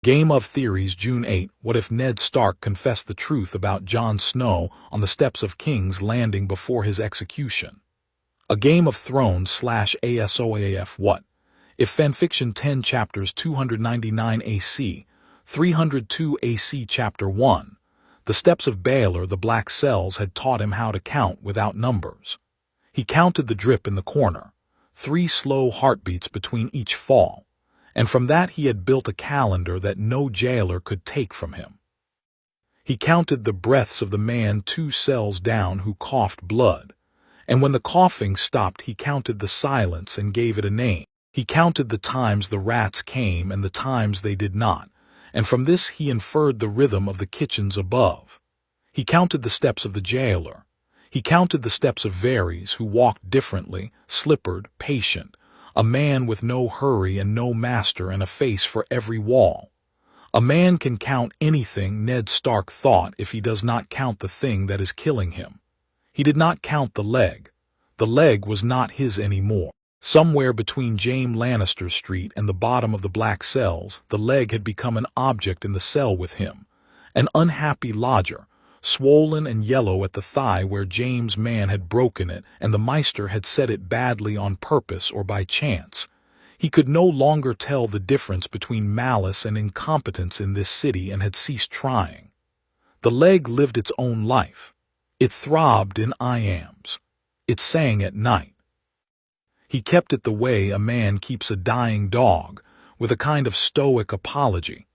Game of Theories, June 8. What if Ned Stark confessed the truth about Jon Snow on the steps of King's Landing before his execution? A Game of Thrones /ASOAF. What if fanfiction 10 chapters 299 AC, 302 AC Chapter 1. The steps of Baelor, the black cells, had taught him how to count without numbers. He counted the drip in the corner, 3 slow heartbeats between each fall. And from that he had built a calendar that no jailer could take from him. He counted the breaths of the man 2 cells down who coughed blood, and when the coughing stopped he counted the silence and gave it a name. He counted the times the rats came and the times they did not, and from this he inferred the rhythm of the kitchens above. He counted the steps of the jailer. He counted the steps of Varys, who walked differently, slippered, patient, a man with no hurry and no master and a face for every wall. A man can count anything, Ned Stark thought, if he does not count the thing that is killing him. He did not count the leg. The leg was not his anymore. Somewhere between Jaime Lannister Street and the bottom of the black cells, the leg had become an object in the cell with him, an unhappy lodger, swollen and yellow at the thigh where Jaime's man had broken it and the Maester had set it badly on purpose or by chance. He could no longer tell the difference between malice and incompetence in this city and had ceased trying. The leg lived its own life. It throbbed in iambs. It sang at night. He kept it the way a man keeps a dying dog, with a kind of stoic apology.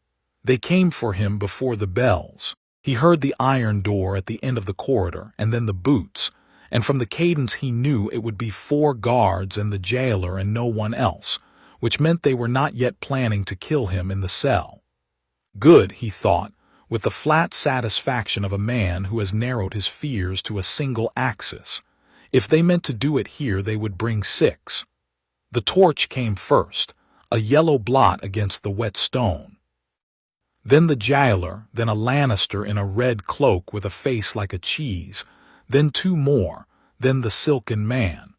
They came for him before the bells. He heard the iron door at the end of the corridor, and then the boots, and from the cadence he knew it would be 4 guards and the jailer and no one else, which meant they were not yet planning to kill him in the cell. Good, he thought, with the flat satisfaction of a man who has narrowed his fears to a single axis. If they meant to do it here, they would bring 6. The torch came first, a yellow blot against the wet stone. Then the jailer, then a Lannister in a red cloak with a face like a cheese, then 2 more, then the silken man.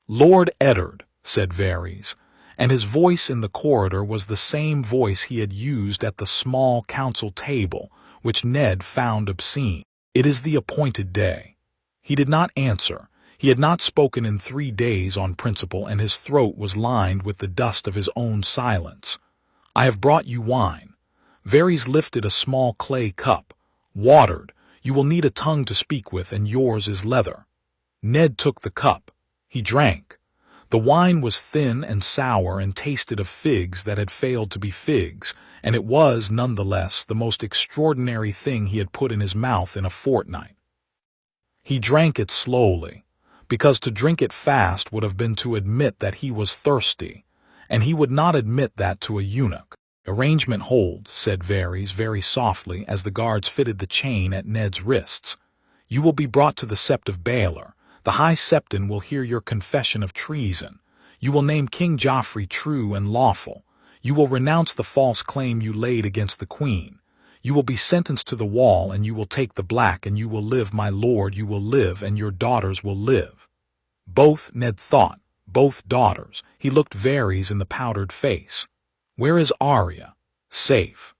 "Lord Eddard," said Varys, and his voice in the corridor was the same voice he had used at the small council table, which Ned found obscene. "It is the appointed day." He did not answer. He had not spoken in 3 days on principle, and his throat was lined with the dust of his own silence. "I have brought you wine." Varys lifted a small clay cup. "Watered. You will need a tongue to speak with, and yours is leather." Ned took the cup. He drank. The wine was thin and sour and tasted of figs that had failed to be figs, and it was, nonetheless, the most extraordinary thing he had put in his mouth in a fortnight. He drank it slowly, because to drink it fast would have been to admit that he was thirsty, and he would not admit that to a eunuch. "Arrangement hold," said Varys very softly as the guards fitted the chain at Ned's wrists. "You will be brought to the Sept of Baelor. The High Septon will hear your confession of treason. You will name King Joffrey true and lawful. You will renounce the false claim you laid against the Queen. You will be sentenced to the wall, and you will take the black, and you will live, my lord, you will live, and your daughters will live." Both, Ned thought, both daughters. He looked Varys in the powdered face. "Where is Arya?" "Safe."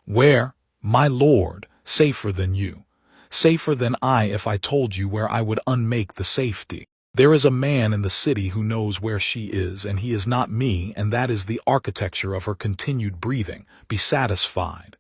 "Where?" "My lord, safer than you. Safer than I if I told you where I would unmake the safety. There is a man in the city who knows where she is, and he is not me, and that is the architecture of her continued breathing. Be satisfied."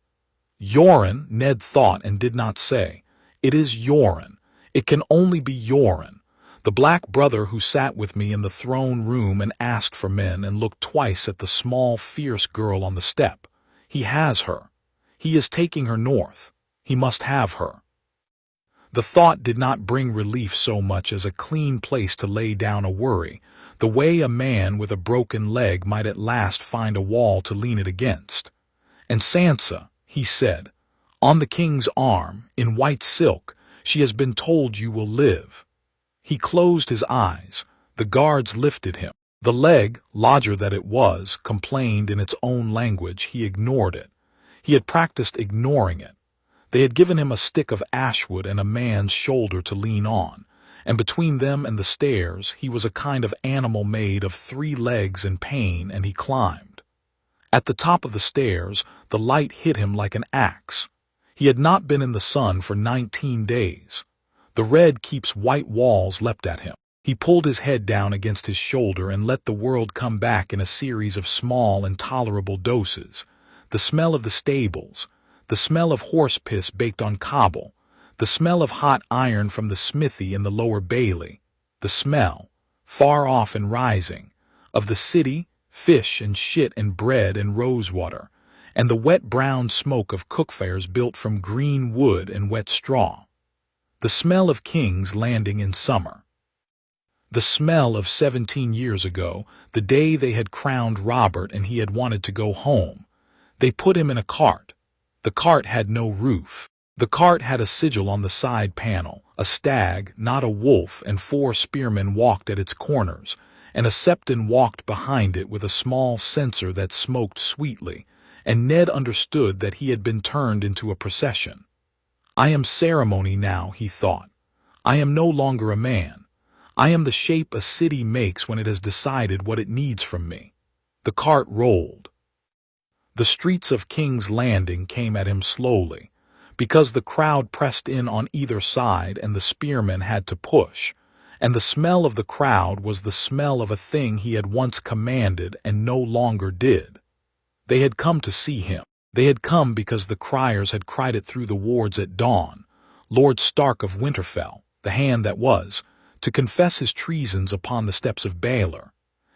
"Yoren," Ned thought and did not say. "It is Yoren. It can only be Yoren. The black brother who sat with me in the throne room and asked for men and looked twice at the small, fierce girl on the step. He has her. He is taking her north. He must have her." The thought did not bring relief so much as a clean place to lay down a worry, the way a man with a broken leg might at last find a wall to lean it against. "And Sansa," he said, "on the king's arm, in white silk, she has been told you will live." He closed his eyes. The guards lifted him. The leg, lodger that it was, complained in its own language. He ignored it. He had practiced ignoring it. They had given him a stick of ashwood and a man's shoulder to lean on, and between them and the stairs he was a kind of animal made of 3 legs in pain, and he climbed. At the top of the stairs, the light hit him like an axe. He had not been in the sun for 19 days. The red keeps white walls leapt at him. He pulled his head down against his shoulder and let the world come back in a series of small and tolerable doses. The smell of the stables, the smell of horse piss baked on cobble, the smell of hot iron from the smithy in the lower bailey, the smell, far off and rising, of the city, fish and shit and bread and rosewater, and the wet brown smoke of cookfires built from green wood and wet straw. The smell of King's Landing in summer. The smell of 17 years ago, the day they had crowned Robert and he had wanted to go home. They put him in a cart. The cart had no roof. The cart had a sigil on the side panel, a stag, not a wolf, and 4 spearmen walked at its corners, and a Septon walked behind it with a small censer that smoked sweetly, and Ned understood that he had been turned into a procession. I am ceremony now, he thought. I am no longer a man. I am the shape a city makes when it has decided what it needs from me. The cart rolled. The streets of King's Landing came at him slowly, because the crowd pressed in on either side and the spearmen had to push, and the smell of the crowd was the smell of a thing he had once commanded and no longer did. They had come to see him. They had come because the criers had cried it through the wards at dawn, Lord Stark of Winterfell, the hand that was, to confess his treasons upon the steps of Baelor,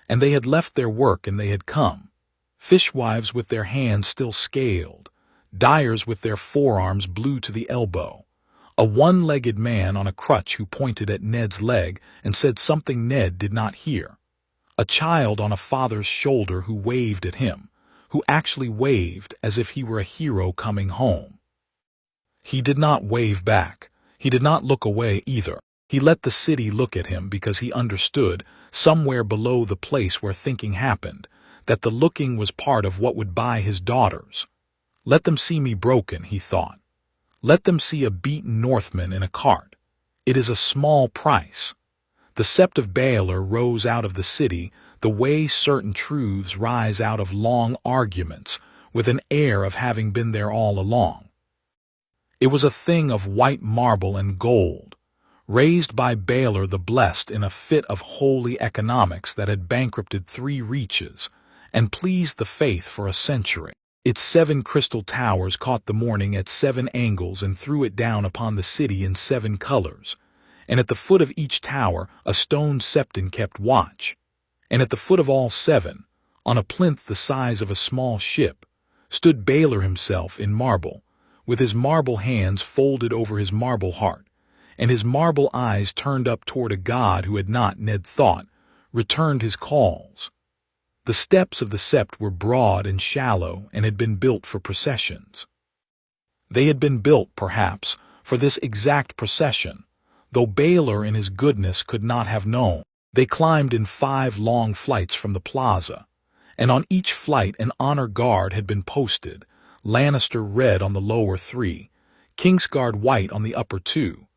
and they had left their work and they had come, fishwives with their hands still scaled, dyers with their forearms blue to the elbow, a one-legged man on a crutch who pointed at Ned's leg and said something Ned did not hear, a child on a father's shoulder who waved at him, who actually waved as if he were a hero coming home. He did not wave back. He did not look away either. He let the city look at him because he understood, somewhere below the place where thinking happened, that the looking was part of what would buy his daughters. Let them see me broken, he thought. Let them see a beaten Northman in a cart. It is a small price. The Sept of Baelor rose out of the city the way certain truths rise out of long arguments, with an air of having been there all along. It was a thing of white marble and gold, raised by Baelor the Blessed in a fit of holy economics that had bankrupted 3 reaches, and pleased the faith for a century. Its 7 crystal towers caught the morning at 7 angles and threw it down upon the city in 7 colors, and at the foot of each tower a stone Septon kept watch, and at the foot of all 7, on a plinth the size of a small ship, stood Baelor himself in marble, with his marble hands folded over his marble heart, and his marble eyes turned up toward a god who had not, Ned thought, returned his calls. The steps of the Sept were broad and shallow and had been built for processions. They had been built, perhaps, for this exact procession, though Baelor in his goodness could not have known. They climbed in 5 long flights from the plaza, and on each flight an honor guard had been posted, Lannister red on the lower 3, Kingsguard white on the upper 2,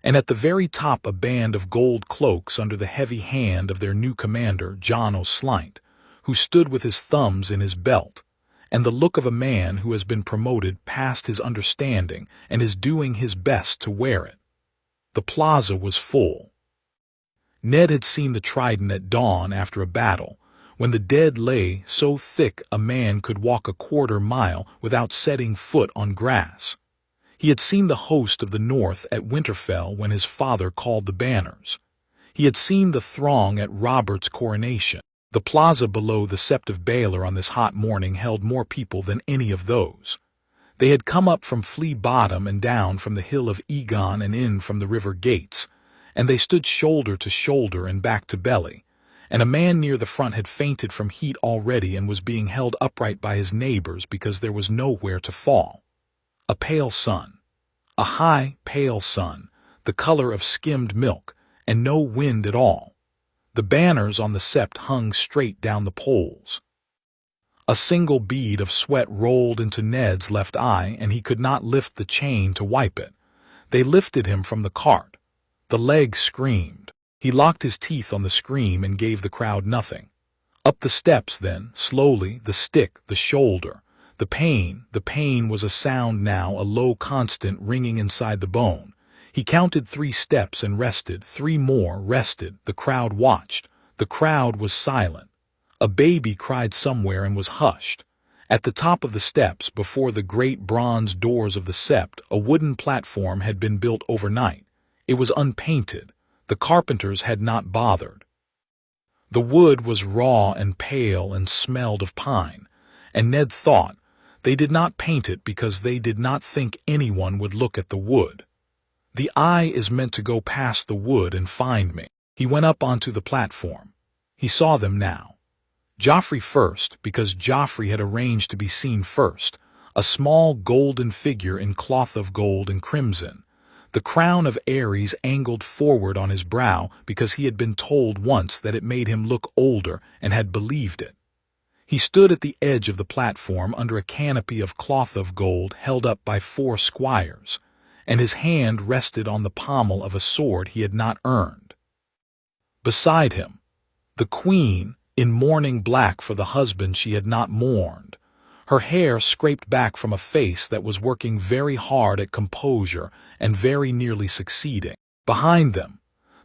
and at the very top a band of gold cloaks under the heavy hand of their new commander, Jon Snow, who stood with his thumbs in his belt, and the look of a man who has been promoted past his understanding and is doing his best to wear it. The plaza was full. Ned had seen the trident at dawn after a battle, when the dead lay so thick a man could walk a quarter mile without setting foot on grass. He had seen the host of the North at Winterfell when his father called the banners. He had seen the throng at Robert's coronation. The plaza below the Sept of Baelor on this hot morning held more people than any of those. They had come up from Flea Bottom and down from the hill of Egon and in from the river gates, and they stood shoulder to shoulder and back to belly, and a man near the front had fainted from heat already and was being held upright by his neighbors because there was nowhere to fall. A pale sun, a high, pale sun, the color of skimmed milk, and no wind at all. The banners on the Sept hung straight down the poles. A single bead of sweat rolled into Ned's left eye, and he could not lift the chain to wipe it. They lifted him from the cart. The leg screamed. He locked his teeth on the scream and gave the crowd nothing. Up the steps then, slowly, the stick, the shoulder. The pain was a sound now, a low constant ringing inside the bone. He counted 3 steps and rested, 3 more, rested. The crowd watched. The crowd was silent. A baby cried somewhere and was hushed. At the top of the steps, before the great bronze doors of the Sept, a wooden platform had been built overnight. It was unpainted. The carpenters had not bothered. The wood was raw and pale and smelled of pine, and Ned thought they did not paint it because they did not think anyone would look at the wood. The eye is meant to go past the wood and find me. He went up onto the platform. He saw them now. Joffrey first, because Joffrey had arranged to be seen first, a small golden figure in cloth of gold and crimson. The crown of Ares angled forward on his brow because he had been told once that it made him look older and had believed it. He stood at the edge of the platform under a canopy of cloth of gold held up by 4 squires, and his hand rested on the pommel of a sword he had not earned. Beside him, the queen, in mourning black for the husband she had not mourned, her hair scraped back from a face that was working very hard at composure and very nearly succeeding. Behind them,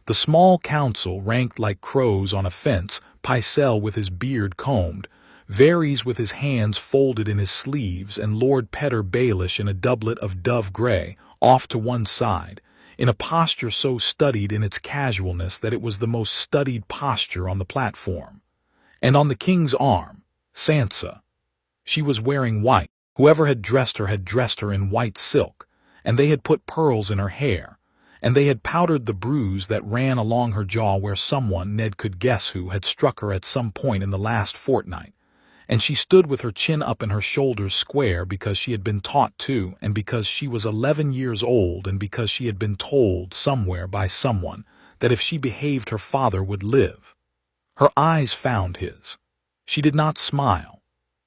the small council ranked like crows on a fence, Pycelle with his beard combed, Varys with his hands folded in his sleeves, and Lord Baelish in a doublet of dove gray, off to one side, in a posture so studied in its casualness that it was the most studied posture on the platform. And on the king's arm, Sansa. She was wearing white. Whoever had dressed her in white silk, and they had put pearls in her hair, and they had powdered the bruise that ran along her jaw where someone, Ned could guess who, had struck her at some point in the last fortnight. And she stood with her chin up and her shoulders square because she had been taught to, and because she was 11 years old, and because she had been told somewhere by someone that if she behaved her father would live. Her eyes found his. She did not smile.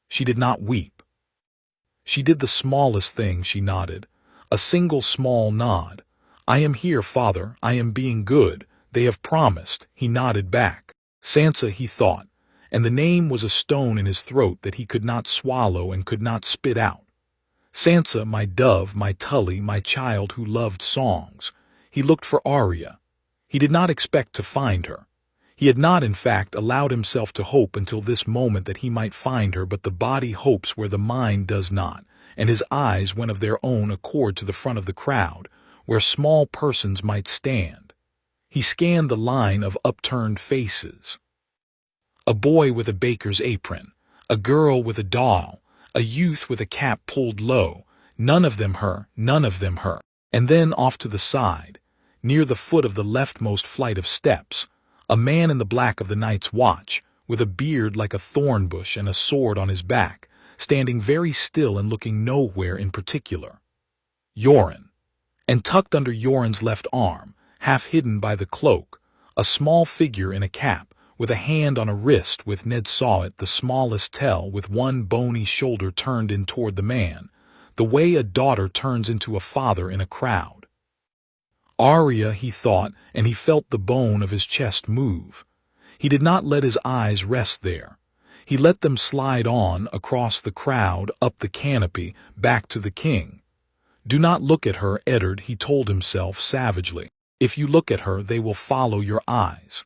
She did not weep. She did the smallest thing, she nodded. A single small nod. I am here, father, I am being good. They have promised. He nodded back. Sansa, he thought. And the name was a stone in his throat that he could not swallow and could not spit out. Sansa, my dove, my Tully, my child who loved songs. He looked for Arya. He did not expect to find her. He had not, in fact, allowed himself to hope until this moment that he might find her, but the body hopes where the mind does not, and his eyes went of their own accord to the front of the crowd, where small persons might stand. He scanned the line of upturned faces. A boy with a baker's apron, a girl with a doll, a youth with a cap pulled low, none of them her, none of them her. And then off to the side, near the foot of the leftmost flight of steps, a man in the black of the night's watch, with a beard like a thorn bush and a sword on his back, standing very still and looking nowhere in particular. Yoren. And tucked under Yoren's left arm, half hidden by the cloak, a small figure in a cap, with a hand on a wrist with Ned saw it, the smallest tell, with one bony shoulder turned in toward the man, the way a daughter turns into a father in a crowd. Arya, he thought, and he felt the bone of his chest move. He did not let his eyes rest there. He let them slide on, across the crowd, up the canopy, back to the king. Do not look at her, Eddard, he told himself savagely. If you look at her, they will follow your eyes.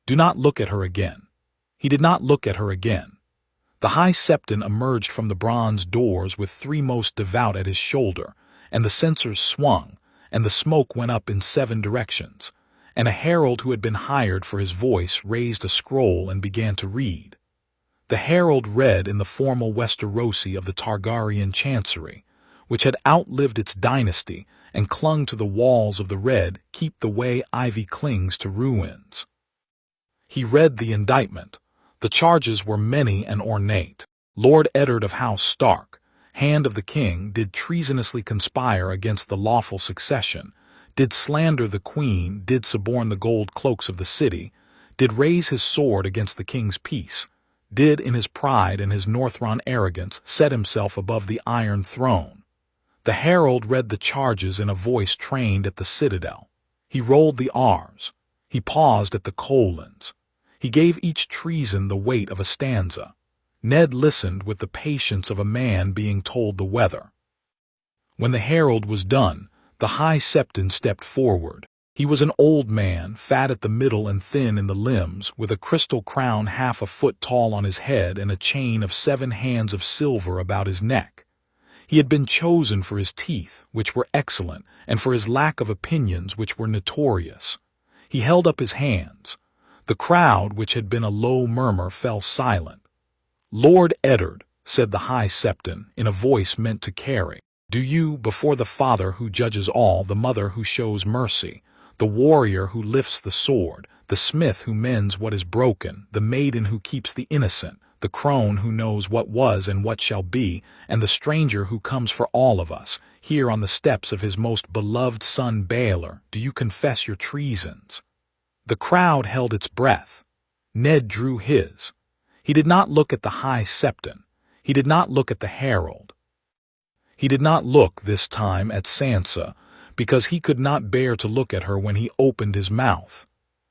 Do not look at her again. He did not look at her again. The High Septon emerged from the bronze doors with 3 most devout at his shoulder, and the censers swung, and the smoke went up in 7 directions, and a herald who had been hired for his voice raised a scroll and began to read. The herald read in the formal Westerosi of the Targaryen chancery, which had outlived its dynasty and clung to the walls of the red, keep the way ivy clings to ruins. He read the indictment. The charges were many and ornate. Lord Eddard of House Stark, hand of the king, did treasonously conspire against the lawful succession, did slander the queen, did suborn the gold cloaks of the city, did raise his sword against the king's peace, did in his pride and his Northron arrogance set himself above the iron throne. The herald read the charges in a voice trained at the citadel. He rolled the R's. He paused at the colons. He gave each treason the weight of a stanza. Ned listened with the patience of a man being told the weather. When the herald was done, the High Septon stepped forward. He was an old man, fat at the middle and thin in the limbs, with a crystal crown half a foot tall on his head and a chain of 7 hands of silver about his neck. He had been chosen for his teeth, which were excellent, and for his lack of opinions, which were notorious. He held up his hands. The crowd, which had been a low murmur, fell silent. "Lord Eddard," said the High Septon, in a voice meant to carry, "do you, before the Father who judges all, the Mother who shows mercy, the warrior who lifts the sword, the smith who mends what is broken, the maiden who keeps the innocent, the crone who knows what was and what shall be, and the stranger who comes for all of us, here on the steps of his most beloved son Baelor, do you confess your treasons?" The crowd held its breath. Ned drew his. He did not look at the High Septon. He did not look at the herald. He did not look this time at Sansa, because he could not bear to look at her when he opened his mouth.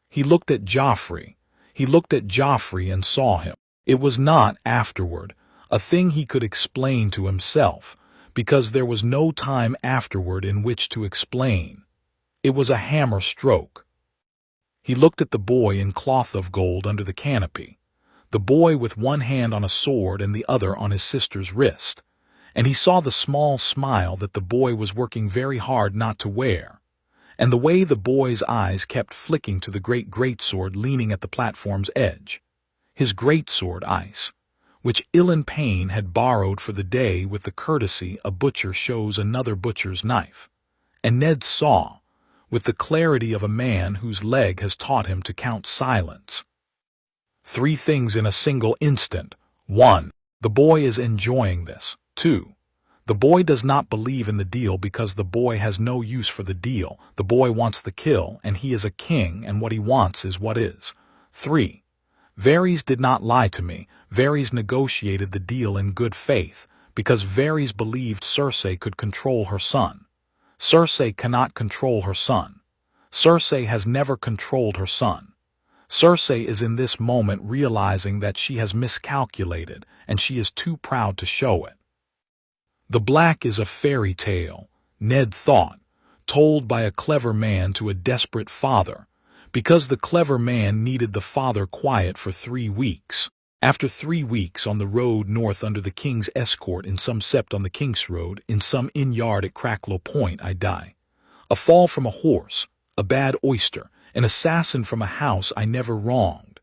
He looked at Joffrey. He looked at Joffrey and saw him. It was not, afterward, a thing he could explain to himself, because there was no time afterward in which to explain. It was a hammer stroke. He looked at the boy in cloth of gold under the canopy, the boy with one hand on a sword and the other on his sister's wrist, and he saw the small smile that the boy was working very hard not to wear, and the way the boy's eyes kept flicking to the great greatsword leaning at the platform's edge, his greatsword ice, which Ilan Payne had borrowed for the day with the courtesy a butcher shows another butcher's knife, and Ned saw, with the clarity of a man whose leg has taught him to count silence, 3 things in a single instant. 1. The boy is enjoying this. 2. The boy does not believe in the deal because the boy has no use for the deal. The boy wants the kill, and he is a king, and what he wants is what is. 3. Varys did not lie to me. Varys negotiated the deal in good faith, because Varys believed Cersei could control her son. Cersei cannot control her son. Cersei has never controlled her son. Cersei is in this moment realizing that she has miscalculated, and she is too proud to show it. The Black is a fairy tale, Ned thought, told by a clever man to a desperate father, because the clever man needed the father quiet for 3 weeks. After 3 weeks on the road north under the king's escort in some sept on the King's Road, in some inn yard at Cracklow Point, I die. A fall from a horse, a bad oyster, an assassin from a house I never wronged.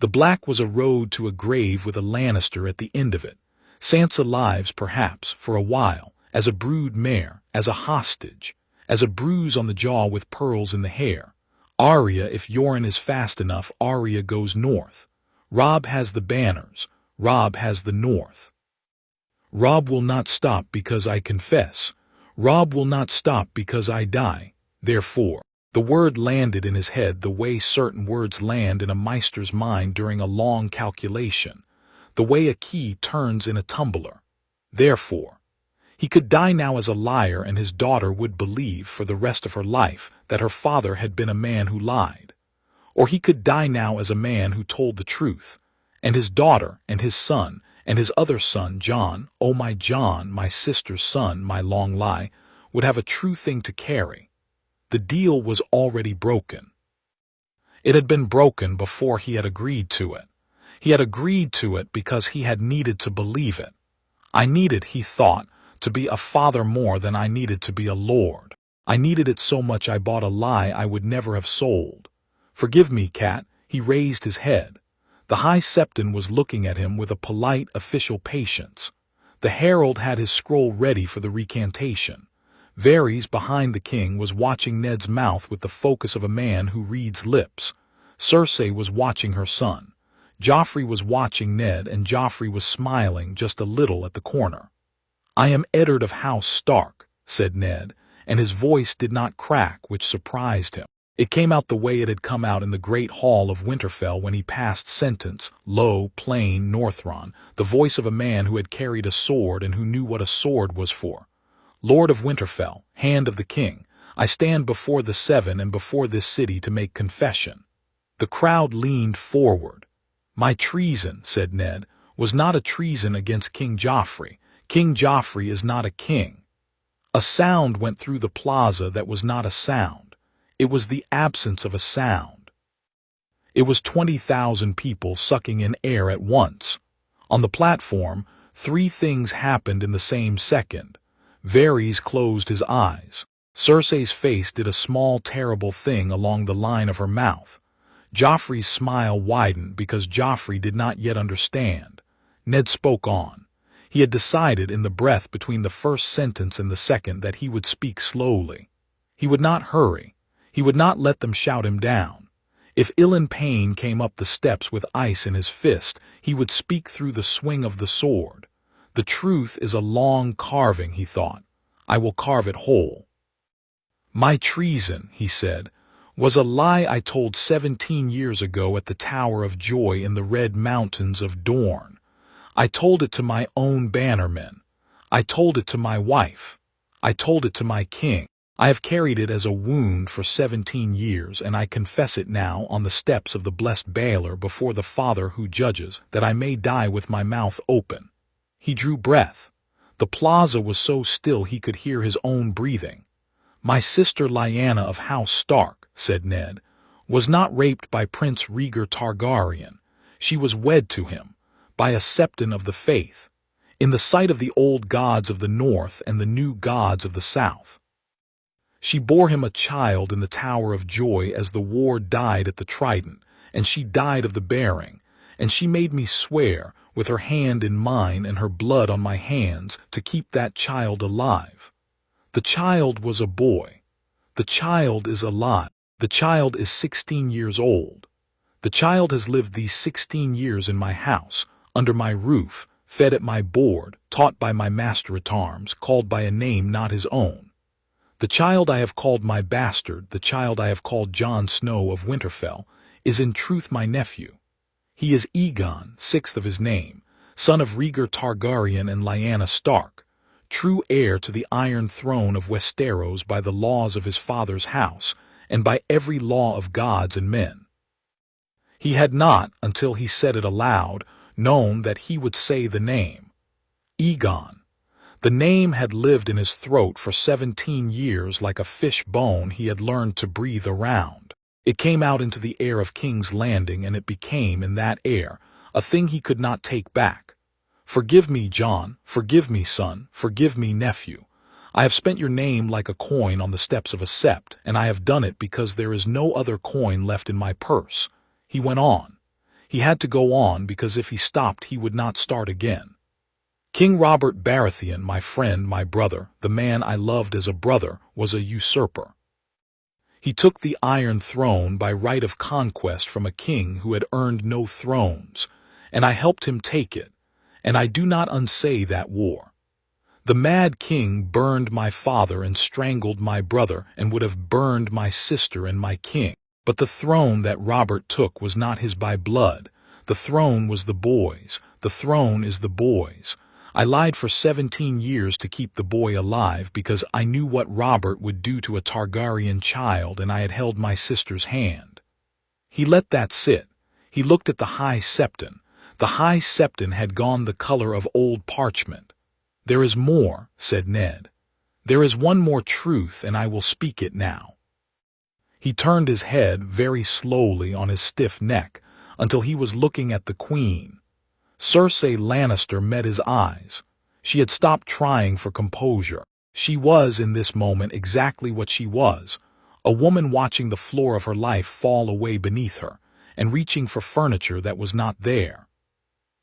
The Black was a road to a grave with a Lannister at the end of it. Sansa lives, perhaps, for a while, as a brood mare, as a hostage, as a bruise on the jaw with pearls in the hair. Arya, if Yoren is fast enough, Arya goes north. Robb has the banners. Robb has the north. Robb will not stop because I confess. Robb will not stop because I die. Therefore, the word landed in his head the way certain words land in a meister's mind during a long calculation, the way a key turns in a tumbler. Therefore, he could die now as a liar, and his daughter would believe for the rest of her life that her father had been a man who lied. Or he could die now as a man who told the truth, and his daughter and his son and his other son, Jon, oh my Jon, my sister's son, my long lie, would have a true thing to carry. The deal was already broken. It had been broken before he had agreed to it. He had agreed to it because he had needed to believe it. I needed, he thought, to be a father more than I needed to be a lord. I needed it so much I bought a lie I would never have sold. Forgive me, Cat. He raised his head. The High Septon was looking at him with a polite, official patience. The herald had his scroll ready for the recantation. Varys, behind the king, was watching Ned's mouth with the focus of a man who reads lips. Cersei was watching her son. Joffrey was watching Ned, and Joffrey was smiling just a little at the corner. I am Eddard of House Stark, said Ned, and his voice did not crack, which surprised him. It came out the way it had come out in the great hall of Winterfell when he passed sentence, low, plain, Northron, the voice of a man who had carried a sword and who knew what a sword was for. Lord of Winterfell, hand of the king, I stand before the 7 and before this city to make confession. The crowd leaned forward. "My treason," said Ned, "was not a treason against King Joffrey. King Joffrey is not a king." A sound went through the plaza that was not a sound. It was the absence of a sound. It was 20,000 people sucking in air at once. On the platform, three things happened in the same second. Varys closed his eyes. Cersei's face did a small, terrible thing along the line of her mouth. Joffrey's smile widened because Joffrey did not yet understand. Ned spoke on. He had decided in the breath between the first sentence and the second that he would speak slowly. He would not hurry. He would not let them shout him down. If Ilyn Payne came up the steps with ice in his fist, he would speak through the swing of the sword. The truth is a long carving, he thought. I will carve it whole. "My treason," he said, "was a lie I told 17 years ago at the Tower of Joy in the Red Mountains of Dorne. I told it to my own bannermen. I told it to my wife. I told it to my king. I have carried it as a wound for 17 years, and I confess it now on the steps of the blessed Baelor before the Father who judges, that I may die with my mouth open." He drew breath. The plaza was so still he could hear his own breathing. "My sister Lyanna of House Stark," said Ned, "was not raped by Prince Rhaegar Targaryen. She was wed to him, by a Septon of the faith, in the sight of the old gods of the north and the new gods of the south. She bore him a child in the Tower of Joy as the war died at the Trident, and she died of the bearing, and she made me swear, with her hand in mine and her blood on my hands, to keep that child alive. The child was a boy. The child is alive. The child is 16 years old. The child has lived these 16 years in my house, under my roof, fed at my board, taught by my master-at-arms, called by a name not his own. The child I have called my bastard, the child I have called Jon Snow of Winterfell, is in truth my nephew. He is Aegon, sixth of his name, son of Rhaegar Targaryen and Lyanna Stark, true heir to the Iron Throne of Westeros by the laws of his father's house, and by every law of gods and men." He had not, until he said it aloud, known that he would say the name. Aegon. The name had lived in his throat for 17 years like a fish bone he had learned to breathe around. It came out into the air of King's Landing, and it became, in that air, a thing he could not take back. "Forgive me, John, forgive me, son, forgive me, nephew. I have spent your name like a coin on the steps of a sept, and I have done it because there is no other coin left in my purse." He went on. He had to go on because if he stopped he would not start again. "King Robert Baratheon, my friend, my brother, the man I loved as a brother, was a usurper. He took the Iron Throne by right of conquest from a king who had earned no thrones, and I helped him take it. And I do not unsay that war. The mad king burned my father and strangled my brother and would have burned my sister and my king. But the throne that Robert took was not his by blood. The throne was the boy's. The throne is the boy's. I lied for 17 years to keep the boy alive because I knew what Robert would do to a Targaryen child, and I had held my sister's hand." He let that sit. He looked at the High Septon. The High Septon had gone the color of old parchment. "There is more," said Ned. "There is one more truth, and I will speak it now." He turned his head very slowly on his stiff neck until he was looking at the Queen. Cersei Lannister met his eyes. She had stopped trying for composure. She was, in this moment, exactly what she was, a woman watching the floor of her life fall away beneath her, and reaching for furniture that was not there.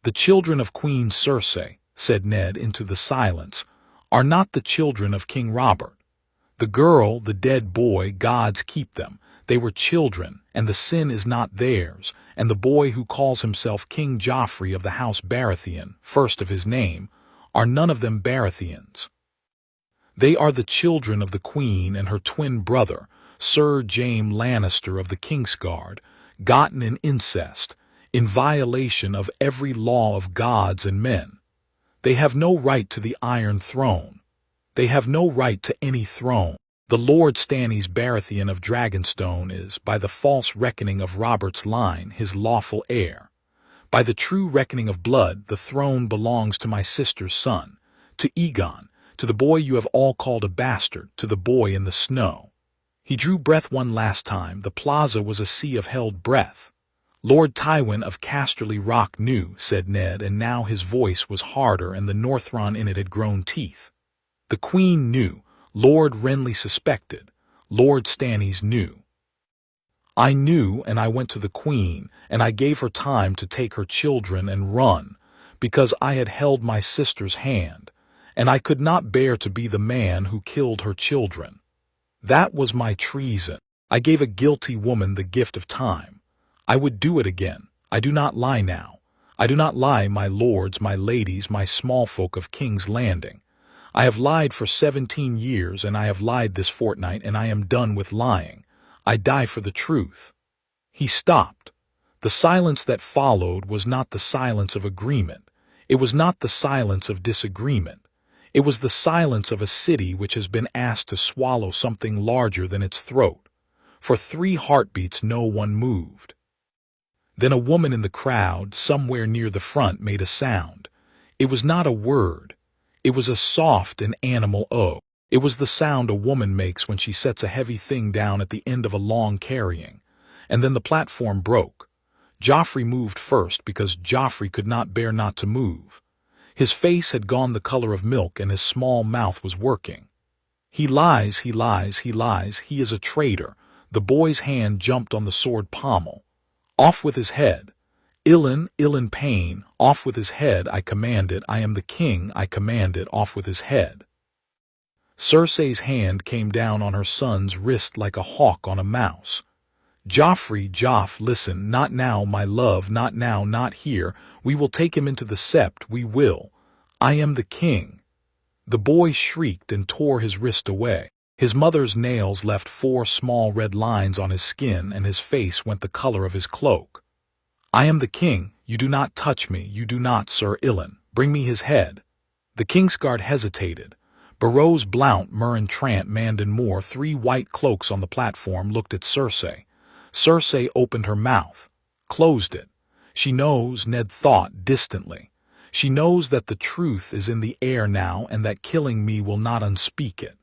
"The children of Queen Cersei," said Ned into the silence, "are not the children of King Robert. The girl, the dead boy, gods keep them. They were children, and the sin is not theirs, and the boy who calls himself King Joffrey of the House Baratheon, first of his name, are none of them Baratheons. They are the children of the Queen and her twin brother, Sir Jaime Lannister of the Kingsguard, gotten in incest, in violation of every law of gods and men. They have no right to the Iron Throne. They have no right to any throne. The Lord Stannis Baratheon of Dragonstone is, by the false reckoning of Robert's line, his lawful heir. By the true reckoning of blood, the throne belongs to my sister's son, to Aegon, to the boy you have all called a bastard, to the boy in the snow. He drew breath one last time. The plaza was a sea of held breath. Lord Tywin of Casterly Rock knew, said Ned, and now his voice was harder and the Northron in it had grown teeth. The Queen knew. Lord Renley suspected. Lord Stannis knew. I knew, and I went to the Queen, and I gave her time to take her children and run, because I had held my sister's hand, and I could not bear to be the man who killed her children. That was my treason. I gave a guilty woman the gift of time. I would do it again. I do not lie now. I do not lie, my lords, my ladies, my small folk of King's Landing. I have lied for 17 years, and I have lied this fortnight, and I am done with lying. I die for the truth. He stopped. The silence that followed was not the silence of agreement. It was not the silence of disagreement. It was the silence of a city which has been asked to swallow something larger than its throat. For 3 heartbeats no one moved. Then a woman in the crowd, somewhere near the front, made a sound. It was not a word. It was a soft and animal "oh." It was the sound a woman makes when she sets a heavy thing down at the end of a long carrying. And then the platform broke. Joffrey moved first because Joffrey could not bear not to move. His face had gone the color of milk and his small mouth was working. He lies, he lies, he lies, he is a traitor. The boy's hand jumped on the sword pommel. Off with his head. Ilyn Payne, off with his head, I command it. I am the king, I command it, off with his head. Cersei's hand came down on her son's wrist like a hawk on a mouse. Joff, listen, not now, my love, not now, not here. We will take him into the Sept, we will. I am the king. The boy shrieked and tore his wrist away. His mother's nails left 4 small red lines on his skin, and his face went the color of his cloak. I am the king. You do not touch me. You do not, Sir Ilyn. Bring me his head. The Kingsguard hesitated. Barrows, Blount, Murren, Trant, Mandan Moore, 3 white cloaks on the platform, looked at Cersei. Cersei opened her mouth, closed it. She knows, Ned thought distantly. She knows that the truth is in the air now and that killing me will not unspeak it.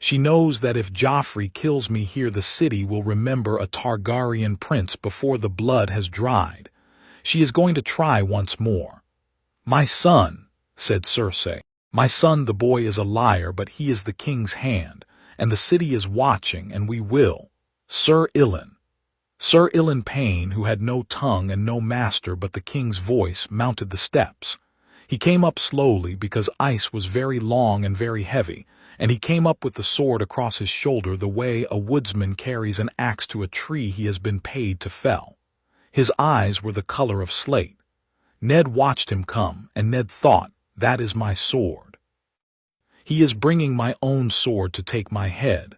She knows that if Joffrey kills me here, the city will remember a Targaryen prince before the blood has dried. She is going to try once more. My son, said Cersei. My son, the boy is a liar, but he is the king's hand, and the city is watching, and we will. Sir Ilyn Payne, who had no tongue and no master but the king's voice, mounted the steps. He came up slowly because ice was very long and very heavy, and he came up with the sword across his shoulder the way a woodsman carries an axe to a tree he has been paid to fell. His eyes were the color of slate. Ned watched him come, and Ned thought, that is my sword. He is bringing my own sword to take my head.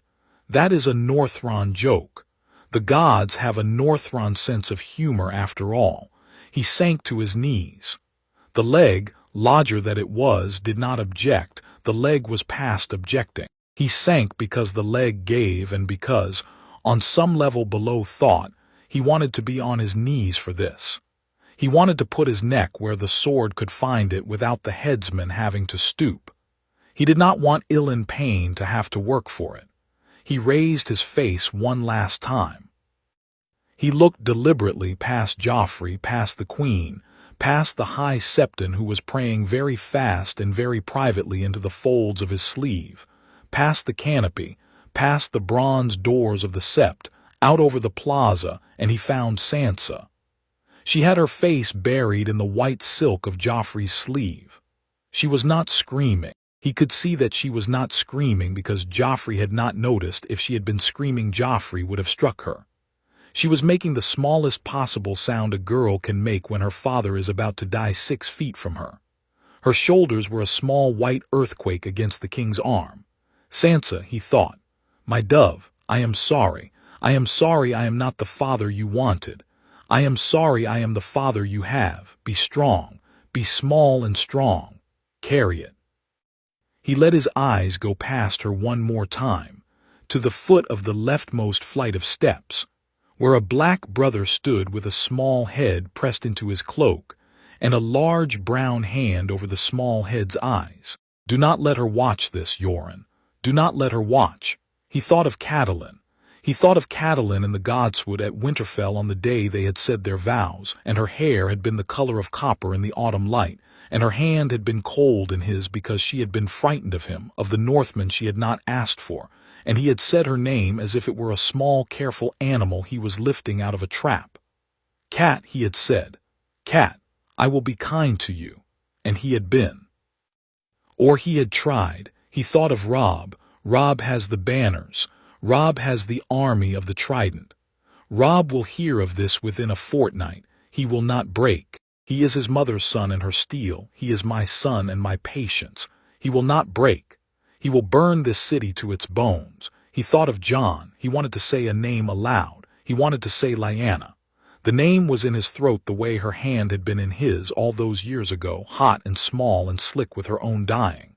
That is a Northron joke. The gods have a Northron sense of humor after all. He sank to his knees. The leg, lodger that it was, did not object. The leg was past objecting. He sank because the leg gave and because, on some level below thought, he wanted to be on his knees for this. He wanted to put his neck where the sword could find it without the headsman having to stoop. He did not want Ilyn Payne to have to work for it. He raised his face one last time. He looked deliberately past Joffrey, past the Queen, past the High Septon who was praying very fast and very privately into the folds of his sleeve, past the canopy, past the bronze doors of the Sept, out over the plaza, and he found Sansa. She had her face buried in the white silk of Joffrey's sleeve. She was not screaming. He could see that she was not screaming because Joffrey had not noticed. If she had been screaming, Joffrey would have struck her. She was making the smallest possible sound a girl can make when her father is about to die 6 feet from her. Her shoulders were a small white earthquake against the king's arm. Sansa, he thought, my dove, I am sorry. I am sorry I am not the father you wanted. I am sorry I am the father you have. Be strong. Be small and strong. Carry it. He let his eyes go past her one more time, to the foot of the leftmost flight of steps, where a black brother stood with a small head pressed into his cloak, and a large brown hand over the small head's eyes. Do not let her watch this, Yoren. Do not let her watch. He thought of Catelyn. He thought of Catelyn in the Godswood at Winterfell on the day they had said their vows, and her hair had been the color of copper in the autumn light, and her hand had been cold in his because she had been frightened of him, of the Northmen she had not asked for, and he had said her name as if it were a small, careful animal he was lifting out of a trap. Cat, he had said. Cat, I will be kind to you. And he had been. Or he had tried. He thought of Robb. Robb has the banners. Robb has the army of the trident. Robb will hear of this within a fortnight. He will not break. He is his mother's son and her steel. He is my son and my patience. He will not break. He will burn this city to its bones. He thought of Jon. He wanted to say a name aloud. He wanted to say Lyanna. The name was in his throat the way her hand had been in his all those years ago, hot and small and slick with her own dying.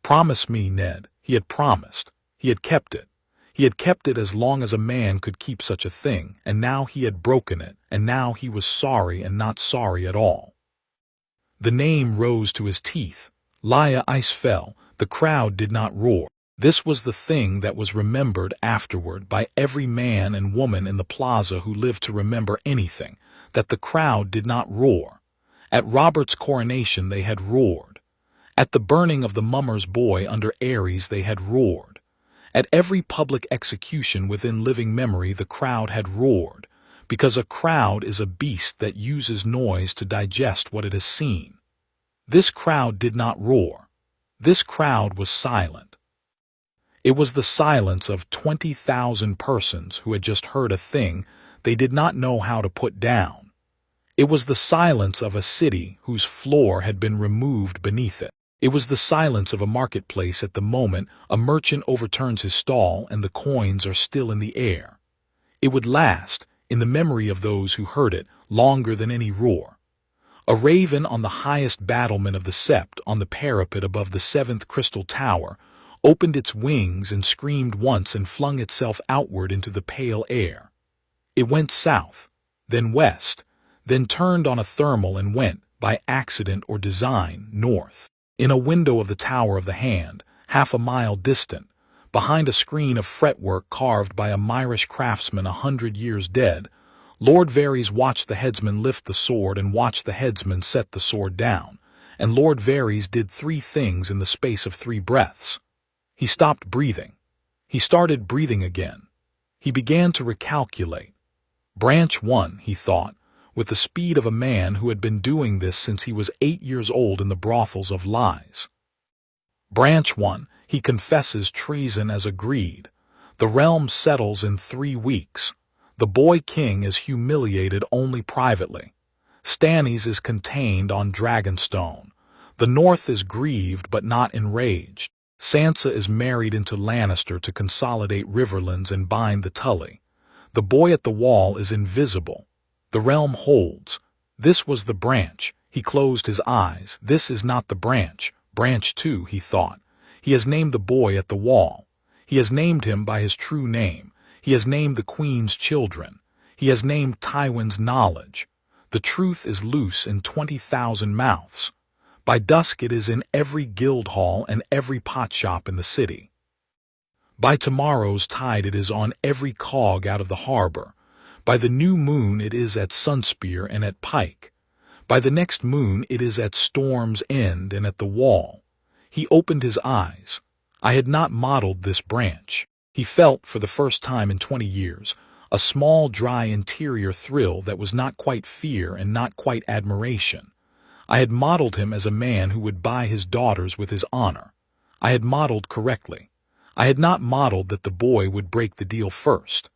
Promise me, Ned. He had promised. He had kept it. He had kept it as long as a man could keep such a thing, and now he had broken it, and now he was sorry and not sorry at all. The name rose to his teeth. Lya ice fell. The crowd did not roar. This was the thing that was remembered afterward by every man and woman in the plaza who lived to remember anything, that the crowd did not roar. At Robert's coronation they had roared. At the burning of the mummer's boy under Ares they had roared. At every public execution within living memory the crowd had roared, because a crowd is a beast that uses noise to digest what it has seen. This crowd did not roar. This crowd was silent. It was the silence of 20,000 persons who had just heard a thing they did not know how to put down. It was the silence of a city whose floor had been removed beneath it. It was the silence of a marketplace at the moment a merchant overturns his stall and the coins are still in the air. It would last, in the memory of those who heard it, longer than any roar. A raven on the highest battlement of the Sept, on the parapet above the 7th crystal tower, opened its wings and screamed once and flung itself outward into the pale air. It went south, then west, then turned on a thermal and went, by accident or design, north. In a window of the Tower of the Hand, half a mile distant, behind a screen of fretwork carved by a Myrish craftsman 100 years dead, Lord Varys watched the headsman lift the sword and watched the headsman set the sword down, and Lord Varys did 3 things in the space of 3 breaths. He stopped breathing. He started breathing again. He began to recalculate. Branch 1, he thought, with the speed of a man who had been doing this since he was 8 years old in the brothels of lies. Branch 1, he confesses treason as agreed. The realm settles in 3 weeks. The boy king is humiliated only privately. Stannis is contained on Dragonstone. The North is grieved but not enraged. Sansa is married into Lannister to consolidate Riverlands and bind the Tully. The boy at the wall is invisible. The realm holds. This was the branch. He closed his eyes. This is not the branch. Branch 2, he thought. He has named the boy at the wall. He has named him by his true name. He has named the queen's children. He has named Tywin's knowledge. The truth is loose in 20,000 mouths. By dusk it is in every guild hall and every potshop in the city. By tomorrow's tide it is on every cog out of the harbor. By the new moon it is at Sunspear and at Pike. By the next moon it is at Storm's End and at the wall. He opened his eyes. I had not modeled this branch. He felt, for the first time in 20 years, a small dry interior thrill that was not quite fear and not quite admiration. I had modeled him as a man who would buy his daughters with his honor. I had modeled correctly. I had not modeled that the boy would break the deal first.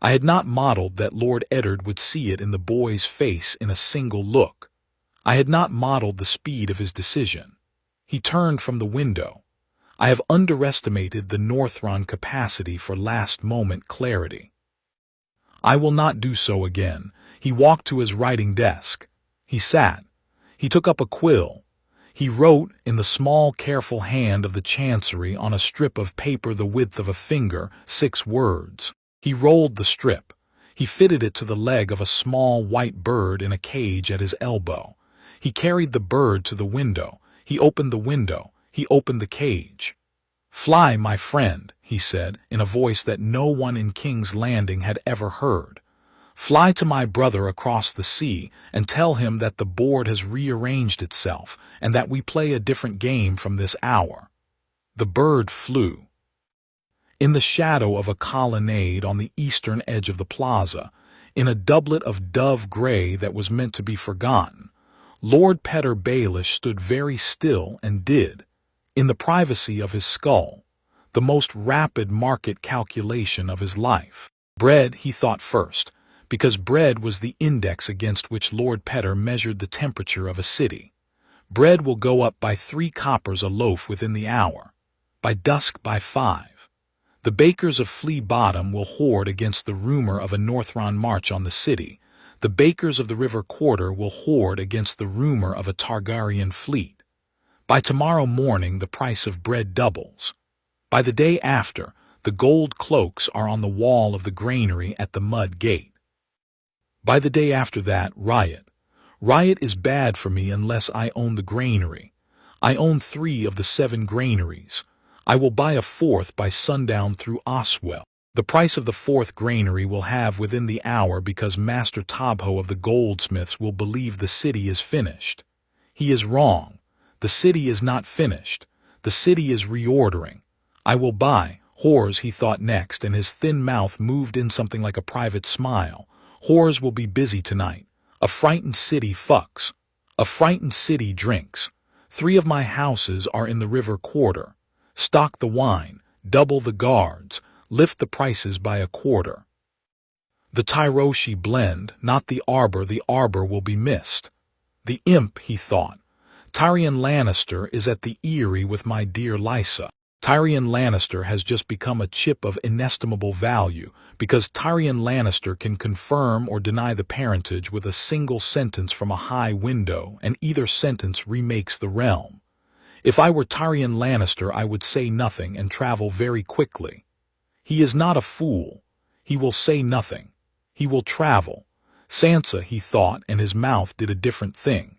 I had not modeled that Lord Eddard would see it in the boy's face in a single look. I had not modeled the speed of his decision. He turned from the window. I have underestimated the Northron capacity for last-moment clarity. I will not do so again. He walked to his writing desk. He sat. He took up a quill. He wrote in the small, careful hand of the chancery on a strip of paper the width of a finger 6 words. He rolled the strip. He fitted it to the leg of a small white bird in a cage at his elbow. He carried the bird to the window. He opened the window. He opened the cage. "Fly, my friend," he said, in a voice that no one in King's Landing had ever heard. "Fly to my brother across the sea and tell him that the board has rearranged itself and that we play a different game from this hour." The bird flew. In the shadow of a colonnade on the eastern edge of the plaza, in a doublet of dove gray that was meant to be forgotten, Lord Petyr Baelish stood very still and did, in the privacy of his skull, the most rapid market calculation of his life. Bread, he thought first, because bread was the index against which Lord Petyr measured the temperature of a city. Bread will go up by 3 coppers a loaf within the hour, by dusk by 5. The bakers of Flea Bottom will hoard against the rumor of a Northron march on the city. The bakers of the River Quarter will hoard against the rumor of a Targaryen fleet. By tomorrow morning the price of bread doubles. By the day after, the gold cloaks are on the wall of the granary at the mud gate. By the day after that, riot. Riot is bad for me unless I own the granary. I own 3 of the 7 granaries. I will buy a 4th by sundown through Oswell. The price of the 4th granary will have within the hour because Master Tobho of the goldsmiths will believe the city is finished. He is wrong. The city is not finished. The city is reordering. I will buy. Whores, he thought next, and his thin mouth moved in something like a private smile. Whores will be busy tonight. A frightened city fucks. A frightened city drinks. 3 of my houses are in the River Quarter. Stock the wine. Double the guards. Lift the prices by a quarter. The Tyroshi blend, not the arbor will be missed. The imp, he thought. Tyrion Lannister is at the Eerie with my dear Lysa. Tyrion Lannister has just become a chip of inestimable value because Tyrion Lannister can confirm or deny the parentage with a single sentence from a high window, and either sentence remakes the realm. If I were Tyrion Lannister, I would say nothing and travel very quickly. He is not a fool. He will say nothing. He will travel. Sansa, he thought, and his mouth did a different thing.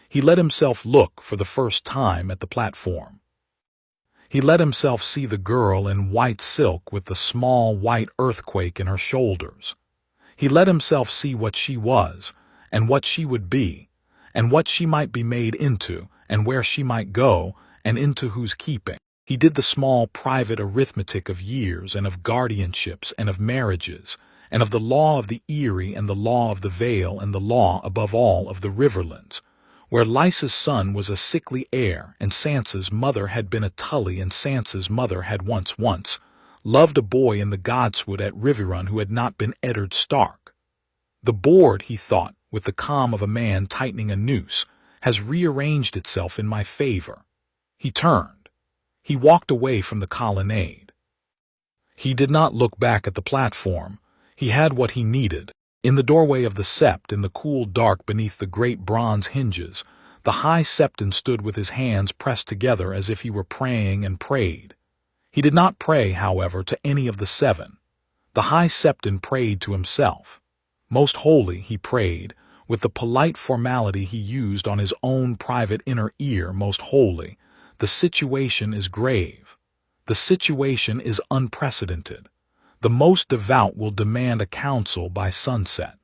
He let himself look for the first time at the platform. He let himself see the girl in white silk with the small white earthquake in her shoulders. He let himself see what she was, and what she would be, and what she might be made into, and where she might go, and into whose keeping. He did the small private arithmetic of years, and of guardianships, and of marriages, and of the law of the Eerie, and the law of the Vale, and the law, above all, of the Riverlands, where Lysa's son was a sickly heir, and Sansa's mother had been a Tully, and Sansa's mother had once loved a boy in the Godswood at Riverrun who had not been Eddard Stark. The board, he thought, with the calm of a man tightening a noose, has rearranged itself in my favor. He turned. He walked away from the colonnade. He did not look back at the platform. He had what he needed. In the doorway of the sept, in the cool dark beneath the great bronze hinges, the High Septon stood with his hands pressed together as if he were praying and prayed. He did not pray, however, to any of the 7. The High Septon prayed to himself. Most holy, he prayed, with the polite formality he used on his own private inner ear. Most holy, the situation is grave. The situation is unprecedented. The most devout will demand a council by sunset.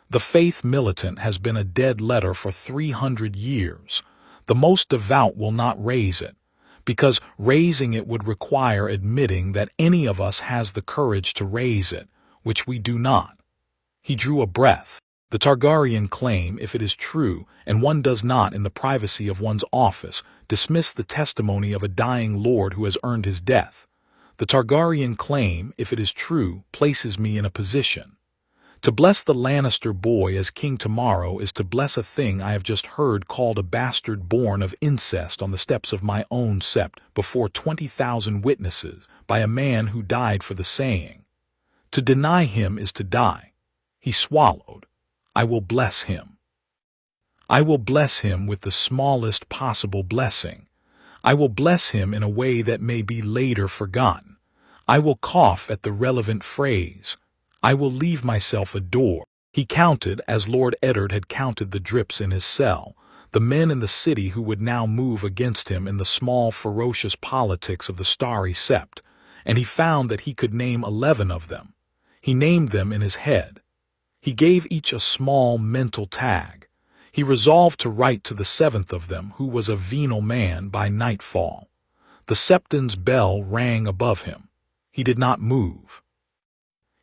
The faith militant has been a dead letter for 300 years. The most devout will not raise it, because raising it would require admitting that any of us has the courage to raise it, which we do not. He drew a breath. The Targaryen claim, if it is true, and one does not in the privacy of one's office dismiss the testimony of a dying lord who has earned his death. The Targaryen claim, if it is true, places me in a position. To bless the Lannister boy as king tomorrow is to bless a thing I have just heard called a bastard born of incest on the steps of my own sept before 20,000 witnesses by a man who died for the saying. To deny him is to die. He swallowed. I will bless him. I will bless him with the smallest possible blessing. I will bless him in a way that may be later forgotten. I will cough at the relevant phrase. I will leave myself a door. He counted, as Lord Eddard had counted the drips in his cell, the men in the city who would now move against him in the small, ferocious politics of the Starry Sept, and he found that he could name 11 of them. He named them in his head. He gave each a small mental tag. He resolved to write to the 7th of them, who was a venal man, by nightfall. The Septon's bell rang above him. He did not move.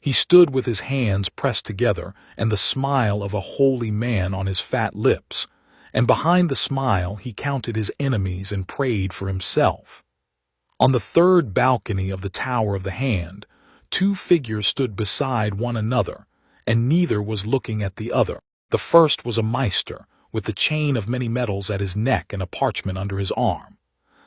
He stood with his hands pressed together and the smile of a holy man on his fat lips, and behind the smile he counted his enemies and prayed for himself. On the 3rd balcony of the Tower of the Hand, 2 figures stood beside one another, and neither was looking at the other. The first was a maester, with the chain of many metals at his neck and a parchment under his arm.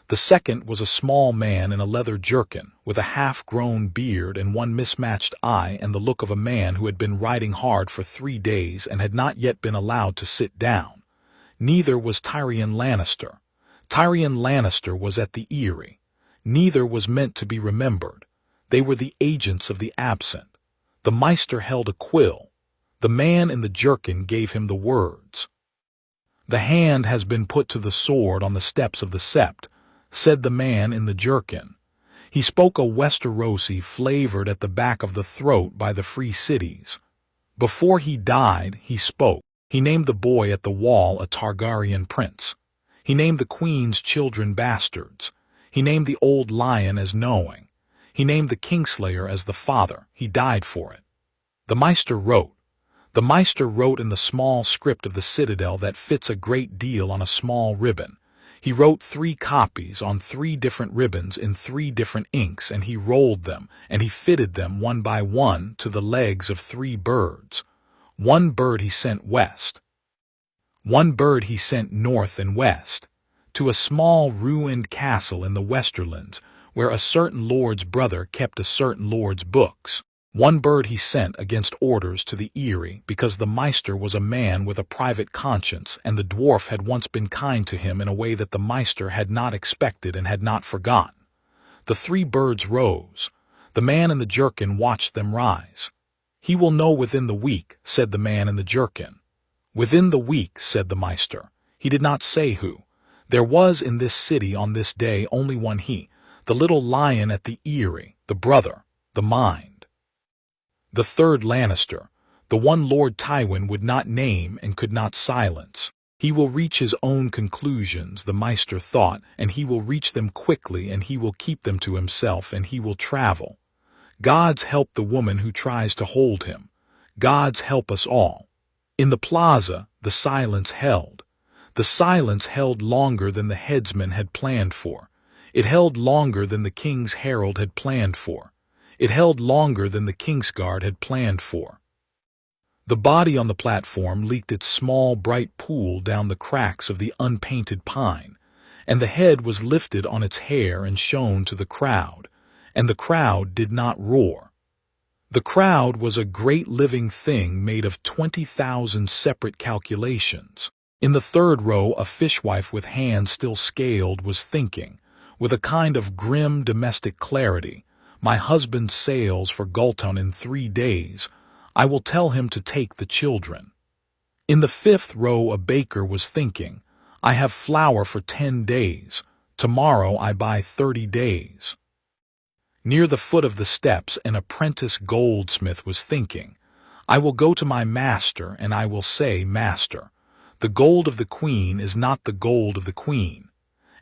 The second was a small man in a leather jerkin, with a half-grown beard and one mismatched eye and the look of a man who had been riding hard for 3 days and had not yet been allowed to sit down. Neither was Tyrion Lannister. Tyrion Lannister was at the Eerie. Neither was meant to be remembered. They were the agents of the absent. The maester held a quill. The man in the jerkin gave him the words. "The hand has been put to the sword on the steps of the Sept," said the man in the jerkin. He spoke a Westerosi flavored at the back of the throat by the free cities. Before he died, he spoke. He named the boy at the wall a Targaryen prince. He named the queen's children bastards. He named the old lion as knowing. He named the Kingslayer as the father. He died for it. The maester wrote. The maester wrote in the small script of the citadel that fits a great deal on a small ribbon. He wrote 3 copies on 3 different ribbons in 3 different inks, and he rolled them, and he fitted them one by one to the legs of 3 birds. 1 bird he sent west. 1 bird he sent north and west, to a small ruined castle in the Westerlands, where a certain lord's brother kept a certain lord's books. 1 bird he sent against orders to the Eerie, because the maester was a man with a private conscience, and the dwarf had once been kind to him in a way that the maester had not expected and had not forgotten. The 3 birds rose. The man in the jerkin watched them rise. "He will know within the week," said the man in the jerkin. "Within the week," said the maester. He did not say who. There was in this city on this day only one he, the little lion at the Eerie, the brother, the mind. The 3rd Lannister, the one Lord Tywin would not name and could not silence. He will reach his own conclusions, the maester thought, and he will reach them quickly, and he will keep them to himself, and he will travel. Gods help the woman who tries to hold him. Gods help us all. In the plaza, the silence held. The silence held longer than the headsman had planned for. It held longer than the king's herald had planned for. It held longer than the Kingsguard had planned for. The body on the platform leaked its small bright pool down the cracks of the unpainted pine, and the head was lifted on its hair and shown to the crowd, and the crowd did not roar. The crowd was a great living thing made of 20,000 separate calculations. In the 3rd row, a fishwife with hands still scaled was thinking, with a kind of grim domestic clarity, "My husband sails for Gulton in 3 days. I will tell him to take the children." In the 5th row, a baker was thinking, "I have flour for 10 days. Tomorrow I buy 30 days. Near the foot of the steps, an apprentice goldsmith was thinking, "I will go to my master and I will say, 'Master, the gold of the queen is not the gold of the queen,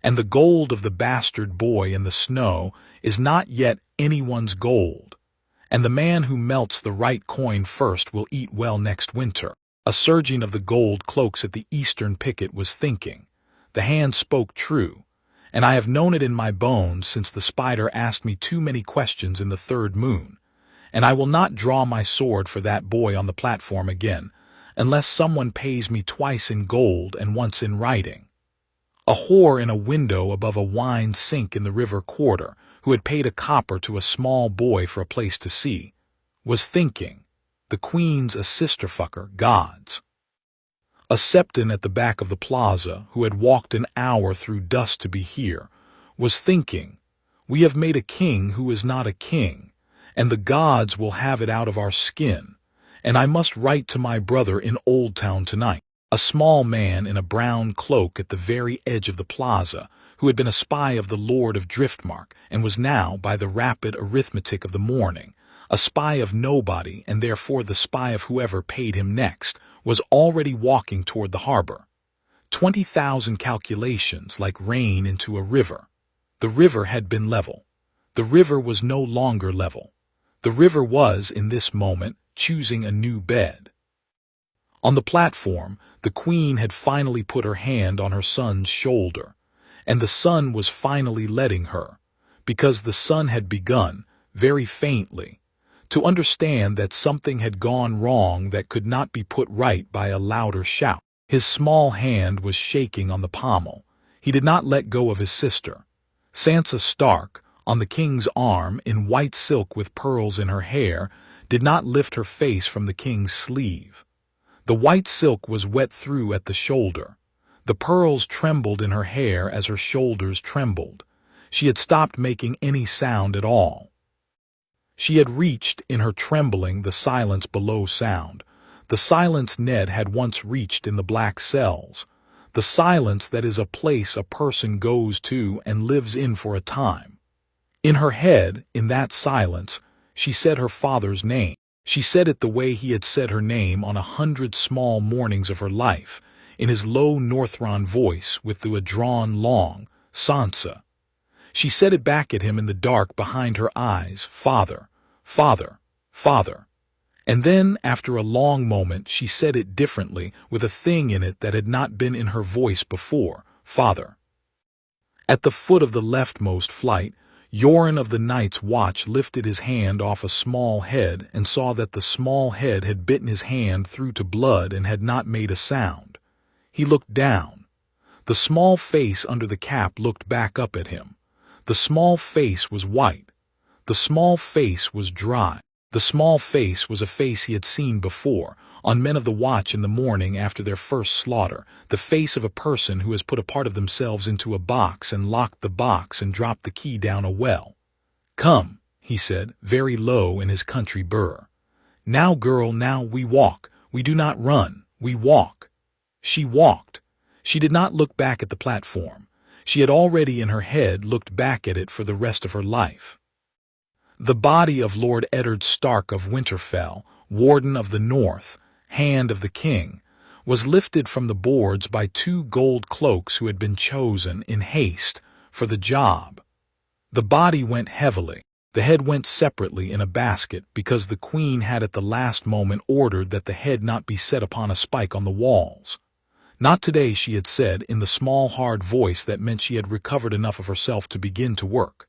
and the gold of the bastard boy in the snow is not yet anyone's gold, and the man who melts the right coin first will eat well next winter." A surgeon of the gold cloaks at the eastern picket was thinking, "The hand spoke true, and I have known it in my bones since the spider asked me too many questions in the 3rd moon, and I will not draw my sword for that boy on the platform again, unless someone pays me twice in gold and once in writing." A whore in a window above a wine sink in the river quarter, who had paid a copper to a small boy for a place to see, was thinking, "The queen's a sister fucker, gods." A Septon at the back of the plaza, who had walked an hour through dust to be here, was thinking, "We have made a king who is not a king, and the gods will have it out of our skin, and I must write to my brother in Old Town tonight." A small man in a brown cloak at the very edge of the plaza, who had been a spy of the Lord of Driftmark and was now, by the rapid arithmetic of the morning, a spy of nobody and therefore the spy of whoever paid him next, was already walking toward the harbor. 20,000 calculations like rain into a river. The river had been level. The river was no longer level. The river was, in this moment, choosing a new bed. On the platform, the Queen had finally put her hand on her son's shoulder, and the son was finally letting her, because the son had begun, very faintly, to understand that something had gone wrong that could not be put right by a louder shout. His small hand was shaking on the pommel. He did not let go of his sister. Sansa Stark, on the king's arm, in white silk with pearls in her hair, did not lift her face from the king's sleeve. The white silk was wet through at the shoulder. The pearls trembled in her hair as her shoulders trembled. She had stopped making any sound at all. She had reached, in her trembling, the silence below sound, the silence Ned had once reached in the black cells, the silence that is a place a person goes to and lives in for a time. In her head, in that silence, she said her father's name. She said it the way he had said her name on 100 small mornings of her life, in his low Northron voice with the drawn long, Sansa. She said it back at him in the dark behind her eyes, "Father, Father, Father." And then, after a long moment, she said it differently, with a thing in it that had not been in her voice before, "Father." At the foot of the leftmost flight, Yoren of the Night's Watch lifted his hand off a small head and saw that the small head had bitten his hand through to blood and had not made a sound. He looked down. The small face under the cap looked back up at him. The small face was white. The small face was dry. The small face was a face he had seen before, on men of the watch in the morning after their first slaughter, the face of a person who has put a part of themselves into a box and locked the box and dropped the key down a well. "Come," he said, very low in his country burr. "Now, girl, now we walk. We do not run. We walk." She walked. She did not look back at the platform. She had already in her head looked back at it for the rest of her life. The body of Lord Eddard Stark of Winterfell, Warden of the North, Hand of the King, was lifted from the boards by 2 gold cloaks who had been chosen, in haste, for the job. The body went heavily. The head went separately in a basket because the Queen had at the last moment ordered that the head not be set upon a spike on the walls. Not today, she had said, in the small hard voice that meant she had recovered enough of herself to begin to work.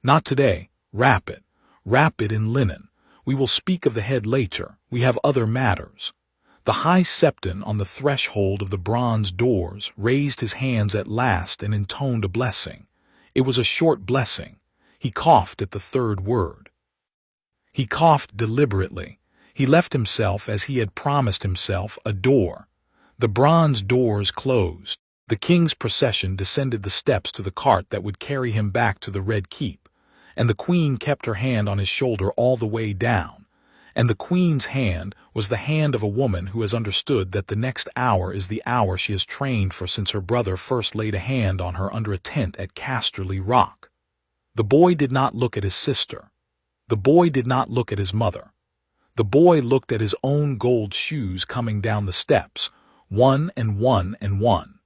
Not today. Wrap it. Wrap it in linen. We will speak of the head later. We have other matters. The High Septon on the threshold of the bronze doors raised his hands at last and intoned a blessing. It was a short blessing. He coughed at the third word. He coughed deliberately. He left himself, as he had promised himself, a door. The bronze doors closed. The king's procession descended the steps to the cart that would carry him back to the Red Keep, and the Queen kept her hand on his shoulder all the way down. And the Queen's hand was the hand of a woman who has understood that the next hour is the hour she has trained for since her brother first laid a hand on her under a tent at Casterly Rock. The boy did not look at his sister. The boy did not look at his mother. The boy looked at his own gold shoes coming down the steps, one and one and one.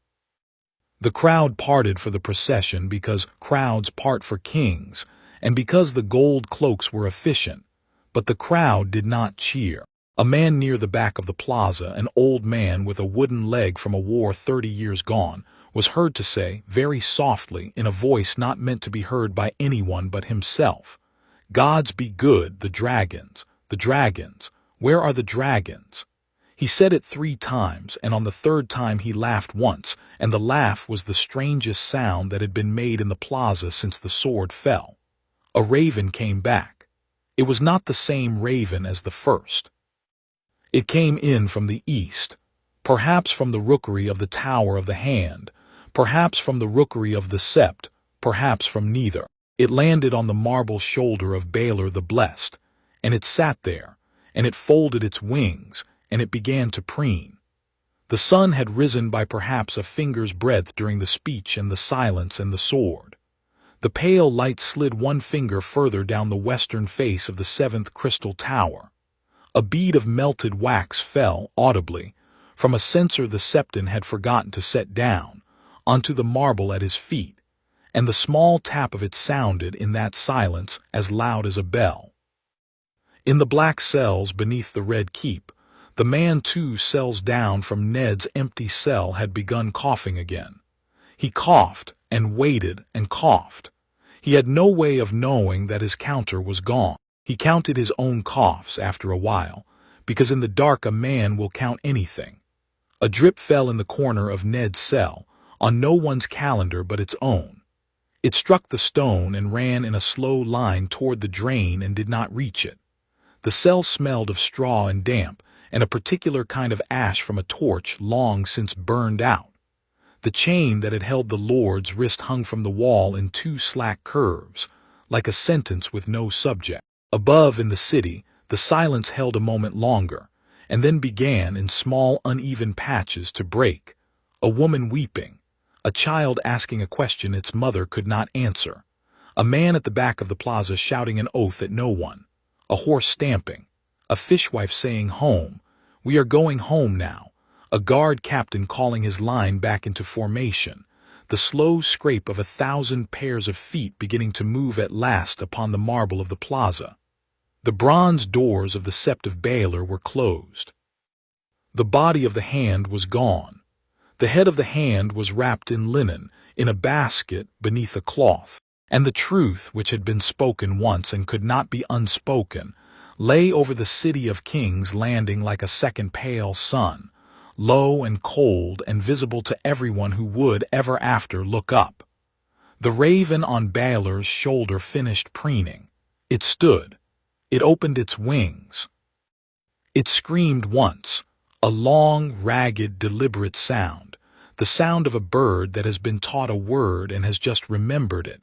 The crowd parted for the procession because crowds part for kings, and because the gold cloaks were efficient, but the crowd did not cheer. A man near the back of the plaza, an old man with a wooden leg from a war 30 years gone, was heard to say, very softly, in a voice not meant to be heard by anyone but himself, "Gods be good, the dragons, where are the dragons?" He said it 3 times, and on the 3rd time he laughed once, and the laugh was the strangest sound that had been made in the plaza since the sword fell. A raven came back. It was not the same raven as the first. It came in from the east. perhaps from the rookery of the Tower of the Hand, perhaps from the rookery of the Sept, perhaps from neither. It landed on the marble shoulder of Baelor the Blessed, and it sat there, and it folded its wings, and it began to preen. The sun had risen by perhaps a finger's breadth during the speech and the silence and the sword. The pale light slid one finger further down the western face of the seventh crystal tower. A bead of melted wax fell, audibly, from a censer the Septon had forgotten to set down, onto the marble at his feet, and the small tap of it sounded in that silence as loud as a bell. In the black cells beneath the Red Keep, the man 2 cells down from Ned's empty cell had begun coughing again. He coughed and waited and coughed. He had no way of knowing that his counter was gone. He counted his own coughs after a while, because in the dark a man will count anything. A drip fell in the corner of Ned's cell, on no one's calendar but its own. It struck the stone and ran in a slow line toward the drain and did not reach it. The cell smelled of straw and damp, and a particular kind of ash from a torch long since burned out. The chain that had held the Lord's wrist hung from the wall in 2 slack curves, like a sentence with no subject. Above in the city, the silence held a moment longer, and then began in small uneven patches to break. A woman weeping, a child asking a question its mother could not answer, a man at the back of the plaza shouting an oath at no one, a horse stamping, a fishwife saying home, we are going home now, a guard captain calling his line back into formation, the slow scrape of 1,000 pairs of feet beginning to move at last upon the marble of the plaza. The bronze doors of the Sept of Baelor were closed. The body of the hand was gone. The head of the hand was wrapped in linen, in a basket beneath a cloth, and the truth, which had been spoken once and could not be unspoken, lay over the city of King's Landing like a second pale sun, low and cold and visible to everyone who would ever after look up. The raven on Baelor's shoulder finished preening. It stood. It opened its wings. It screamed once, a long, ragged, deliberate sound, the sound of a bird that has been taught a word and has just remembered it,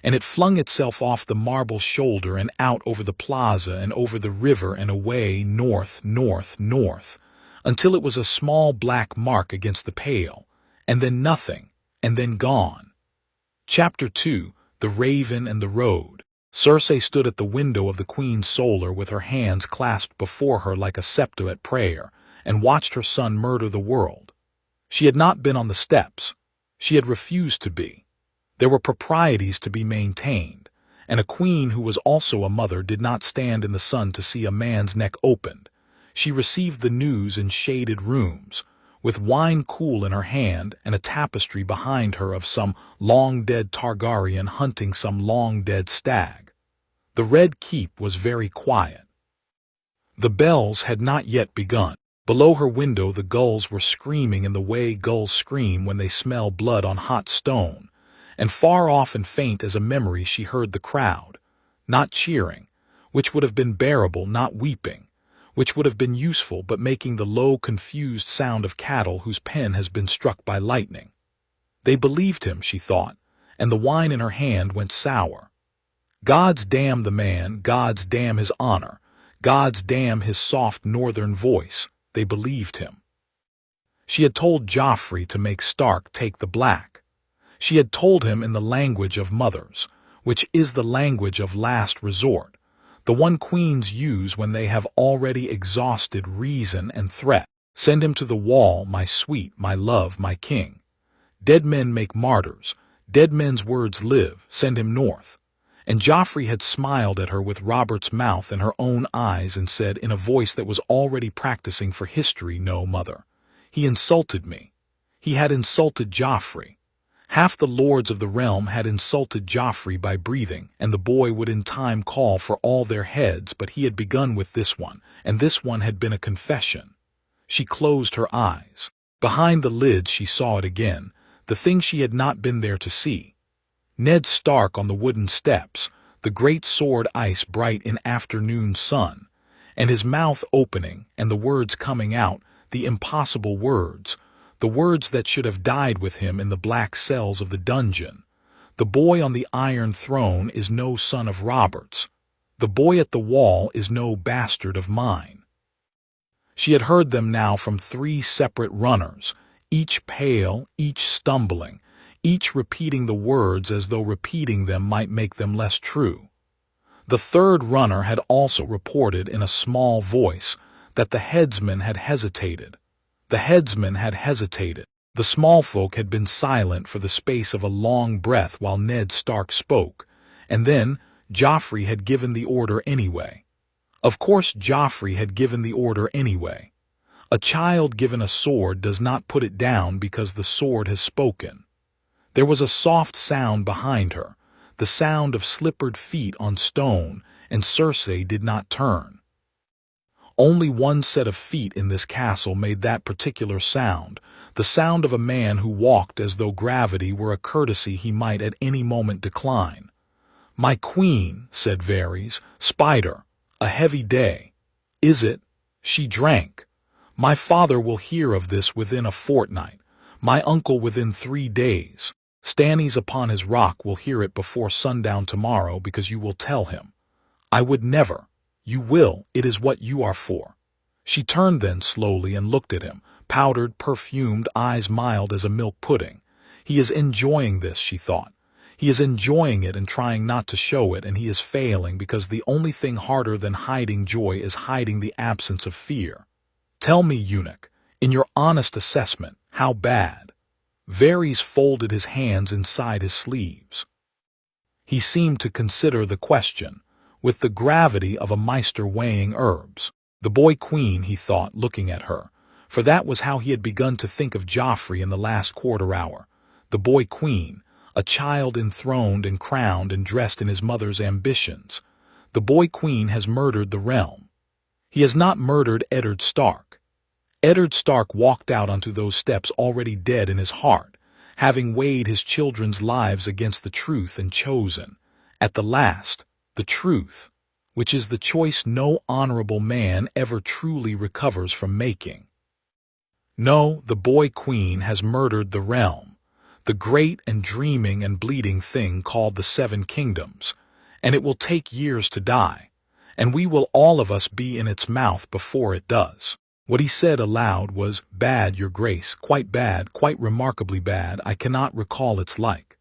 and it flung itself off the marble shoulder and out over the plaza and over the river and away north, north, north, until it was a small black mark against the pale, and then nothing, and then gone. Chapter 2, The Raven and the Road. Cersei stood at the window of the Queen's solar with her hands clasped before her like a scepter at prayer, and watched her son murder the world. She had not been on the steps. She had refused to be. There were proprieties to be maintained, and a queen who was also a mother did not stand in the sun to see a man's neck opened. She received the news in shaded rooms, with wine cool in her hand and a tapestry behind her of some long-dead Targaryen hunting some long-dead stag. The Red Keep was very quiet. The bells had not yet begun. Below her window the gulls were screaming in the way gulls scream when they smell blood on hot stone, and far off and faint as a memory she heard the crowd, not cheering, which would have been bearable, not weeping, which would have been useful but making the low, confused sound of cattle whose pen has been struck by lightning. They believed him, she thought, and the wine in her hand went sour. Gods damn the man, gods damn his honor, gods damn his soft northern voice, they believed him. She had told Joffrey to make Stark take the black. She had told him in the language of mothers, which is the language of last resort, the one queens use when they have already exhausted reason and threat. Send him to the wall, my sweet, my love, my king. Dead men make martyrs, dead men's words live, send him north. And Joffrey had smiled at her with Robert's mouth and her own eyes and said in a voice that was already practicing for history, no, mother. He insulted me. He had insulted Joffrey. Half the lords of the realm had insulted Joffrey by breathing, and the boy would in time call for all their heads, but he had begun with this one, and this one had been a confession. She closed her eyes. Behind the lids she saw it again, the thing she had not been there to see. Ned Stark on the wooden steps, the great sword ice bright in afternoon sun, and his mouth opening and the words coming out, the impossible words, the words that should have died with him in the black cells of the dungeon. The boy on the Iron Throne is no son of Robert's. The boy at the wall is no bastard of mine. She had heard them now from 3 separate runners, each pale, each stumbling, each repeating the words as though repeating them might make them less true. The 3rd runner had also reported in a small voice that the headsman had hesitated. The headsman had hesitated. The small folk had been silent for the space of a long breath while Ned Stark spoke, and then Joffrey had given the order anyway. Of course Joffrey had given the order anyway. A child given a sword does not put it down because the sword has spoken. There was a soft sound behind her, the sound of slippered feet on stone, and Cersei did not turn. Only one set of feet in this castle made that particular sound, the sound of a man who walked as though gravity were a courtesy he might at any moment decline. "My queen," said Varys, "Spider, a heavy day." "Is it?" She drank. "My father will hear of this within a fortnight, my uncle within 3 days. Stannis upon his rock will hear it before sundown tomorrow because you will tell him. I would never. You will, it is what you are for." She turned then slowly and looked at him, powdered, perfumed, eyes mild as a milk pudding. He is enjoying this, she thought. He is enjoying it and trying not to show it, and he is failing because the only thing harder than hiding joy is hiding the absence of fear. "Tell me, eunuch, in your honest assessment, how bad?" Varys folded his hands inside his sleeves. He seemed to consider the question, with the gravity of a maester weighing herbs. The boy queen, he thought, looking at her, for that was how he had begun to think of Joffrey in the last quarter hour. The boy queen, a child enthroned and crowned and dressed in his mother's ambitions. The boy queen has murdered the realm. He has not murdered Eddard Stark. Eddard Stark walked out onto those steps already dead in his heart, having weighed his children's lives against the truth and chosen, at the last, the truth, which is the choice no honorable man ever truly recovers from making. No, the boy queen has murdered the realm, the great and dreaming and bleeding thing called the 7 kingdoms, and it will take years to die, and we will all of us be in its mouth before it does. What he said aloud was, "Bad, your grace, quite bad, quite remarkably bad, I cannot recall its like."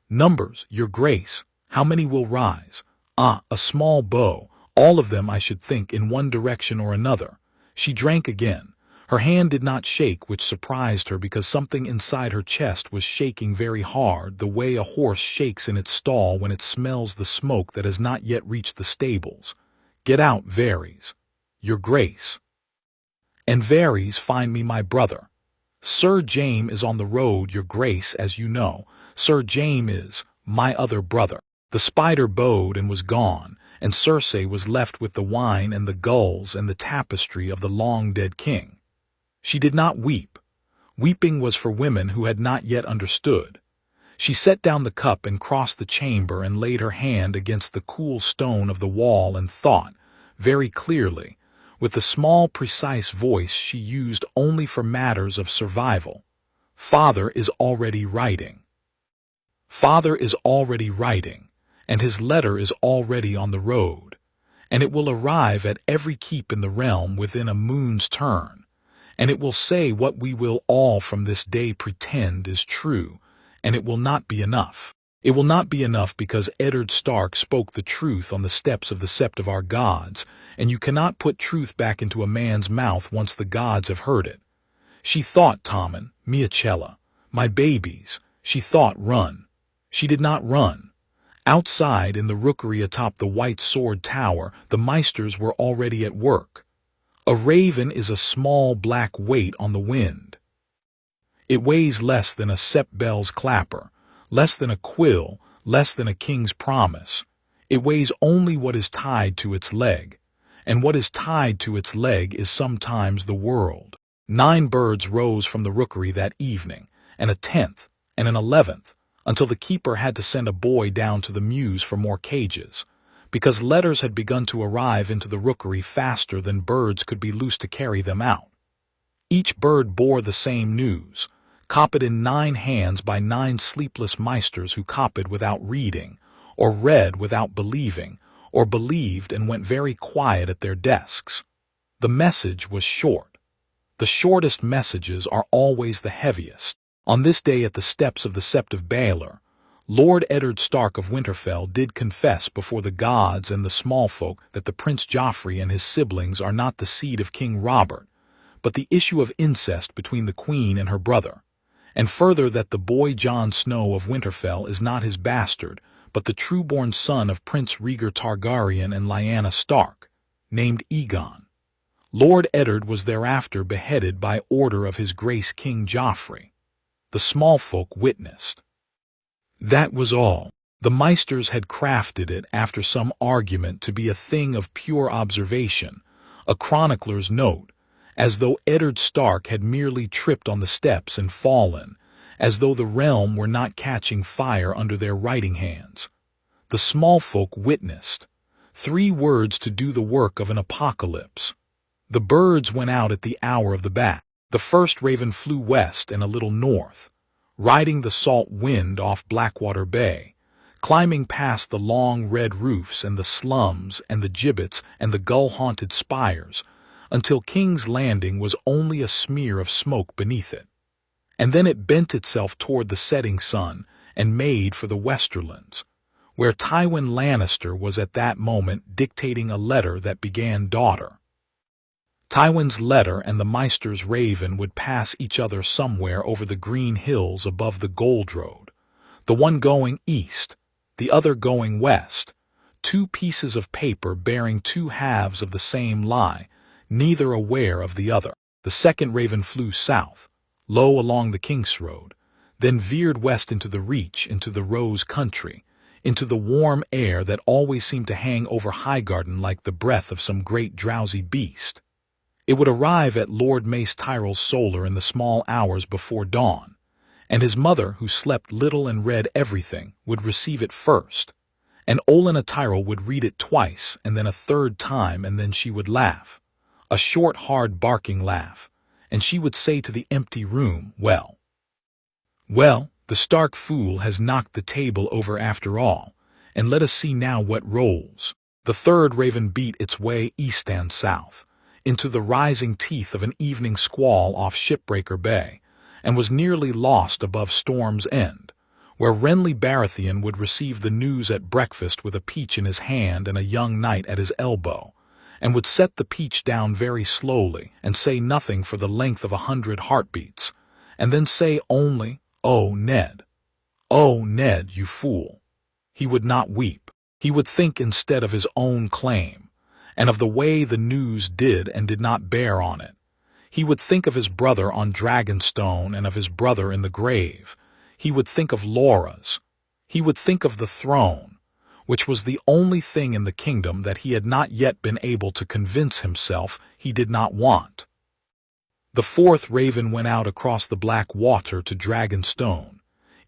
"Numbers, your grace, how many will rise?" "Ah, a small bow, all of them I should think in one direction or another." She drank again. Her hand did not shake, which surprised her because something inside her chest was shaking very hard, the way a horse shakes in its stall when it smells the smoke that has not yet reached the stables. "Get out, Varys." "Your grace." "And Varys, find me my brother." "Sir Jaime is on the road, your grace, as you know. Sir Jaime is my other brother." The spider bowed and was gone, and Cersei was left with the wine and the gulls and the tapestry of the long-dead king. She did not weep. Weeping was for women who had not yet understood. She set down the cup and crossed the chamber and laid her hand against the cool stone of the wall and thought, very clearly, with the small, precise voice she used only for matters of survival. "Father is already writing. Father is already writing, and his letter is already on the road, and it will arrive at every keep in the realm within a moon's turn, and it will say what we will all from this day pretend is true, and it will not be enough. It will not be enough because Eddard Stark spoke the truth on the steps of the Sept of our gods, and you cannot put truth back into a man's mouth once the gods have heard it." She thought Tommen, Miachella, my babies. She thought run. She did not run. Outside in the rookery atop the White Sword Tower, the maesters were already at work. A raven is a small black weight on the wind. It weighs less than a sept bell's clapper, less than a quill, less than a king's promise. It weighs only what is tied to its leg, and what is tied to its leg is sometimes the world. 9 birds rose from the rookery that evening, and a 10th, and an 11th, until the keeper had to send a boy down to the mews for more cages, because letters had begun to arrive into the rookery faster than birds could be loosed to carry them out. Each bird bore the same news, copied in 9 hands by 9 sleepless meisters who copied without reading, or read without believing, or believed and went very quiet at their desks. The message was short. The shortest messages are always the heaviest. On this day at the steps of the Sept of Baelor, Lord Eddard Stark of Winterfell did confess before the gods and the small folk that the Prince Joffrey and his siblings are not the seed of King Robert, but the issue of incest between the queen and her brother, and further that the boy Jon Snow of Winterfell is not his bastard, but the true-born son of Prince Rhaegar Targaryen and Lyanna Stark, named Aegon. Lord Eddard was thereafter beheaded by order of his grace King Joffrey. The small folk witnessed. That was all. The meisters had crafted it after some argument to be a thing of pure observation, a chronicler's note, as though Eddard Stark had merely tripped on the steps and fallen, as though the realm were not catching fire under their writing hands. The small folk witnessed. 3 words to do the work of an apocalypse. The birds went out at the hour of the bat. The first raven flew west and a little north, riding the salt wind off Blackwater Bay, climbing past the long red roofs and the slums and the gibbets and the gull-haunted spires, until King's Landing was only a smear of smoke beneath it. And then it bent itself toward the setting sun and made for the Westerlands, where Tywin Lannister was at that moment dictating a letter that began daughter. Tywin's letter and the Meister's raven would pass each other somewhere over the green hills above the Gold Road, the one going east, the other going west, 2 pieces of paper bearing 2 halves of the same lie, neither aware of the other. The second raven flew south, low along the King's Road, then veered west into the Reach, into the Rose country, into the warm air that always seemed to hang over Highgarden like the breath of some great drowsy beast. It would arrive at Lord Mace Tyrell's solar in the small hours before dawn, and his mother, who slept little and read everything, would receive it first, and Olena Tyrell would read it twice and then a 3rd time, and then she would laugh, a short, hard, barking laugh, and she would say to the empty room, "Well, the Stark fool has knocked the table over after all, and let us see now what rolls." The 3rd raven beat its way east and south, into the rising teeth of an evening squall off Shipbreaker Bay, and was nearly lost above Storm's End, where Renley Baratheon would receive the news at breakfast with a peach in his hand and a young knight at his elbow, and would set the peach down very slowly and say nothing for the length of 100 heartbeats, and then say only, "Oh, Ned. Oh, Ned, you fool." He would not weep. He would think instead of his own claim, and of the way the news did and did not bear on it. He would think of his brother on Dragonstone and of his brother in the grave. He would think of Laura's. He would think of the throne, which was the only thing in the kingdom that he had not yet been able to convince himself he did not want. The 4th raven went out across the black water to Dragonstone,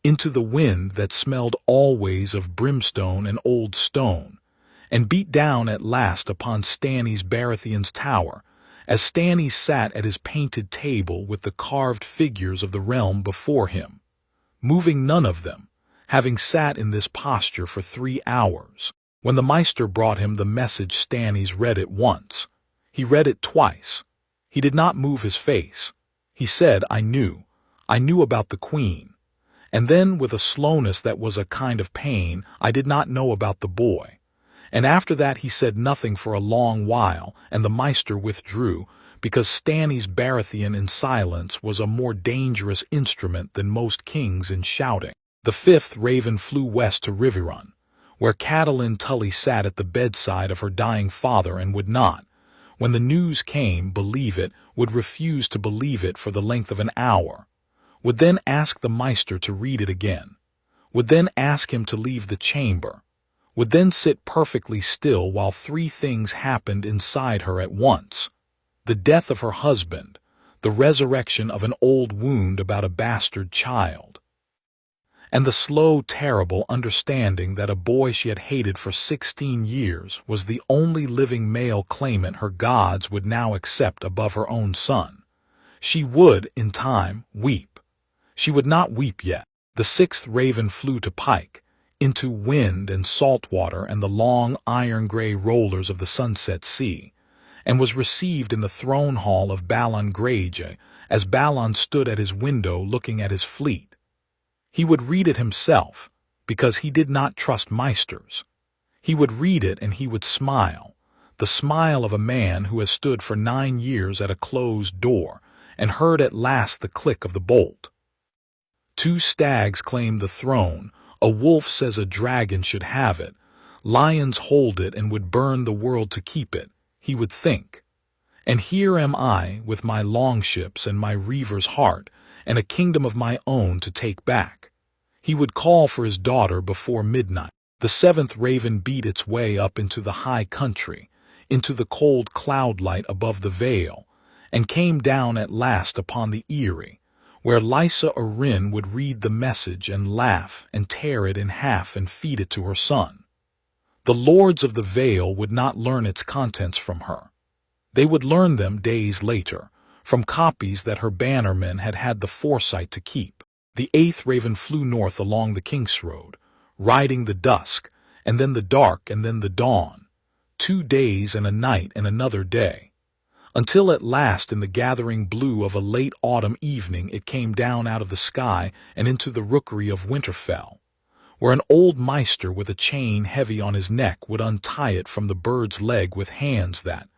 into the wind that smelled always of brimstone and old stone, and beat down at last upon Stannis Baratheon's tower, as Stannis sat at his painted table with the carved figures of the realm before him, moving none of them, having sat in this posture for 3 hours. When the Meister brought him the message, Stannis read it once. He read it twice. He did not move his face. He said, I knew about the Queen. And then, with a slowness that was a kind of pain, I did not know about the boy. And after that he said nothing for a long while, and the Meister withdrew, because Stannis Baratheon in silence was a more dangerous instrument than most kings in shouting. The 5th raven flew west to Riverrun, where Catelyn Tully sat at the bedside of her dying father and would not, when the news came, believe it, would refuse to believe it for the length of an hour, would then ask the Meister to read it again, would then ask him to leave the chamber, would then sit perfectly still while 3 things happened inside her at once: the death of her husband, the resurrection of an old wound about a bastard child, and the slow, terrible understanding that a boy she had hated for 16 years was the only living male claimant her gods would now accept above her own son. She would, in time, weep. She would not weep yet. The sixth raven flew to Pike, into wind and salt water and the long iron-gray rollers of the sunset sea, and was received in the throne hall of Balon Greyjoy as Balon stood at his window looking at his fleet. He would read it himself, because he did not trust maesters. He would read it and he would smile, the smile of a man who has stood for 9 years at a closed door and heard at last the click of the bolt. 2 stags claim the throne, a wolf says a dragon should have it, lions hold it and would burn the world to keep it, he would think. And here am I with my longships and my reaver's heart, and a kingdom of my own to take back. He would call for his daughter before midnight. The 7th raven beat its way up into the high country, into the cold cloudlight above the vale, and came down at last upon the Eerie, where Lysa Arryn would read the message and laugh and tear it in half and feed it to her son. The lords of the Vale would not learn its contents from her. They would learn them days later, from copies that her bannermen had had the foresight to keep. The 8th raven flew north along the King's Road, riding the dusk, and then the dark, and then the dawn, 2 days and a night and another day, until at last in the gathering blue of a late autumn evening it came down out of the sky and into the rookery of Winterfell, where an old maester with a chain heavy on his neck would untie it from the bird's leg with hands that,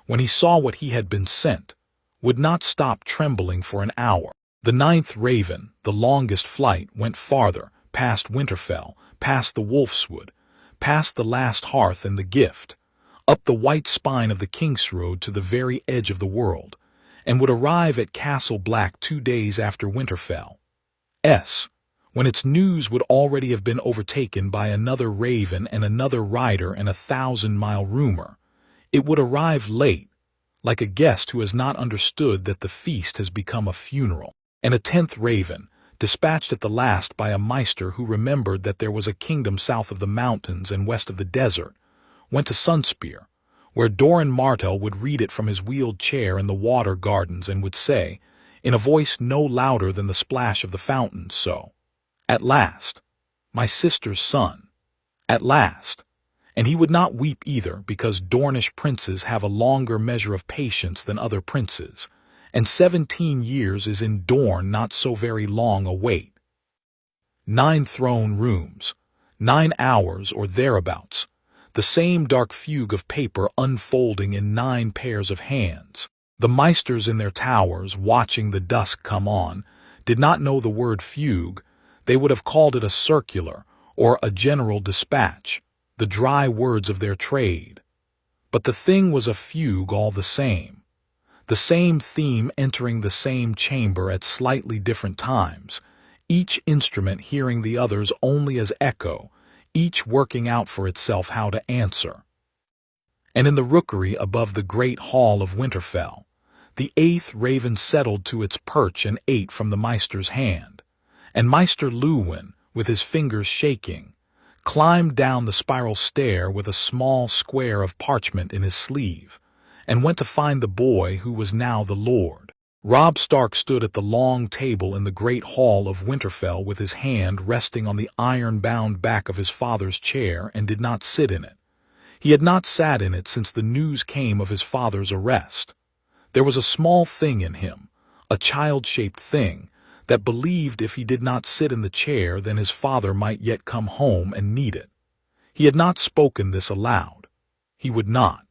when he saw what he had been sent, would not stop trembling for an hour. The 9th raven, the longest flight, went farther, past Winterfell, past the Wolfswood, past the last hearth and the gift, up the white spine of the King's Road to the very edge of the world, and would arrive at Castle Black 2 days after Winterfell. When its news would already have been overtaken by another raven and another rider and a 1,000-mile rumor. It would arrive late, like a guest who has not understood that the feast has become a funeral. And a 10th raven, dispatched at the last by a maester who remembered that there was a kingdom south of the mountains and west of the desert, went to Sunspear, where Doran Martell would read it from his wheeled chair in the water gardens and would say, in a voice no louder than the splash of the fountain, so, "At last, my sister's son, at last." And he would not weep either, because Dornish princes have a longer measure of patience than other princes, and 17 years is in Dorne not so very long a wait. 9 throne rooms, 9 hours or thereabouts, the same dark fugue of paper unfolding in 9 pairs of hands. The maesters in their towers, watching the dusk come on, did not know the word fugue. They would have called it a circular or a general dispatch, the dry words of their trade. But the thing was a fugue all the same theme entering the same chamber at slightly different times, each instrument hearing the others only as echo, each working out for itself how to answer. And in the rookery above the great hall of Winterfell, the 8th raven settled to its perch and ate from the maester's hand, and Maester Luwin, with his fingers shaking, climbed down the spiral stair with a small square of parchment in his sleeve, and went to find the boy who was now the lord. Robb Stark stood at the long table in the great hall of Winterfell with his hand resting on the iron-bound back of his father's chair and did not sit in it. He had not sat in it since the news came of his father's arrest. There was a small thing in him, a child-shaped thing, that believed if he did not sit in the chair then his father might yet come home and need it. He had not spoken this aloud. He would not.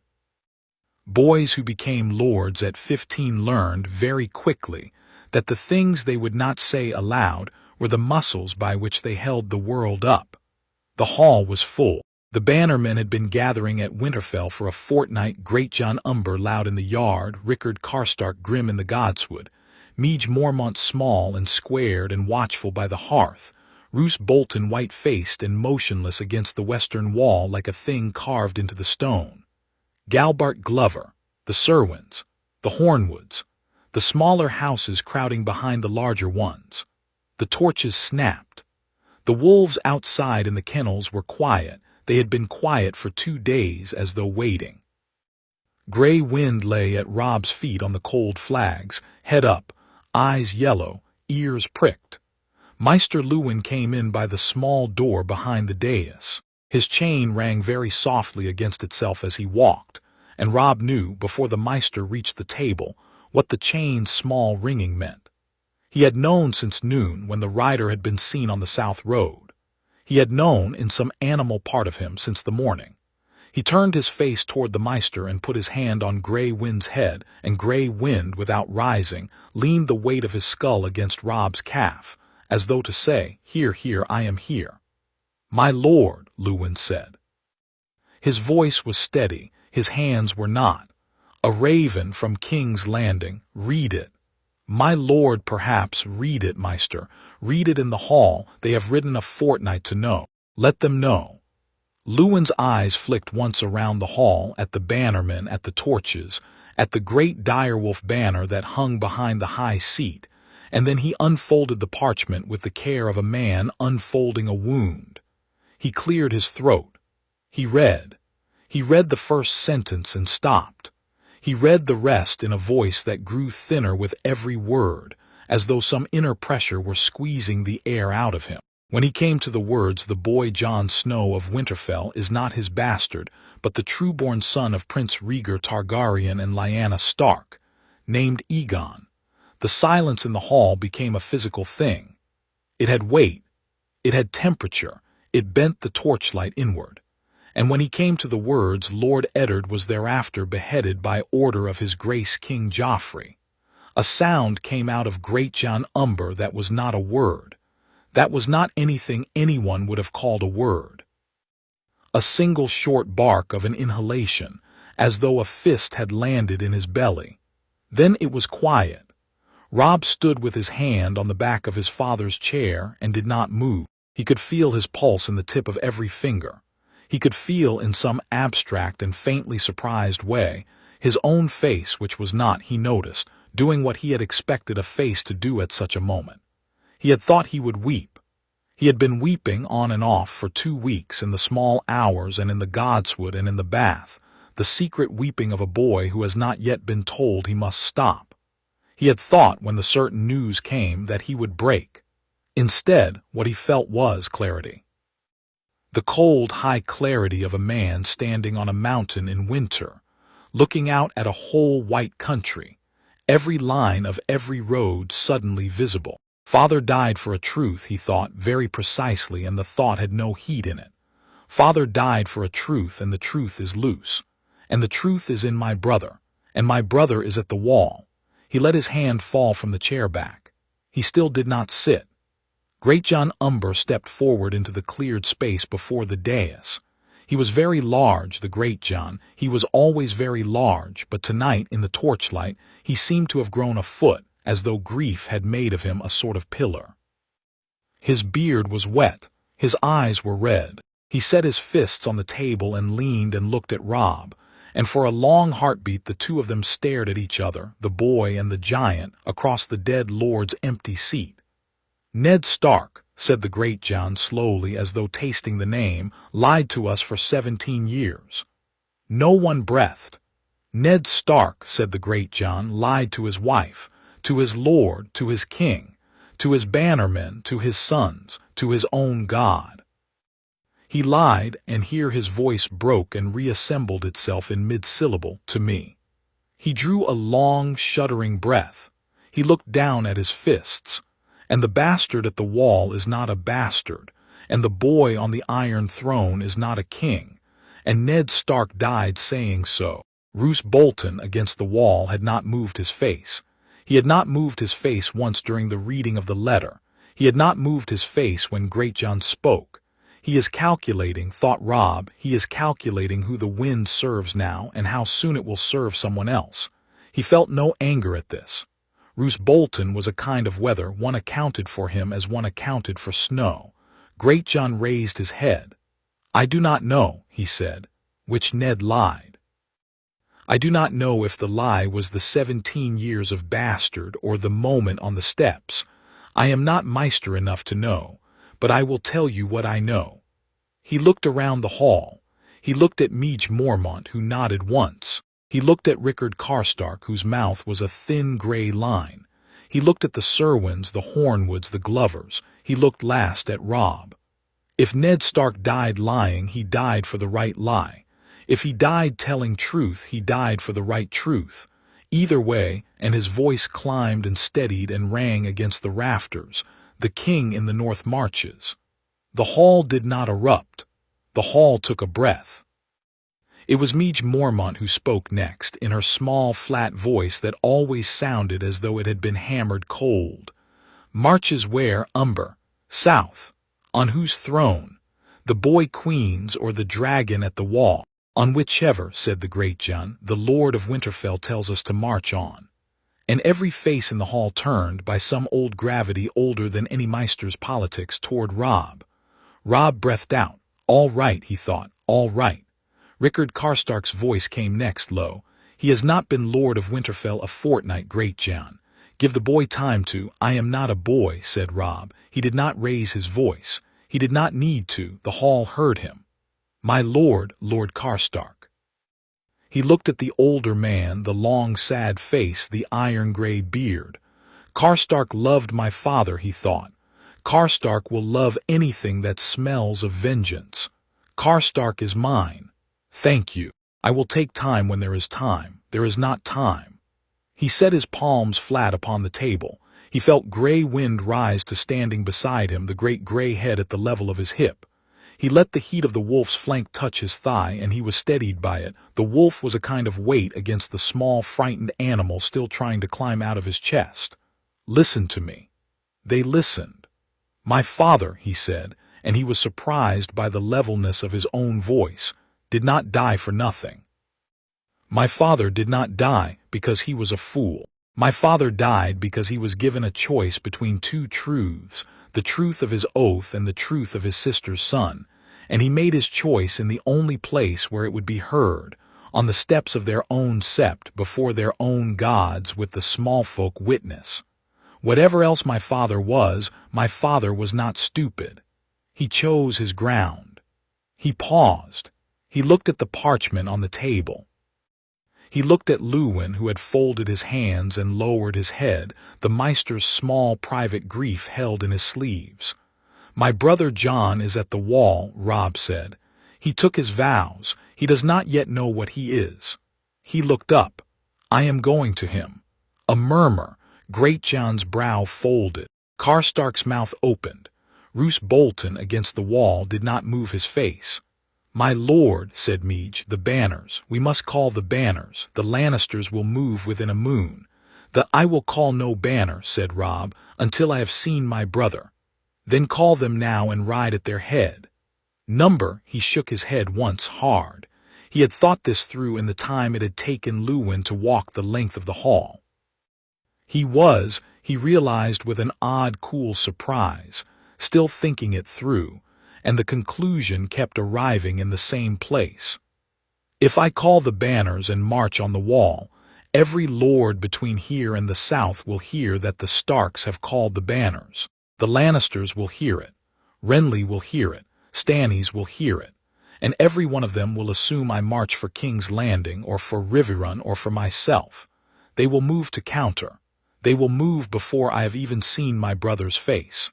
Boys who became lords at 15 learned very quickly that the things they would not say aloud were the muscles by which they held the world up. The hall was full. The bannermen had been gathering at Winterfell for a fortnight. Great John Umber loud in the yard, Rickard Karstark grim in the godswood, Meege Mormont small and squared and watchful by the hearth, Roose Bolton white-faced and motionless against the western wall like a thing carved into the stone, Galbart Glover, the Serwins, the Hornwoods, the smaller houses crowding behind the larger ones. The torches snapped. The wolves outside in the kennels were quiet. They had been quiet for 2 days as though waiting. Grey Wind lay at Robb's feet on the cold flags, head up, eyes yellow, ears pricked. Maester Luwin came in by the small door behind the dais. His chain rang very softly against itself as he walked, and Robb knew, before the Maester reached the table, what the chain's small ringing meant. He had known since noon, when the rider had been seen on the south road. He had known in some animal part of him since the morning. He turned his face toward the Maester and put his hand on Grey Wind's head, and Grey Wind, without rising, leaned the weight of his skull against Robb's calf, as though to say, "Here, here, I am here." "My lord," Luwin said. His voice was steady, his hands were not. "A raven from King's Landing, read it." "My lord, perhaps, read it, Maester. Read it in the hall, they have ridden a fortnight to know. Let them know." Luwin's eyes flicked once around the hall, at the bannermen, at the torches, at the great direwolf banner that hung behind the high seat, and then he unfolded the parchment with the care of a man unfolding a wound. He cleared his throat. He read. He read the first sentence and stopped. He read the rest in a voice that grew thinner with every word, as though some inner pressure were squeezing the air out of him. When he came to the words, "The boy Jon Snow of Winterfell is not his bastard, but the true-born son of Prince Rhaegar Targaryen and Lyanna Stark, named Aegon," the silence in the hall became a physical thing. It had weight, it had temperature, it bent the torchlight inward. And when he came to the words, "Lord Eddard was thereafter beheaded by order of his grace King Joffrey," a sound came out of Great Jon Umber that was not a word. That was not anything anyone would have called a word. A single short bark of an inhalation, as though a fist had landed in his belly. Then it was quiet. Robb stood with his hand on the back of his father's chair and did not move. He could feel his pulse in the tip of every finger. He could feel, in some abstract and faintly surprised way, his own face, which was not, he noticed, doing what he had expected a face to do at such a moment. He had thought he would weep. He had been weeping on and off for 2 weeks, in the small hours and in the godswood and in the bath, the secret weeping of a boy who has not yet been told he must stop. He had thought, when the certain news came, that he would break. Instead, what he felt was clarity. The cold, high clarity of a man standing on a mountain in winter, looking out at a whole white country, every line of every road suddenly visible. Father died for a truth, he thought very precisely, and the thought had no heat in it. Father died for a truth, and the truth is loose. And the truth is in my brother, and my brother is at the wall. He let his hand fall from the chair back. He still did not sit. Great Jon Umber stepped forward into the cleared space before the dais. He was very large, the Great Jon. He was always very large, but tonight, in the torchlight, he seemed to have grown a foot, as though grief had made of him a sort of pillar. His beard was wet. His eyes were red. He set his fists on the table and leaned and looked at Robb, and for a long heartbeat the two of them stared at each other, the boy and the giant, across the dead lord's empty seat. "Ned Stark," said the Great Jon slowly, as though tasting the name, "lied to us for 17 years. No one breathed. "Ned Stark," said the Great Jon, "lied to his wife, to his lord, to his king, to his bannermen, to his sons, to his own God. He lied," and here his voice broke and reassembled itself in mid-syllable, "to me." He drew a long, shuddering breath. He looked down at his fists. "And the bastard at the wall is not a bastard, and the boy on the Iron Throne is not a king, and Ned Stark died saying so." Roose Bolton, against the wall, had not moved his face. He had not moved his face once during the reading of the letter. He had not moved his face when Great Jon spoke. He is calculating, thought Robb, he is calculating who the wind serves now and how soon it will serve someone else. He felt no anger at this. Roose Bolton was a kind of weather, one accounted for him as one accounted for snow. Great Jon raised his head. "I do not know," he said, "which Ned lied. I do not know if the lie was the 17 years of bastard or the moment on the steps. I am not Maester enough to know, but I will tell you what I know." He looked around the hall. He looked at Meej Mormont, who nodded once. He looked at Rickard Karstark, whose mouth was a thin gray line. He looked at the Serwins, the Hornwoods, the Glovers. He looked last at Robb. If Ned Stark died lying, he died for the right lie. If he died telling truth, he died for the right truth. Either way, and his voice climbed and steadied and rang against the rafters, the king in the north marches. The hall did not erupt. The hall took a breath. It was Midge Mormont who spoke next, in her small, flat voice that always sounded as though it had been hammered cold. Marches where, Umber? South. On whose throne? The boy queen's or the dragon at the wall? On whichever, said the great Jon, the Lord of Winterfell tells us to march on. And every face in the hall turned, by some old gravity older than any Meister's politics, toward Robb. Robb breathed out. All right, he thought, all right. Rickard Karstark's voice came next, low. He has not been Lord of Winterfell a fortnight, great Jon. Give the boy time to. I am not a boy, said Robb. He did not raise his voice. He did not need to. The hall heard him. My lord, Lord Karstark. He looked at the older man, the long, sad face, the iron-gray beard. Karstark loved my father, he thought. Karstark will love anything that smells of vengeance. Karstark is mine. Thank you. I will take time when there is time. There is not time. He set his palms flat upon the table. He felt gray wind rise to standing beside him, the great gray head at the level of his hip. He let the heat of the wolf's flank touch his thigh, and he was steadied by it. The wolf was a kind of weight against the small, frightened animal still trying to climb out of his chest. Listen to me. They listened. My father, he said, and he was surprised by the levelness of his own voice, did not die for nothing. My father did not die because he was a fool. My father died because he was given a choice between two truths, the truth of his oath and the truth of his sister's son, and he made his choice in the only place where it would be heard, on the steps of their own sept, before their own gods, with the small folk witness. Whatever else my father was not stupid. He chose his ground. He paused. He looked at the parchment on the table. He looked at Luwin, who had folded his hands and lowered his head, the Meister's small private grief held in his sleeves. My brother Jon is at the wall, Robb said. He took his vows. He does not yet know what he is. He looked up. I am going to him. A murmur. Great Jon's brow folded. Karstark's mouth opened. Roose Bolton against the wall did not move his face. My lord, said Midge, the banners. We must call the banners. The Lannisters will move within a moon. I will call no banner, said Robb, until I have seen my brother. Then call them now and ride at their head. Number, he shook his head once hard. He had thought this through in the time it had taken Luwin to walk the length of the hall. He realized with an odd, cool surprise, still thinking it through, and the conclusion kept arriving in the same place. If I call the banners and march on the wall, every lord between here and the south will hear that the Starks have called the banners. The Lannisters will hear it. Renley will hear it. Stannis will hear it. And every one of them will assume I march for King's Landing or for Riverrun or for myself. They will move to counter. They will move before I have even seen my brother's face.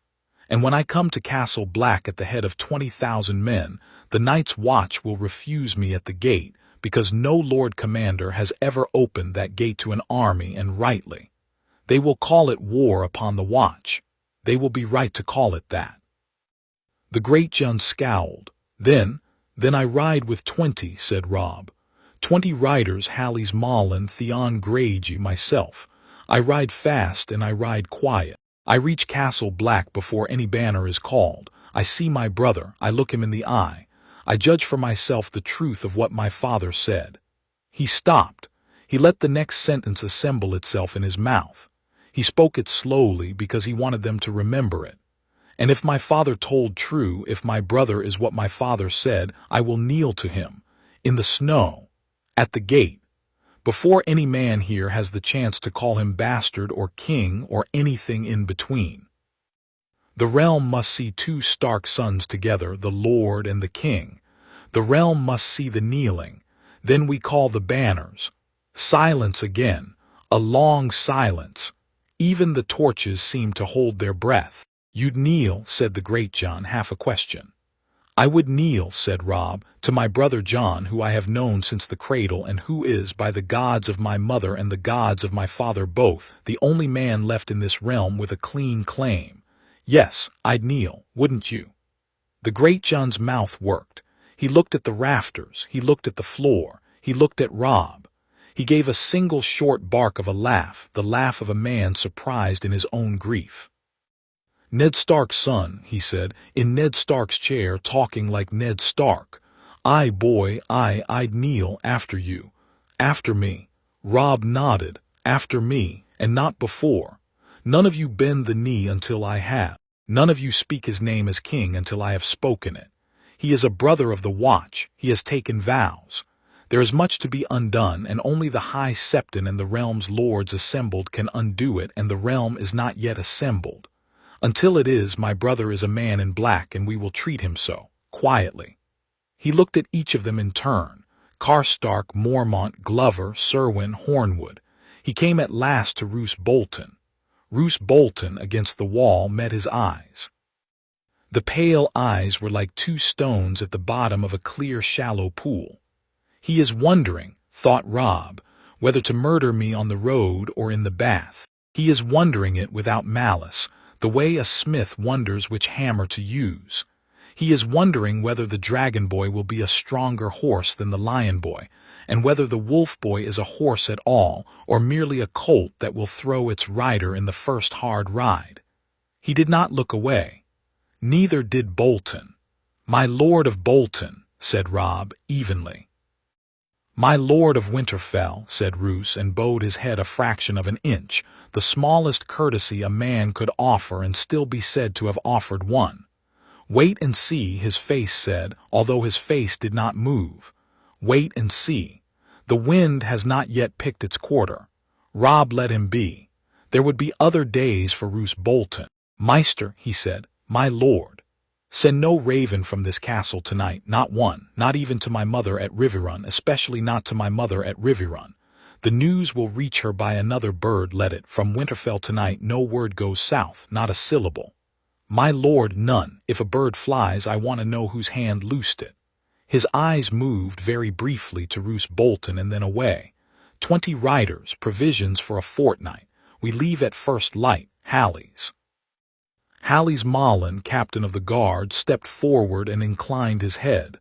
And when I come to Castle Black at the head of 20,000 men, the Night's Watch will refuse me at the gate, because no Lord Commander has ever opened that gate to an army, and rightly. They will call it war upon the Watch. They will be right to call it that. The great Jon scowled. Then I ride with 20, said Robb. 20 riders, Hally's Malin, Theon Greyjoy, myself. I ride fast and I ride quiet. I reach Castle Black before any banner is called. I see my brother. I look him in the eye. I judge for myself the truth of what my father said. He stopped. He let the next sentence assemble itself in his mouth. He spoke it slowly because he wanted them to remember it. And if my father told true, if my brother is what my father said, I will kneel to him, in the snow, at the gate, before any man here has the chance to call him bastard or king or anything in between. The realm must see two Stark sons together, the Lord and the King. The realm must see the kneeling. Then we call the banners. Silence again, a long silence. Even the torches seemed to hold their breath. "You'd kneel," said the great Jon, half a question. "I would kneel," said Robb, "to my brother Jon, who I have known since the cradle, and who is, by the gods of my mother and the gods of my father both, the only man left in this realm with a clean claim. Yes, I'd kneel, wouldn't you?" The great Jon's mouth worked. He looked at the rafters, he looked at the floor, he looked at Robb. He gave a single short bark of a laugh, the laugh of a man surprised in his own grief. "Ned Stark's son," he said, "in Ned Stark's chair, talking like Ned Stark. Aye, boy, aye, I'd kneel after you. After me." Robb nodded. "After me, and not before. None of you bend the knee until I have. None of you speak his name as king until I have spoken it. He is a brother of the Watch. He has taken vows. There is much to be undone, and only the High Septon and the realm's lords assembled can undo it, and the realm is not yet assembled. Until it is, my brother is a man in black, and we will treat him so, quietly." He looked at each of them in turn. Karstark, Mormont, Glover, Serwyn, Hornwood. He came at last to Roose Bolton. Roose Bolton, against the wall, met his eyes. The pale eyes were like two stones at the bottom of a clear, shallow pool. "He is wondering," thought Robb, "whether to murder me on the road or in the bath. He is wondering it without malice, the way a smith wonders which hammer to use. He is wondering whether the dragon boy will be a stronger horse than the lion boy, and whether the wolf boy is a horse at all, or merely a colt that will throw its rider in the first hard ride." He did not look away. Neither did Bolton. "My Lord of Bolton," said Robb, evenly. "My Lord of Winterfell," said Roose, and bowed his head a fraction of an inch, the smallest courtesy a man could offer and still be said to have offered one. "Wait and see," his face said, although his face did not move. "Wait and see. The wind has not yet picked its quarter." Robb let him be. There would be other days for Roose Bolton. "Maester," he said, "my lord, send no raven from this castle tonight, not one, not even to my mother at Riverrun, especially not to my mother at Riverrun. The news will reach her by another bird, let it. From Winterfell tonight no word goes south, not a syllable. My lord, none. If a bird flies, I want to know whose hand loosed it." His eyes moved very briefly to Roose Bolton and then away. 20 riders, provisions for a fortnight. We leave at first light, Hallie's. Hallie's Malin, captain of the guard, stepped forward and inclined his head.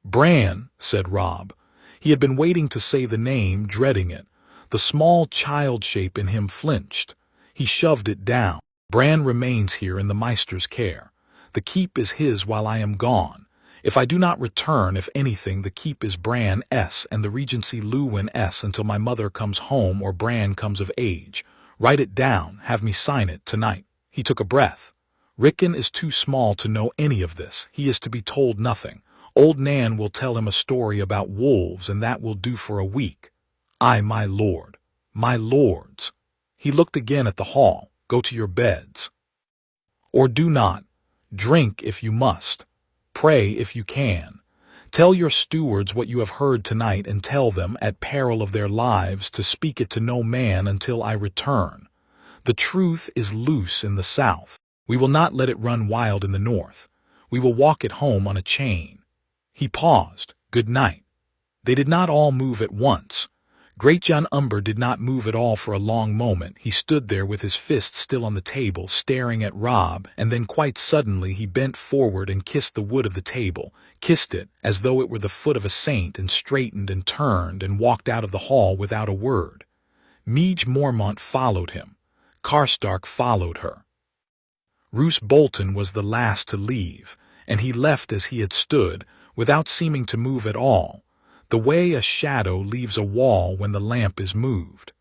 "Bran," said Robb. He had been waiting to say the name, dreading it. The small child shape in him flinched. He shoved it down. "Bran remains here in the Maester's care. The keep is his while I am gone. If I do not return, if anything, the keep is Bran's and the regency Luwin's until my mother comes home or Bran comes of age. Write it down, have me sign it tonight." He took a breath. "Rickon is too small to know any of this. He is to be told nothing. Old Nan will tell him a story about wolves, and that will do for a week. Aye, my lord. My lords." He looked again at the hall. "Go to your beds. Or do not. Drink if you must. Pray if you can. Tell your stewards what you have heard tonight, and tell them, at peril of their lives, to speak it to no man until I return. The truth is loose in the south. We will not let it run wild in the north. We will walk it home on a chain." He paused. "Good night." They did not all move at once. Great Jon Umber did not move at all for a long moment. He stood there with his fist still on the table, staring at Robb, and then quite suddenly he bent forward and kissed the wood of the table, kissed it as though it were the foot of a saint, and straightened and turned and walked out of the hall without a word. Midge Mormont followed him. Karstark followed her. Roose Bolton was the last to leave, and he left as he had stood, without seeming to move at all, the way a shadow leaves a wall when the lamp is moved.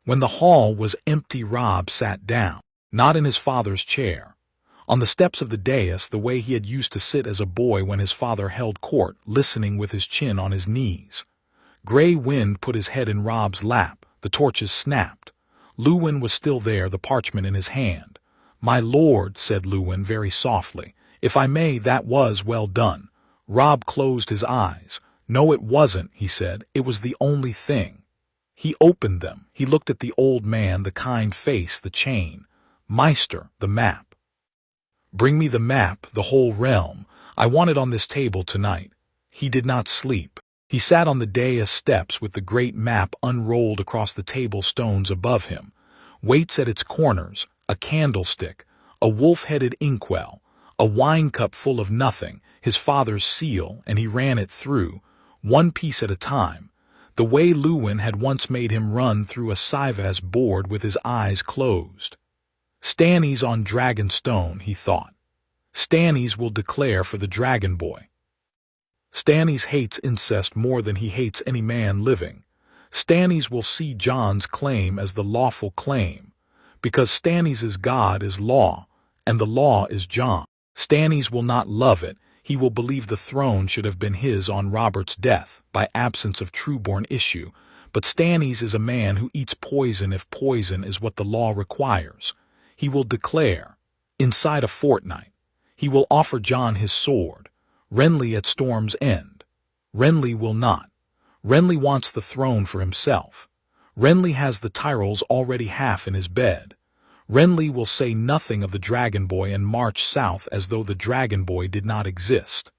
When the hall was empty, Robb sat down, not in his father's chair, on the steps of the dais, the way he had used to sit as a boy when his father held court, listening with his chin on his knees. Grey Wind put his head in Robb's lap. The torches snapped. Luwin was still there, the parchment in his hand. "My lord," said Luwin very softly, "if I may, that was well done." Robb closed his eyes. "No, it wasn't," he said. "It was the only thing." He opened them. He looked at the old man, the kind face, the chain. Meister, the map. Bring me the map, the whole realm. I want it on this table tonight. He did not sleep. He sat on the dais steps with the great map unrolled across the table stones above him. Weights at its corners, a candlestick, a wolf-headed inkwell, a wine cup full of nothing, his father's seal, and he ran it through, one piece at a time, the way Luwin had once made him run through a Sivas board with his eyes closed. Stannis on Dragonstone, he thought. Stannis will declare for the Dragon Boy. Stannis hates incest more than he hates any man living. Stannis will see Jon's claim as the lawful claim, because Stannis' God is law, and the law is Jon. Stannis will not love it. He will believe the throne should have been his on Robert's death, by absence of true-born issue, but Stannis is a man who eats poison if poison is what the law requires. He will declare, inside a fortnight. He will offer Jon his sword, Renley at Storm's End. Renley will not. Renley wants the throne for himself. Renley has the Tyrells already half in his bed. Renley will say nothing of the Dragon Boy and march south as though the Dragon Boy did not exist.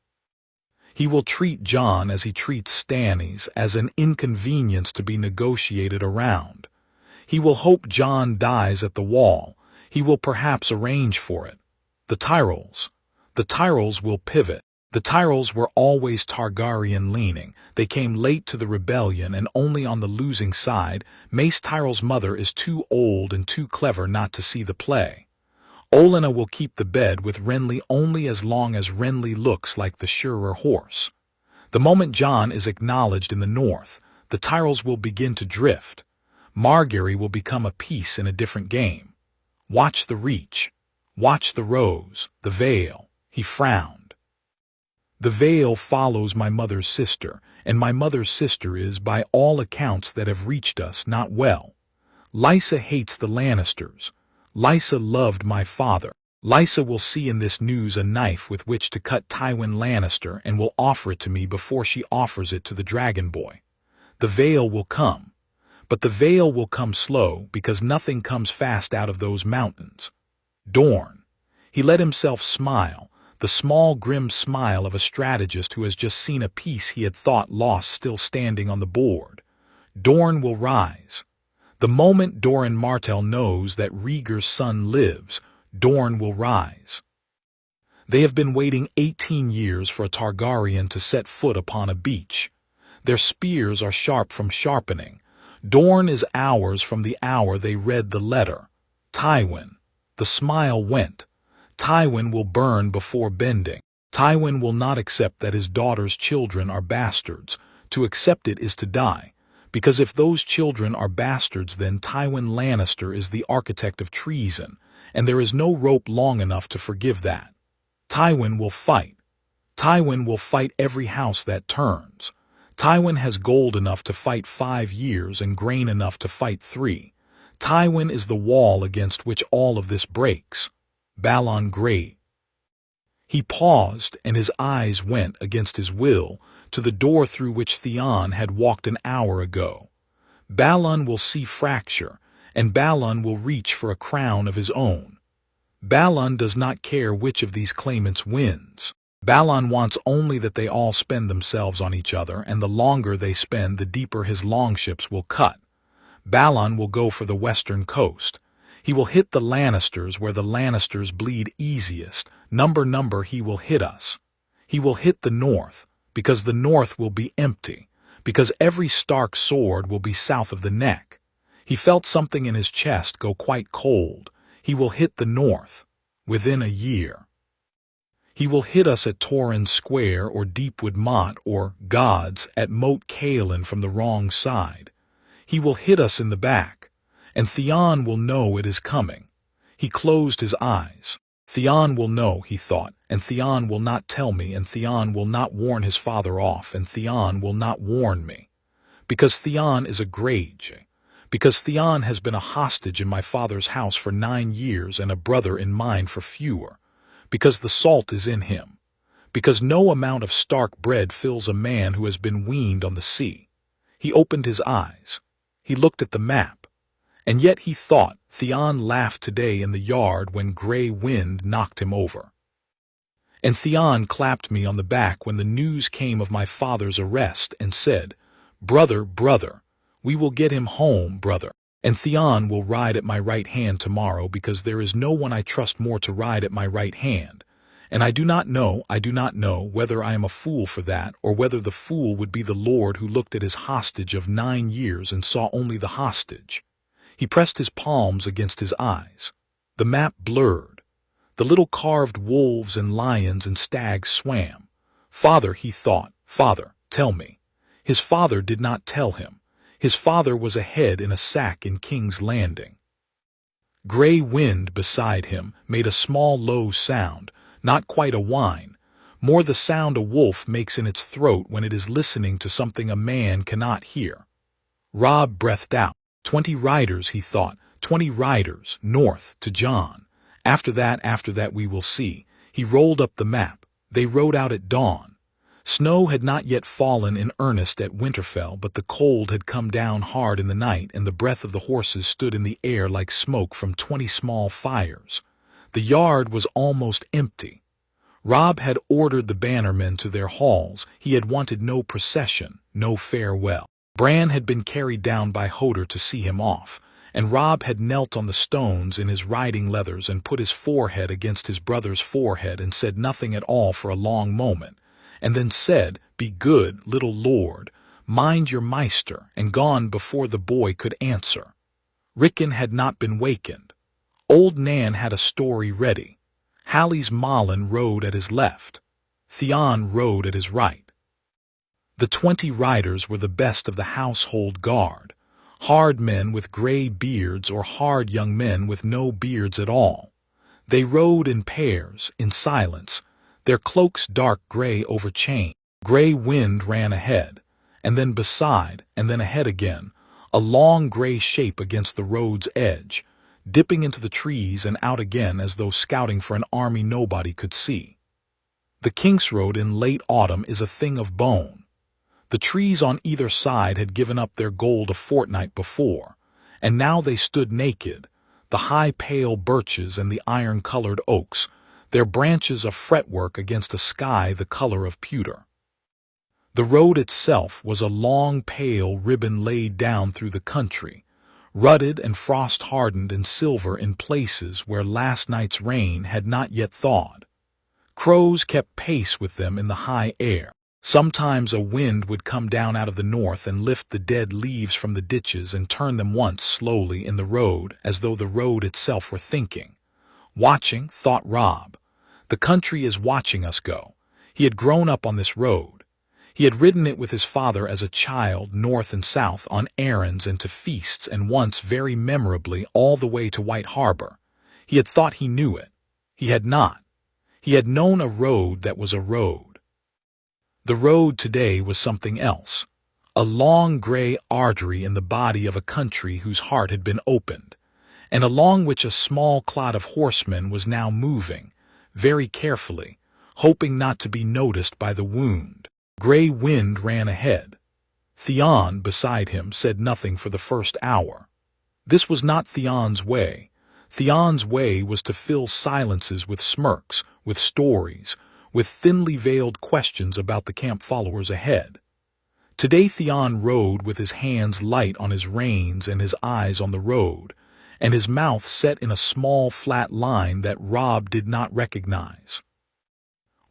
He will treat Jon as he treats Stannis, as an inconvenience to be negotiated around. He will hope Jon dies at the wall. He will perhaps arrange for it. The Tyrells will pivot. The Tyrells were always Targaryen-leaning. They came late to the rebellion and only on the losing side. Mace Tyrell's mother is too old and too clever not to see the play. Olena will keep the bed with Renley only as long as Renley looks like the surer horse. The moment Jon is acknowledged in the north, the Tyrells will begin to drift. Margaery will become a piece in a different game. Watch the Reach. Watch the Rose, the Vale. He frowned. The Vale follows my mother's sister, and my mother's sister is, by all accounts that have reached us, not well. Lysa hates the Lannisters. Lysa loved my father. Lysa will see in this news a knife with which to cut Tywin Lannister and will offer it to me before she offers it to the Dragon Boy. The Vale will come. But the Vale will come slow because nothing comes fast out of those mountains. Dorne. He let himself smile, the small grim smile of a strategist who has just seen a piece he had thought lost still standing on the board. Dorne will rise. The moment Doran Martell knows that Rhaegar's son lives, Dorne will rise. They have been waiting 18 years for a Targaryen to set foot upon a beach. Their spears are sharp from sharpening. Dorne is hours from the hour they read the letter. Tywin. The smile went. Tywin will burn before bending. Tywin will not accept that his daughter's children are bastards. To accept it is to die. Because if those children are bastards, then Tywin Lannister is the architect of treason, and there is no rope long enough to forgive that. Tywin will fight. Tywin will fight every house that turns. Tywin has gold enough to fight 5 years and grain enough to fight 3. Tywin is the wall against which all of this breaks. Balon Grey. He paused, and his eyes went, against his will, to the door through which Theon had walked an hour ago. Balon will see fracture, and Balon will reach for a crown of his own. Balon does not care which of these claimants wins. Balon wants only that they all spend themselves on each other, and the longer they spend, the deeper his longships will cut. Balon will go for the western coast. He will hit the Lannisters where the Lannisters bleed easiest. Number, he will hit us. He will hit the north, because the north will be empty, because every Stark sword will be south of the neck. He felt something in his chest go quite cold. He will hit the north, within a year. He will hit us at Torrhen Square or Deepwood Motte or, gods, at Moat Cailin from the wrong side. He will hit us in the back, and Theon will know it is coming. He closed his eyes. Theon will know, he thought, and Theon will not tell me, and Theon will not warn his father off, and Theon will not warn me. Because Theon is a Greyjoy. Because Theon has been a hostage in my father's house for 9 years and a brother in mine for fewer. Because the salt is in him. Because no amount of Stark bread fills a man who has been weaned on the sea. He opened his eyes. He looked at the map. And yet he thought Theon laughed today in the yard when Grey Wind knocked him over. And Theon clapped me on the back when the news came of my father's arrest and said, "Brother, brother, we will get him home, brother. And Theon will ride at my right hand tomorrow because there is no one I trust more to ride at my right hand. And I do not know whether I am a fool for that or whether the fool would be the Lord who looked at his hostage of 9 years and saw only the hostage." He pressed his palms against his eyes. The map blurred. The little carved wolves and lions and stags swam. Father, he thought, father, tell me. His father did not tell him. His father was ahead in a sack in King's Landing. Grey Wind beside him made a small low sound, not quite a whine, more the sound a wolf makes in its throat when it is listening to something a man cannot hear. Robb breathed out. 20 riders, he thought, 20 riders, north, to Jon. After that we will see. He rolled up the map. They rode out at dawn. Snow had not yet fallen in earnest at Winterfell, but the cold had come down hard in the night, and the breath of the horses stood in the air like smoke from 20 small fires. The yard was almost empty. Robb had ordered the bannermen to their halls. He had wanted no procession, no farewell. Bran had been carried down by Hodor to see him off, and Robb had knelt on the stones in his riding leathers and put his forehead against his brother's forehead and said nothing at all for a long moment, and then said, "Be good, little lord, mind your maester," and gone before the boy could answer. Rickon had not been wakened. Old Nan had a story ready. Hallie's Malin rode at his left. Theon rode at his right. The 20 riders were the best of the household guard, hard men with gray beards or hard young men with no beards at all. They rode in pairs, in silence, their cloaks dark gray over chain. Grey Wind ran ahead, and then beside, and then ahead again, a long gray shape against the road's edge, dipping into the trees and out again as though scouting for an army nobody could see. The Kingsroad in late autumn is a thing of bone. The trees on either side had given up their gold a fortnight before, and now they stood naked, the high pale birches and the iron-colored oaks, their branches a fretwork against a sky the color of pewter. The road itself was a long pale ribbon laid down through the country, rutted and frost-hardened and silver in places where last night's rain had not yet thawed. Crows kept pace with them in the high air. Sometimes a wind would come down out of the north and lift the dead leaves from the ditches and turn them once slowly in the road as though the road itself were thinking. Watching, thought Robb. The country is watching us go. He had grown up on this road. He had ridden it with his father as a child north and south on errands and to feasts and once very memorably all the way to White Harbor. He had thought he knew it. He had not. He had known a road that was a road. The road today was something else, a long gray artery in the body of a country whose heart had been opened, and along which a small clot of horsemen was now moving, very carefully, hoping not to be noticed by the wound. Grey Wind ran ahead. Theon, beside him, said nothing for the first hour. This was not Theon's way. Theon's way was to fill silences with smirks, with stories, with thinly veiled questions about the camp followers ahead. Today Theon rode with his hands light on his reins and his eyes on the road, and his mouth set in a small flat line that Robb did not recognize.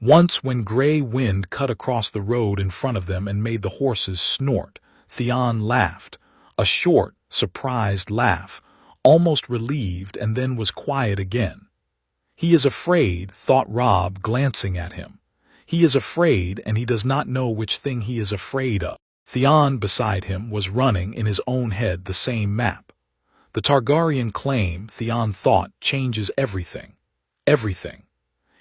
Once when Grey Wind cut across the road in front of them and made the horses snort, Theon laughed, a short, surprised laugh, almost relieved, and then was quiet again. He is afraid, thought Robb, glancing at him. He is afraid, and he does not know which thing he is afraid of. Theon, beside him, was running in his own head the same map. The Targaryen claim, Theon thought, changes everything. Everything.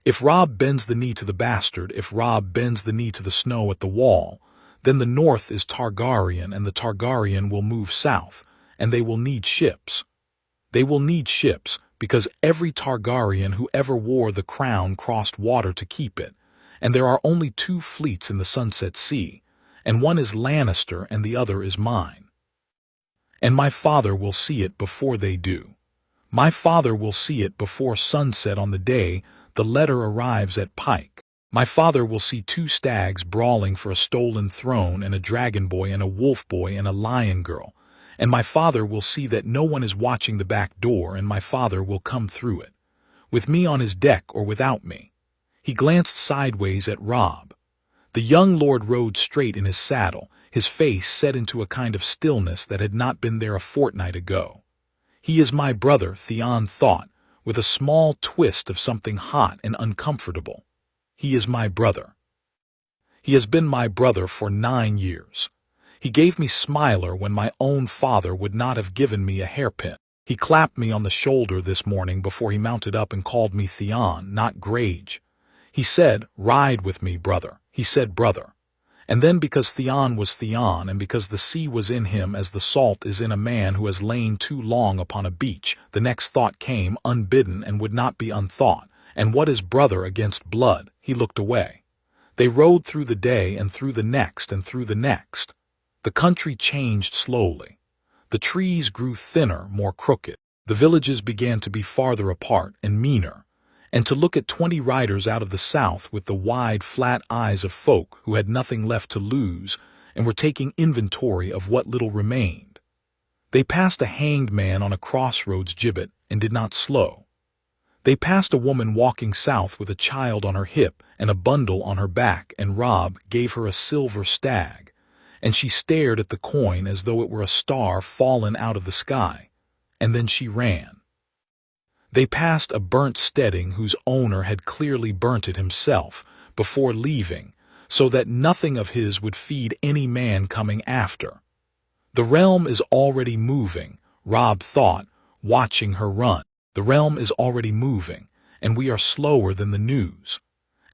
If Robb bends the knee to the bastard, if Robb bends the knee to the snow at the wall, then the north is Targaryen, and the Targaryen will move south, and they will need ships. They will need ships, because every Targaryen who ever wore the crown crossed water to keep it, and there are only 2 fleets in the Sunset Sea, and one is Lannister and the other is mine. and my father will see it before they do. My father will see it before sunset on the day the letter arrives at Pike. My father will see two stags brawling for a stolen throne and a dragon boy and a wolf boy and a lion girl, and my father will see that no one is watching the back door, and my father will come through it, with me on his deck or without me." He glanced sideways at Robb. The young lord rode straight in his saddle, his face set into a kind of stillness that had not been there a fortnight ago. "He is my brother," Theon thought, with a small twist of something hot and uncomfortable. "He is my brother. He has been my brother for 9 years. He gave me Smiler when my own father would not have given me a hairpin. He clapped me on the shoulder this morning before he mounted up and called me Theon, not Greyjoy. He said, 'Ride with me, brother.' He said brother. And then, because Theon was Theon, and because the sea was in him as the salt is in a man who has lain too long upon a beach, the next thought came unbidden and would not be unthought. And what is brother against blood?" He looked away. They rode through the day and through the next and through the next. The country changed slowly. The trees grew thinner, more crooked. The villages began to be farther apart and meaner, and to look at 20 riders out of the south with the wide, flat eyes of folk who had nothing left to lose and were taking inventory of what little remained. They passed a hanged man on a crossroads gibbet and did not slow. They passed a woman walking south with a child on her hip and a bundle on her back, and Robb gave her a silver stag, and she stared at the coin as though it were a star fallen out of the sky, and then she ran. They passed a burnt steading whose owner had clearly burnt it himself before leaving, so that nothing of his would feed any man coming after. The realm is already moving, Robb thought, watching her run. The realm is already moving, and we are slower than the news.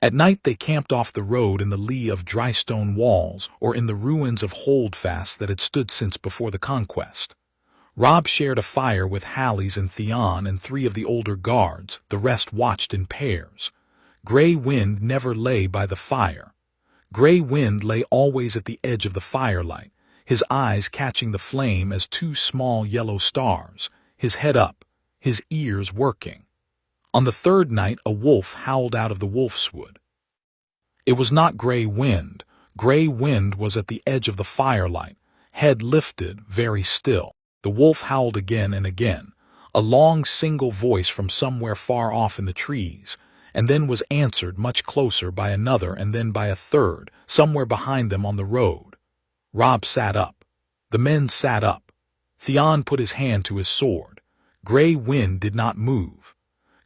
At night they camped off the road in the lee of dry stone walls or in the ruins of holdfasts that had stood since before the conquest. Robb shared a fire with Halleys and Theon and 3 of the older guards. The rest watched in pairs. Grey Wind never lay by the fire. Grey Wind lay always at the edge of the firelight, his eyes catching the flame as 2 small yellow stars, his head up, his ears working. On the 3rd night a wolf howled out of the wolf's wood. It was not Grey Wind. Grey Wind was at the edge of the firelight, head lifted, very still. The wolf howled again and again, a long single voice from somewhere far off in the trees, and then was answered much closer by another and then by a third, somewhere behind them on the road. Robb sat up. The men sat up. Theon put his hand to his sword. Grey Wind did not move.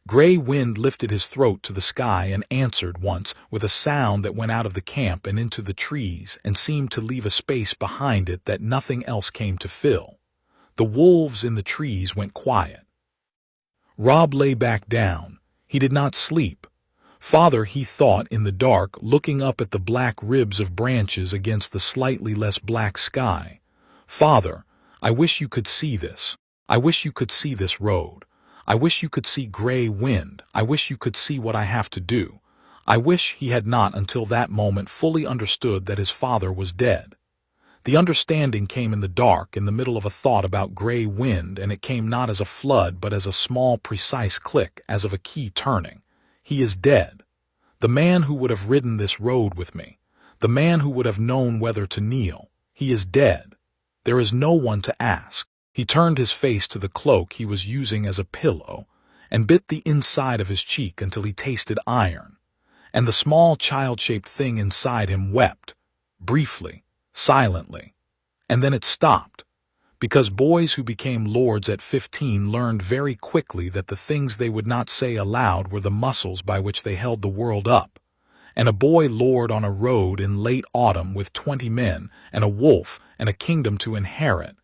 Grey Wind lifted his throat to the sky and answered once with a sound that went out of the camp and into the trees and seemed to leave a space behind it that nothing else came to fill. The wolves in the trees went quiet. Robb lay back down. He did not sleep. Father, he thought in the dark, looking up at the black ribs of branches against the slightly less black sky. Father, I wish you could see this. I wish you could see this road. I wish you could see Grey Wind. I wish you could see what I have to do. I wish he had not until that moment fully understood that his father was dead. The understanding came in the dark, in the middle of a thought about Grey Wind, and it came not as a flood but as a small precise click, as of a key turning. He is dead. The man who would have ridden this road with me. The man who would have known whether to kneel. He is dead. There is no one to ask. He turned his face to the cloak he was using as a pillow, and bit the inside of his cheek until he tasted iron. And the small child-shaped thing inside him wept, briefly, silently. And then it stopped, because boys who became lords at 15 learned very quickly that the things they would not say aloud were the muscles by which they held the world up. And a boy lord on a road in late autumn with 20 men and a wolf and a kingdom to inherit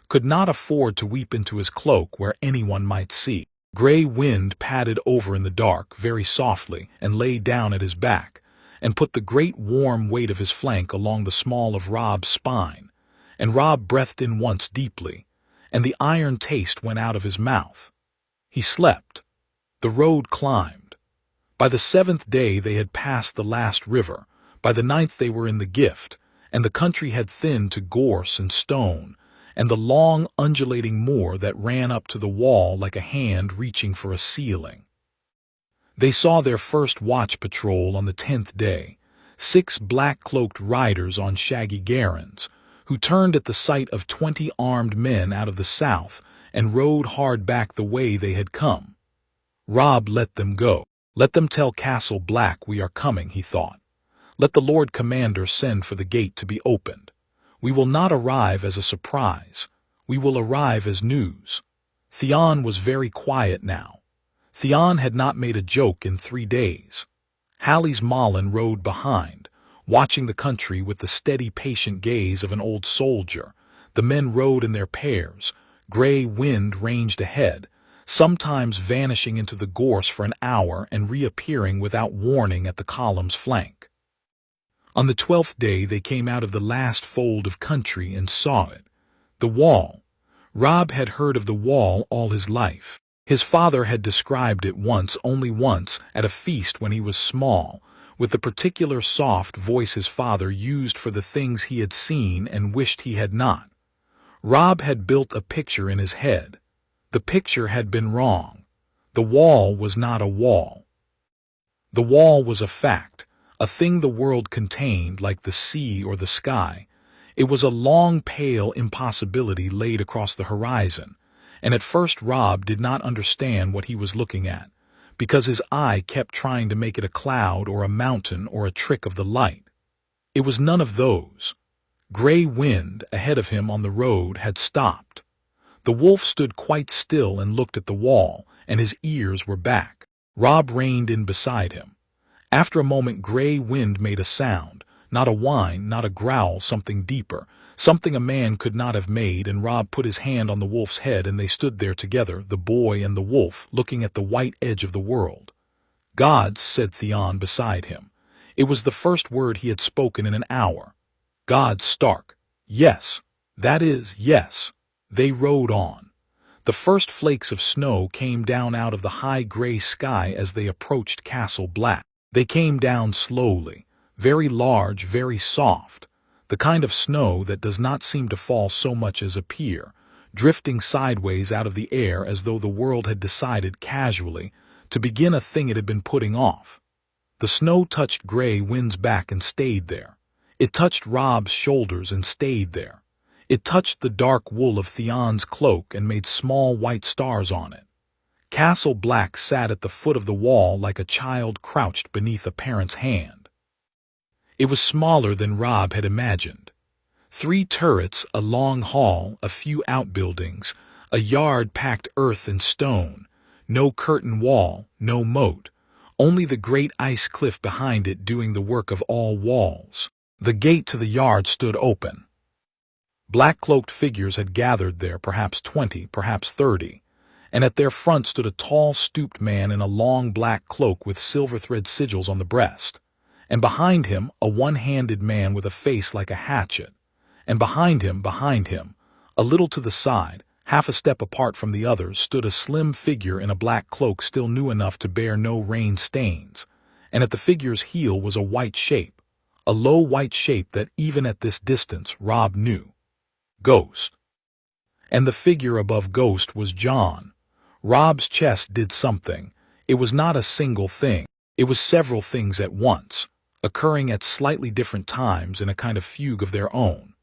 could not afford to weep into his cloak where anyone might see. Grey Wind padded over in the dark very softly and lay down at his back and put the great warm weight of his flank along the small of Robb's spine, and Robb breathed in once deeply, and the iron taste went out of his mouth. He slept. The road climbed. By the 7th day they had passed the last river, by the 9th they were in the gift, and the country had thinned to gorse and stone, and the long, undulating moor that ran up to the wall like a hand reaching for a ceiling. They saw their first watch patrol on the 10th day, 6 black-cloaked riders on shaggy garrons, who turned at the sight of 20 armed men out of the south and rode hard back the way they had come. Robb let them go. Let them tell Castle Black we are coming, he thought. Let the Lord Commander send for the gate to be opened. We will not arrive as a surprise. We will arrive as news. Theon was very quiet now. Theon had not made a joke in 3 days. Halley's Malin rode behind, watching the country with the steady, patient gaze of an old soldier. The men rode in their pairs. Grey wind ranged ahead, sometimes vanishing into the gorse for an hour and reappearing without warning at the column's flank. On the 12th day they came out of the last fold of country and saw it. The wall. Robb had heard of the wall all his life. His father had described it once, only once, at a feast when he was small, with the particular soft voice his father used for the things he had seen and wished he had not. Robb had built a picture in his head. The picture had been wrong. The wall was not a wall. The wall was a fact, a thing the world contained like the sea or the sky. It was a long, pale impossibility laid across the horizon, and at first Robb did not understand what he was looking at, because his eye kept trying to make it a cloud or a mountain or a trick of the light. It was none of those. Grey wind ahead of him on the road had stopped. The wolf stood quite still and looked at the wall, and his ears were back. Robb reined in beside him. After a moment Grey wind made a sound, not a whine, not a growl, something deeper, something a man could not have made, and Robb put his hand on the wolf's head and they stood there together, the boy and the wolf, looking at the white edge of the world. "Gods," said Theon beside him. It was the first word he had spoken in an hour. "Gods, Stark." "Yes. That is, yes." They rode on. The first flakes of snow came down out of the high gray sky as they approached Castle Black. They came down slowly, very large, very soft, the kind of snow that does not seem to fall so much as appear, drifting sideways out of the air as though the world had decided casually to begin a thing it had been putting off. The snow touched Grey wind's back and stayed there. It touched Robb's shoulders and stayed there. It touched the dark wool of Theon's cloak and made small white stars on it. Castle Black sat at the foot of the wall like a child crouched beneath a parent's hand. It was smaller than Robb had imagined. 3 turrets, a long hall, a few outbuildings, a yard packed earth and stone, no curtain wall, no moat, only the great ice cliff behind it doing the work of all walls. The gate to the yard stood open. Black-cloaked figures had gathered there, perhaps 20, perhaps 30, and at their front stood a tall, stooped man in a long black cloak with silver thread sigils on the breast, and behind him a one-handed man with a face like a hatchet, and behind him, a little to the side, half a step apart from the others, stood a slim figure in a black cloak still new enough to bear no rain stains, and at the figure's heel was a white shape, a low white shape that even at this distance Robb knew. Ghost. And the figure above Ghost was Jon. Robb's chest did something. It was not a single thing. It was several things at once, occurring at slightly different times in a kind of fugue of their own.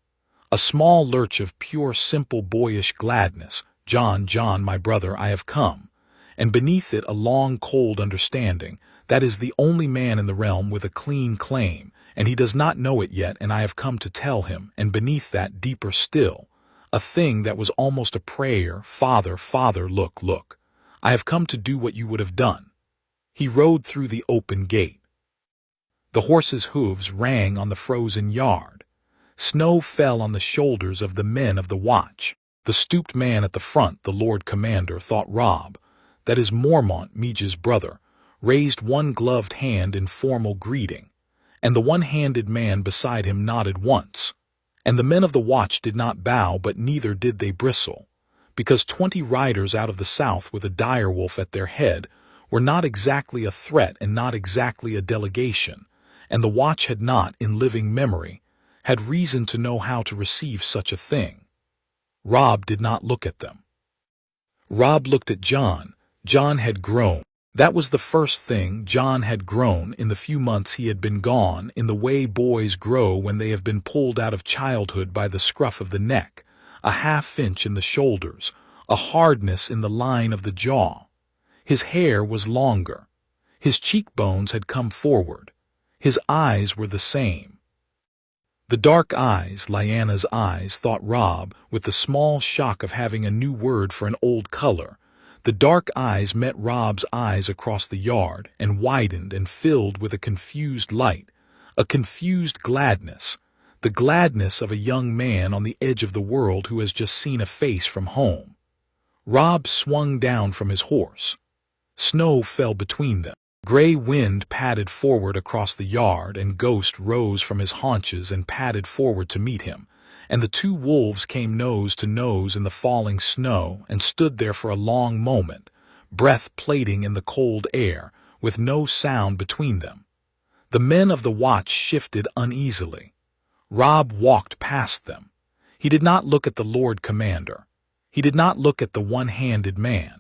A small lurch of pure, simple, boyish gladness. "Jon, Jon, my brother, I have come." And beneath it a long, cold understanding. That is the only man in the realm with a clean claim, and he does not know it yet, and I have come to tell him. And beneath that, deeper still, a thing that was almost a prayer. "Father, Father, look, look. I have come to do what you would have done." He rode through the open gate. The horses' hooves rang on the frozen yard. Snow fell on the shoulders of the men of the watch. The stooped man at the front, the Lord Commander, thought Robb, that is Mormont, Midge's brother, raised one gloved hand in formal greeting, and the one-handed man beside him nodded once. And the men of the watch did not bow, but neither did they bristle, because 20 riders out of the south with a direwolf at their head were not exactly a threat and not exactly a delegation, and the watch had not, in living memory, had reason to know how to receive such a thing. Robb did not look at them. Robb looked at Jon. Jon had grown. That was the first thing. Jon had grown in the few months he had been gone, in the way boys grow when they have been pulled out of childhood by the scruff of the neck, a half-inch in the shoulders, a hardness in the line of the jaw. His hair was longer. His cheekbones had come forward. His eyes were the same. The dark eyes, Lyanna's eyes, thought Robb, with the small shock of having a new word for an old color. The dark eyes met Robb's eyes across the yard and widened and filled with a confused light, a confused gladness, the gladness of a young man on the edge of the world who has just seen a face from home. Robb swung down from his horse. Snow fell between them. Gray wind padded forward across the yard, and Ghost rose from his haunches and padded forward to meet him, and the two wolves came nose to nose in the falling snow and stood there for a long moment, breath plating in the cold air, with no sound between them. The men of the watch shifted uneasily. Robb walked past them. He did not look at the Lord Commander. He did not look at the one-handed man.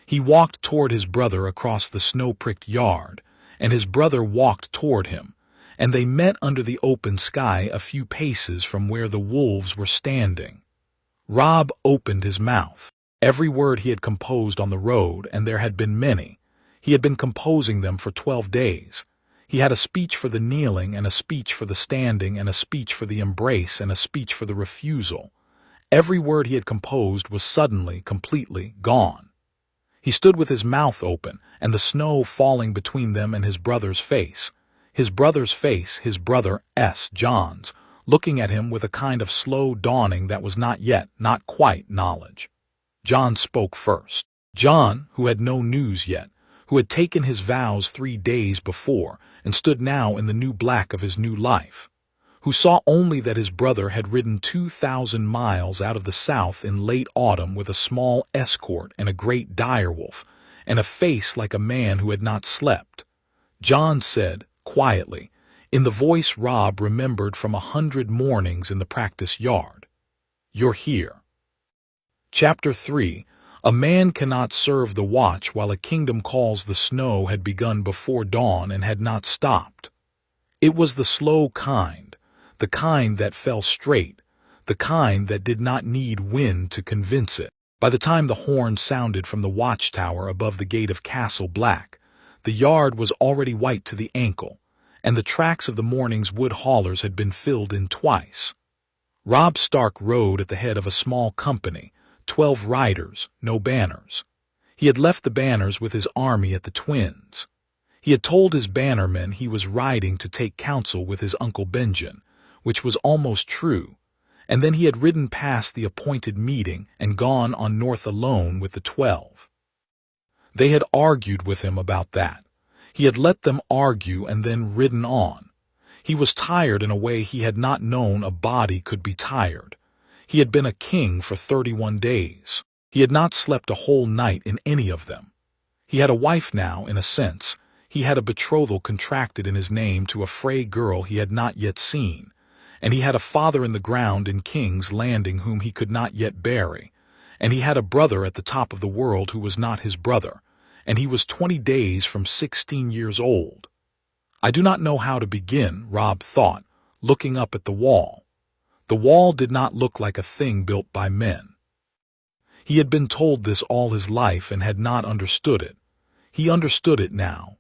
He walked toward his brother across the snow-pricked yard, and his brother walked toward him, and they met under the open sky a few paces from where the wolves were standing. Robb opened his mouth. Every word he had composed on the road, and there had been many. He had been composing them for 12 days. He had a speech for the kneeling, and a speech for the standing, and a speech for the embrace, and a speech for the refusal. Every word he had composed was suddenly, completely gone. He stood with his mouth open, and the snow falling between them and his brother's face. His brother's face, his brother's, Jon's, looking at him with a kind of slow dawning that was not yet, not quite, knowledge. Jon spoke first. Jon, who had no news yet, who had taken his vows 3 days before, and stood now in the new black of his new life, who saw only that his brother had ridden 2,000 miles out of the south in late autumn with a small escort and a great direwolf, and a face like a man who had not slept. Jon said, quietly, in the voice Robb remembered from 100 mornings in the practice yard, "You're here." Chapter 3. A man cannot serve the watch while a kingdom calls. The snow had begun before dawn and had not stopped. It was the slow kind, the kind that fell straight, the kind that did not need wind to convince it. By the time the horn sounded from the watchtower above the gate of Castle Black, the yard was already white to the ankle, and the tracks of the morning's wood haulers had been filled in twice. Robb Stark rode at the head of a small company, 12 riders, no banners. He had left the banners with his army at the Twins. He had told his bannermen he was riding to take counsel with his uncle Benjen, which was almost true, and then he had ridden past the appointed meeting and gone on north alone with the 12. They had argued with him about that. He had let them argue and then ridden on. He was tired in a way he had not known a body could be tired. He had been a king for 31 days. He had not slept a whole night in any of them. He had a wife now, in a sense. He had a betrothal contracted in his name to a Frey girl he had not yet seen, and he had a father in the ground in King's Landing whom he could not yet bury, and he had a brother at the top of the world who was not his brother, and he was 20 days from 16 years old. I do not know how to begin, Robb thought, looking up at the wall. The wall did not look like a thing built by men. He had been told this all his life and had not understood it. He understood it now.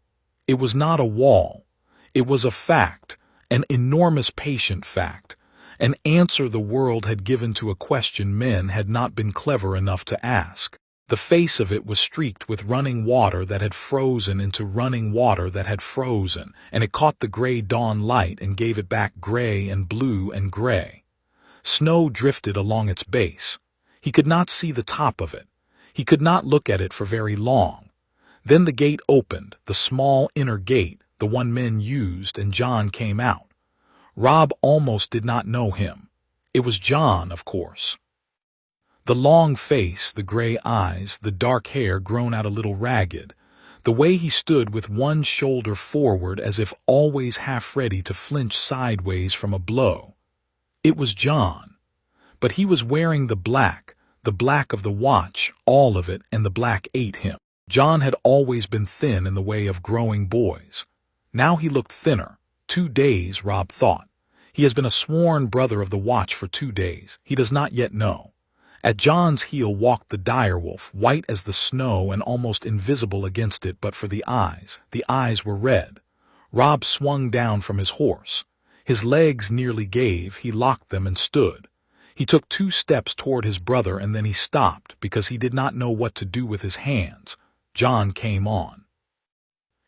It was not a wall. It was a fact, an enormous patient fact, an answer the world had given to a question men had not been clever enough to ask. The face of it was streaked with running water that had frozen into running water that had frozen, and it caught the gray dawn light and gave it back gray and blue and gray. Snow drifted along its base. He could not see the top of it. He could not look at it for very long. Then the gate opened, the small inner gate, the one men used, and Jon came out. Robb almost did not know him. It was Jon, of course. The long face, the gray eyes, the dark hair grown out a little ragged, the way he stood with one shoulder forward as if always half ready to flinch sideways from a blow. It was Jon. But he was wearing the black of the watch, all of it, and the black ate him. Jon had always been thin in the way of growing boys. Now he looked thinner. 2 days, Robb thought. He has been a sworn brother of the Watch for 2 days. He does not yet know. At Jon's heel walked the direwolf, white as the snow and almost invisible against it but for the eyes. The eyes were red. Robb swung down from his horse. His legs nearly gave, he locked them and stood. He took 2 steps toward his brother and then he stopped because he did not know what to do with his hands. Jon came on.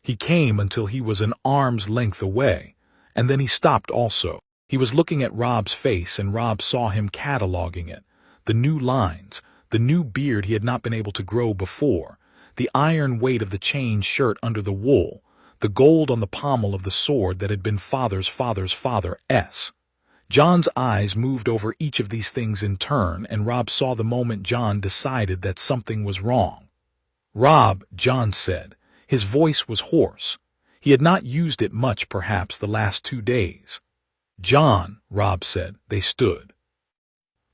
He came until he was an arm's length away, and then he stopped also. He was looking at Robb's face and Robb saw him cataloging it. The new lines, the new beard he had not been able to grow before, the iron weight of the chain shirt under the wool, the gold on the pommel of the sword that had been father's father's. Jon's eyes moved over each of these things in turn, and Robb saw the moment Jon decided that something was wrong. "Robb," Jon said. His voice was hoarse. He had not used it much perhaps the last 2 days. "Jon," Robb said. They stood.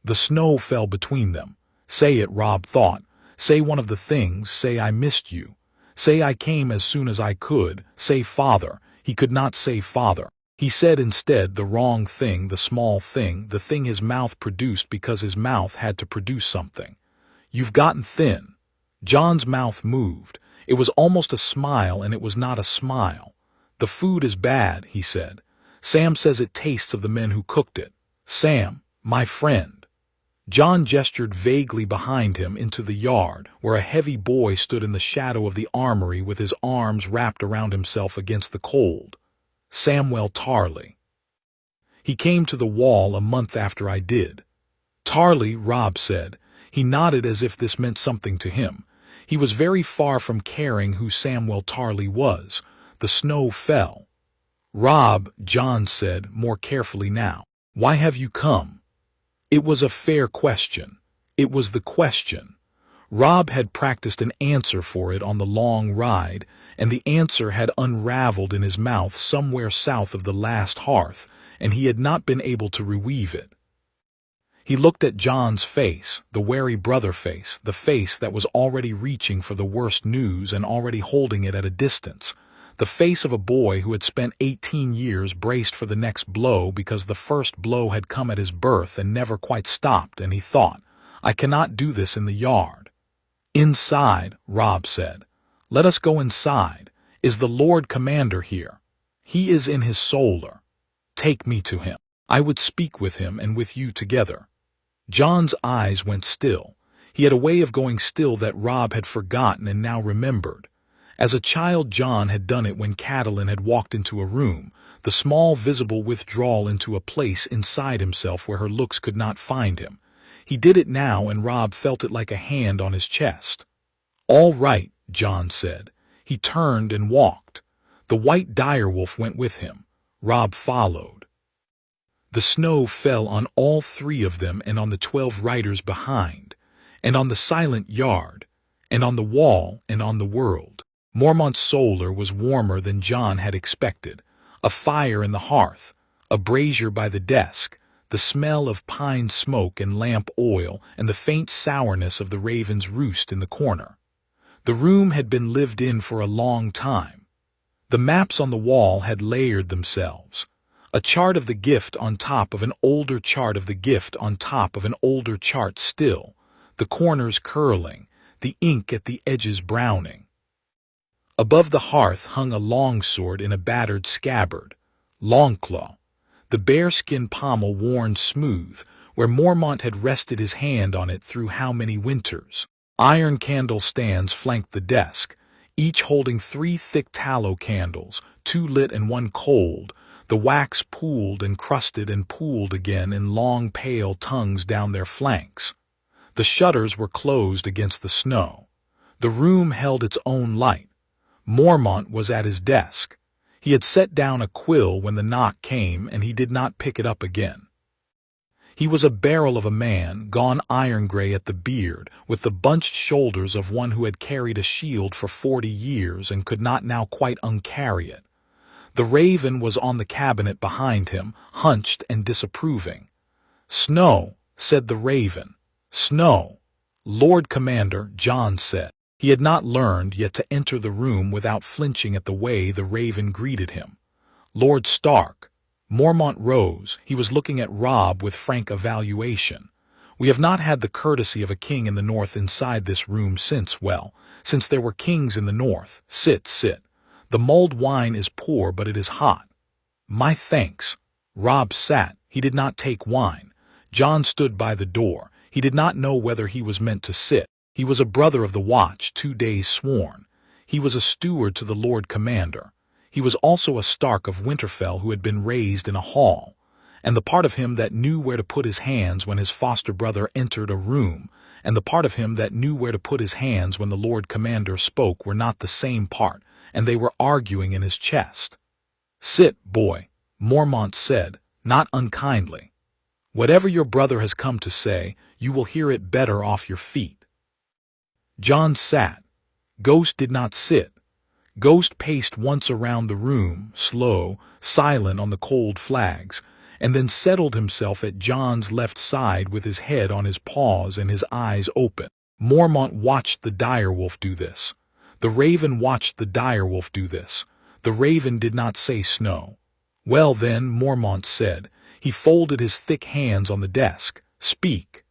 The snow fell between them. Say it, Robb thought. Say one of the things. Say I missed you. Say I came as soon as I could. Say father. He could not say father. He said instead the wrong thing, the small thing, the thing his mouth produced because his mouth had to produce something. "You've gotten thin." Jon's mouth moved. It was almost a smile, and it was not a smile. "The food is bad," he said. "Sam says it tastes of the men who cooked it. Sam, my friend." Jon gestured vaguely behind him into the yard, where a heavy boy stood in the shadow of the armory with his arms wrapped around himself against the cold. "Samwell Tarly. He came to the wall a month after I did." "Tarly," Robb said. He nodded as if this meant something to him. He was very far from caring who Samwell Tarly was. The snow fell. "Robb," Jon said, more carefully now. "Why have you come?" It was a fair question. It was the question. Robb had practiced an answer for it on the long ride, and the answer had unraveled in his mouth somewhere south of the last hearth, and he had not been able to reweave it. He looked at Jon's face, the wary brother face, the face that was already reaching for the worst news and already holding it at a distance, the face of a boy who had spent 18 years braced for the next blow because the first blow had come at his birth and never quite stopped, and he thought, "I cannot do this in the yard." "Inside," Robb said. "Let us go inside. Is the Lord Commander here? He is in his solar. Take me to him. I would speak with him and with you together." Jon's eyes went still. He had a way of going still that Robb had forgotten and now remembered. As a child, Jon had done it when Catelyn had walked into a room, the small visible withdrawal into a place inside himself where her looks could not find him. He did it now, and Robb felt it like a hand on his chest. "All right," Jon said. He turned and walked. The white direwolf went with him. Robb followed. The snow fell on all 3 of them and on the 12 riders behind, and on the silent yard, and on the wall, and on the world. Mormont's solar was warmer than Jon had expected. A fire in the hearth, a brazier by the desk, the smell of pine smoke and lamp oil, and the faint sourness of the raven's roost in the corner. The room had been lived in for a long time. The maps on the wall had layered themselves. A chart of the gift on top of an older chart of the gift on top of an older chart still, the corners curling, the ink at the edges browning. Above the hearth hung a longsword in a battered scabbard, Longclaw, the bearskin pommel worn smooth, where Mormont had rested his hand on it through how many winters. Iron candle stands flanked the desk, each holding 3 thick tallow candles, 2 lit and 1 cold. The wax pooled and crusted and pooled again in long pale tongues down their flanks. The shutters were closed against the snow. The room held its own light. Mormont was at his desk. He had set down a quill when the knock came, and he did not pick it up again. He was a barrel of a man, gone iron-gray at the beard, with the bunched shoulders of one who had carried a shield for 40 years and could not now quite uncarry it. The raven was on the cabinet behind him, hunched and disapproving. "Snow," said the raven. Snow. Lord Commander, Jon said. He had not learned yet to enter the room without flinching at the way the raven greeted him. Lord Stark. Mormont rose. He was looking at Robb with frank evaluation. We have not had the courtesy of a king in the north inside this room since there were kings in the north. Sit. The mulled wine is poor, but it is hot. My thanks. Robb sat. He did not take wine. Jon stood by the door. He did not know whether he was meant to sit. He was a brother of the watch, 2 days sworn. He was a steward to the Lord Commander. He was also a Stark of Winterfell who had been raised in a hall, and the part of him that knew where to put his hands when his foster brother entered a room, and the part of him that knew where to put his hands when the Lord Commander spoke were not the same part, and they were arguing in his chest. Sit, boy, Mormont said, not unkindly. Whatever your brother has come to say, you will hear it better off your feet. Jon sat. Ghost did not sit. Ghost paced once around the room, slow, silent on the cold flags, and then settled himself at Jon's left side with his head on his paws and his eyes open. Mormont watched the direwolf do this. The raven watched the direwolf do this. The raven did not say Snow. Well then, Mormont said. He folded his thick hands on the desk. Speak.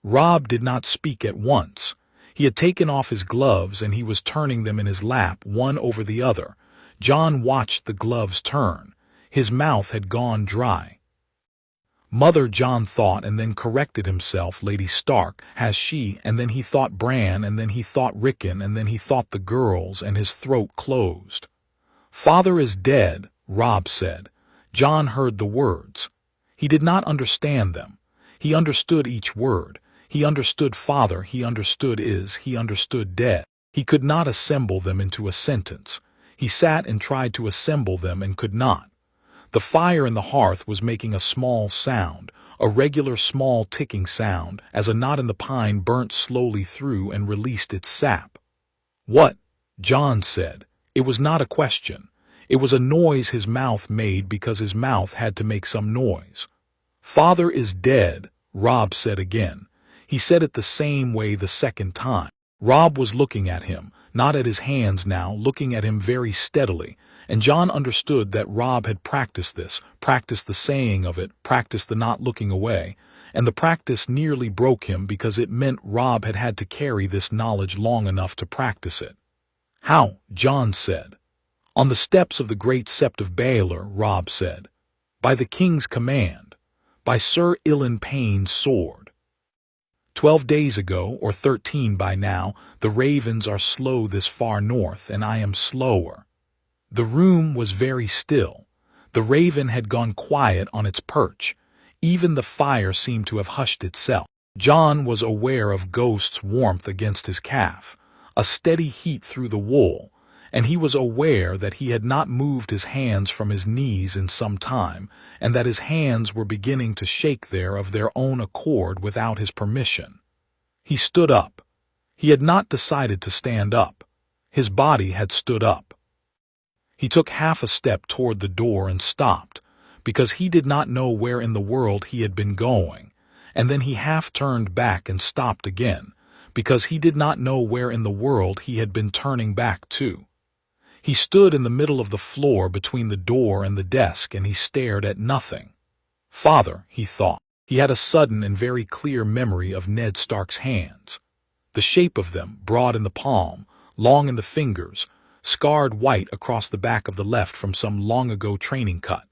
Robb did not speak at once. He had taken off his gloves and he was turning them in his lap, one over the other. Jon watched the gloves turn. His mouth had gone dry. Mother, Jon thought, and then corrected himself. Lady Stark, has she, and then he thought Bran, and then he thought Rickon, and then he thought the girls, and his throat closed. Father is dead, Robb said. Jon heard the words. He did not understand them. He understood each word. He understood father, he understood he understood dead. He could not assemble them into a sentence. He sat and tried to assemble them and could not. The fire in the hearth was making a small sound, a regular small ticking sound, as a knot in the pine burnt slowly through and released its sap. What? Jon said. It was not a question. It was a noise his mouth made because his mouth had to make some noise. Father is dead, Robb said again. He said it the same way the second time. Robb was looking at him, not at his hands now, looking at him very steadily, and Jon understood that Robb had practiced this, practiced the saying of it, practiced the not looking away, and the practice nearly broke him because it meant Robb had had to carry this knowledge long enough to practice it. How? Jon said. On the steps of the great Sept of Baelor, Robb said. By the king's command. By Sir Ilan Payne's sword. 12 days ago, or 13 by now, the ravens are slow this far north, and I am slower. The room was very still. The raven had gone quiet on its perch. Even the fire seemed to have hushed itself. Jon was aware of Ghost's warmth against his calf, a steady heat through the wool, and he was aware that he had not moved his hands from his knees in some time, and that his hands were beginning to shake there of their own accord without his permission. He stood up. He had not decided to stand up. His body had stood up. He took half a step toward the door and stopped, because he did not know where in the world he had been going, and then he half turned back and stopped again, because he did not know where in the world he had been turning back to. He stood in the middle of the floor between the door and the desk, and he stared at nothing. Father, he thought. He had a sudden and very clear memory of Ned Stark's hands. The shape of them, broad in the palm, long in the fingers, scarred white across the back of the left from some long-ago training cut.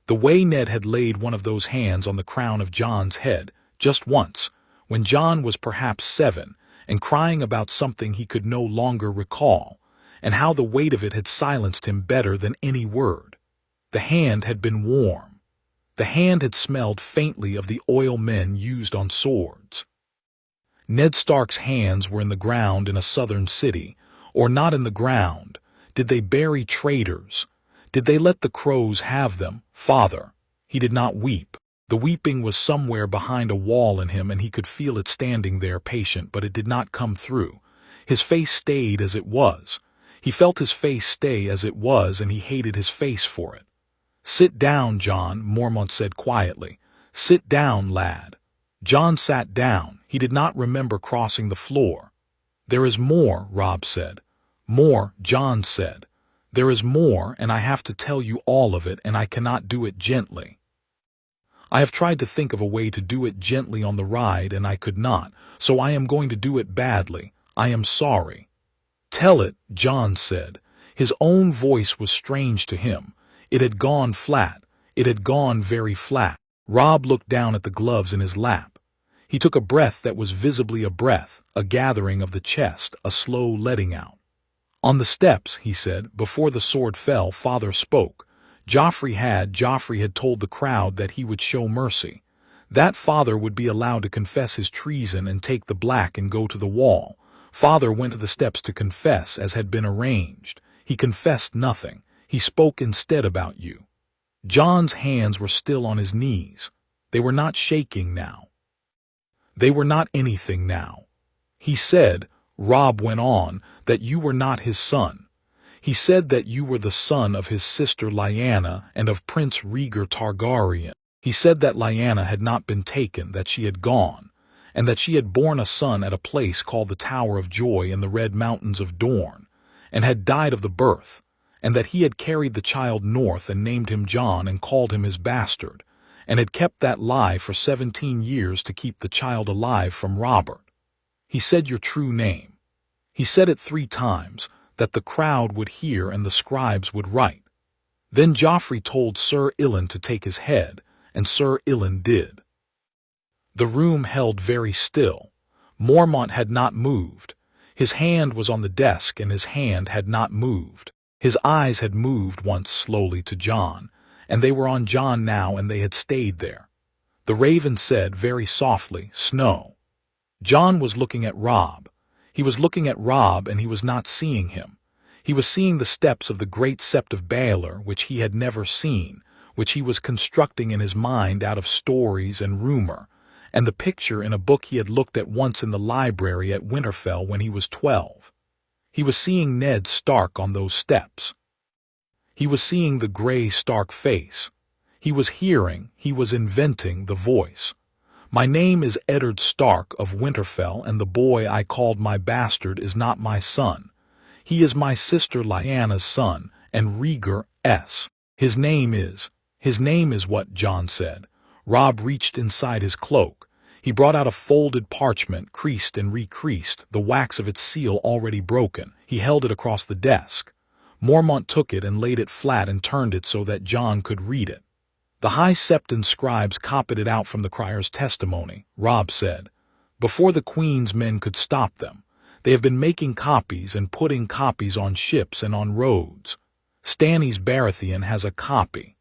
The way Ned had laid one of those hands on the crown of Jon's head, just once, when Jon was perhaps 7, and crying about something he could no longer recall, and how the weight of it had silenced him better than any word. The hand had been warm. The hand had smelled faintly of the oil men used on swords. Ned Stark's hands were in the ground in a southern city, or not in the ground. Did they bury traitors? Did they let the crows have them? Father. He did not weep. The weeping was somewhere behind a wall in him, and he could feel it standing there patient, but it did not come through. His face stayed as it was. He felt his face stay as it was, and he hated his face for it. Sit down, Jon, Mormont said quietly. Sit down, lad. Jon sat down. He did not remember crossing the floor. "There is more," Robb said. "More," Jon said. "There is more, and I have to tell you all of it, and I cannot do it gently. I have tried to think of a way to do it gently on the ride, and I could not, so I am going to do it badly. I am sorry." "Tell it," Jon said. His own voice was strange to him. It had gone flat. It had gone very flat. Robb looked down at the gloves in his lap. He took a breath that was visibly a breath, a gathering of the chest, a slow letting out. "On the steps," he said, "before the sword fell, Father spoke. Joffrey had told the crowd that he would show mercy. That Father would be allowed to confess his treason and take the black and go to the wall. Father went to the steps to confess, as had been arranged. He confessed nothing. He spoke instead about you." Jon's hands were still on his knees. They were not shaking now. They were not anything now. "He said," Robb went on, "that you were not his son. He said that you were the son of his sister Lyanna and of Prince Rhaegar Targaryen. He said that Lyanna had not been taken, that she had gone, and that she had borne a son at a place called the Tower of Joy in the Red Mountains of Dorne, and had died of the birth, and that he had carried the child north and named him Jon and called him his bastard, and had kept that lie for 17 years to keep the child alive from Robert. He said your true name. He said it 3 times, that the crowd would hear and the scribes would write. Then Joffrey told Sir Ilyn to take his head, and Sir Ilyn did." The room held very still. Mormont had not moved. His hand was on the desk, and his hand had not moved. His eyes had moved once slowly to Jon, and they were on Jon now, and they had stayed there. The raven said very softly, "Snow." Jon was looking at Robb. He was looking at Robb, and he was not seeing him. He was seeing the steps of the great Sept of Baelor, which he had never seen, which he was constructing in his mind out of stories and rumor, and the picture in a book he had looked at once in the library at Winterfell when he was 12. He was seeing Ned Stark on those steps. He was seeing the gray Stark face. He was hearing, he was inventing the voice. "My name is Eddard Stark of Winterfell, and the boy I called my bastard is not my son. He is my sister Lyanna's son, and Rhaegar's. His name is what?" Jon said. Robb reached inside his cloak. He brought out a folded parchment, creased and recreased, the wax of its seal already broken. He held it across the desk. Mormont took it and laid it flat and turned it so that Jon could read it. "The High Septon scribes copied it out from the crier's testimony," Robb said, "before the Queen's men could stop them. They have been making copies and putting copies on ships and on roads. Stannis Baratheon has a copy.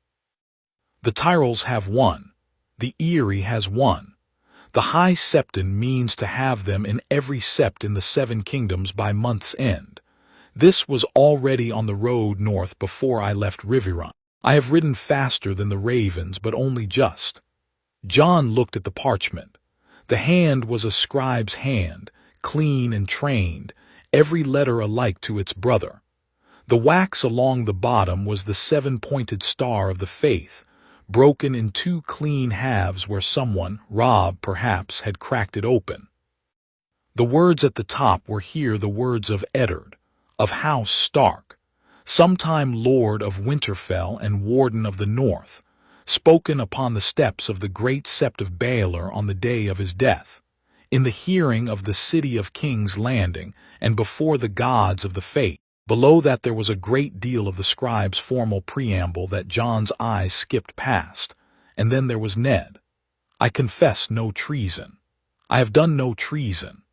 The Tyrells have one. The Eerie has one. The High Septon means to have them in every sept in the 7 kingdoms by month's end. This was already on the road north before I left Riverrun. I have ridden faster than the ravens, but only just." Jon looked at the parchment. The hand was a scribe's hand, clean and trained, every letter alike to its brother. The wax along the bottom was the 7-pointed star of the faith, broken in 2 clean halves where someone, Robb perhaps, had cracked it open. The words at the top were here the words of Eddard, of House Stark, sometime Lord of Winterfell and Warden of the North, spoken upon the steps of the great Sept of Baelor on the day of his death, in the hearing of the City of King's Landing, and before the gods of the Fate. Below that there was a great deal of the scribe's formal preamble that Jon's eyes skipped past, and then there was Ned. "I confess no treason. I have done no treason.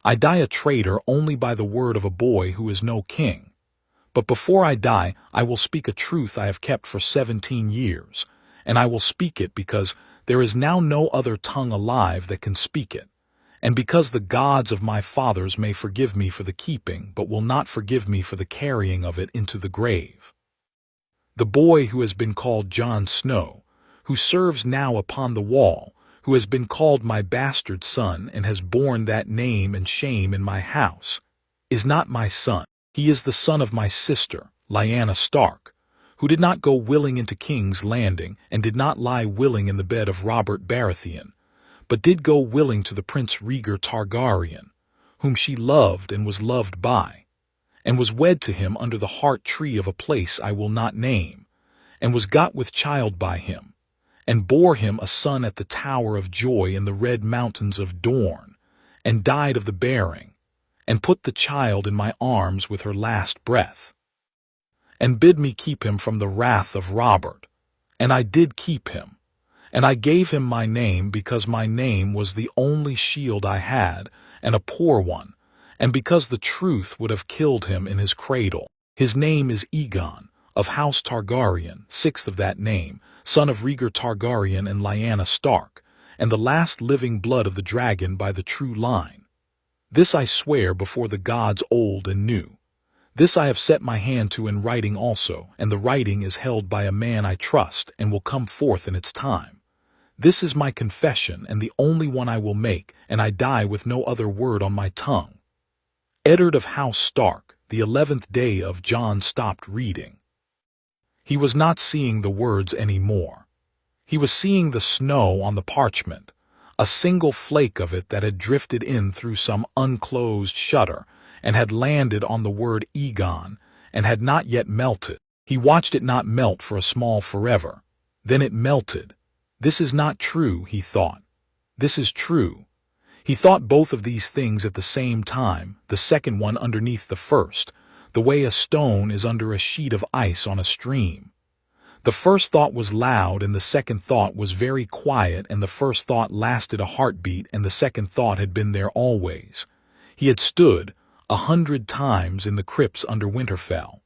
I die a traitor only by the word of a boy who is no king. But before I die, I will speak a truth I have kept for 17 years, and I will speak it because there is now no other tongue alive that can speak it, and because the gods of my fathers may forgive me for the keeping, but will not forgive me for the carrying of it into the grave. The boy who has been called Jon Snow, who serves now upon the wall, who has been called my bastard son and has borne that name and shame in my house, is not my son. He is the son of my sister, Lyanna Stark, who did not go willing into King's Landing and did not lie willing in the bed of Robert Baratheon, but did go willing to the Prince Rhaegar Targaryen, whom she loved and was loved by, and was wed to him under the heart tree of a place I will not name, and was got with child by him, and bore him a son at the Tower of Joy in the red mountains of Dorne, and died of the bearing, and put the child in my arms with her last breath, and bid me keep him from the wrath of Robert, and I did keep him, and I gave him my name because my name was the only shield I had, and a poor one, and because the truth would have killed him in his cradle. His name is Aegon, of House Targaryen, sixth of that name, son of Rhaegar Targaryen and Lyanna Stark, and the last living blood of the dragon by the true line. This I swear before the gods old and new. This I have set my hand to in writing also, and the writing is held by a man I trust and will come forth in its time. This is my confession and the only one I will make, and I die with no other word on my tongue. Eddard of House Stark, the 11th day of Jon stopped reading. He was not seeing the words any more. He was seeing the snow on the parchment, a single flake of it that had drifted in through some unclosed shutter and had landed on the word Aegon and had not yet melted. He watched it not melt for a small forever. Then it melted. This is not true, he thought. This is true. He thought both of these things at the same time, the second one underneath the first, the way a stone is under a sheet of ice on a stream. The first thought was loud and the second thought was very quiet, and the first thought lasted a heartbeat and the second thought had been there always. He had stood 100 times in the crypts under Winterfell.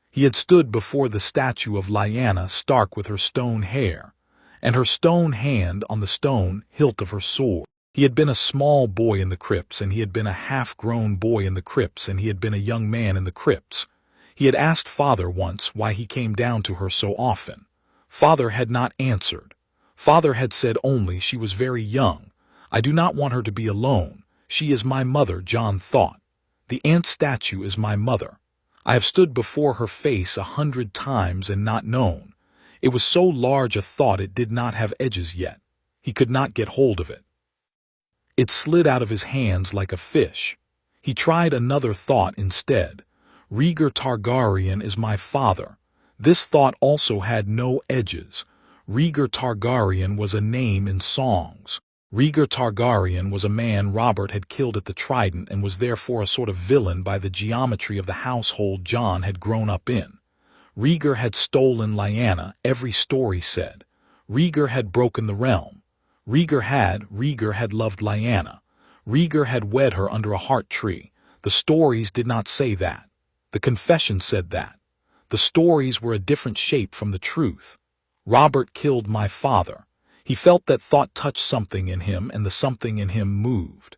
He had stood before the statue of Lyanna Stark with her stone hair, and her stone hand on the stone hilt of her sword. He had been a small boy in the crypts, and he had been a half-grown boy in the crypts, and he had been a young man in the crypts. He had asked Father once why he came down to her so often. Father had not answered. Father had said only she was very young. I do not want her to be alone. She is my mother, Jon thought. The ant statue is my mother. I have stood before her face 100 times and not known. It was so large a thought it did not have edges yet. He could not get hold of it. It slid out of his hands like a fish. He tried another thought instead. Rhaegar Targaryen is my father. This thought also had no edges. Rhaegar Targaryen was a name in songs. Rhaegar Targaryen was a man Robert had killed at the Trident and was therefore a sort of villain by the geometry of the household Jon had grown up in. Rhaegar had stolen Lyanna, every story said. Rhaegar had broken the realm. Rhaegar had loved Lyanna. Rhaegar had wed her under a heart tree. The stories did not say that. The confession said that. The stories were a different shape from the truth. Robert killed my father. He felt that thought touch something in him, and the something in him moved.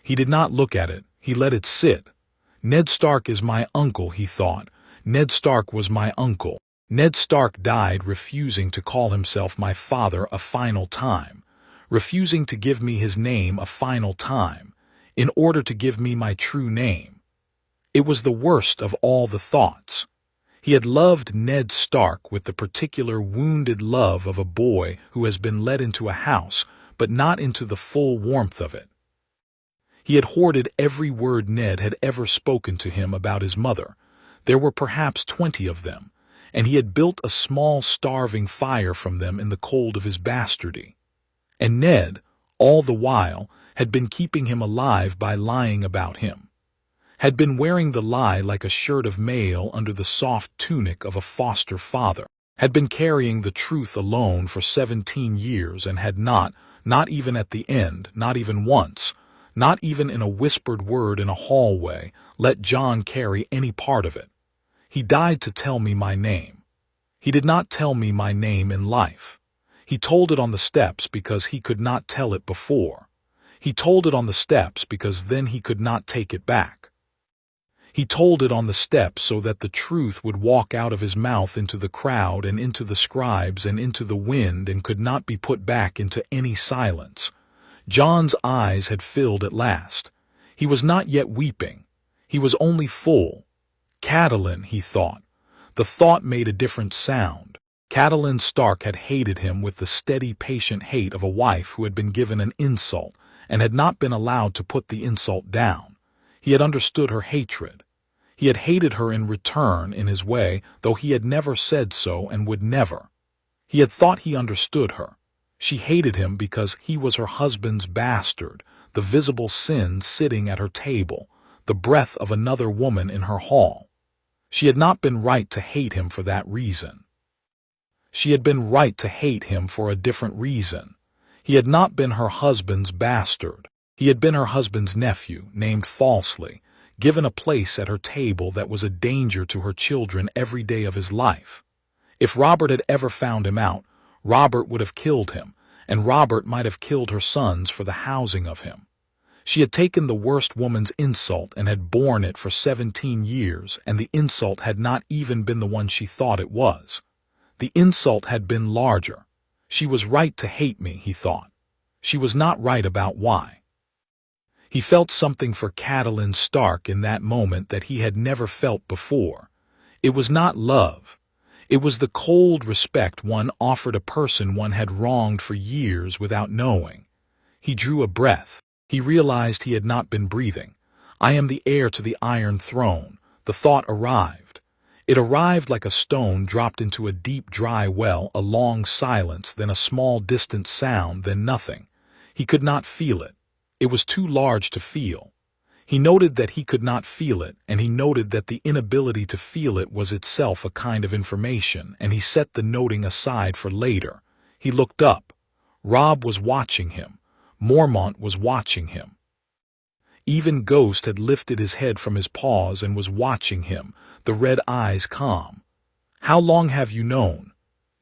He did not look at it. He let it sit. Ned Stark is my uncle, he thought. Ned Stark was my uncle. Ned Stark died refusing to call himself my father a final time, refusing to give me his name a final time, in order to give me my true name. It was the worst of all the thoughts. He had loved Ned Stark with the particular wounded love of a boy who has been led into a house, but not into the full warmth of it. He had hoarded every word Ned had ever spoken to him about his mother. There were perhaps 20 of them, and he had built a small starving fire from them in the cold of his bastardy. And Ned, all the while, had been keeping him alive by lying about him, had been wearing the lie like a shirt of mail under the soft tunic of a foster father, had been carrying the truth alone for 17 years and had not even at the end, not even once, not even in a whispered word in a hallway, let Jon carry any part of it. He died to tell me my name. He did not tell me my name in life. He told it on the steps because he could not tell it before. He told it on the steps because then he could not take it back. He told it on the steps so that the truth would walk out of his mouth into the crowd and into the scribes and into the wind and could not be put back into any silence. Jon's eyes had filled at last. He was not yet weeping. He was only full. Catelyn, he thought. The thought made a different sound. Catelyn Stark had hated him with the steady, patient hate of a wife who had been given an insult and had not been allowed to put the insult down. He had understood her hatred. He had hated her in return in his way, though he had never said so and would never. He had thought he understood her. She hated him because he was her husband's bastard, the visible sin sitting at her table, the breath of another woman in her hall. She had not been right to hate him for that reason. She had been right to hate him for a different reason. He had not been her husband's bastard. He had been her husband's nephew, named falsely, given a place at her table that was a danger to her children every day of his life. If Robert had ever found him out, Robert would have killed him, and Robert might have killed her sons for the housing of him. She had taken the worst woman's insult and had borne it for 17 years, and the insult had not even been the one she thought it was. The insult had been larger. She was right to hate me, he thought. She was not right about why. He felt something for Catelyn Stark in that moment that he had never felt before. It was not love. It was the cold respect one offered a person one had wronged for years without knowing. He drew a breath. He realized he had not been breathing. I am the heir to the Iron Throne. The thought arrived. It arrived like a stone dropped into a deep, dry well, a long silence, then a small, distant sound, then nothing. He could not feel it. It was too large to feel. He noted that he could not feel it, and he noted that the inability to feel it was itself a kind of information, and he set the noting aside for later. He looked up. Robb was watching him. Mormont was watching him. Even Ghost had lifted his head from his paws and was watching him, the red eyes calm. "How long have you known?"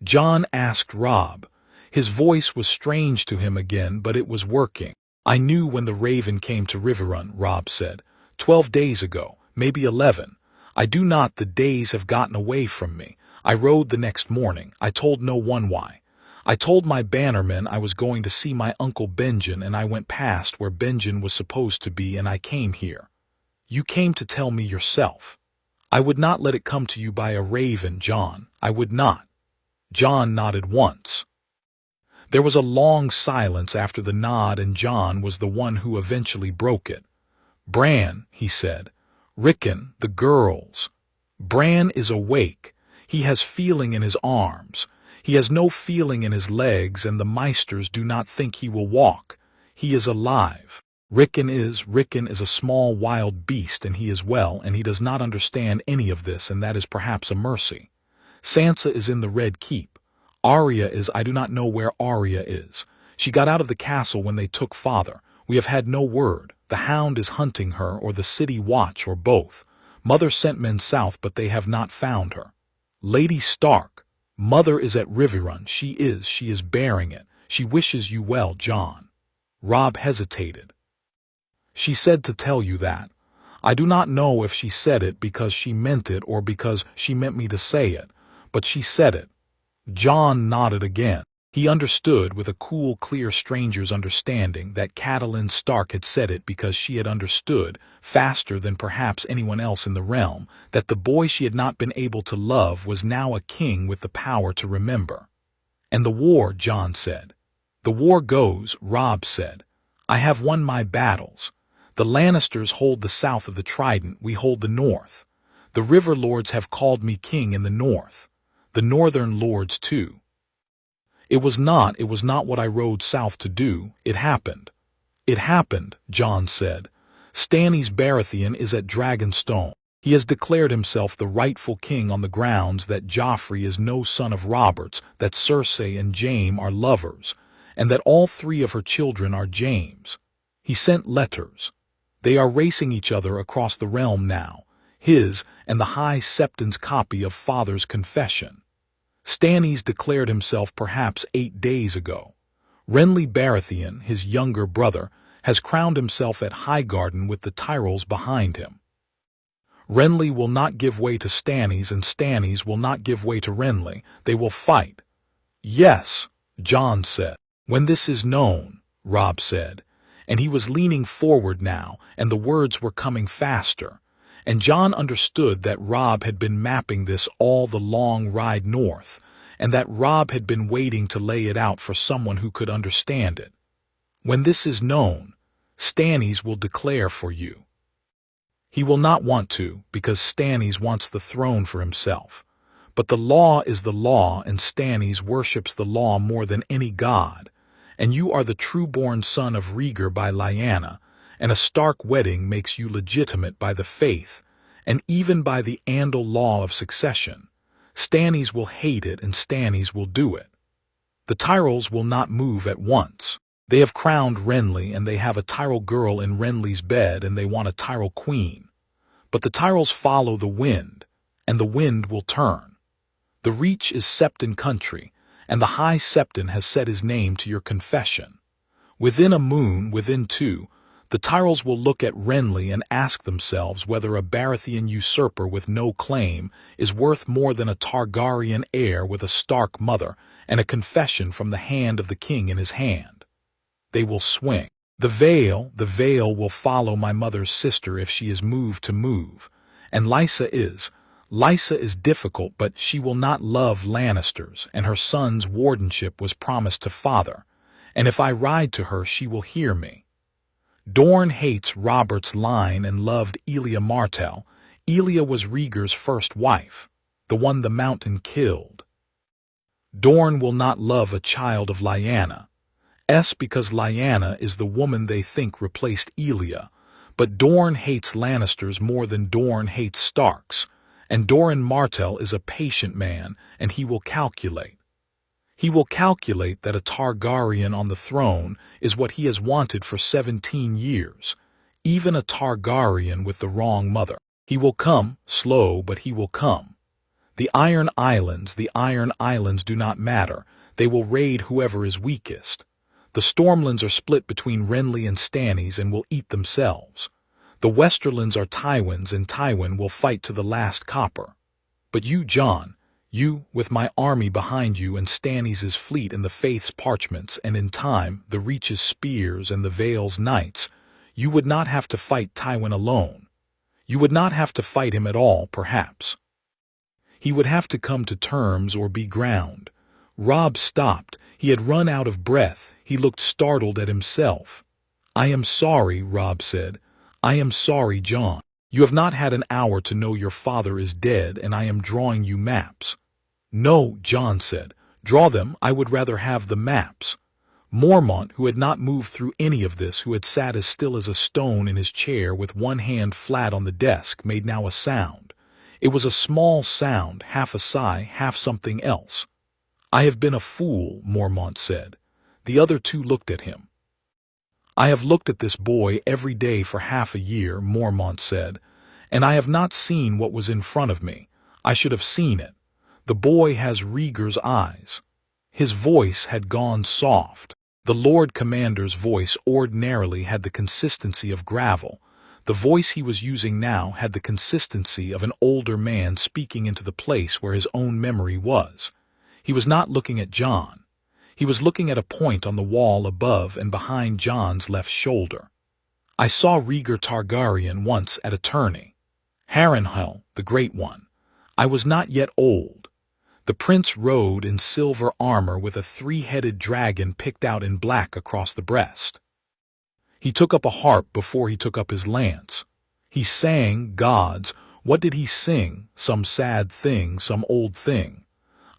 Jon asked Robb. His voice was strange to him again, but it was working. "I knew when the Raven came to Riverrun," Robb said. 12 days ago, maybe 11. I do not, the days have gotten away from me. I rode the next morning. I told no one why. I told my bannermen I was going to see my uncle Benjen, and I went past where Benjen was supposed to be, and I came here. You came to tell me yourself. I would not let it come to you by a raven, Jon. I would not. Jon nodded once. There was a long silence after the nod, and Jon was the one who eventually broke it. "Bran," he said. "Rickon, the girls. Bran is awake. He has feeling in his arms. He has no feeling in his legs, and the Meisters do not think he will walk. He is alive. Rickon is a small wild beast, and he is well, and he does not understand any of this, and that is perhaps a mercy. Sansa is in the Red Keep. Arya is, I do not know where Arya is. She got out of the castle when they took father. We have had no word. The Hound is hunting her, or the City Watch, or both. Mother sent men south, but they have not found her. Lady Stark. Mother is at Riverrun. She is bearing it. She wishes you well, Jon." Robb hesitated. "She said to tell you that. I do not know if she said it because she meant it or because she meant me to say it, but she said it." Jon nodded again. He understood, with a cool, clear stranger's understanding, that Catelyn Stark had said it because she had understood, faster than perhaps anyone else in the realm, that the boy she had not been able to love was now a king with the power to remember. "And the war," Jon said. "The war goes," Robb said. "I have won my battles. The Lannisters hold the south of the Trident, we hold the north. The River Lords have called me king in the north. The Northern Lords too. It was not what I rode south to do. It happened." "It happened," Jon said. "Stannis Baratheon is at Dragonstone. He has declared himself the rightful king on the grounds that Joffrey is no son of Robert's, that Cersei and Jaime are lovers, and that all 3 of her children are Jaime's. He sent letters. They are racing each other across the realm now, his and the High Septon's copy of father's confession. Stannis declared himself perhaps 8 days ago. Renley Baratheon, his younger brother, has crowned himself at Highgarden with the Tyrells behind him. Renley will not give way to Stannis, and Stannis will not give way to Renley. They will fight." "Yes," Jon said. "When this is known," Robb said. And he was leaning forward now, and the words were coming faster. And Jon understood that Robb had been mapping this all the long ride north, and that Robb had been waiting to lay it out for someone who could understand it. When this is known, Stannis will declare for you. He will not want to, because Stannis wants the throne for himself. But the law is the law, and Stannis worships the law more than any god, and you are the true-born son of Rhaegar by Lyanna, and a Stark wedding makes you legitimate by the faith, and even by the Andal law of succession. Stannis will hate it, and Stannis will do it. The Tyrells will not move at once. They have crowned Renley, and they have a Tyrell girl in Renly's bed, and they want a Tyrell queen. But the Tyrells follow the wind, and the wind will turn. The Reach is Septon country, and the High Septon has set his name to your confession. Within a moon, within two, the Tyrells will look at Renly and ask themselves whether a Baratheon usurper with no claim is worth more than a Targaryen heir with a Stark mother and a confession from the hand of the king in his hand. They will swing. The veil will follow my mother's sister if she is moved to move, and Lysa is difficult, but she will not love Lannisters, and her son's wardenship was promised to father, and if I ride to her she will hear me. Dorne hates Robert's line and loved Elia Martell. Elia was Rhaegar's first wife, the one the mountain killed. Dorne will not love a child of Lyanna. Because Lyanna is the woman they think replaced Elia, but Dorne hates Lannisters more than Dorne hates Starks, and Doran Martell is a patient man, and he will calculate. He will calculate that a Targaryen on the throne is what he has wanted for 17 years, even a Targaryen with the wrong mother. He will come, slow, but he will come. The Iron Islands do not matter. They will raid whoever is weakest. The Stormlands are split between Renly and Stannis and will eat themselves. The Westerlands are Tywin's, and Tywin will fight to the last copper. But you, Jon, you, with my army behind you and Stannis' fleet and the Faith's parchments, and in time the Reach's spears and the Vale's knights, you would not have to fight Tywin alone. You would not have to fight him at all, perhaps. He would have to come to terms or be ground. Robb stopped. He had run out of breath. He looked startled at himself. "I am sorry," Robb said. "I am sorry, Jon. You have not had an hour to know your father is dead, and I am drawing you maps." "No," Jon said. "Draw them. I would rather have the maps." Mormont, who had not moved through any of this, who had sat as still as a stone in his chair with one hand flat on the desk, made now a sound. It was a small sound, half a sigh, half something else. "I have been a fool," Mormont said. The other two looked at him. "I have looked at this boy every day for half a year," Mormont said, "and I have not seen what was in front of me. I should have seen it. The boy has Rhaegar's eyes." His voice had gone soft. The Lord Commander's voice ordinarily had the consistency of gravel. The voice he was using now had the consistency of an older man speaking into the place where his own memory was. He was not looking at Jon. He was looking at a point on the wall above and behind Jon's left shoulder. "I saw Rhaegar Targaryen once at a tourney. Harrenhal, the Great One. I was not yet old. The prince rode in silver armor with a three-headed dragon picked out in black across the breast. He took up a harp before he took up his lance. He sang, gods, what did he sing? Some sad thing, some old thing.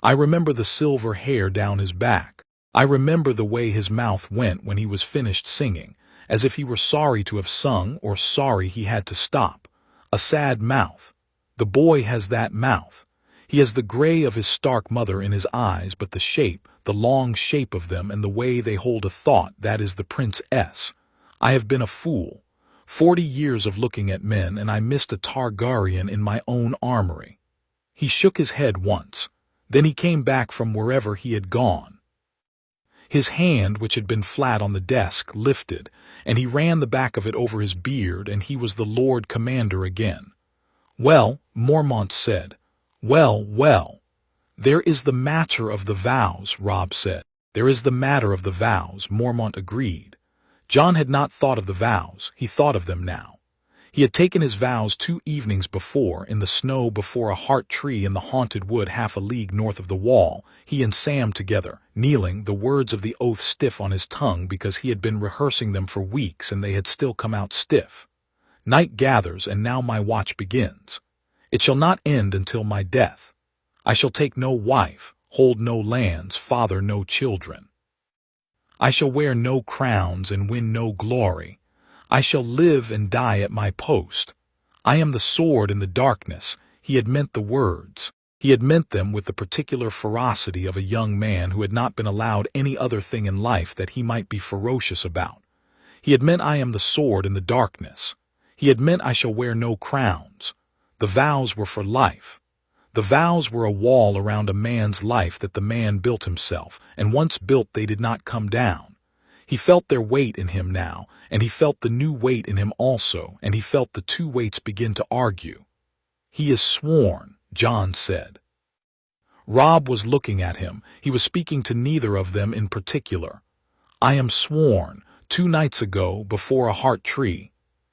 I remember the silver hair down his back. I remember the way his mouth went when he was finished singing, as if he were sorry to have sung or sorry he had to stop. A sad mouth. The boy has that mouth. He has the gray of his Stark mother in his eyes, but the shape, the long shape of them and the way they hold a thought, that is the Prince S. I have been a fool. 40 years of looking at men, and I missed a Targaryen in my own armory." He shook his head once. Then he came back from wherever he had gone. His hand, which had been flat on the desk, lifted, and he ran the back of it over his beard, and he was the Lord Commander again. "Well," Mormont said. "Well, well." "There is the matter of the vows," Robb said. "There is the matter of the vows," Mormont agreed. Jon had not thought of the vows. He thought of them now. He had taken his vows 2 evenings before, in the snow before a heart tree in the haunted wood half a league north of the wall, he and Sam together, kneeling, the words of the oath stiff on his tongue because he had been rehearsing them for weeks and they had still come out stiff. Night gathers, and now my watch begins. It shall not end until my death. I shall take no wife, hold no lands, father no children. I shall wear no crowns and win no glory. I shall live and die at my post. I am the sword in the darkness. He had meant the words. He had meant them with the particular ferocity of a young man who had not been allowed any other thing in life that he might be ferocious about. He had meant I am the sword in the darkness. He had meant I shall wear no crowns. The vows were for life. The vows were a wall around a man's life that the man built himself, and once built they did not come down. He felt their weight in him now, and he felt the new weight in him also, and he felt the two weights begin to argue. "He is sworn," Jon said. Robb was looking at him. He was speaking to neither of them in particular. "I am sworn, 2 nights ago, before a heart tree."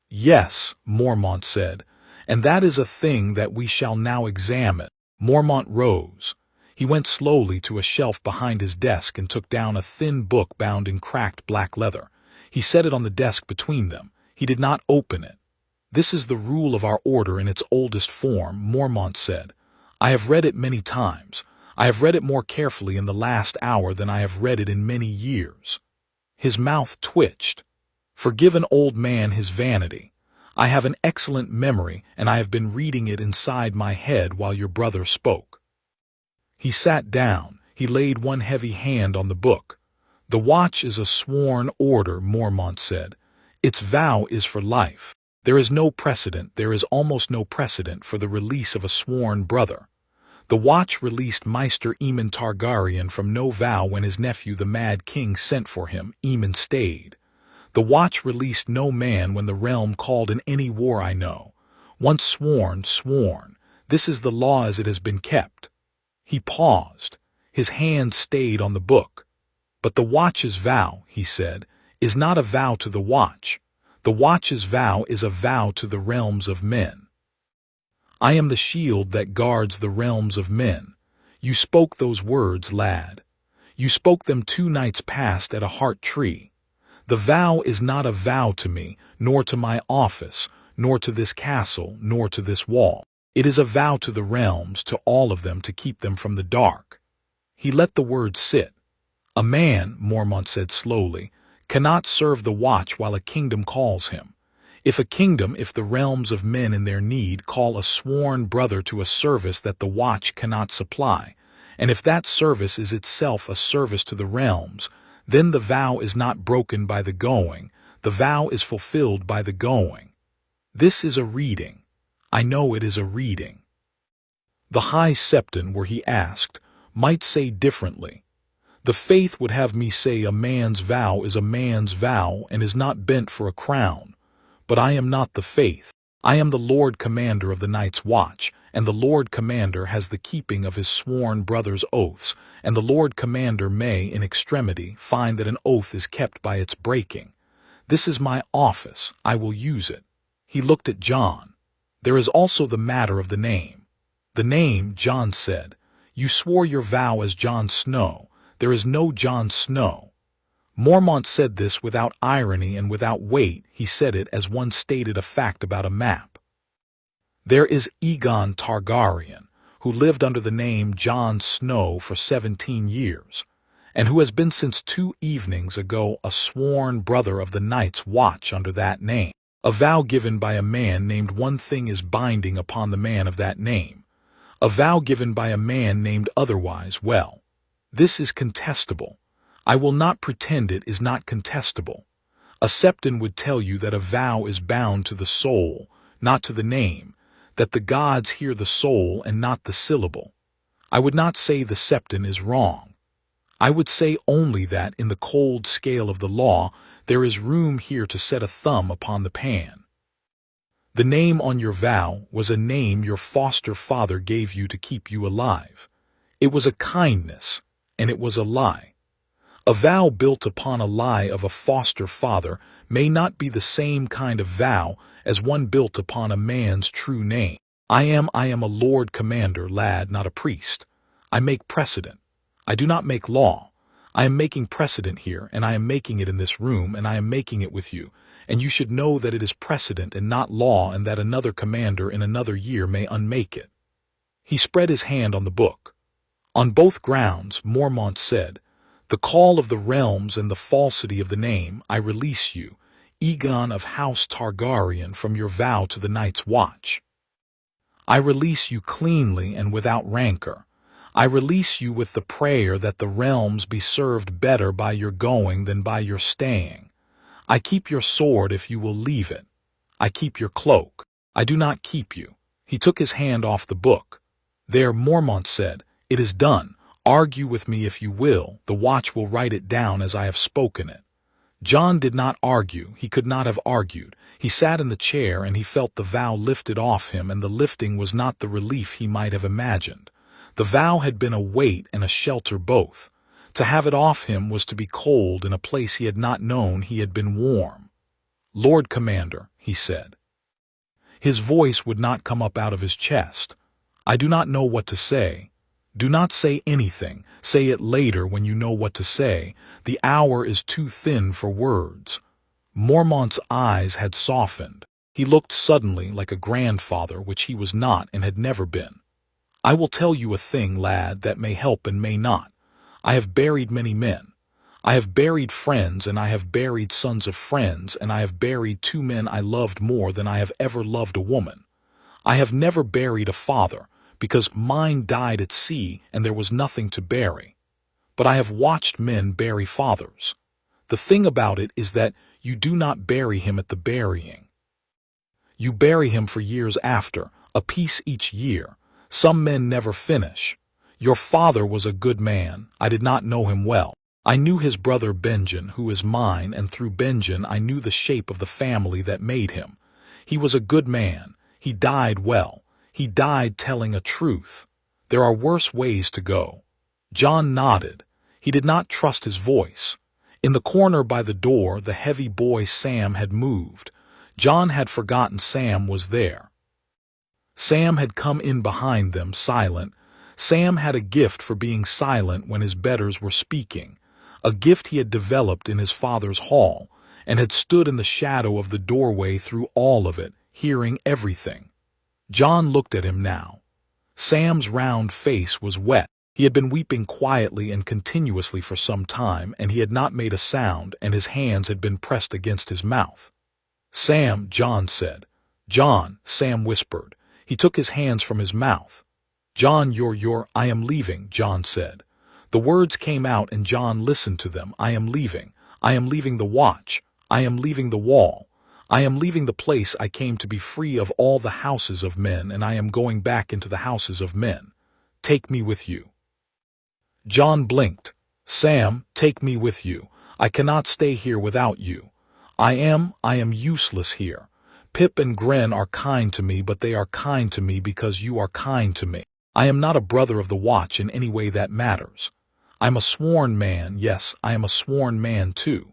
"Yes," Mormont said, "and that is a thing that we shall now examine." Mormont rose. He went slowly to a shelf behind his desk and took down a thin book bound in cracked black leather. He set it on the desk between them. He did not open it. "This is the rule of our order in its oldest form," Mormont said. "I have read it many times. I have read it more carefully in the last hour than I have read it in many years." His mouth twitched. "Forgive an old man his vanity. I have an excellent memory, and I have been reading it inside my head while your brother spoke." He sat down. He laid one heavy hand on the book. "The watch is a sworn order," Mormont said. "Its vow is for life. There is no precedent, there is almost no precedent for the release of a sworn brother. The watch released Maester Aemon Targaryen from no vow when his nephew the Mad King sent for him. Aemon stayed. The watch released no man when the realm called in any war I know. Once sworn, sworn. This is the law as it has been kept." He paused. His hand stayed on the book. "But the watch's vow," he said, "is not a vow to the watch. The watch's vow is a vow to the realms of men. I am the shield that guards the realms of men. You spoke those words, lad. You spoke them 2 nights past at a heart tree. The vow is not a vow to me, nor to my office, nor to this castle, nor to this wall. It is a vow to the realms, to all of them, to keep them from the dark." He let the words sit. "A man," Mormont said slowly, "cannot serve the watch while a kingdom calls him. If the realms of men in their need call a sworn brother to a service that the watch cannot supply, and if that service is itself a service to the realms, then the vow is not broken by the going, the vow is fulfilled by the going. This is a reading. I know it is a reading. The High Septon, were he asked, might say differently. The faith would have me say a man's vow is a man's vow and is not bent for a crown. But I am not the faith. I am the Lord Commander of the Night's Watch, and the Lord Commander has the keeping of his sworn brother's oaths, and the Lord Commander may, in extremity, find that an oath is kept by its breaking. This is my office. I will use it." He looked at Jon. "There is also the matter of the name." "The name," Jon said. "You swore your vow as Jon Snow. There is no Jon Snow." Mormont said this without irony and without weight. He said it as one stated a fact about a map. "There is Aegon Targaryen, who lived under the name Jon Snow for 17 years, and who has been since 2 evenings ago a sworn brother of the Night's Watch under that name. A vow given by a man named one thing is binding upon the man of that name. A vow given by a man named otherwise, well, this is contestable. I will not pretend it is not contestable. A Septon would tell you that a vow is bound to the soul, not to the name, that the gods hear the soul and not the syllable. I would not say the Septon is wrong. I would say only that, in the cold scale of the law, there is room here to set a thumb upon the pan. The name on your vow was a name your foster father gave you to keep you alive. It was a kindness, and it was a lie. A vow built upon a lie of a foster father may not be the same kind of vow as one built upon a man's true name. I am a Lord Commander, lad, not a priest. I make precedent. I do not make law. I am making precedent here, and I am making it in this room, and I am making it with you. And you should know that it is precedent and not law, and that another commander in another year may unmake it. He spread his hand on the book. On both grounds, Mormont said, the call of the realms and the falsity of the name, I release you, Aegon of House Targaryen, from your vow to the Night's Watch. I release you cleanly and without rancor. I release you with the prayer that the realms be served better by your going than by your staying. I keep your sword if you will leave it. I keep your cloak. I do not keep you. He took his hand off the book. There, Mormont said, it is done. Argue with me if you will. The watch will write it down as I have spoken it. Jon did not argue. He could not have argued. He sat in the chair and he felt the vow lifted off him, and the lifting was not the relief he might have imagined. The vow had been a weight and a shelter both. To have it off him was to be cold in a place he had not known he had been warm. Lord Commander, he said. His voice would not come up out of his chest. I do not know what to say. Do not say anything. Say it later when you know what to say. The hour is too thin for words. Mormont's eyes had softened. He looked suddenly like a grandfather, which he was not and had never been. I will tell you a thing, lad, that may help and may not. I have buried many men. I have buried friends, and I have buried sons of friends, and I have buried 2 men I loved more than I have ever loved a woman. I have never buried a father, because mine died at sea and there was nothing to bury. But I have watched men bury fathers. The thing about it is that you do not bury him at the burying. You bury him for years after, a piece each year. Some men never finish. Your father was a good man. I did not know him well. I knew his brother Benjen, who is mine, and through Benjen I knew the shape of the family that made him. He was a good man. He died well. He died telling a truth. There are worse ways to go. Jon nodded. He did not trust his voice. In the corner by the door, the heavy boy Sam had moved. Jon had forgotten Sam was there. Sam had come in behind them, silent. Sam had a gift for being silent when his betters were speaking, a gift he had developed in his father's hall, and had stood in the shadow of the doorway through all of it, hearing everything. Jon looked at him now. Sam's round face was wet. He had been weeping quietly and continuously for some time, and he had not made a sound, and his hands had been pressed against his mouth. Sam, Jon said. Jon, Sam whispered. He took his hands from his mouth. Jon, I am leaving, Jon said. The words came out and Jon listened to them. I am leaving. I am leaving the watch. I am leaving the wall. I am leaving the place I came to be free of all the houses of men, and I am going back into the houses of men. Take me with you. Jon blinked. Sam, take me with you. I cannot stay here without you. I am useless here. Pip and Gren are kind to me, but they are kind to me because you are kind to me. I am not a brother of the watch in any way that matters. I am a sworn man, yes, I am a sworn man too.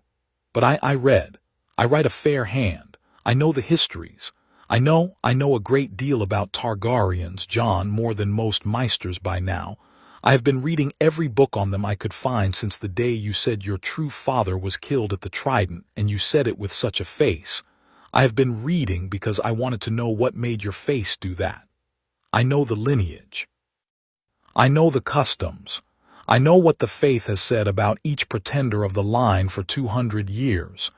But I read. I write a fair hand. I know the histories. I know a great deal about Targaryens, Jon, more than most meisters by now. I have been reading every book on them I could find since the day you said your true father was killed at the Trident, and you said it with such a face. I have been reading because I wanted to know what made your face do that. I know the lineage. I know the customs. I know what the faith has said about each pretender of the line for 200 years.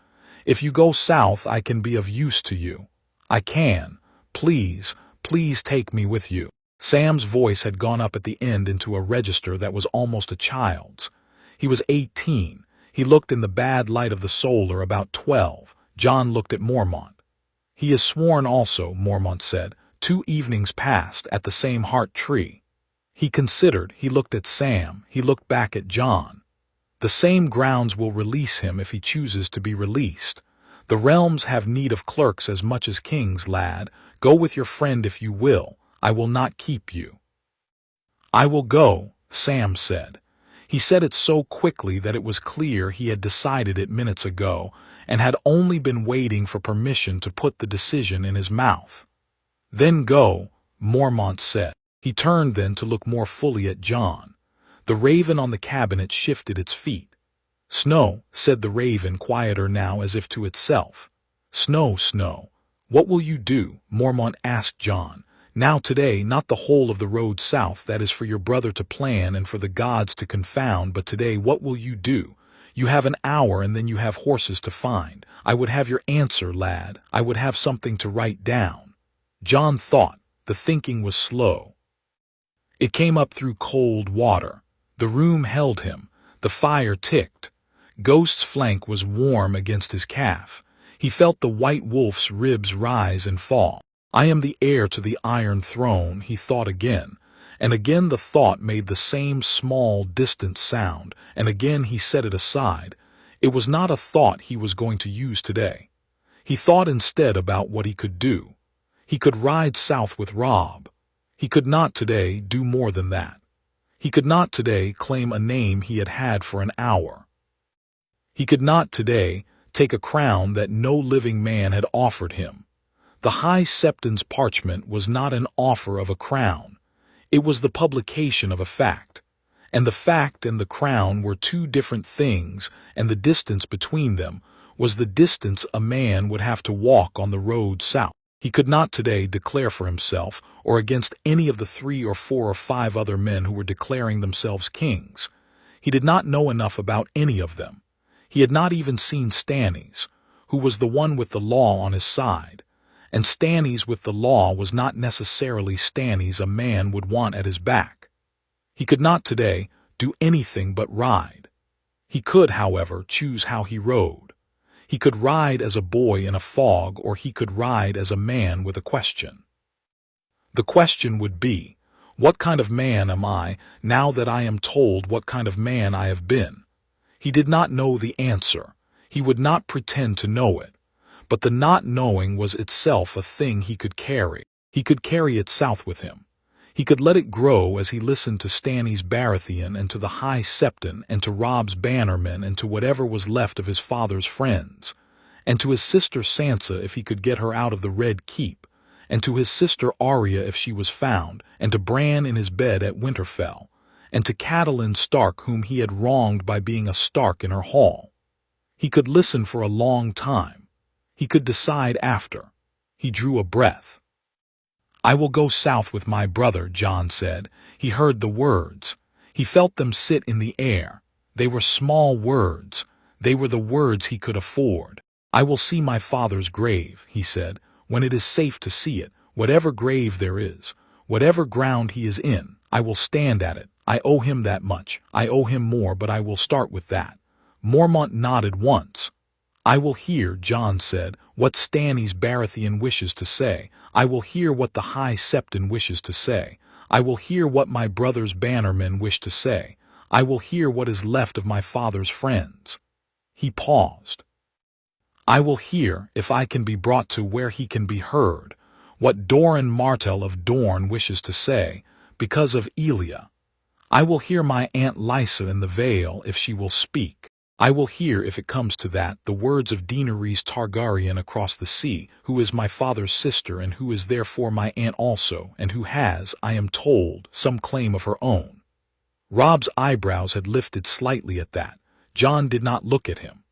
If you go south, I can be of use to you. I can. Please, please take me with you. Sam's voice had gone up at the end into a register that was almost a child's. He was 18. He looked in the bad light of the solar about 12. Jon looked at Mormont. He is sworn also, Mormont said, 2 evenings past at the same heart tree. He considered, he looked at Sam, he looked back at Jon. The same grounds will release him if he chooses to be released. The realms have need of clerks as much as kings, lad. Go with your friend if you will. I will not keep you. I will go, Sam said. He said it so quickly that it was clear he had decided it minutes ago and had only been waiting for permission to put the decision in his mouth. "Then go," Mormont said. He turned then to look more fully at Jon. The raven on the cabinet shifted its feet. "Snow," said the raven, quieter now as if to itself. "Snow, Snow, what will you do?" Mormont asked Jon. "Now today, not the whole of the road south, that is for your brother to plan and for the gods to confound, but today what will you do? You have an hour and then you have horses to find. I would have your answer, lad. I would have something to write down." Jon thought. The thinking was slow. It came up through cold water. The room held him. The fire ticked. Ghost's flank was warm against his calf. He felt the white wolf's ribs rise and fall. "I am the heir to the Iron Throne," he thought again. And again the thought made the same small, distant sound, and again he set it aside. It was not a thought he was going to use today. He thought instead about what he could do. He could ride south with Robb. He could not today do more than that. He could not today claim a name he had had for an hour. He could not today take a crown that no living man had offered him. The High Septon's parchment was not an offer of a crown. It was the publication of a fact. And the fact and the crown were two different things, and the distance between them was the distance a man would have to walk on the road south. He could not today declare for himself or against any of the 3 or 4 or 5 other men who were declaring themselves kings. He did not know enough about any of them. He had not even seen Stannis, who was the one with the law on his side. And Stannis with the law was not necessarily Stannis a man would want at his back. He could not today do anything but ride. He could, however, choose how he rode. He could ride as a boy in a fog, or he could ride as a man with a question. The question would be, what kind of man am I now that I am told what kind of man I have been? He did not know the answer. He would not pretend to know it. But the not knowing was itself a thing he could carry. He could carry it south with him. He could let it grow as he listened to Stannis Baratheon and to the High Septon and to Robb's bannermen and to whatever was left of his father's friends, and to his sister Sansa if he could get her out of the Red Keep, and to his sister Arya if she was found, and to Bran in his bed at Winterfell, and to Catelyn Stark whom he had wronged by being a Stark in her hall. He could listen for a long time. He could decide after. He drew a breath. "I will go south with my brother," Jon said. He heard the words. He felt them sit in the air. They were small words. They were the words he could afford. "I will see my father's grave," he said, "when it is safe to see it, whatever grave there is, whatever ground he is in, I will stand at it. I owe him that much. I owe him more, but I will start with that." Mormont nodded once. "I will hear," Jon said, "what Stannis Baratheon wishes to say. I will hear what the High Septon wishes to say. I will hear what my brother's bannermen wish to say. I will hear what is left of my father's friends." He paused. "I will hear, if I can be brought to where he can be heard, what Doran Martell of Dorne wishes to say, because of Elia. I will hear my Aunt Lysa in the Vale if she will speak. I will hear, if it comes to that, the words of Daenerys Targaryen across the sea, who is my father's sister and who is therefore my aunt also, and who has, I am told, some claim of her own." Robb's eyebrows had lifted slightly at that. Jon did not look at him.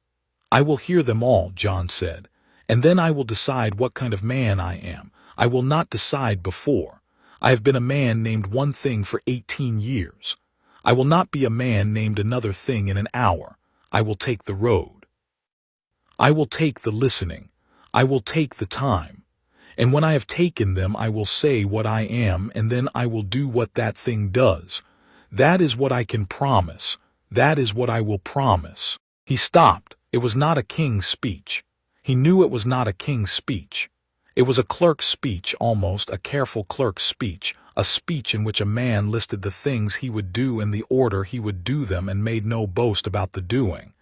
"I will hear them all," Jon said, "and then I will decide what kind of man I am. I will not decide before. I have been a man named one thing for 18 years. I will not be a man named another thing in an hour. I will take the road. I will take the listening. I will take the time. And when I have taken them I will say what I am, and then I will do what that thing does. That is what I can promise. That is what I will promise." He stopped. It was not a king's speech. He knew it was not a king's speech. It was a clerk's speech, almost a careful clerk's speech, a speech in which a man listed the things he would do in the order he would do them and made no boast about the doing.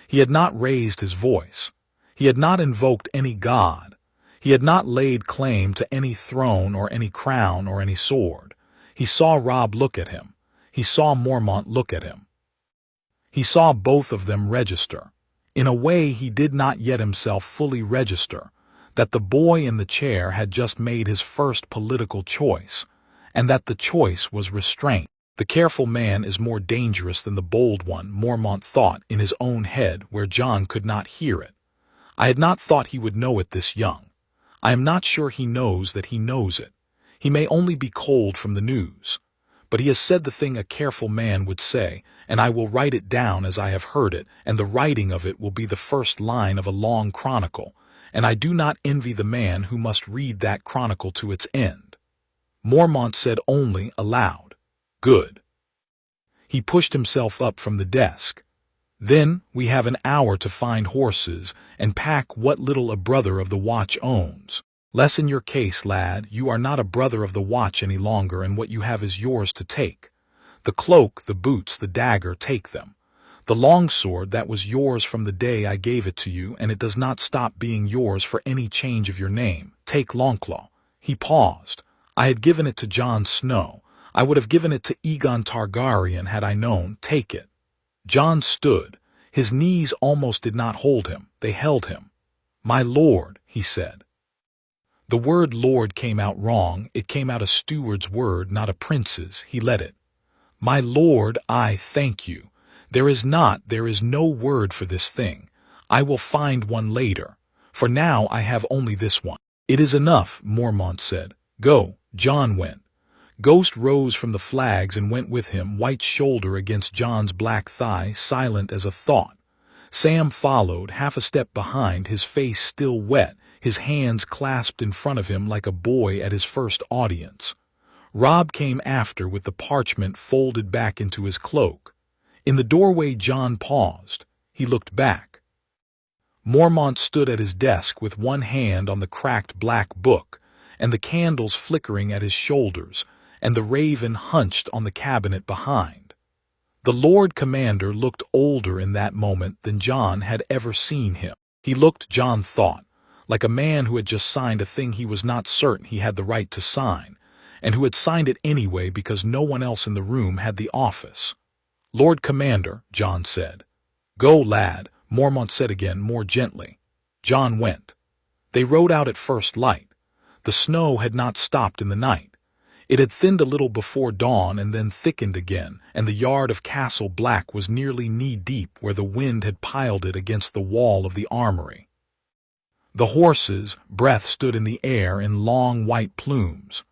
He had not raised his voice. He had not invoked any god. He had not laid claim to any throne or any crown or any sword. He saw Robb look at him. He saw Mormont look at him. He saw both of them register. In a way he did not yet himself fully register, that the boy in the chair had just made his first political choice, and that the choice was restraint. The careful man is more dangerous than the bold one, Mormont thought in his own head where Jon could not hear it. I had not thought he would know it this young. I am not sure he knows that he knows it. He may only be cold from the news. But he has said the thing a careful man would say, and I will write it down as I have heard it, and the writing of it will be the first line of a long chronicle, and I do not envy the man who must read that chronicle to its end. Mormont said only aloud, "Good." He pushed himself up from the desk. "Then we have an hour to find horses and pack what little a brother of the watch owns. Lessen your case, lad. You are not a brother of the watch any longer, and what you have is yours to take. The cloak, the boots, the dagger, take them. The longsword, that was yours from the day I gave it to you, and it does not stop being yours for any change of your name. Take Longclaw." He paused. "I had given it to Jon Snow. I would have given it to Aegon Targaryen had I known. Take it." Jon stood. His knees almost did not hold him. They held him. "My lord," he said. The word lord came out wrong. It came out a steward's word, not a prince's. He let it. "My lord, I thank you. There is no word for this thing. I will find one later. For now I have only this one." "It is enough," Mormont said. "Go." Jon went. Ghost rose from the flags and went with him, white shoulder against Jon's black thigh, silent as a thought. Sam followed, half a step behind, his face still wet, his hands clasped in front of him like a boy at his first audience. Robb came after with the parchment folded back into his cloak. In the doorway Jon paused. He looked back. Mormont stood at his desk with one hand on the cracked black book, and the candles flickering at his shoulders, and the raven hunched on the cabinet behind. The Lord Commander looked older in that moment than Jon had ever seen him. He looked, Jon thought, like a man who had just signed a thing he was not certain he had the right to sign, and who had signed it anyway because no one else in the room had the office. "Lord Commander," Jon said. "Go, lad," Mormont said again, more gently. Jon went. They rode out at first light. The snow had not stopped in the night. It had thinned a little before dawn and then thickened again, and the yard of Castle Black was nearly knee-deep where the wind had piled it against the wall of the armory. The horses' breath stood in the air in long white plumes.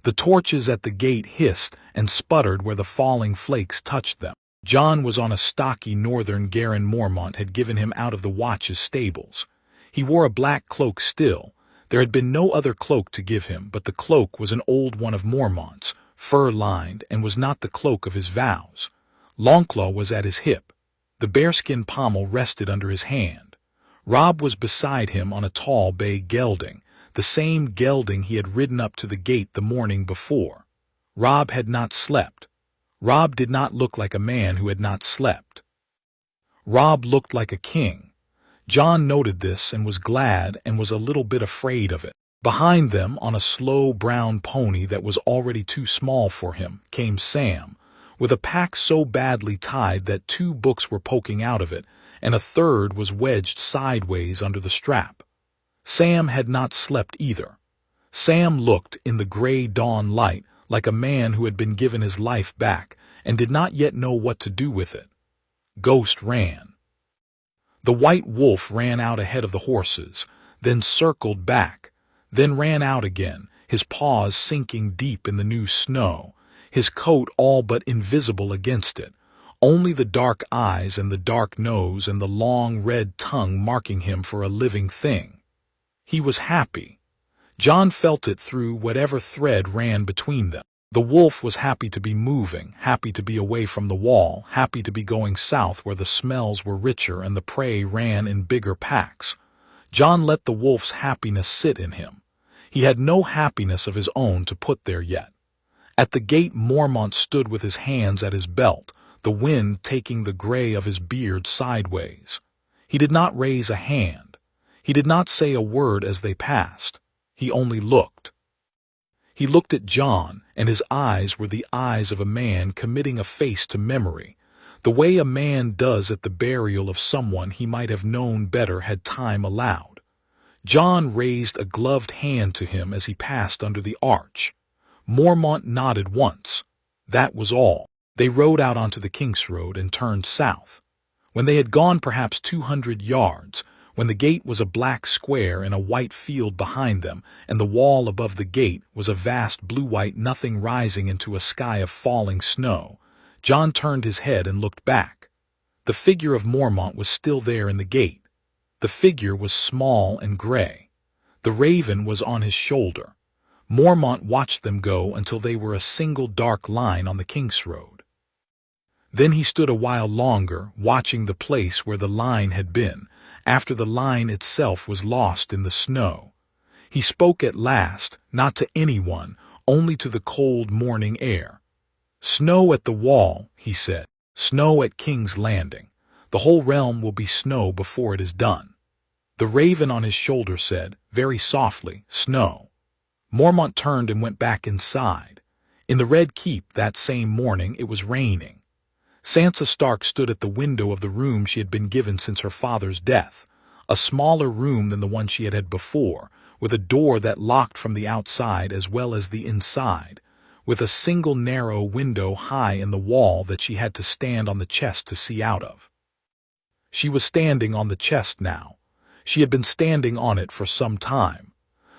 The torches at the gate hissed and sputtered where the falling flakes touched them. Jon was on a stocky northern Garin Mormont had given him out of the watch's stables. He wore a black cloak still. There had been no other cloak to give him, but the cloak was an old one of Mormont's, fur-lined, and was not the cloak of his vows. Longclaw was at his hip. The bearskin pommel rested under his hand. Robb was beside him on a tall bay gelding, the same gelding he had ridden up to the gate the morning before. Robb had not slept. Robb did not look like a man who had not slept. Robb looked like a king. Jon noted this and was glad and was a little bit afraid of it. Behind them, on a slow brown pony that was already too small for him, came Sam, with a pack so badly tied that 2 books were poking out of it, and a third was wedged sideways under the strap. Sam had not slept either. Sam looked, in the gray dawn light, like a man who had been given his life back and did not yet know what to do with it. Ghost ran. The white wolf ran out ahead of the horses, then circled back, then ran out again, his paws sinking deep in the new snow, his coat all but invisible against it, only the dark eyes and the dark nose and the long red tongue marking him for a living thing. He was happy. Jon felt it through whatever thread ran between them. The wolf was happy to be moving, happy to be away from the wall, happy to be going south where the smells were richer and the prey ran in bigger packs. Jon let the wolf's happiness sit in him. He had no happiness of his own to put there yet. At the gate Mormont stood with his hands at his belt, the wind taking the gray of his beard sideways. He did not raise a hand. He did not say a word as they passed. He only looked. He looked at Jon, and his eyes were the eyes of a man committing a face to memory, the way a man does at the burial of someone he might have known better had time allowed. Jon raised a gloved hand to him as he passed under the arch. Mormont nodded once. That was all. They rode out onto the King's Road and turned south. When they had gone perhaps 200 yards, when the gate was a black square in a white field behind them, and the wall above the gate was a vast blue-white nothing rising into a sky of falling snow, Jon turned his head and looked back. The figure of Mormont was still there in the gate. The figure was small and gray. The raven was on his shoulder. Mormont watched them go until they were a single dark line on the King's Road. Then he stood a while longer, watching the place where the line had been, after the line itself was lost in the snow. He spoke at last, not to anyone, only to the cold morning air. "Snow at the wall," he said. "Snow at King's Landing. The whole realm will be snow before it is done." The raven on his shoulder said, very softly, "Snow." Mormont turned and went back inside. In the Red Keep that same morning it was raining. Sansa Stark stood at the window of the room she had been given since her father's death, a smaller room than the one she had had before, with a door that locked from the outside as well as the inside, with a single narrow window high in the wall that she had to stand on the chest to see out of. She was standing on the chest now. She had been standing on it for some time.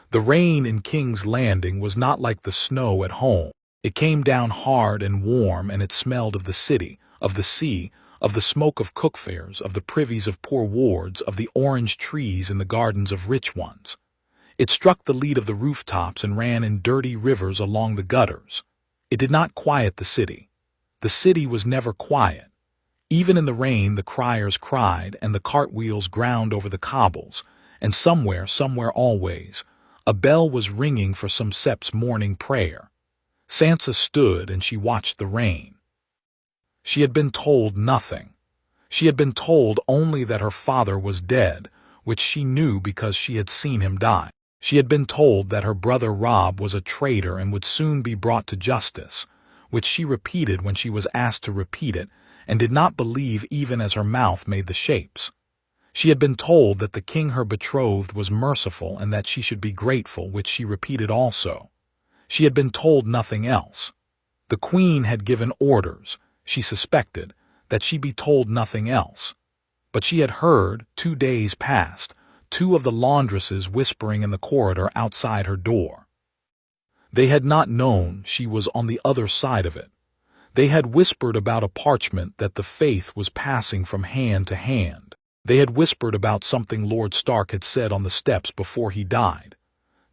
The rain in King's Landing was not like the snow at home. It came down hard and warm, and it smelled of the city, of the sea, of the smoke of cook fares, of the privies of poor wards, of the orange trees in the gardens of rich ones. It struck the lead of the rooftops and ran in dirty rivers along the gutters. It did not quiet the city. The city was never quiet. Even in the rain the criers cried, and the cartwheels ground over the cobbles, and somewhere always, a bell was ringing for some Sept's morning prayer. Sansa stood and she watched the rain. She had been told nothing. She had been told only that her father was dead, which she knew because she had seen him die. She had been told that her brother Robb was a traitor and would soon be brought to justice, which she repeated when she was asked to repeat it, and did not believe even as her mouth made the shapes. She had been told that the king her betrothed was merciful and that she should be grateful, which she repeated also. She had been told nothing else. The queen had given orders, she suspected, that she be told nothing else. But she had heard, 2 days past, 2 of the laundresses whispering in the corridor outside her door. They had not known she was on the other side of it. They had whispered about a parchment that the faith was passing from hand to hand. They had whispered about something Lord Stark had said on the steps before he died.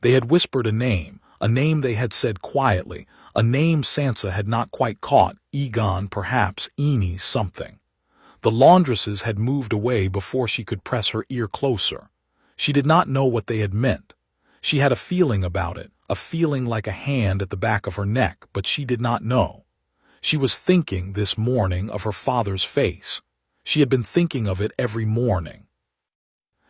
They had whispered a name they had said quietly, a name Sansa had not quite caught, Egon perhaps, Enys something. The laundresses had moved away before she could press her ear closer. She did not know what they had meant. She had a feeling about it, a feeling like a hand at the back of her neck, but she did not know. She was thinking this morning of her father's face. She had been thinking of it every morning.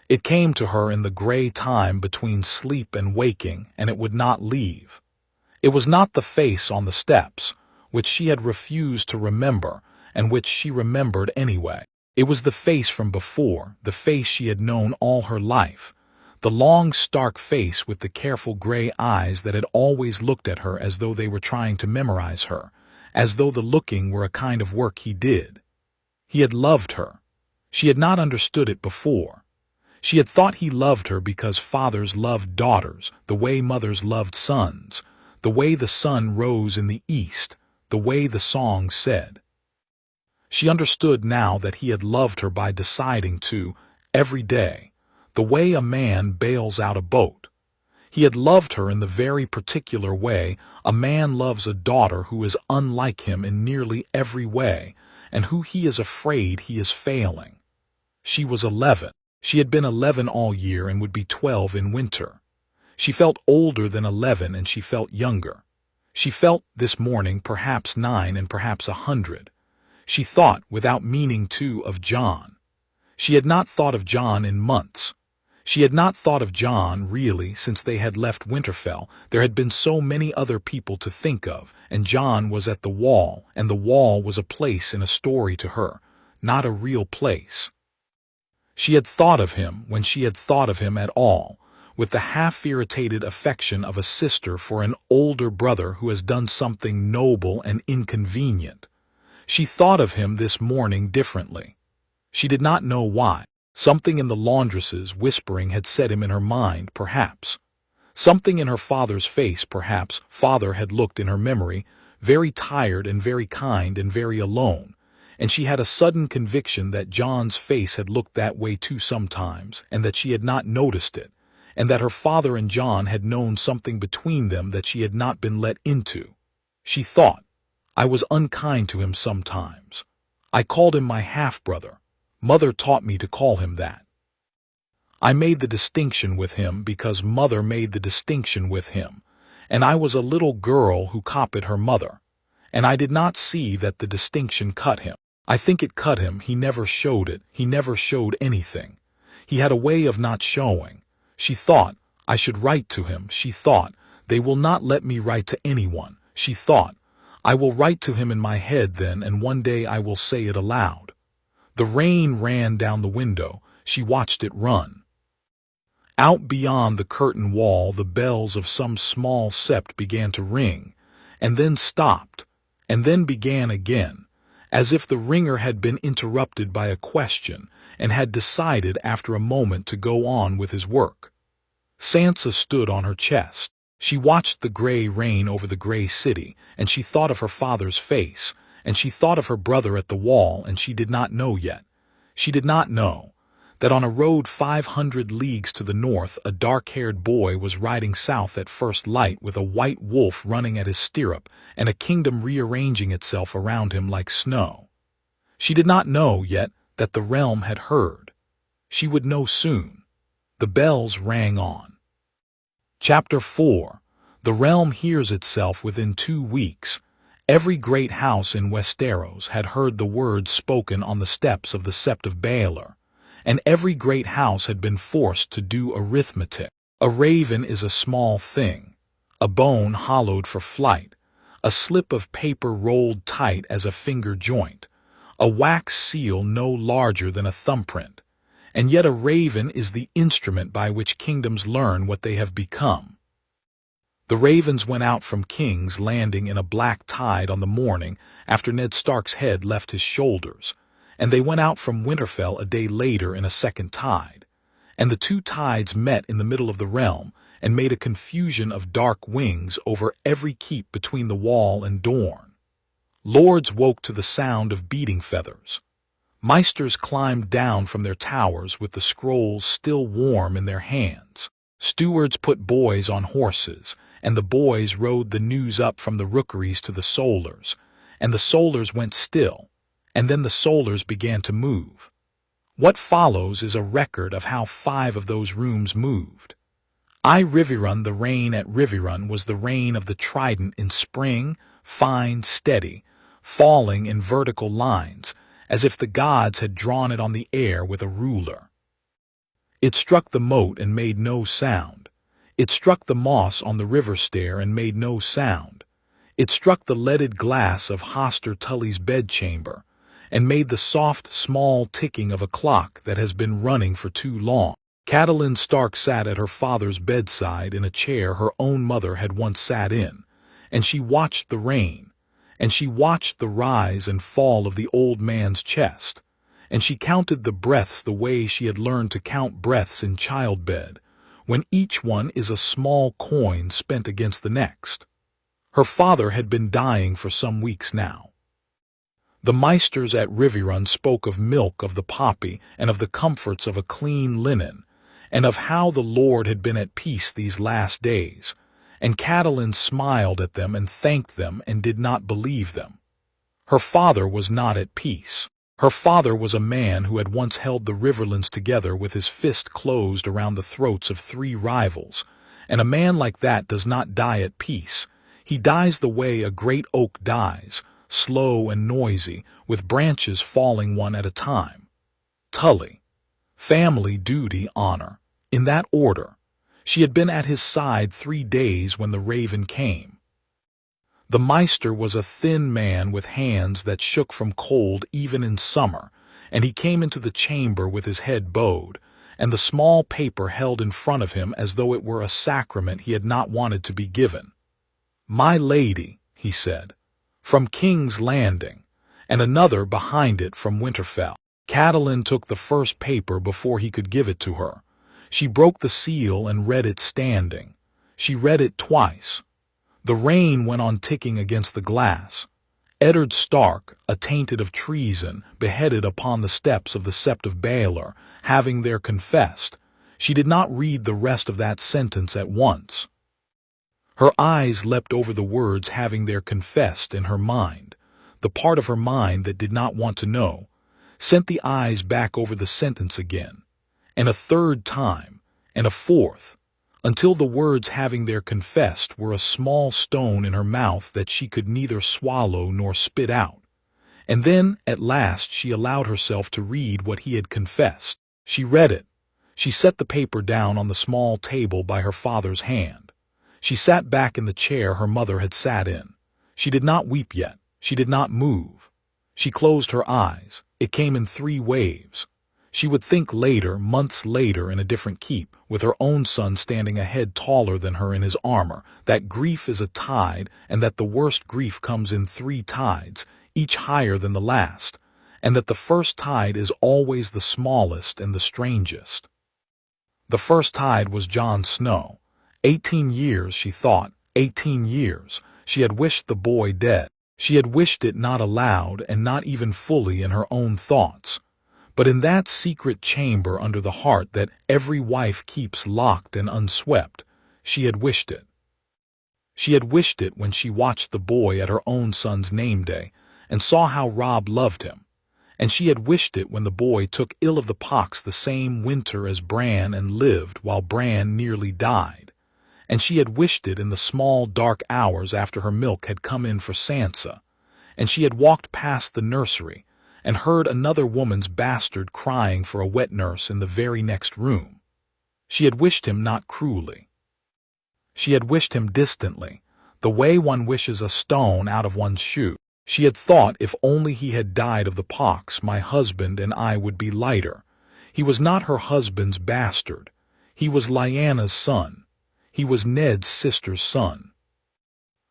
It came to her in the gray time between sleep and waking, and it would not leave. It was not the face on the steps, which she had refused to remember, and which she remembered anyway. It was the face from before, the face she had known all her life, the long, stark face with the careful gray eyes that had always looked at her as though they were trying to memorize her, as though the looking were a kind of work he did. He had loved her. She had not understood it before. She had thought he loved her because fathers loved daughters, the way mothers loved sons, the way the sun rose in the east, the way the song said. She understood now that he had loved her by deciding to, every day, the way a man bails out a boat. He had loved her in the very particular way a man loves a daughter who is unlike him in nearly every way, and who he is afraid he is failing. She was 11. She had been 11 all year and would be 12 in winter. She felt older than 11 and she felt younger. She felt, this morning, perhaps 9 and perhaps 100. She thought, without meaning to, of Jon. She had not thought of Jon in months. She had not thought of Jon, really, since they had left Winterfell. There had been so many other people to think of, and Jon was at the Wall, and the Wall was a place in a story to her, not a real place. She had thought of him, when she had thought of him at all, with the half-irritated affection of a sister for an older brother who has done something noble and inconvenient. She thought of him this morning differently. She did not know why. Something in the laundress's whispering had set him in her mind, perhaps. Something in her father's face, perhaps. Father had looked in her memory, very tired and very kind and very alone, and she had a sudden conviction that Jon's face had looked that way too sometimes, and that she had not noticed it, and that her father and Jon had known something between them that she had not been let into. She thought, I was unkind to him sometimes. I called him my half-brother. Mother taught me to call him that. I made the distinction with him because Mother made the distinction with him, and I was a little girl who copied her mother, and I did not see that the distinction cut him. I think it cut him. He never showed it. He never showed anything. He had a way of not showing. She thought, I should write to him. She thought, they will not let me write to anyone. She thought, I will write to him in my head then, and one day I will say it aloud. The rain ran down the window. She watched it run. Out beyond the curtain wall, the bells of some small sept began to ring, and then stopped, and then began again, as if the ringer had been interrupted by a question and had decided after a moment to go on with his work. Sansa stood on her chest. She watched the gray rain over the gray city, and she thought of her father's face, and she thought of her brother at the Wall, and she did not know yet. She did not know that on a road 500 leagues to the north a dark-haired boy was riding south at first light with a white wolf running at his stirrup and a kingdom rearranging itself around him like snow. She did not know yet that the realm had heard. She would know soon. The bells rang on. Chapter 4. The realm hears itself within 2 weeks. Every great house in Westeros had heard the words spoken on the steps of the Sept of Baelor, and every great house had been forced to do arithmetic. A raven is a small thing, a bone hollowed for flight, a slip of paper rolled tight as a finger joint, a wax seal no larger than a thumbprint, and yet a raven is the instrument by which kingdoms learn what they have become. The ravens went out from King's Landing in a black tide on the morning after Ned Stark's head left his shoulders, and they went out from Winterfell a day later in a second tide, and the 2 tides met in the middle of the realm and made a confusion of dark wings over every keep between the Wall and Dorne. Lords woke to the sound of beating feathers. Maesters climbed down from their towers with the scrolls still warm in their hands. Stewards put boys on horses, and the boys rode the news up from the rookeries to the solars, and the solars went still, and then the solars began to move. What follows is a record of how 5 of those rooms moved. Riverrun, the rain at Riverrun was the rain of the trident in spring, fine, steady, falling in vertical lines, as if the gods had drawn it on the air with a ruler. It struck the moat and made no sound. It struck the moss on the river stair and made no sound. It struck the leaded glass of Hoster Tully's bedchamber, and made the soft, small ticking of a clock that has been running for too long. Catelyn Stark sat at her father's bedside in a chair her own mother had once sat in, and she watched the rain, and she watched the rise and fall of the old man's chest, and she counted the breaths the way she had learned to count breaths in childbed, when each one is a small coin spent against the next. Her father had been dying for some weeks now. The maesters at Riverrun spoke of milk of the poppy and of the comforts of a clean linen, and of how the Lord had been at peace these last days, and Catelyn smiled at them and thanked them and did not believe them. Her father was not at peace. Her father was a man who had once held the Riverlands together with his fist closed around the throats of 3 rivals, and a man like that does not die at peace. He dies the way a great oak dies, slow and noisy, with branches falling one at a time. Tully. Family, duty, honor. In that order. She had been at his side 3 days when the raven came. The Maester was a thin man with hands that shook from cold even in summer, and he came into the chamber with his head bowed, and the small paper held in front of him as though it were a sacrament he had not wanted to be given. "My lady," he said, "from King's Landing," and another behind it from Winterfell. Catelyn took the first paper before he could give it to her. She broke the seal and read it standing. She read it twice. The rain went on ticking against the glass. Eddard Stark, attainted of treason, beheaded upon the steps of the Sept of Baelor, having there confessed. She did not read the rest of that sentence at once. Her eyes leapt over the words having there confessed in her mind. The part of her mind that did not want to know sent the eyes back over the sentence again, and a third time, and a fourth, until the words having there confessed were a small stone in her mouth that she could neither swallow nor spit out. And then, at last, she allowed herself to read what he had confessed. She read it. She set the paper down on the small table by her father's hand. She sat back in the chair her mother had sat in. She did not weep yet. She did not move. She closed her eyes. It came in 3 waves. She would think later, months later, in a different keep, with her own son standing a head taller than her in his armor, that grief is a tide, and that the worst grief comes in 3 tides, each higher than the last, and that the first tide is always the smallest and the strangest. The first tide was Jon Snow. 18 years, she thought, 18 years. She had wished the boy dead. She had wished it not aloud and not even fully in her own thoughts, but in that secret chamber under the heart that every wife keeps locked and unswept. She had wished it. She had wished it when she watched the boy at her own son's name day and saw how Robb loved him, and she had wished it when the boy took ill of the pox the same winter as Bran and lived while Bran nearly died. And she had wished it in the small dark hours after her milk had come in for Sansa, and she had walked past the nursery and heard another woman's bastard crying for a wet nurse in the very next room. She had wished him not cruelly. She had wished him distantly, the way one wishes a stone out of one's shoe. She had thought if only he had died of the pox, my husband and I would be lighter. He was not her husband's bastard. He was Lyanna's son. He was Ned's sister's son.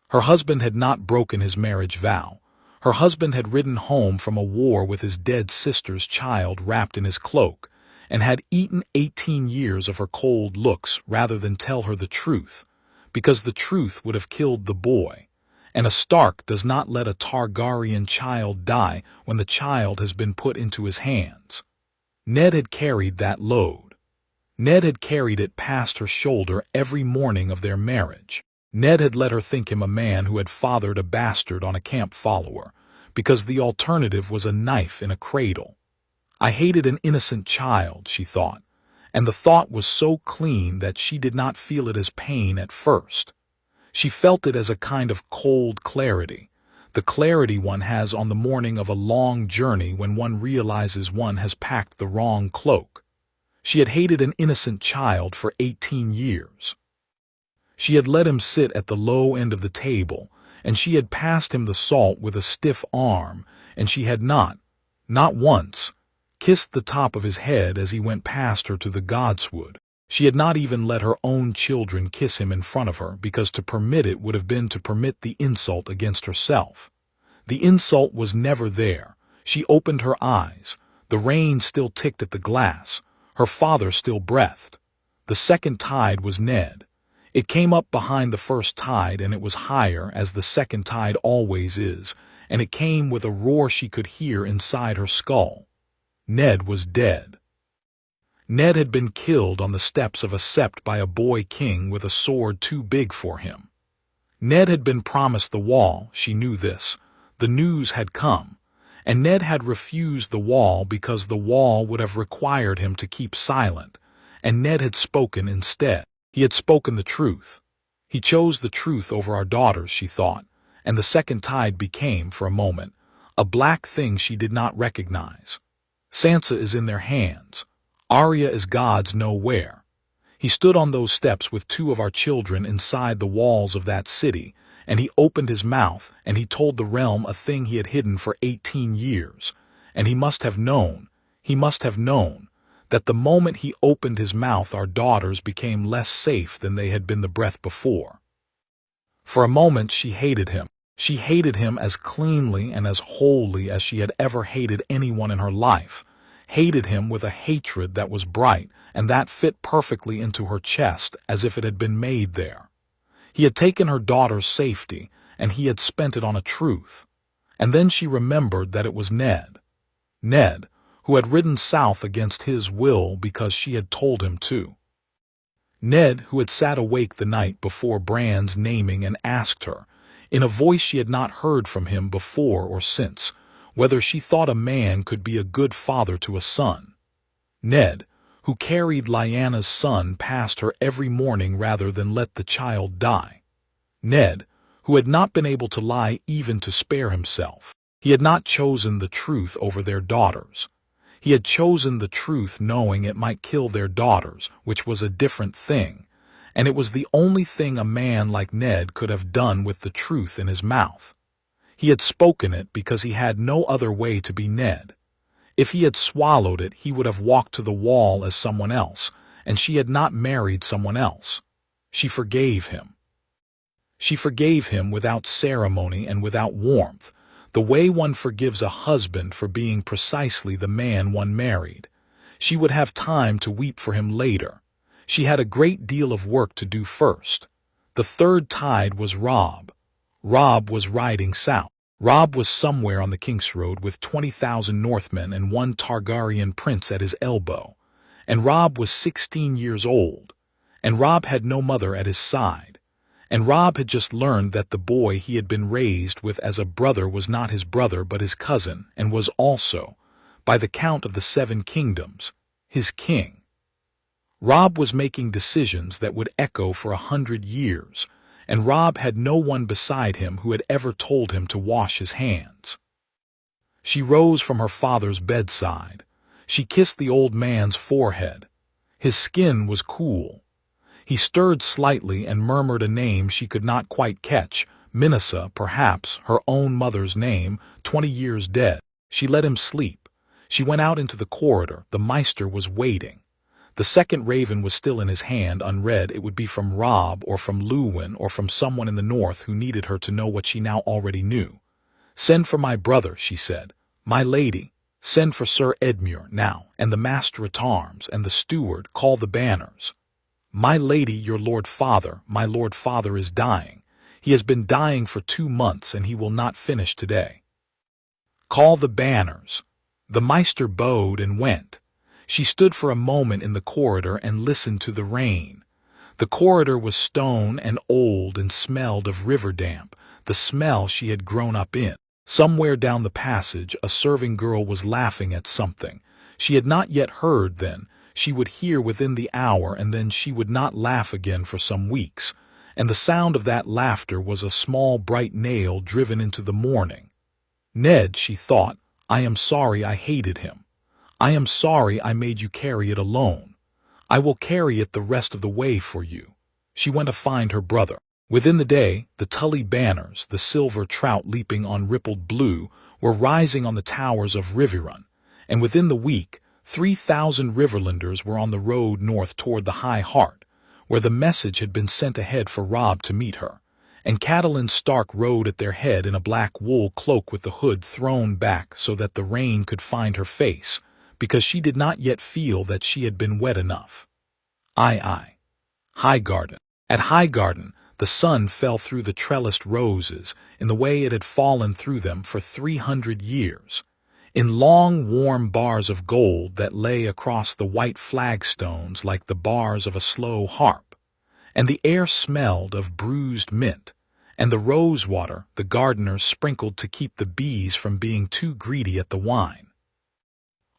Her husband had not broken his marriage vow. Her husband had ridden home from a war with his dead sister's child wrapped in his cloak, and had eaten 18 years of her cold looks rather than tell her the truth, because the truth would have killed the boy, and a Stark does not let a Targaryen child die when the child has been put into his hands. Ned had carried that load. Ned had carried it past her shoulder every morning of their marriage. Ned had let her think him a man who had fathered a bastard on a camp follower, because the alternative was a knife in a cradle. I hated an innocent child, she thought, and the thought was so clean that she did not feel it as pain at first. She felt it as a kind of cold clarity, the clarity one has on the morning of a long journey when one realizes one has packed the wrong cloak. She had hated an innocent child for 18 years. She had let him sit at the low end of the table, and she had passed him the salt with a stiff arm, and she had not once, kissed the top of his head as he went past her to the godswood. She had not even let her own children kiss him in front of her, because to permit it would have been to permit the insult against herself. The insult was never there. She opened her eyes. The rain still ticked at the glass. Her father still breathed. The second tide was Ned. It came up behind the first tide, and it was higher, as the second tide always is, and it came with a roar she could hear inside her skull. Ned was dead. Ned had been killed on the steps of a sept by a boy king with a sword too big for him. Ned had been promised the wall, she knew this. The news had come, and Ned had refused the wall because the wall would have required him to keep silent, and Ned had spoken instead. He had spoken the truth. He chose the truth over our daughters, she thought, and the second tide became, for a moment, a black thing she did not recognize. Sansa is in their hands. Arya is God's nowhere. He stood on those steps with 2 of our children inside the walls of that city, and he opened his mouth, and he told the realm a thing he had hidden for 18 years. And he must have known, that the moment he opened his mouth our daughters became less safe than they had been the breath before. For a moment she hated him. She hated him as cleanly and as wholly as she had ever hated anyone in her life, hated him with a hatred that was bright and that fit perfectly into her chest as if it had been made there. He had taken her daughter's safety, and he had spent it on a truth. And then she remembered that it was Ned, who had ridden south against his will because she had told him to. Ned, who had sat awake the night before Bran's naming and asked her, in a voice she had not heard from him before or since, whether she thought a man could be a good father to a son. Ned, who carried Lyanna's son past her every morning rather than let the child die. Ned, who had not been able to lie even to spare himself. He had not chosen the truth over their daughters. He had chosen the truth knowing it might kill their daughters, which was a different thing, and it was the only thing a man like Ned could have done with the truth in his mouth. He had spoken it because he had no other way to be Ned. If he had swallowed it, he would have walked to the wall as someone else, and she had not married someone else. She forgave him. She forgave him without ceremony and without warmth, the way one forgives a husband for being precisely the man one married. She would have time to weep for him later. She had a great deal of work to do first. The third tide was Robb. Robb was riding south. Robb was somewhere on the King's Road with 20,000 Northmen and 1 Targaryen prince at his elbow. And Robb was 16 years old. And Robb had no mother at his side. And Robb had just learned that the boy he had been raised with as a brother was not his brother but his cousin, and was also, by the count of the 7 kingdoms, his king. Robb was making decisions that would echo for 100 years, and Robb had no one beside him who had ever told him to wash his hands. She rose from her father's bedside. She kissed the old man's forehead. His skin was cool. He stirred slightly and murmured a name she could not quite catch, Minessa, perhaps, her own mother's name, 20 years dead. She let him sleep. She went out into the corridor. The Maester was waiting. The second raven was still in his hand, unread. It would be from Robb or from Luwin or from someone in the north who needed her to know what she now already knew. "Send for my brother," she said. "My lady, send for Sir Edmure now, and the master-at-arms, and the steward, call the banners. My lady, your lord father, my lord father is dying. He has been dying for 2 months, and he will not finish today. Call the banners." The Maester bowed and went. She stood for a moment in the corridor and listened to the rain. The corridor was stone and old and smelled of river damp, the smell she had grown up in. Somewhere down the passage a serving girl was laughing at something. She had not yet heard then. She would hear within the hour, and then she would not laugh again for some weeks. And the sound of that laughter was a small bright nail driven into the morning. Ned, she thought, I am sorry I hated him. I am sorry I made you carry it alone. I will carry it the rest of the way for you. She went to find her brother. Within the day, the Tully banners, the silver trout leaping on rippled blue, were rising on the towers of Riverrun, and within the week, 3,000 Riverlanders were on the road north toward the High Heart, where the message had been sent ahead for Robb to meet her, and Catelyn Stark rode at their head in a black wool cloak with the hood thrown back so that the rain could find her face, because she did not yet feel that she had been wet enough. Highgarden. At Highgarden, the sun fell through the trellised roses in the way it had fallen through them for 300 years, in long, warm bars of gold that lay across the white flagstones like the bars of a slow harp, and the air smelled of bruised mint, and the rose water the gardeners sprinkled to keep the bees from being too greedy at the wine.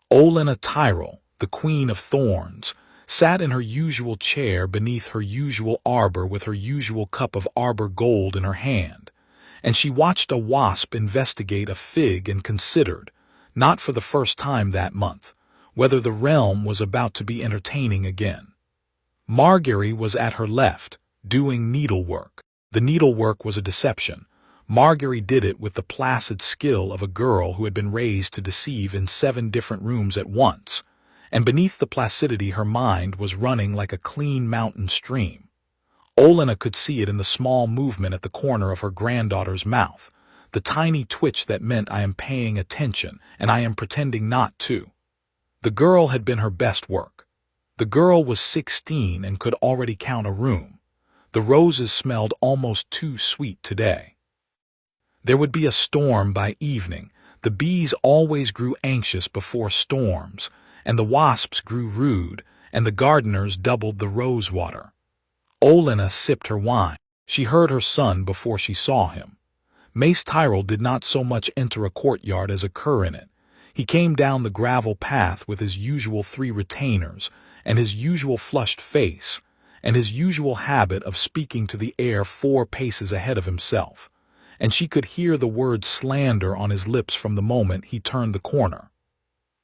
Olena Tyrell, the Queen of Thorns, sat in her usual chair beneath her usual arbor with her usual cup of arbor gold in her hand, and she watched a wasp investigate a fig and considered, not for the first time that month, whether the realm was about to be entertaining again. Margaery was at her left, doing needlework. The needlework was a deception. Margaery did it with the placid skill of a girl who had been raised to deceive in 7 different rooms at once, and beneath the placidity her mind was running like a clean mountain stream. Olena could see it in the small movement at the corner of her granddaughter's mouth, the tiny twitch that meant I am paying attention and I am pretending not to. The girl had been her best work. The girl was 16 and could already count a room. The roses smelled almost too sweet today. There would be a storm by evening. The bees always grew anxious before storms, and the wasps grew rude, and the gardeners doubled the rosewater. Olena sipped her wine. She heard her son before she saw him. Mace Tyrell did not so much enter a courtyard as occur in it. He came down the gravel path with his usual 3 retainers, and his usual flushed face, and his usual habit of speaking to the air 4 paces ahead of himself, and she could hear the word slander on his lips from the moment he turned the corner.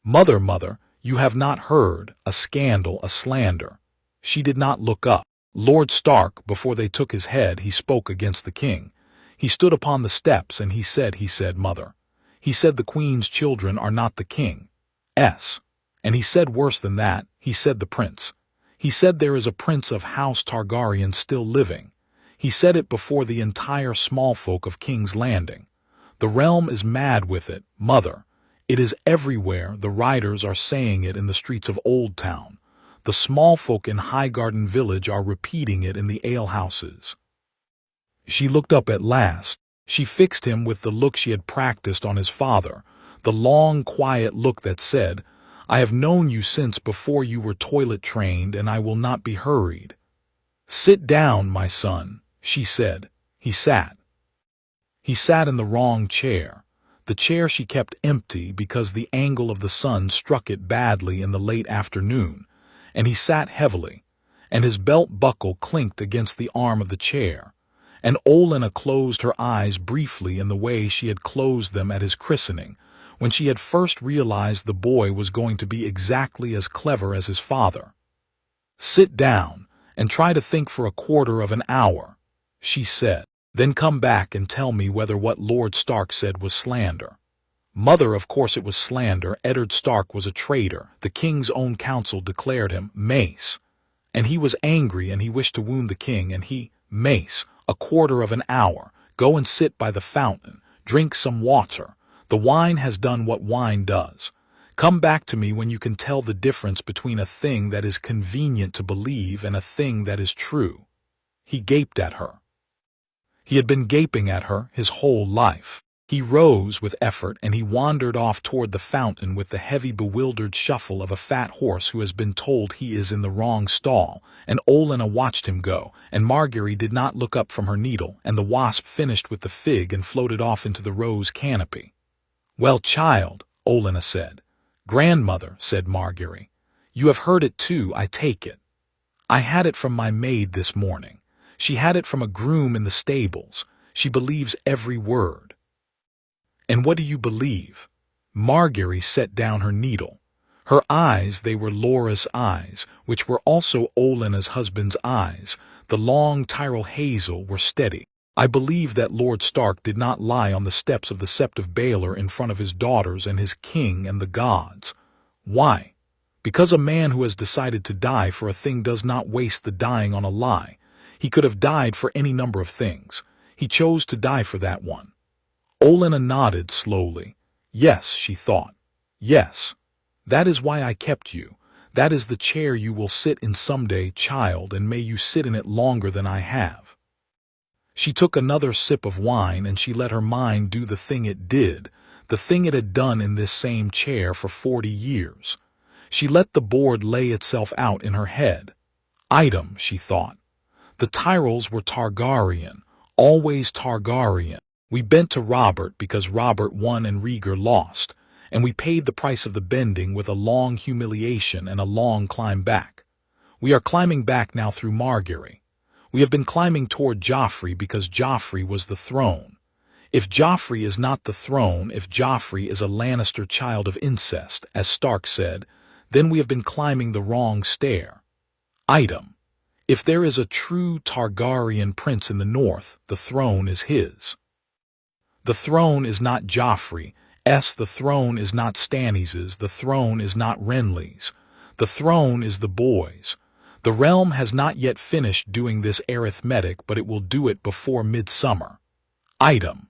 "Mother, mother, you have not heard, a scandal, a slander." She did not look up. Lord Stark, before they took his head, he spoke against the king. He stood upon the steps and he said, "Mother." He said the queen's children are not the king's. And he said worse than that, he said the prince. He said there is a prince of House Targaryen still living. He said it before the entire small folk of King's Landing. The realm is mad with it, mother. It is everywhere. The riders are saying it in the streets of Old Town. The small folk in Highgarden village are repeating it in the alehouses. She looked up at last. She fixed him with the look she had practiced on his father, the long, quiet look that said, "I have known you since before you were toilet-trained, and I will not be hurried." "Sit down, my son," she said. He sat. He sat in the wrong chair, the chair she kept empty because the angle of the sun struck it badly in the late afternoon, and he sat heavily, and his belt buckle clinked against the arm of the chair, and Olena closed her eyes briefly in the way she had closed them at his christening, when she had first realized the boy was going to be exactly as clever as his father. "Sit down and try to think for a quarter of an hour," she said. "Then come back and tell me whether what Lord Stark said was slander." "Mother, of course it was slander. Eddard Stark was a traitor. The king's own council declared him Mace. And he was angry and he wished to wound the king, and he, Mace, a quarter of an hour. Go and sit by the fountain. Drink some water. The wine has done what wine does. Come back to me when you can tell the difference between a thing that is convenient to believe and a thing that is true." He gaped at her. He had been gaping at her his whole life. He rose with effort and he wandered off toward the fountain with the heavy, bewildered shuffle of a fat horse who has been told he is in the wrong stall, and Olena watched him go, and Margaery did not look up from her needle, and the wasp finished with the fig and floated off into the rose canopy. "Well, child," Olena said. "Grandmother," said Margaery. "You have heard it too, I take it." "I had it from my maid this morning. She had it from a groom in the stables. She believes every word." "And what do you believe?" Margaery set down her needle. Her eyes, they were Laura's eyes, which were also Olena's husband's eyes, the long Tyrell hazel, were steady. "I believe that Lord Stark did not lie on the steps of the Sept of Baelor in front of his daughters and his king and the gods. Why? Because a man who has decided to die for a thing does not waste the dying on a lie. He could have died for any number of things. He chose to die for that one." Olena nodded slowly. "Yes," she thought. "Yes. That is why I kept you. That is the chair you will sit in someday, child, and may you sit in it longer than I have." She took another sip of wine and she let her mind do the thing it did, the thing it had done in this same chair for 40 years. She let the board lay itself out in her head. Item, she thought. The Tyrells were Targaryen, always Targaryen. We bent to Robert because Robert won and Rhaegar lost, and we paid the price of the bending with a long humiliation and a long climb back. We are climbing back now through Margaery. We have been climbing toward Joffrey because Joffrey was the throne. If Joffrey is not the throne, if Joffrey is a Lannister child of incest, as Stark said, then we have been climbing the wrong stair. Item. If there is a true Targaryen prince in the north, the throne is his. The throne is not Joffrey's, the throne is not Stannis's, the throne is not Renly's. The throne is the boy's. The realm has not yet finished doing this arithmetic, but it will do it before midsummer. Item.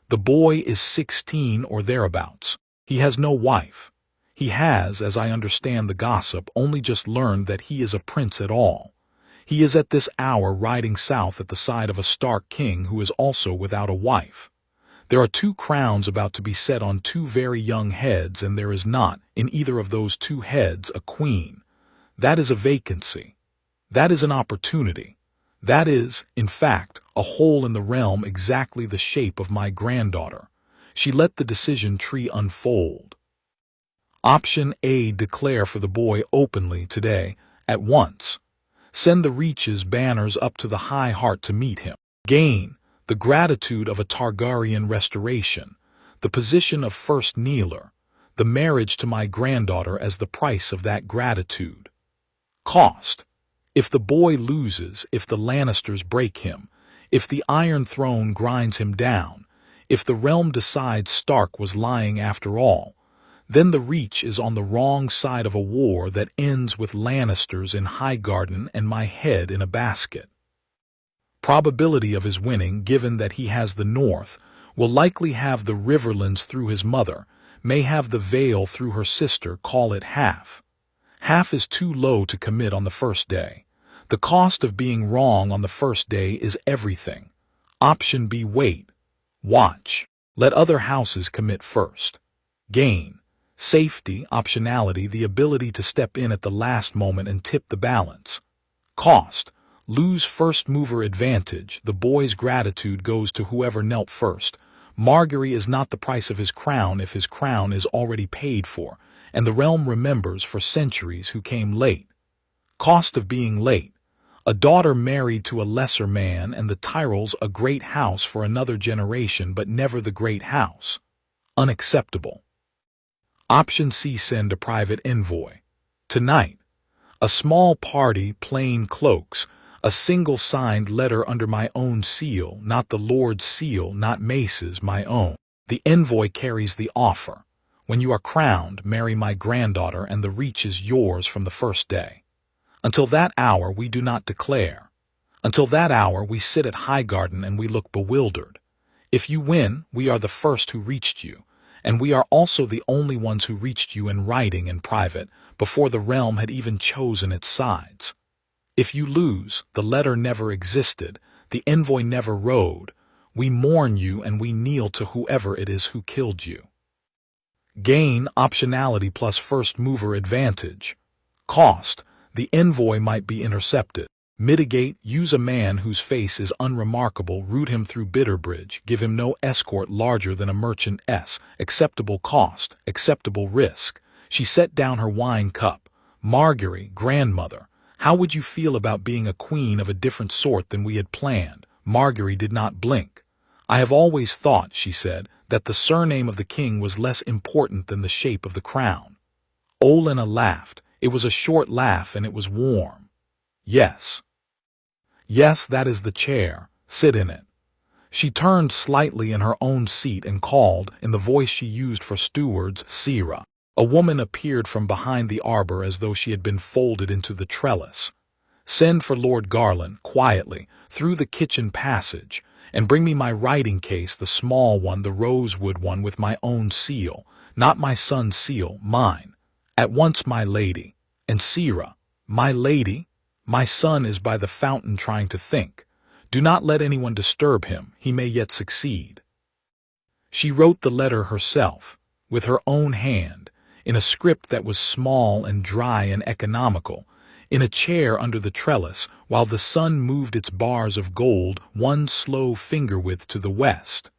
The boy is 16 or thereabouts. He has no wife. He has, as I understand the gossip, only just learned that he is a prince at all. He is at this hour riding south at the side of a Stark king who is also without a wife. There are 2 crowns about to be set on 2 very young heads, and there is not, in either of those 2 heads, a queen. That is a vacancy. That is an opportunity. That is, in fact, a hole in the realm exactly the shape of my granddaughter. She let the decision tree unfold. Option A. Declare for the boy openly today, at once. Send the Reach's banners up to the High Heart to meet him. Gain the gratitude of a Targaryen restoration, the position of first kneeler, the marriage to my granddaughter as the price of that gratitude. Cost. If the boy loses, if the Lannisters break him, if the Iron Throne grinds him down, if the realm decides Stark was lying after all, then the Reach is on the wrong side of a war that ends with Lannisters in Highgarden and my head in a basket. Probability of his winning, given that he has the North, will likely have the Riverlands through his mother, may have the Vale through her sister, call it half. Half is too low to commit on the first day. The cost of being wrong on the first day is everything. Option B. Wait. Watch. Let other houses commit first. Gain. Safety, optionality, the ability to step in at the last moment and tip the balance. Cost. Lose first mover advantage. The boy's gratitude goes to whoever knelt first. Margaery is not the price of his crown if his crown is already paid for, and the realm remembers for centuries who came late. Cost of being late. A daughter married to a lesser man, and the Tyrells a great house for another generation, but never the great house. Unacceptable. Option C. Send a private envoy. Tonight. A small party, plain cloaks, a single signed letter under my own seal, not the Lord's seal, not Mace's, my own. The envoy carries the offer. When you are crowned, marry my granddaughter, and the Reach is yours from the first day. Until that hour we do not declare. Until that hour we sit at Highgarden and we look bewildered. If you win, we are the first who reached you, and we are also the only ones who reached you in writing in private, before the realm had even chosen its sides. If you lose, the letter never existed, the envoy never rode. We mourn you and we kneel to whoever it is who killed you. Gain, optionality plus first mover advantage. Cost. The envoy might be intercepted. Mitigate, use a man whose face is unremarkable, route him through Bitterbridge, give him no escort larger than a merchant S. Acceptable cost, acceptable risk. She set down her wine cup. Margaery, grandmother, how would you feel about being a queen of a different sort than we had planned? Margaery did not blink. I have always thought, she said, that the surname of the king was less important than the shape of the crown. Olena laughed. It was a short laugh and it was warm. Yes. Yes, that is the chair. Sit in it. She turned slightly in her own seat and called, in the voice she used for stewards, Sira. A woman appeared from behind the arbor as though she had been folded into the trellis. Send for Lord Garland, quietly, through the kitchen passage, and bring me my writing case, the small one, the rosewood one with my own seal, not my son's seal, mine. At once, my lady. And Sira, my lady, my son is by the fountain trying to think. Do not let anyone disturb him, he may yet succeed. She wrote the letter herself, with her own hand, in a script that was small and dry and economical, in a chair under the trellis, while the sun moved its bars of gold one slow finger-width to the west.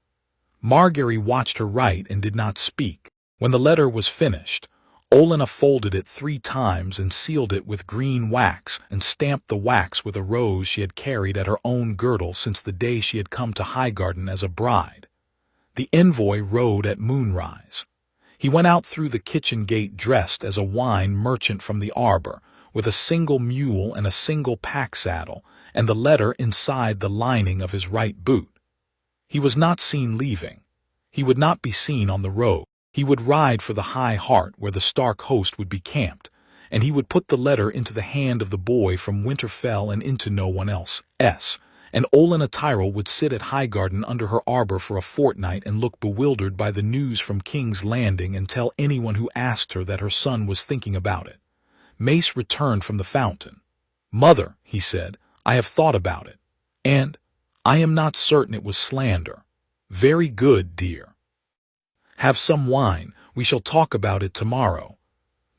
Margaery watched her write and did not speak. When the letter was finished, Olena folded it 3 times and sealed it with green wax and stamped the wax with a rose she had carried at her own girdle since the day she had come to Highgarden as a bride. The envoy rode at moonrise. He went out through the kitchen gate dressed as a wine merchant from the arbor, with a single mule and a single pack saddle, and the letter inside the lining of his right boot. He was not seen leaving. He would not be seen on the road. He would ride for the High Heart where the Stark host would be camped, and he would put the letter into the hand of the boy from Winterfell and into no one else's. And Olena Tyrell would sit at Highgarden under her arbor for a fortnight and look bewildered by the news from King's Landing and tell anyone who asked her that her son was thinking about it. Mace returned from the fountain. "Mother," he said, "I have thought about it, and I am not certain it was slander." "Very good, dear. Have some wine. We shall talk about it tomorrow."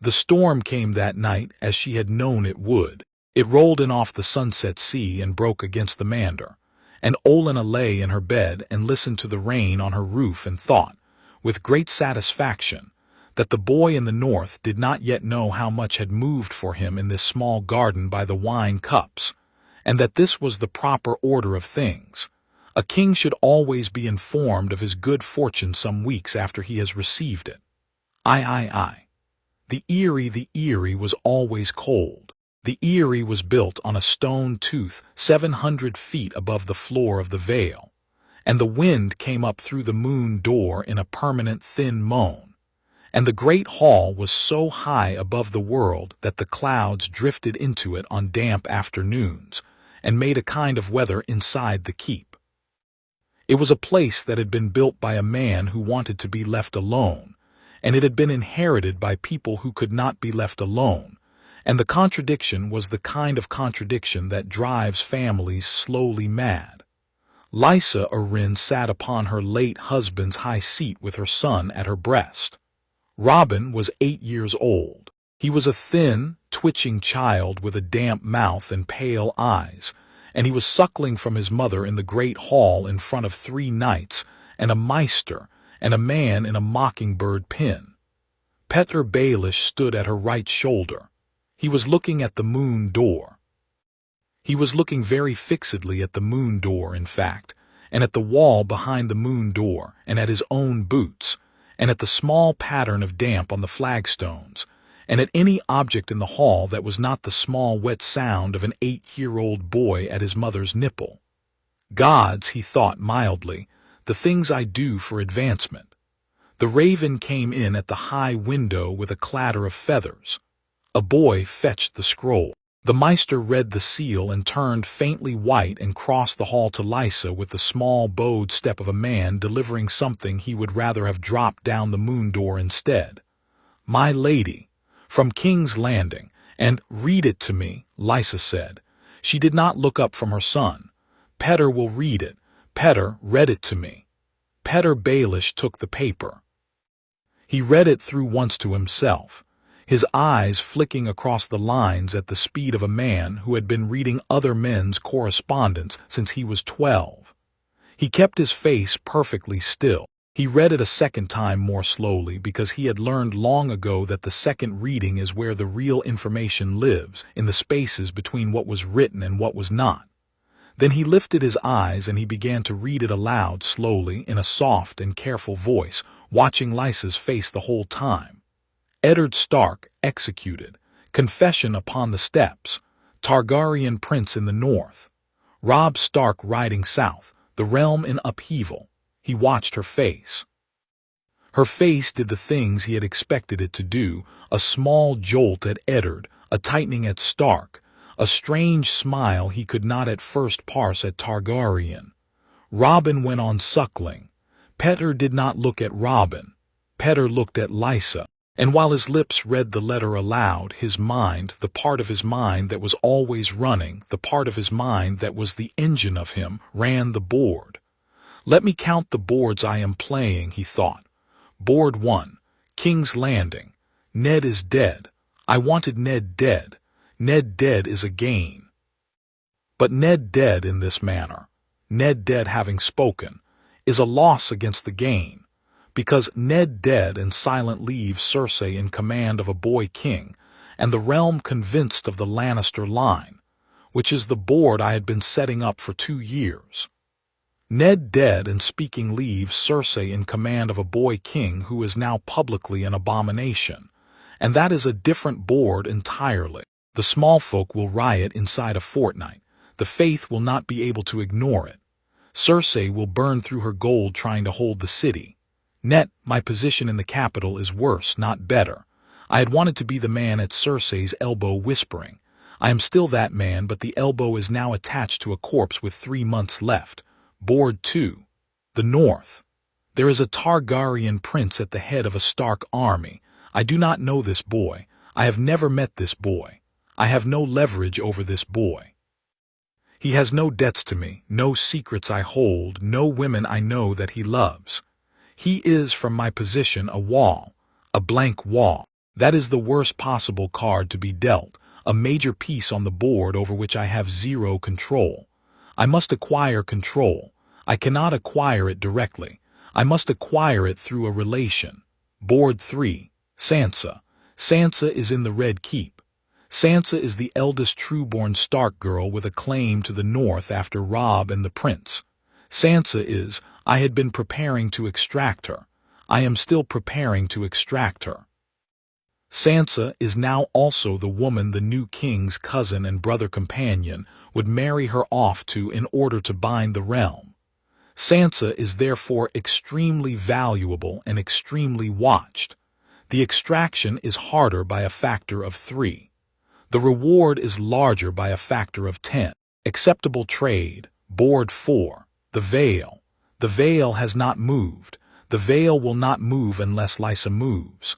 The storm came that night as she had known it would. It rolled in off the sunset sea and broke against the mander, and Olena lay in her bed and listened to the rain on her roof and thought, with great satisfaction, that the boy in the north did not yet know how much had moved for him in this small garden by the wine cups, and that this was the proper order of things. A king should always be informed of his good fortune some weeks after he has received it. The Eerie was always cold. The Eerie was built on a stone tooth 700 feet above the floor of the Vale, and the wind came up through the moon door in a permanent thin moan, and the great hall was so high above the world that the clouds drifted into it on damp afternoons and made a kind of weather inside the keep. It was a place that had been built by a man who wanted to be left alone, and it had been inherited by people who could not be left alone, and the contradiction was the kind of contradiction that drives families slowly mad. Lysa Arryn sat upon her late husband's high seat with her son at her breast. Robin was 8 years old. He was a thin, twitching child with a damp mouth and pale eyes, and he was suckling from his mother in the great hall in front of 3 knights and a maester and a man in a mockingbird pin. Petyr Baelish stood at her right shoulder. He was looking at the moon door. He was looking very fixedly at the moon door, in fact, and at the wall behind the moon door, and at his own boots, and at the small pattern of damp on the flagstones, and at any object in the hall that was not the small wet sound of an 8-year-old boy at his mother's nipple. Gods, he thought mildly, the things I do for advancement. The raven came in at the high window with a clatter of feathers. A boy fetched the scroll. The maester read the seal and turned faintly white and crossed the hall to Lysa with the small bowed step of a man delivering something he would rather have dropped down the moon door instead. "My lady, from King's Landing, and read it to me," Lysa said. She did not look up from her son. "Petyr will read it." Petyr read it to me. Petyr Baelish took the paper. He read it through once to himself, his eyes flicking across the lines at the speed of a man who had been reading other men's correspondence since he was 12. He kept his face perfectly still. He read it a second time more slowly because he had learned long ago that the second reading is where the real information lives, in the spaces between what was written and what was not. Then he lifted his eyes and he began to read it aloud slowly in a soft and careful voice, watching Lysa's face the whole time. Eddard Stark executed. Confession upon the steps. Targaryen prince in the north. Robb Stark riding south. The realm in upheaval. He watched her face. Her face did the things he had expected it to do, a small jolt at Eddard, a tightening at Stark, a strange smile he could not at first parse at Targaryen. Robin went on suckling. Petyr did not look at Robin. Petyr looked at Lysa. And while his lips read the letter aloud, his mind, the part of his mind that was always running, the part of his mind that was the engine of him, ran the board. "Let me count the boards I am playing," he thought. Board 1, King's Landing. Ned is dead. I wanted Ned dead. Ned dead is a gain. But Ned dead in this manner, Ned dead having spoken, is a loss against the gain. Because Ned dead and silent leaves Cersei in command of a boy king, and the realm convinced of the Lannister line, which is the board I had been setting up for 2 years. Ned dead and speaking leaves Cersei in command of a boy king who is now publicly an abomination, and that is a different board entirely. The small folk will riot inside a fortnight. The faith will not be able to ignore it. Cersei will burn through her gold trying to hold the city. Net, my position in the capital is worse, not better. I had wanted to be the man at Cersei's elbow whispering. I am still that man, but the elbow is now attached to a corpse with 3 months left. Board 2. The North. There is a Targaryen prince at the head of a Stark army. I do not know this boy. I have never met this boy. I have no leverage over this boy. He has no debts to me, no secrets I hold, no women I know that he loves. He is, from my position, a wall, a blank wall. That is the worst possible card to be dealt, a major piece on the board over which I have zero control. I must acquire control. I cannot acquire it directly. I must acquire it through a relation. Board 3. Sansa. Sansa is in the Red Keep. Sansa is the eldest true-born Stark girl with a claim to the north after Robb and the prince. Sansa is, I had been preparing to extract her. I am still preparing to extract her. Sansa is now also the woman the new king's cousin and brother companion would marry her off to in order to bind the realm. Sansa is therefore extremely valuable and extremely watched. The extraction is harder by a factor of 3. The reward is larger by a factor of 10. Acceptable trade. Board 4. The Veil. The Veil has not moved. The Veil will not move unless Lysa moves.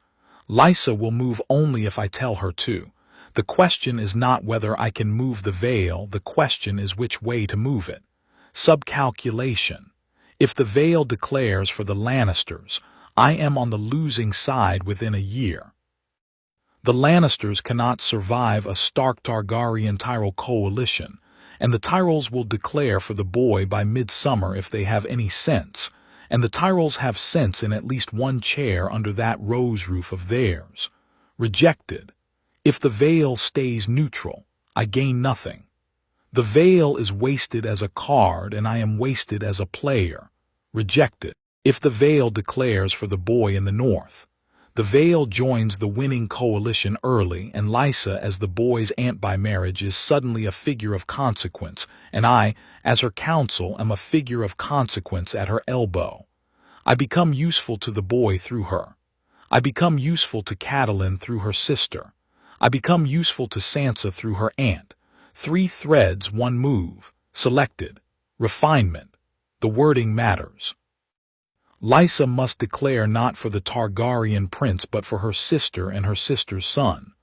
Lysa will move only if I tell her to. The question is not whether I can move the Veil, the question is which way to move it. Subcalculation. If the Veil declares for the Lannisters, I am on the losing side within a year. The Lannisters cannot survive a Stark Targaryen Tyrell coalition, and the Tyrells will declare for the boy by midsummer if they have any sense, and the Tyrells have sense in at least one chair under that rose roof of theirs. Rejected. If the Veil stays neutral, I gain nothing. The Veil is wasted as a card and I am wasted as a player. Rejected. If the Veil declares for the boy in the north, the Veil joins the winning coalition early, and Lysa, as the boy's aunt by marriage, is suddenly a figure of consequence, and I, as her counsel, am a figure of consequence at her elbow. I become useful to the boy through her. I become useful to Catelyn through her sister. I become useful to Sansa through her aunt. 3 threads, 1 move. Selected. Refinement. The wording matters. Lysa must declare not for the Targaryen prince but for her sister and her sister's son.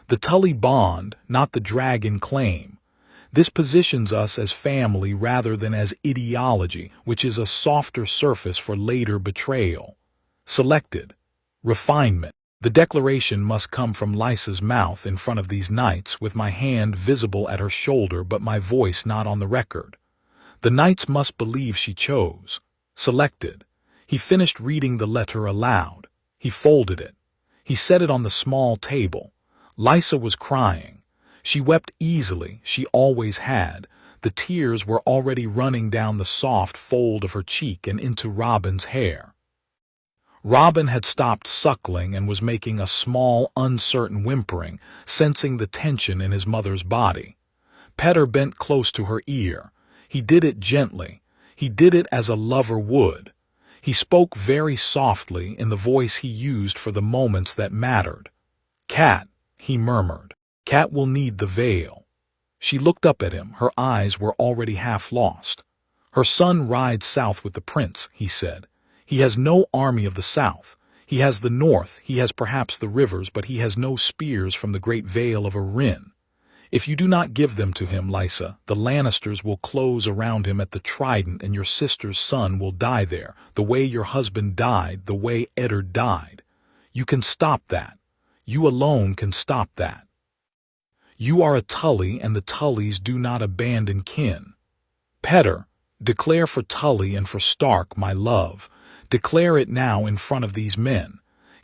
The Tully bond, not the dragon claim. This positions us as family rather than as ideology, which is a softer surface for later betrayal. Selected. Refinement. The declaration must come from Lysa's mouth in front of these knights, with my hand visible at her shoulder but my voice not on the record. The knights must believe she chose. Selected. He finished reading the letter aloud. He folded it. He set it on the small table. Lysa was crying. She wept easily, she always had. The tears were already running down the soft fold of her cheek and into Robin's hair. Robin had stopped suckling and was making a small, uncertain whimpering, sensing the tension in his mother's body. Petter bent close to her ear. He did it gently. He did it as a lover would. He spoke very softly in the voice he used for the moments that mattered. "Cat," he murmured. "Cat will need the Veil." She looked up at him. Her eyes were already half lost. "Her son rides south with the prince," he said. "He has no army of the south. He has the north, he has perhaps the rivers, but he has no spears from the great Vale of Arryn. If you do not give them to him, Lysa, the Lannisters will close around him at the Trident, and your sister's son will die there, the way your husband died, the way Eddard died. You can stop that. You alone can stop that. You are a Tully, and the Tullys do not abandon kin. Petter, declare for Tully and for Stark, my love. Declare it now in front of these men.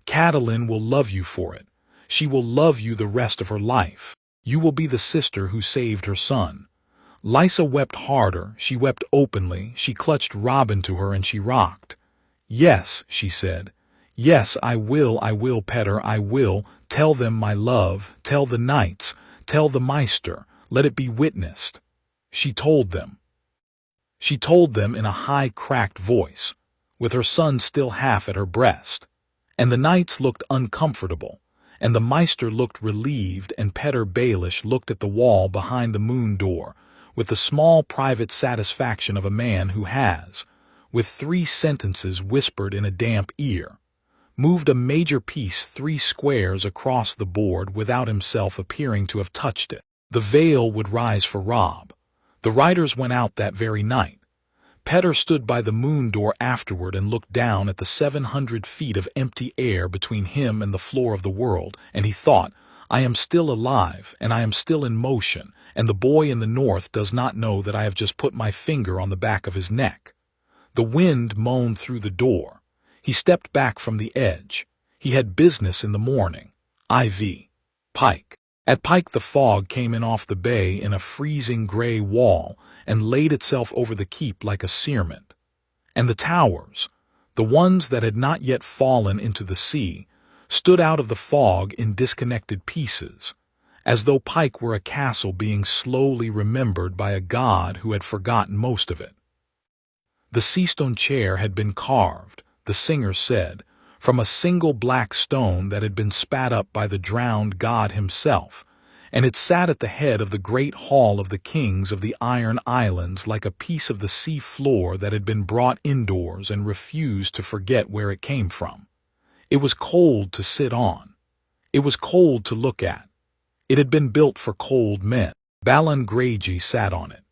Catelyn will love you for it. She will love you the rest of her life. You will be the sister who saved her son." Lysa wept harder, she wept openly, she clutched Robin to her and she rocked. "Yes," she said. "Yes, I will, Petter, I will. Tell them, my love, tell the knights. Tell the Maester, let it be witnessed. She told them. She told them in a high, cracked voice, with her son still half at her breast. And the knights looked uncomfortable, and the Maester looked relieved, and Petter Baelish looked at the wall behind the moon door, with the small private satisfaction of a man who has, with 3 sentences whispered in a damp ear, moved a major piece 3 squares across the board without himself appearing to have touched it. The veil would rise for Robb. The riders went out that very night. Petter stood by the moon door afterward and looked down at the 700 feet of empty air between him and the floor of the world, and he thought, I am still alive, and I am still in motion, and the boy in the north does not know that I have just put my finger on the back of his neck. The wind moaned through the door. He stepped back from the edge. He had business in the morning. IV. Pike. At Pike the fog came in off the bay in a freezing gray wall and laid itself over the keep like a cerement. And the towers, the ones that had not yet fallen into the sea, stood out of the fog in disconnected pieces, as though Pike were a castle being slowly remembered by a god who had forgotten most of it. The seastone chair had been carved, the singer said, from a single black stone that had been spat up by the drowned god himself, and it sat at the head of the great hall of the kings of the Iron Islands like a piece of the sea floor that had been brought indoors and refused to forget where it came from. It was cold to sit on. It was cold to look at. It had been built for cold men. Balon Greyjoy sat on it.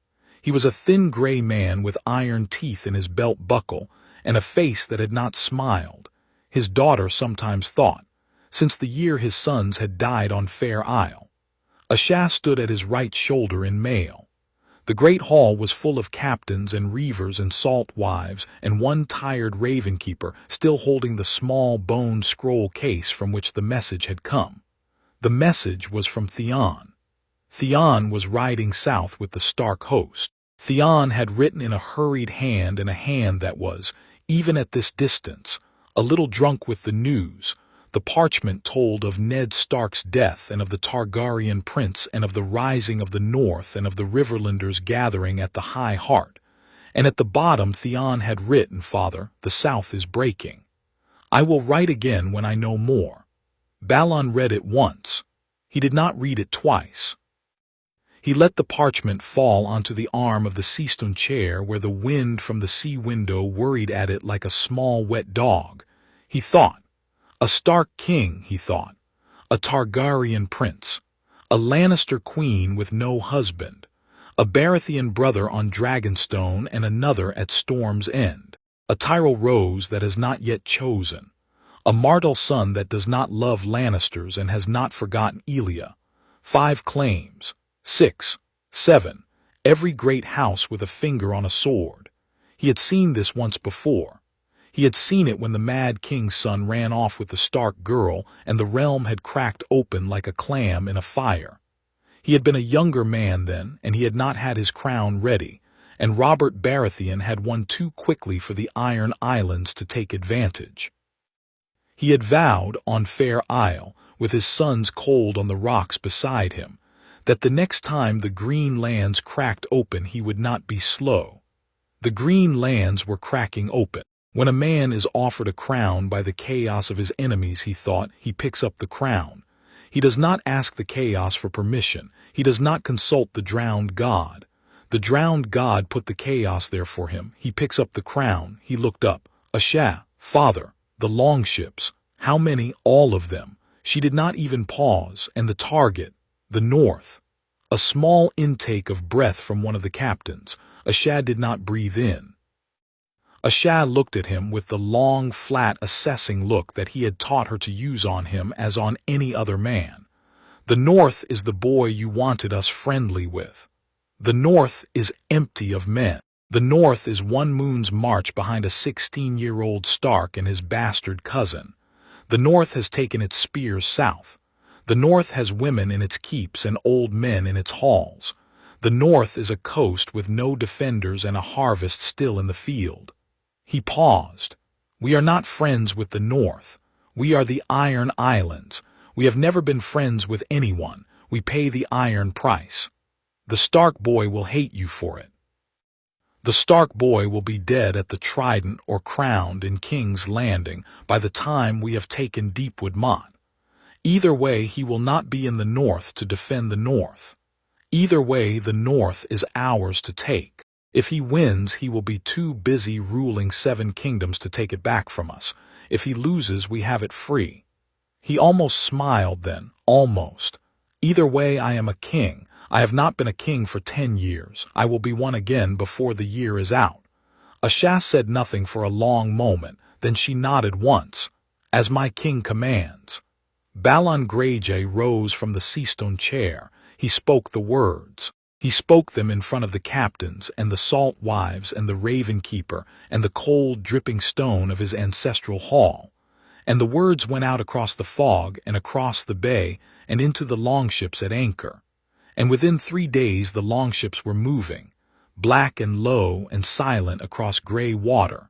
He was a thin gray man with iron teeth in his belt buckle and a face that had not smiled, his daughter sometimes thought, since the year his sons had died on Fair Isle. A Shah stood at his right shoulder in mail. The great hall was full of captains and reavers and salt wives, and one tired ravenkeeper still holding the small bone scroll case from which the message had come. The message was from Theon. Theon was riding south with the Stark host. Theon had written in a hurried hand, and a hand that was, even at this distance, a little drunk with the news. The parchment told of Ned Stark's death and of the Targaryen prince and of the rising of the north and of the Riverlanders gathering at the High Heart. And at the bottom Theon had written, Father, the south is breaking. I will write again when I know more. Balon read it once. He did not read it twice. He let the parchment fall onto the arm of the seastone chair where the wind from the sea window worried at it like a small wet dog. He thought. A Stark king, he thought. A Targaryen prince. A Lannister queen with no husband. A Baratheon brother on Dragonstone and another at Storm's End. A Tyrell Rose that has not yet chosen. A Martell son that does not love Lannisters and has not forgotten Elia. 5 claims. 6, 7, every great house with a finger on a sword. He had seen this once before. He had seen it when the mad king's son ran off with the Stark girl and the realm had cracked open like a clam in a fire. He had been a younger man then, and he had not had his crown ready, and Robert Baratheon had won too quickly for the Iron Islands to take advantage. He had vowed, on Fair Isle, with his sons cold on the rocks beside him, that the next time the green lands cracked open he would not be slow. The green lands were cracking open. When a man is offered a crown by the chaos of his enemies, he thought, he picks up the crown. He does not ask the chaos for permission. He does not consult the drowned god. The drowned god put the chaos there for him. He picks up the crown. He looked up. Asha, father, the longships. How many? All of them. She did not even pause, and the target. The north. A small intake of breath from one of the captains. Asha did not breathe in. Asha looked at him with the long, flat, assessing look that he had taught her to use on him as on any other man. The north is the boy you wanted us friendly with. The north is empty of men. The north is one moon's march behind a 16-year-old Stark and his bastard cousin. The north has taken its spears south. The north has women in its keeps and old men in its halls. The north is a coast with no defenders and a harvest still in the field. He paused. We are not friends with the north. We are the Iron Islands. We have never been friends with anyone. we pay the iron price. The Stark boy will hate you for it. The Stark boy will be dead at the trident or crowned in King's Landing by the time we have taken Deepwood Motte. Either way, he will not be in the north to defend the north. Either way, the north is ours to take. If he wins, he will be too busy ruling 7 kingdoms to take it back from us. If he loses, we have it free. He almost smiled then, almost. Either way, I am a king. I have not been a king for 10 years. I will be one again before the year is out. Asha said nothing for a long moment, then she nodded once. As my king commands. Balon Greyjoy rose from the seastone chair. He spoke the words. He spoke them in front of the captains and the salt wives and the raven keeper and the cold dripping stone of his ancestral hall. And the words went out across the fog and across the bay and into the longships at anchor. And within 3 days the longships were moving, black and low and silent across grey water,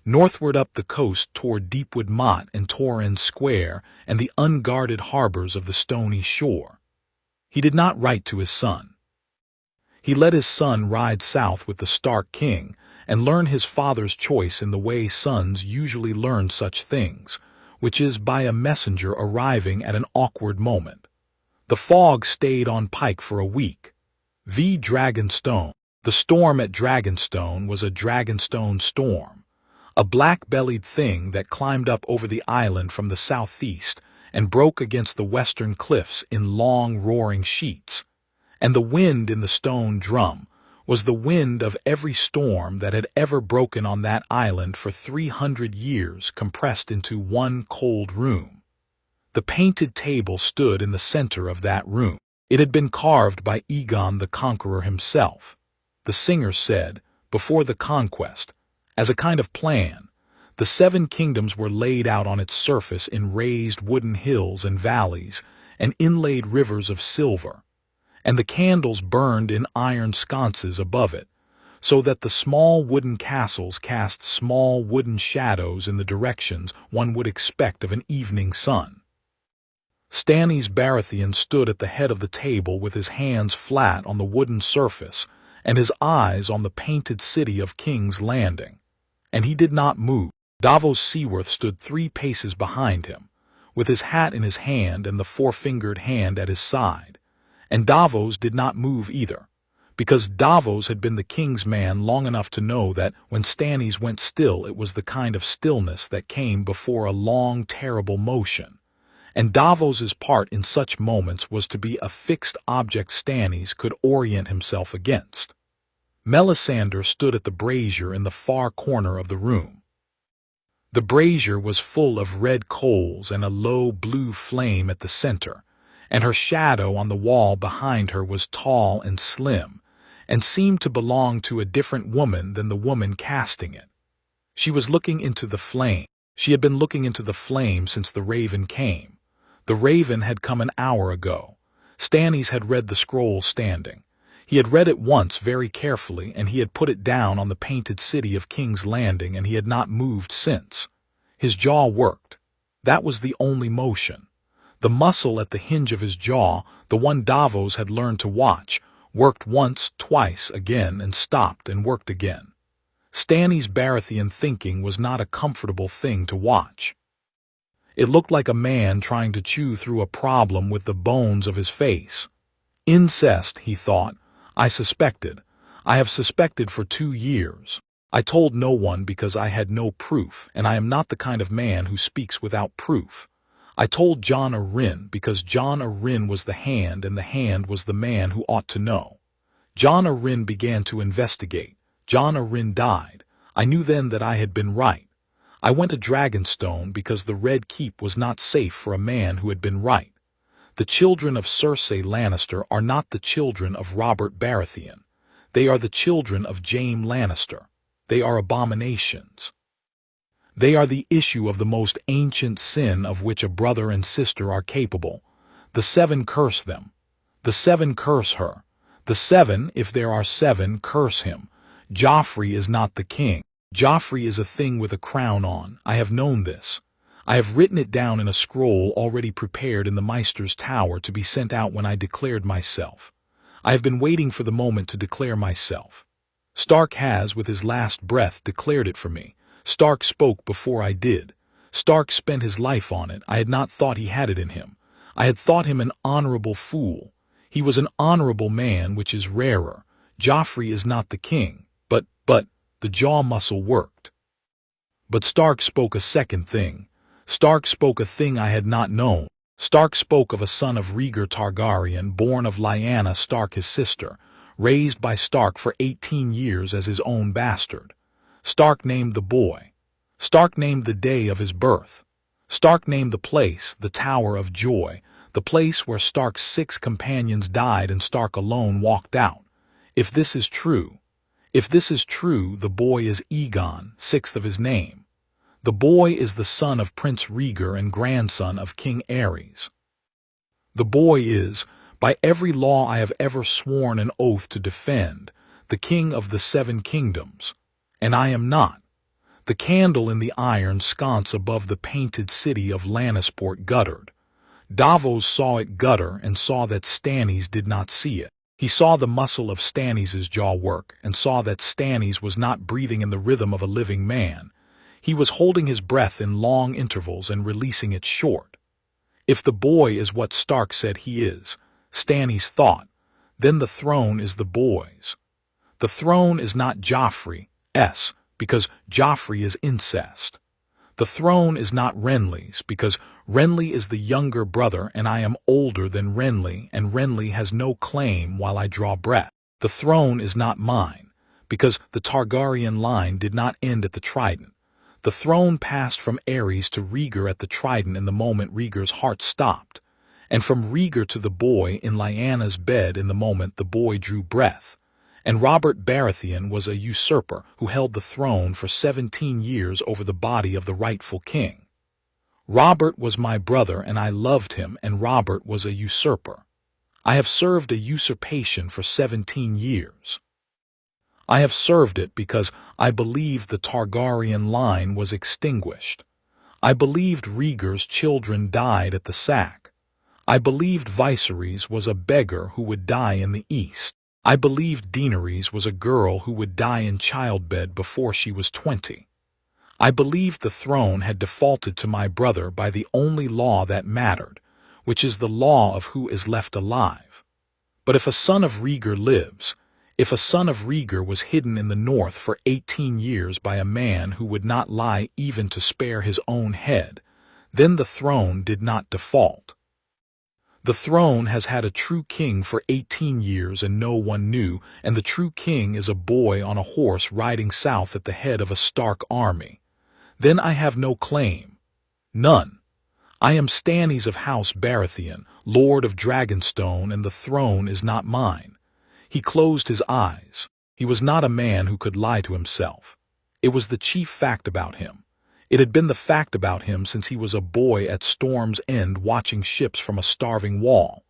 northward up the coast toward Deepwood Motte and Torrens Square and the unguarded harbors of the stony shore. He did not write to his son. He let his son ride south with the Stark king and learn his father's choice in the way sons usually learn such things, which is by a messenger arriving at an awkward moment. The fog stayed on Pike for a week. Dragonstone. The storm at Dragonstone was a Dragonstone storm, a black-bellied thing that climbed up over the island from the southeast and broke against the western cliffs in long roaring sheets. And the wind in the stone drum was the wind of every storm that had ever broken on that island for 300 years compressed into one cold room. The painted table stood in the center of that room. It had been carved by Aegon the Conqueror himself. The singer said, before the conquest, as a kind of plan, the 7 kingdoms were laid out on its surface in raised wooden hills and valleys and inlaid rivers of silver, and the candles burned in iron sconces above it, so that the small wooden castles cast small wooden shadows in the directions one would expect of an evening sun. Stannis Baratheon stood at the head of the table with his hands flat on the wooden surface and his eyes on the painted city of King's Landing, and he did not move. Davos Seaworth stood 3 paces behind him, with his hat in his hand and the 4-fingered hand at his side, and Davos did not move either, because Davos had been the king's man long enough to know that when Stannis went still it was the kind of stillness that came before a long, terrible motion. And Davos's part in such moments was to be a fixed object Stannis could orient himself against. Melisandre stood at the brazier in the far corner of the room. The brazier was full of red coals and a low blue flame at the center, and her shadow on the wall behind her was tall and slim, and seemed to belong to a different woman than the woman casting it. She was looking into the flame. She had been looking into the flame since the raven came. The raven had come an hour ago. Stannis had read the scroll standing. He had read it once very carefully, and he had put it down on the painted city of King's Landing, and he had not moved since. His jaw worked. That was the only motion. The muscle at the hinge of his jaw, the one Davos had learned to watch, worked once, twice, again, and stopped and worked again. Stannis Baratheon thinking was not a comfortable thing to watch. It looked like a man trying to chew through a problem with the bones of his face. Incest, he thought. I suspected. I have suspected for 2 years. I told no one because I had no proof, and I am not the kind of man who speaks without proof. I told Jon Arryn because Jon Arryn was the hand, and the hand was the man who ought to know. Jon Arryn began to investigate. Jon Arryn died. I knew then that I had been right. I went to Dragonstone because the Red Keep was not safe for a man who had been right. The children of Cersei Lannister are not the children of Robert Baratheon. They are the children of Jaime Lannister. They are abominations. They are the issue of the most ancient sin of which a brother and sister are capable. The 7 curse them. The 7 curse her. The 7, if there are 7, curse him. Joffrey is not the king. Joffrey is a thing with a crown on. I have known this. I have written it down in a scroll already prepared in the Maester's tower to be sent out when I declared myself. I have been waiting for the moment to declare myself. Stark has, with his last breath, declared it for me. Stark spoke before I did. Stark spent his life on it. I had not thought he had it in him. I had thought him an honorable fool. He was an honorable man, which is rarer. Joffrey is not the king, but, the jaw muscle worked. But Stark spoke a second thing. Stark spoke a thing I had not known. Stark spoke of a son of Rhaegar Targaryen, born of Lyanna Stark his sister, raised by Stark for 18 years as his own bastard. Stark named the boy. Stark named the day of his birth. Stark named the place, the Tower of Joy, the place where Stark's 6 companions died and Stark alone walked out. If this is true, the boy is Aegon, 6th of his name. The boy is the son of Prince Rhaegar and grandson of King Aerys. The boy is, by every law I have ever sworn an oath to defend, the king of the 7 kingdoms. And I am not. The candle in the iron sconce above the painted city of Lannisport guttered. Davos saw it gutter and saw that Stannis did not see it. He saw the muscle of Stannis' jaw work and saw that Stannis was not breathing in the rhythm of a living man. He was holding his breath in long intervals and releasing it short. If the boy is what Stark said he is, Stannis thought, then the throne is the boy's. The throne is not Joffrey's, because Joffrey is incest. The throne is not Renly's, because Renly is the younger brother and I am older than Renly, and Renly has no claim while I draw breath. The throne is not mine, because the Targaryen line did not end at the trident. The throne passed from Aerys to Rhaegar at the trident in the moment Rhaegar's heart stopped, and from Rhaegar to the boy in Lyanna's bed in the moment the boy drew breath. And Robert Baratheon was a usurper who held the throne for 17 years over the body of the rightful king. Robert was my brother and I loved him, and Robert was a usurper. I have served a usurpation for 17 years. I have served it because I believed the Targaryen line was extinguished. I believed Rhaegar's children died at the sack. I believed Viserys was a beggar who would die in the east. I believed Daenerys was a girl who would die in childbed before she was 20. I believed the throne had defaulted to my brother by the only law that mattered, which is the law of who is left alive. But if a son of Rhaegar lives, if a son of Rhaegar was hidden in the north for 18 years by a man who would not lie even to spare his own head, then the throne did not default. The throne has had a true king for 18 years and no one knew, and the true king is a boy on a horse riding south at the head of a Stark army. Then I have no claim. None. I am Stannis of House Baratheon, Lord of Dragonstone, and the throne is not mine. He closed his eyes. He was not a man who could lie to himself. It was the chief fact about him. It had been the fact about him since he was a boy at Storm's End watching ships from a starving wall.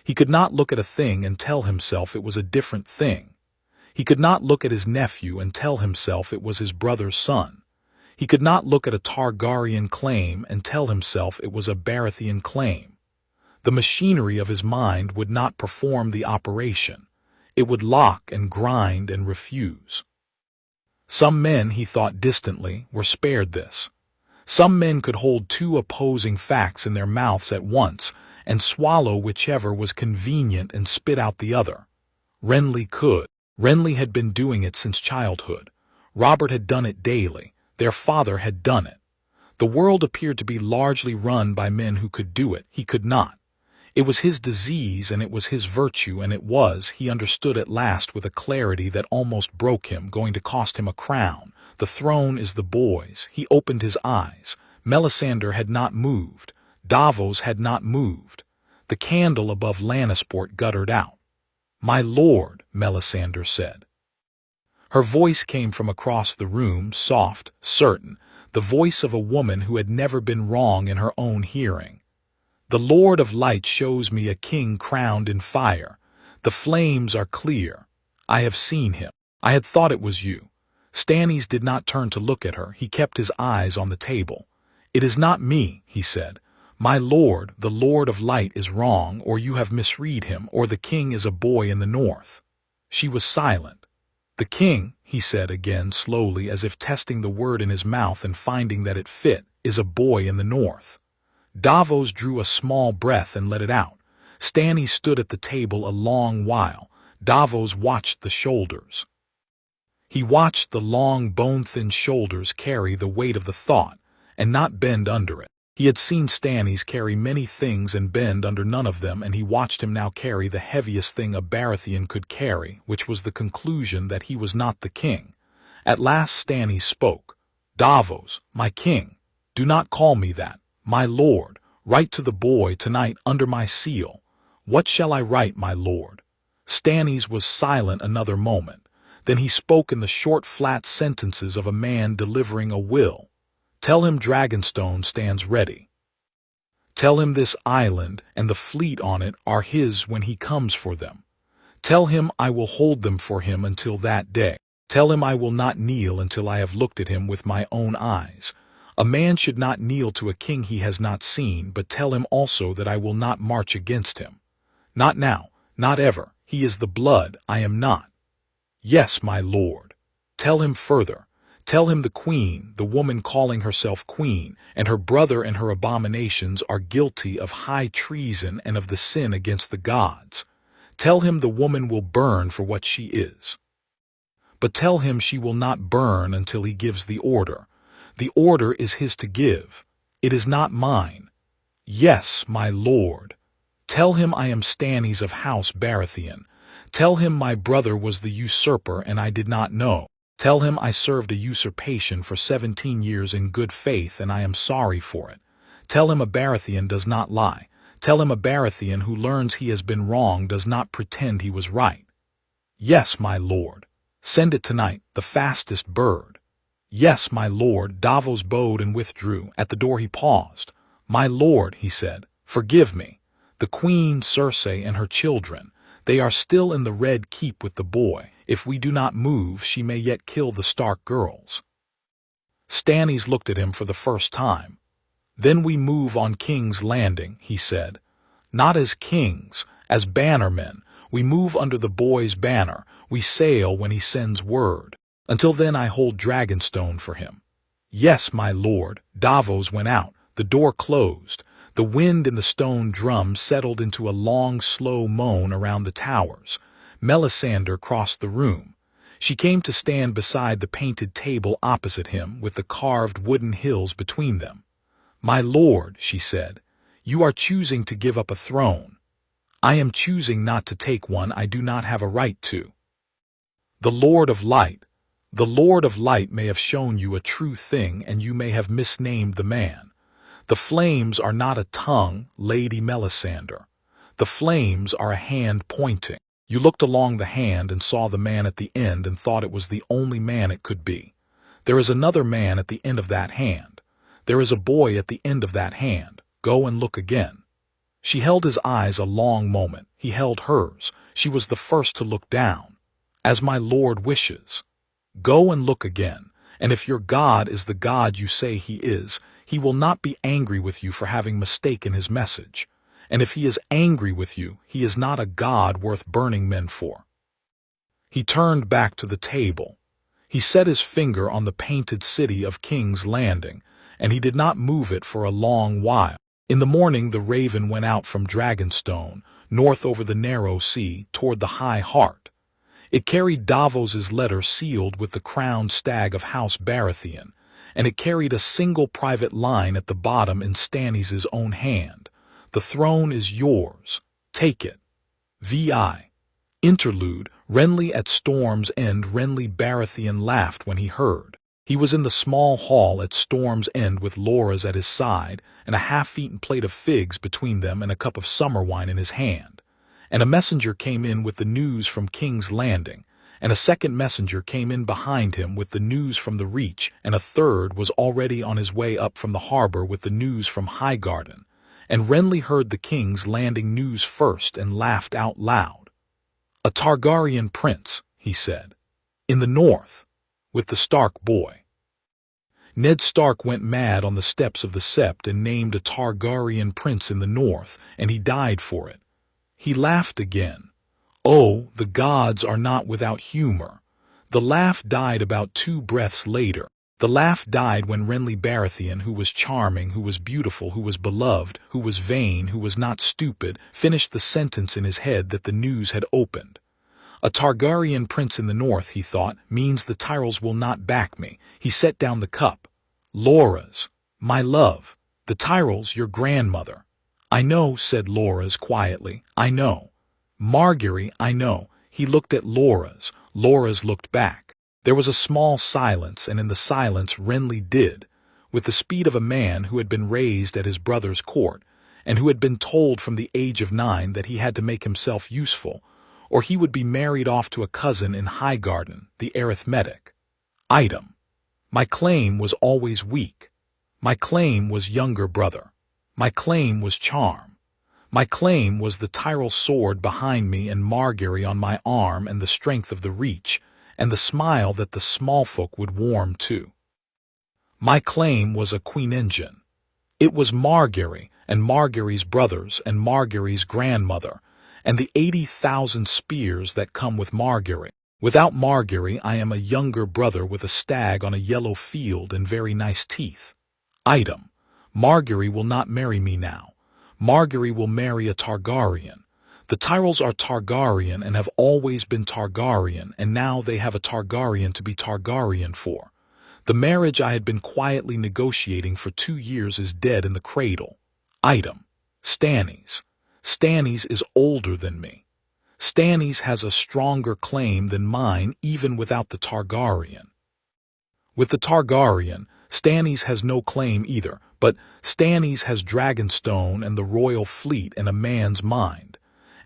He could not look at a thing and tell himself it was a different thing. He could not look at his nephew and tell himself it was his brother's son. He could not look at a Targaryen claim and tell himself it was a Baratheon claim. The machinery of his mind would not perform the operation. It would lock and grind and refuse. Some men, he thought distantly, were spared this. Some men could hold 2 opposing facts in their mouths at once and swallow whichever was convenient and spit out the other. Renly could. Renly had been doing it since childhood. Robert had done it daily. Their father had done it. The world appeared to be largely run by men who could do it. He could not. It was his disease and it was his virtue, and it was, he understood at last with a clarity that almost broke him, going to cost him a crown. The throne is the boy's. He opened his eyes. Melisandre had not moved. Davos had not moved. The candle above Lannisport guttered out. "My lord," Melisandre said. Her voice came from across the room, soft, certain, the voice of a woman who had never been wrong in her own hearing. "The Lord of Light shows me a king crowned in fire. The flames are clear. I have seen him. I had thought it was you." Stannis did not turn to look at her. He kept his eyes on the table. "It is not me," he said. "My lord, the Lord of Light, is wrong, or you have misread him, or the king is a boy in the north." She was silent. "The king," he said again slowly, as if testing the word in his mouth and finding that it fit, "is a boy in the north." Davos drew a small breath and let it out. Stannis stood at the table a long while. Davos watched the shoulders. He watched the long, bone-thin shoulders carry the weight of the thought, and not bend under it. He had seen Stannis carry many things and bend under none of them, and he watched him now carry the heaviest thing a Baratheon could carry, which was the conclusion that he was not the king. At last Stannis spoke. "Davos, my king, do not call me that. My lord, write to the boy tonight under my seal." "What shall I write, my lord?" Stannis was silent another moment. Then he spoke in the short, flat sentences of a man delivering a will. "Tell him Dragonstone stands ready. Tell him this island and the fleet on it are his when he comes for them. Tell him I will hold them for him until that day. Tell him I will not kneel until I have looked at him with my own eyes. A man should not kneel to a king he has not seen, but tell him also that I will not march against him. Not now, not ever. He is the blood, I am not." "Yes, my lord." "Tell him further. Tell him the queen, the woman calling herself queen, and her brother and her abominations are guilty of high treason and of the sin against the gods. Tell him the woman will burn for what she is. But tell him she will not burn until he gives the order. The order is his to give. It is not mine." "Yes, my lord." "Tell him I am Stannis of House Baratheon. Tell him my brother was the usurper and I did not know. Tell him I served a usurpation for 17 years in good faith and I am sorry for it. Tell him a Baratheon does not lie. Tell him a Baratheon who learns he has been wrong does not pretend he was right." "Yes, my lord." "Send it tonight, the fastest bird." "Yes, my lord." Davos bowed and withdrew. At the door he paused. "My lord," he said, "forgive me. The queen, Cersei, and her children, they are still in the Red Keep with the boy. If we do not move, she may yet kill the Stark girls." Stannis looked at him for the first time. "Then we move on King's Landing," he said. "Not as kings, as bannermen. We move under the boy's banner. We sail when he sends word. Until then I hold Dragonstone for him." "Yes, my lord." Davos went out. The door closed. The wind in the stone drum settled into a long, slow moan around the towers. Melisandre crossed the room. She came to stand beside the painted table opposite him, with the carved wooden hills between them. "My lord," she said, "you are choosing to give up a throne. I am choosing not to take one I do not have a right to. The Lord of Light may have shown you a true thing, and you may have misnamed the man. The flames are not a tongue, Lady Melisandre. The flames are a hand pointing. You looked along the hand and saw the man at the end and thought it was the only man it could be. There is another man at the end of that hand. There is a boy at the end of that hand. Go and look again." She held his eyes a long moment. He held hers. She was the first to look down. "As my lord wishes. Go and look again, and if your God is the God you say he is, he will not be angry with you for having mistaken his message. And if he is angry with you, he is not a God worth burning men for." He turned back to the table. He set his finger on the painted city of King's Landing, and he did not move it for a long while. In the morning the raven went out from Dragonstone, north over the narrow sea, toward the High Heart. It carried Davos's letter sealed with the crowned stag of House Baratheon, and it carried a single private line at the bottom in Stannis' own hand. "The throne is yours. Take it. V.I. Interlude. Renley at Storm's End. Renley Baratheon laughed when he heard. He was in the small hall at Storm's End with Loras at his side, and a half-eaten plate of figs between them and a cup of summer wine in his hand. And a messenger came in with the news from King's Landing, and a second messenger came in behind him with the news from the Reach, and a third was already on his way up from the harbor with the news from Highgarden. And Renley heard the King's Landing news first and laughed out loud. "A Targaryen prince," he said, "in the north, with the Stark boy." Ned Stark went mad on the steps of the Sept and named a Targaryen prince in the north, and he died for it. He laughed again. Oh, the gods are not without humor. The laugh died about 2 breaths later. The laugh died when Renly Baratheon, who was charming, who was beautiful, who was beloved, who was vain, who was not stupid, finished the sentence in his head that the news had opened. A Targaryen prince in the north, he thought, means the Tyrells will not back me. He set down the cup. Loras, my love, the Tyrells, your grandmother. I know, said Loras quietly. I know. Margaery, I know. He looked at Loras. Loras looked back. There was a small silence, and in the silence Renly did, with the speed of a man who had been raised at his brother's court, and who had been told from the age of 9 that he had to make himself useful, or he would be married off to a cousin in Highgarden, the arithmetic. Item. My claim was always weak. My claim was younger brother. My claim was charm. My claim was the Tyrell sword behind me and Margaery on my arm and the strength of the reach, and the smile that the small folk would warm to. My claim was a queen engine. It was Margaery and Margaery's brothers and Margaery's grandmother, and the 80,000 spears that come with Margaery. Without Margaery, I am a younger brother with a stag on a yellow field and very nice teeth. Item. Margaery will not marry me now. Margaery will marry a Targaryen. The Tyrells are Targaryen and have always been Targaryen, and now they have a Targaryen to be Targaryen for. The marriage I had been quietly negotiating for 2 years is dead in the cradle. Item. Stannis. Stannis is older than me. Stannis has a stronger claim than mine even without the Targaryen. With the Targaryen, Stannis has no claim either, but Stannis has Dragonstone and the royal fleet and a man's mind.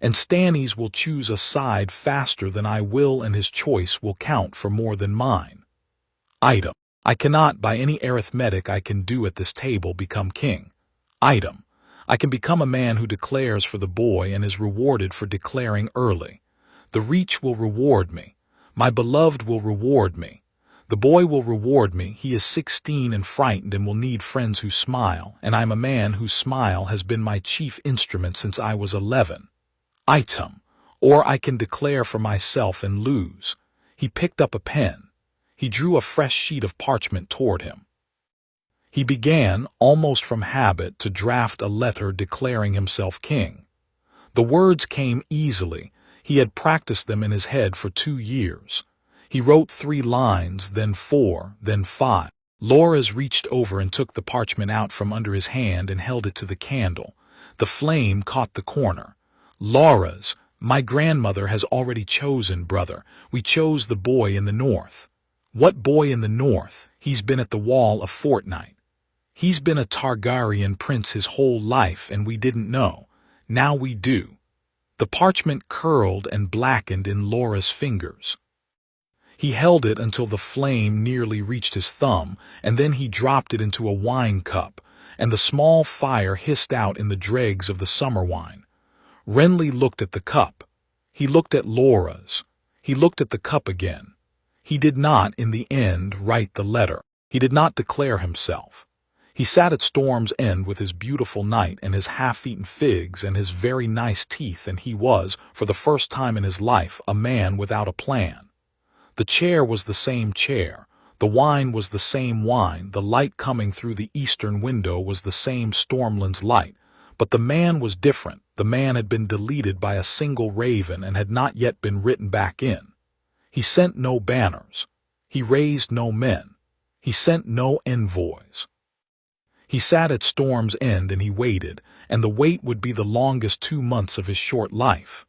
And Stannis will choose a side faster than I will, and his choice will count for more than mine. Item. I cannot, by any arithmetic I can do at this table, become king. Item. I can become a man who declares for the boy and is rewarded for declaring early. The reach will reward me. My beloved will reward me. The boy will reward me. He is 16 and frightened and will need friends who smile, and I am a man whose smile has been my chief instrument since I was 11. Item. Or I can declare for myself and lose. He picked up a pen. He drew a fresh sheet of parchment toward him. He began, almost from habit, to draft a letter declaring himself king. The words came easily. He had practiced them in his head for 2 years. He wrote 3 lines, then 4, then 5. Loras reached over and took the parchment out from under his hand and held it to the candle. The flame caught the corner. Loras, my grandmother has already chosen, brother. We chose the boy in the north. What boy in the north? He's been at the wall a fortnight. He's been a Targaryen prince his whole life, and we didn't know. Now we do. The parchment curled and blackened in Loras' fingers. He held it until the flame nearly reached his thumb, and then he dropped it into a wine cup, and the small fire hissed out in the dregs of the summer wine. Renly looked at the cup. He looked at Loras. He looked at the cup again. He did not, in the end, write the letter. He did not declare himself. He sat at Storm's End with his beautiful knight and his half-eaten figs and his very nice teeth, and he was, for the first time in his life, a man without a plan. The chair was the same chair. The wine was the same wine. The light coming through the eastern window was the same Stormland's light. But the man was different. The man had been deleted by a single raven and had not yet been written back in. He sent no banners. He raised no men. He sent no envoys. He sat at Storm's End and he waited, and the wait would be the longest 2 months of his short life.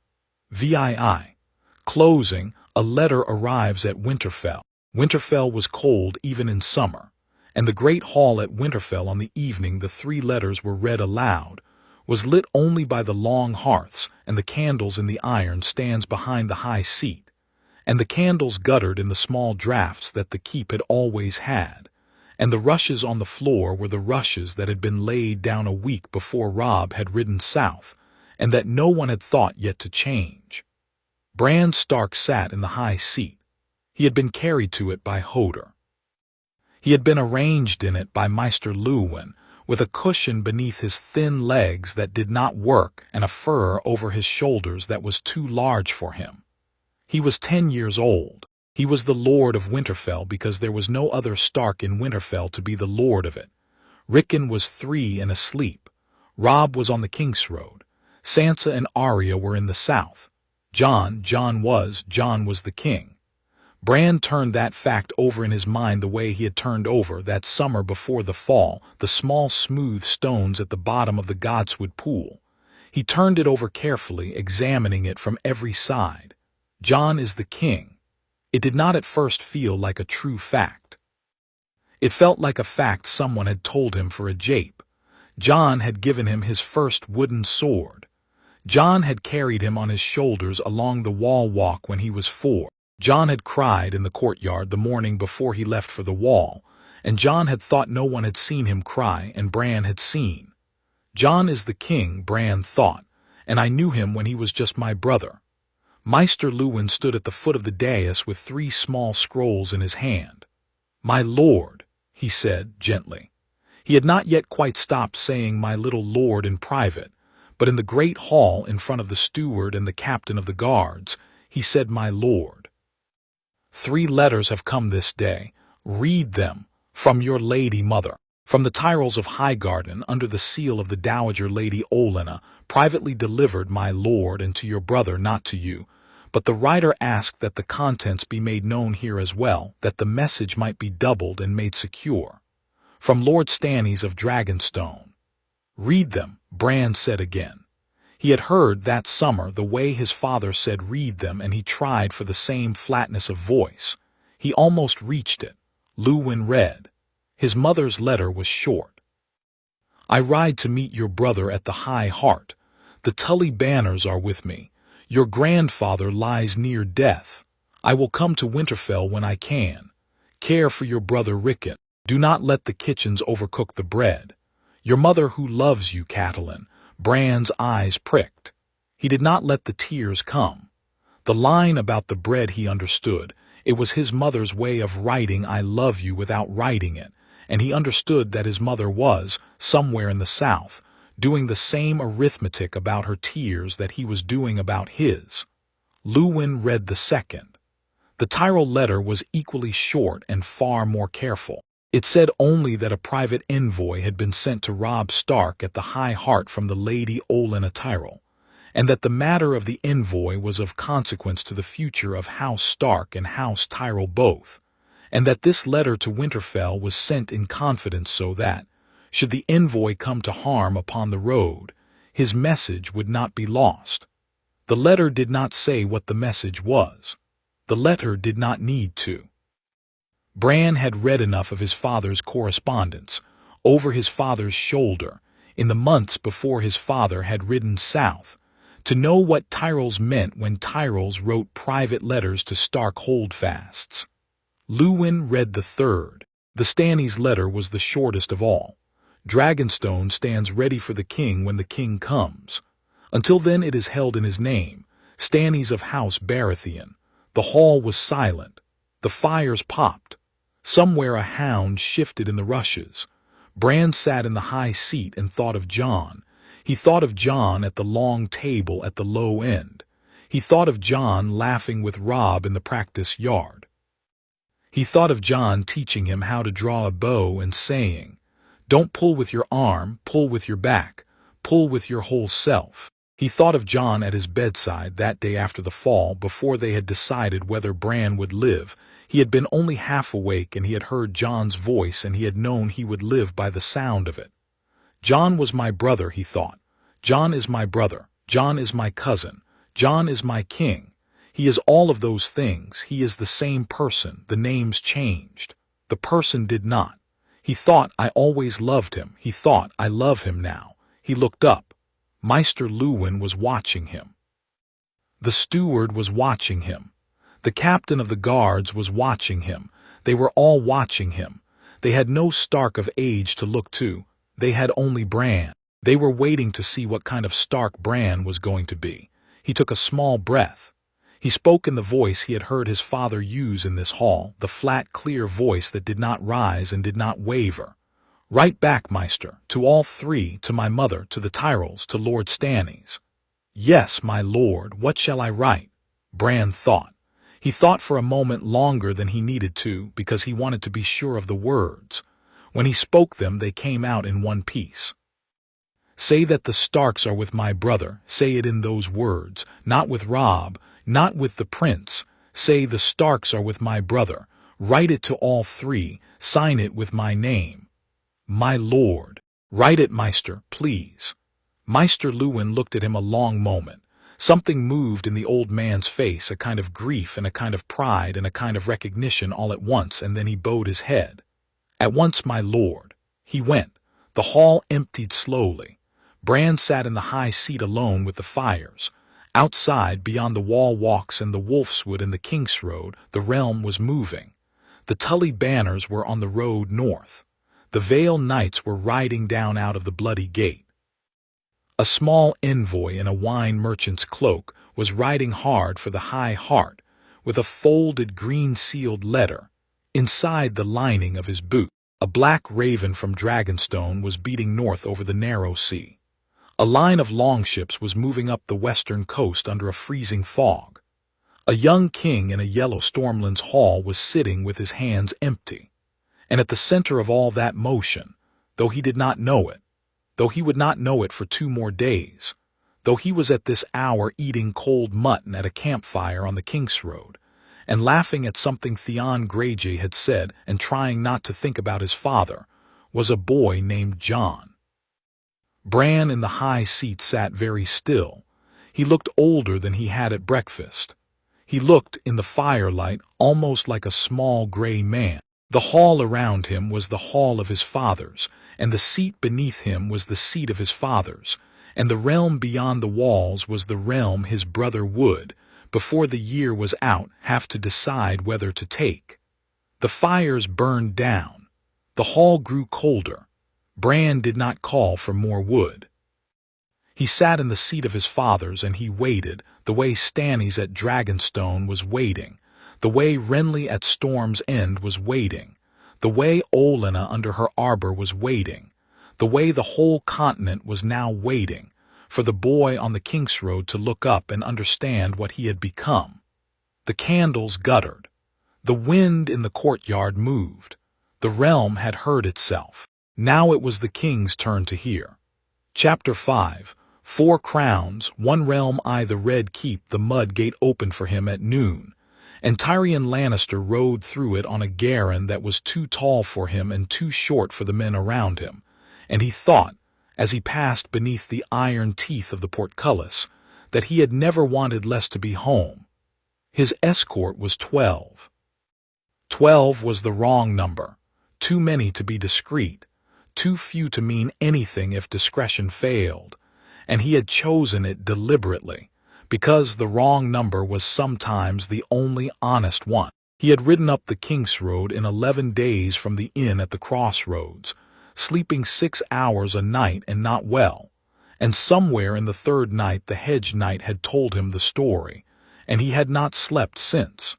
VII. Closing, a letter arrives at Winterfell. Winterfell was cold even in summer, and the great hall at Winterfell on the evening the 3 letters were read aloud was lit only by the long hearths and the candles in the iron stands behind the high seat, and the candles guttered in the small draughts that the keep had always had, and the rushes on the floor were the rushes that had been laid down a week before Robb had ridden south, and that no one had thought yet to change. Bran Stark sat in the high seat. He had been carried to it by Hodor. He had been arranged in it by Maester Luwin, with a cushion beneath his thin legs that did not work and a fur over his shoulders that was too large for him. He was 10 years old. He was the Lord of Winterfell because there was no other Stark in Winterfell to be the Lord of it. Rickon was 3 and asleep. Robb was on the King's Road. Sansa and Arya were in the south. Jon was the king. Bran turned that fact over in his mind the way he had turned over, that summer before the fall, the small smooth stones at the bottom of the Godswood pool. He turned it over carefully, examining it from every side. Jon is the king. It did not at first feel like a true fact. It felt like a fact someone had told him for a jape. Jon had given him his first wooden sword. Jon had carried him on his shoulders along the wall walk when he was 4. Jon had cried in the courtyard the morning before he left for the wall, and Jon had thought no one had seen him cry, and Bran had seen. Jon is the king, Bran thought, and I knew him when he was just my brother. Maester Luwin stood at the foot of the dais with 3 small scrolls in his hand. "My lord," he said gently. He had not yet quite stopped saying "my little lord" in private, but in the great hall in front of the steward and the captain of the guards, he said "my lord." 3 letters have come this day. Read them. From your lady mother. From the Tyrells of Highgarden, under the seal of the Dowager Lady Olena, privately delivered, my lord, and to your brother, not to you. But the writer asked that the contents be made known here as well, that the message might be doubled and made secure. From Lord Stannis of Dragonstone. Read them, Bran said again. He had heard that summer the way his father said read them, and he tried for the same flatness of voice. He almost reached it. Luwin read. His mother's letter was short. I ride to meet your brother at the High Heart. The Tully banners are with me. Your grandfather lies near death. I will come to Winterfell when I can. Care for your brother Rickon. Do not let the kitchens overcook the bread. Your mother who loves you, Catelyn. Bran's eyes pricked. He did not let the tears come. The line about the bread he understood. It was his mother's way of writing I love you without writing it, and he understood that his mother was, somewhere in the south, doing the same arithmetic about her tears that he was doing about his. Luwin read the second. The Tyrell letter was equally short and far more careful. It said only that a private envoy had been sent to Robb Stark at the High Heart from the Lady Olena Tyrell, and that the matter of the envoy was of consequence to the future of House Stark and House Tyrell both, and that this letter to Winterfell was sent in confidence so that, should the envoy come to harm upon the road, his message would not be lost. The letter did not say what the message was. The letter did not need to. Bran had read enough of his father's correspondence, over his father's shoulder, in the months before his father had ridden south, to know what Tyrells meant when Tyrells wrote private letters to Stark holdfasts. Luwin read the third. The Stannis letter was the shortest of all. Dragonstone stands ready for the king when the king comes. Until then it is held in his name, Stannis of House Baratheon. The hall was silent. The fires popped. Somewhere a hound shifted in the rushes. Bran sat in the high seat and thought of Jon. He thought of Jon at the long table at the low end. He thought of Jon laughing with Robb in the practice yard. He thought of Jon teaching him how to draw a bow and saying, "Don't pull with your arm, pull with your back, pull with your whole self." He thought of Jon at his bedside that day after the fall, before they had decided whether Bran would live. He had been only half awake, and he had heard Jon's voice, and he had known he would live by the sound of it. Jon was my brother, he thought. Jon is my brother. Jon is my cousin. Jon is my king. He is all of those things. He is the same person. The names changed. The person did not. He thought, I always loved him. He thought, I love him now. He looked up. Maester Luwin was watching him. The steward was watching him. The captain of the guards was watching him. They were all watching him. They had no Stark of age to look to. They had only Bran. They were waiting to see what kind of Stark Bran was going to be. He took a small breath. He spoke in the voice he had heard his father use in this hall, the flat, clear voice that did not rise and did not waver. "Write back, Meister, to all three, to my mother, to the Tyrells, to Lord Stannis." "Yes, my lord, what shall I write?" Bran thought. He thought for a moment longer than he needed to, because he wanted to be sure of the words. When he spoke them, they came out in one piece. "Say that the Starks are with my brother. Say it in those words, not with Robb, not with the prince. Say the Starks are with my brother. Write it to all three. Sign it with my name." "My lord." "Write it, Meister, please." Meister Lewin looked at him a long moment. Something moved in the old man's face, a kind of grief and a kind of pride and a kind of recognition all at once, and then he bowed his head. "At once, my lord." He went. The hall emptied slowly. Bran sat in the high seat alone with the fires. Outside, beyond the wall walks and the Wolfswood and the Kingsroad, the realm was moving. The Tully banners were on the road north. The Vale knights were riding down out of the bloody gate. A small envoy in a wine merchant's cloak was riding hard for the High Heart, with a folded green-sealed letter inside the lining of his boot. A black raven from Dragonstone was beating north over the narrow sea. A line of longships was moving up the western coast under a freezing fog. A young king in a yellow Stormlands hall was sitting with his hands empty. And at the center of all that motion, though he did not know it, though he would not know it for 2 more days, though he was at this hour eating cold mutton at a campfire on the Kingsroad, and laughing at something Theon Greyjoy had said and trying not to think about his father, was a boy named Jon. Bran in the high seat sat very still. He looked older than he had at breakfast. He looked, in the firelight, almost like a small gray man. The hall around him was the hall of his fathers, and the seat beneath him was the seat of his fathers, and the realm beyond the walls was the realm his brother would, before the year was out, have to decide whether to take. The fires burned down. The hall grew colder. Bran did not call for more wood. He sat in the seat of his fathers and he waited, the way Stannis at Dragonstone was waiting, the way Renley at Storm's End was waiting, the way Olena under her arbor was waiting, the way the whole continent was now waiting, for the boy on the Kingsroad to look up and understand what he had become. The candles guttered. The wind in the courtyard moved. The realm had heard itself. Now it was the king's turn to hear. Chapter 5. 4 crowns, 1 realm. The Red Keep, the mud gate opened for him at noon, and Tyrion Lannister rode through it on a garron that was too tall for him and too short for the men around him, and he thought, as he passed beneath the iron teeth of the portcullis, that he had never wanted less to be home. His escort was 12. 12 was the wrong number, too many to be discreet, too few to mean anything if discretion failed, and he had chosen it deliberately, because the wrong number was sometimes the only honest one. He had ridden up the Kingsroad in 11 days from the inn at the crossroads, sleeping 6 hours a night and not well, and somewhere in the 3rd night the hedge knight had told him the story, and he had not slept since.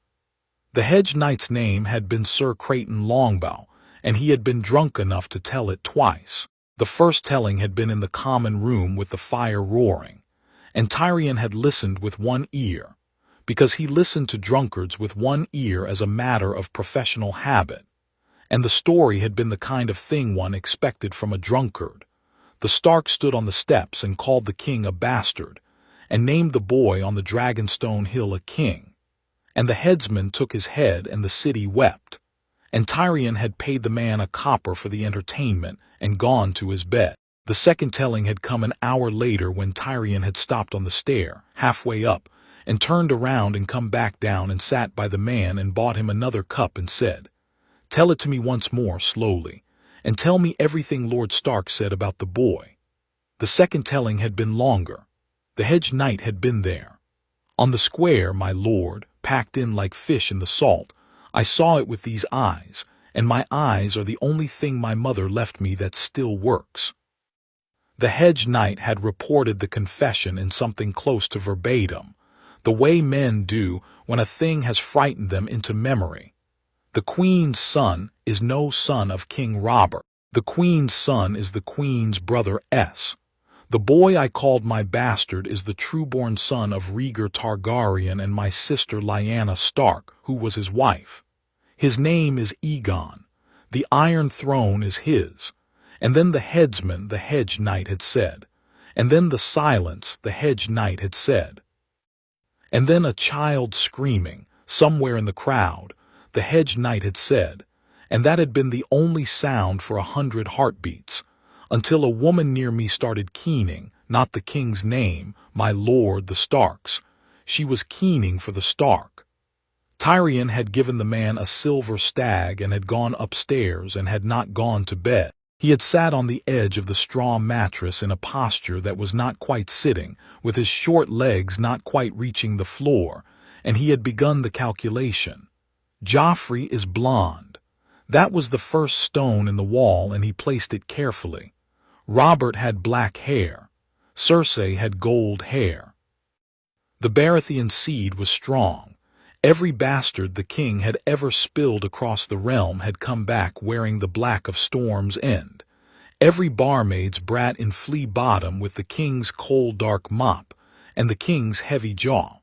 The hedge knight's name had been Sir Creighton Longbow, and he had been drunk enough to tell it twice. The first telling had been in the common room with the fire roaring, and Tyrion had listened with one ear, because he listened to drunkards with one ear as a matter of professional habit, and the story had been the kind of thing one expected from a drunkard. The Stark stood on the steps and called the king a bastard, and named the boy on the Dragonstone hill a king, and the headsman took his head and the city wept. And Tyrion had paid the man a copper for the entertainment and gone to his bed. The second telling had come an hour later when Tyrion had stopped on the stair, halfway up, and turned around and come back down and sat by the man and bought him another cup and said, "Tell it to me once more slowly, and tell me everything Lord Stark said about the boy." The second telling had been longer. The hedge knight had been there. "On the square, my lord, packed in like fish in the salt, I saw it with these eyes, and my eyes are the only thing my mother left me that still works." The hedge knight had reported the confession in something close to verbatim. the way men do when a thing has frightened them into memory. The Queen's son is no son of King Robert. The Queen's son is the Queen's brother S. The boy I called my bastard is the true-born son of Rhaegar Targaryen and my sister Lyanna Stark, who was his wife. His name is Aegon. The Iron Throne is his. And then the headsman, the hedge knight, had said. And then the silence, the hedge knight, had said. And then a child screaming, somewhere in the crowd, the hedge knight had said, and that had been the only sound for 100 heartbeats, until a woman near me started keening, not the king's name, my lord the Starks. She was keening for the Stark. Tyrion had given the man a silver stag and had gone upstairs and had not gone to bed. He had sat on the edge of the straw mattress in a posture that was not quite sitting, with his short legs not quite reaching the floor, and he had begun the calculation. Joffrey is blonde. That was the first stone in the wall, and he placed it carefully. Robert had black hair. Cersei had gold hair. The Baratheon seed was strong. Every bastard the king had ever spilled across the realm had come back wearing the black of Storm's End. Every barmaid's brat in flea bottom with the king's coal dark mop and the king's heavy jaw.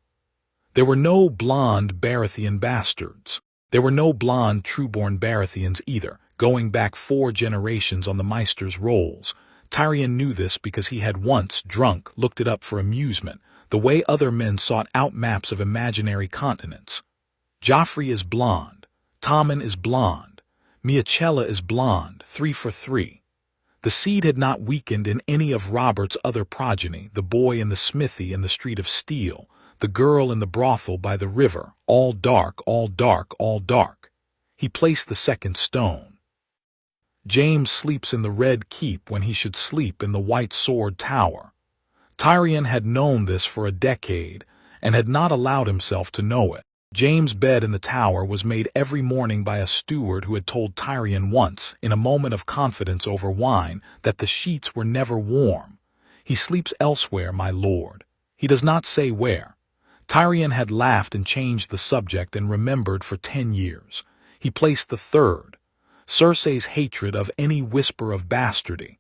There were no blonde Baratheon bastards. There were no blonde true-born Baratheons either, going back 4 generations on the Maester's rolls. Tyrion knew this because he had once, drunk, looked it up for amusement, the way other men sought out maps of imaginary continents. Joffrey is blonde. Tommen is blonde. Miachella is blonde, 3 for 3. The seed had not weakened in any of Robert's other progeny, the boy in the smithy and the street of steel, the girl in the brothel by the river, all dark, all dark, all dark. He placed the second stone. James sleeps in the Red Keep when he should sleep in the White Sword Tower. Tyrion had known this for a decade and had not allowed himself to know it. James' bed in the tower was made every morning by a steward who had told Tyrion once, in a moment of confidence over wine, that the sheets were never warm. He sleeps elsewhere, my lord. He does not say where. Tyrion had laughed and changed the subject and remembered for 10 years. He placed the third. Cersei's hatred of any whisper of bastardy.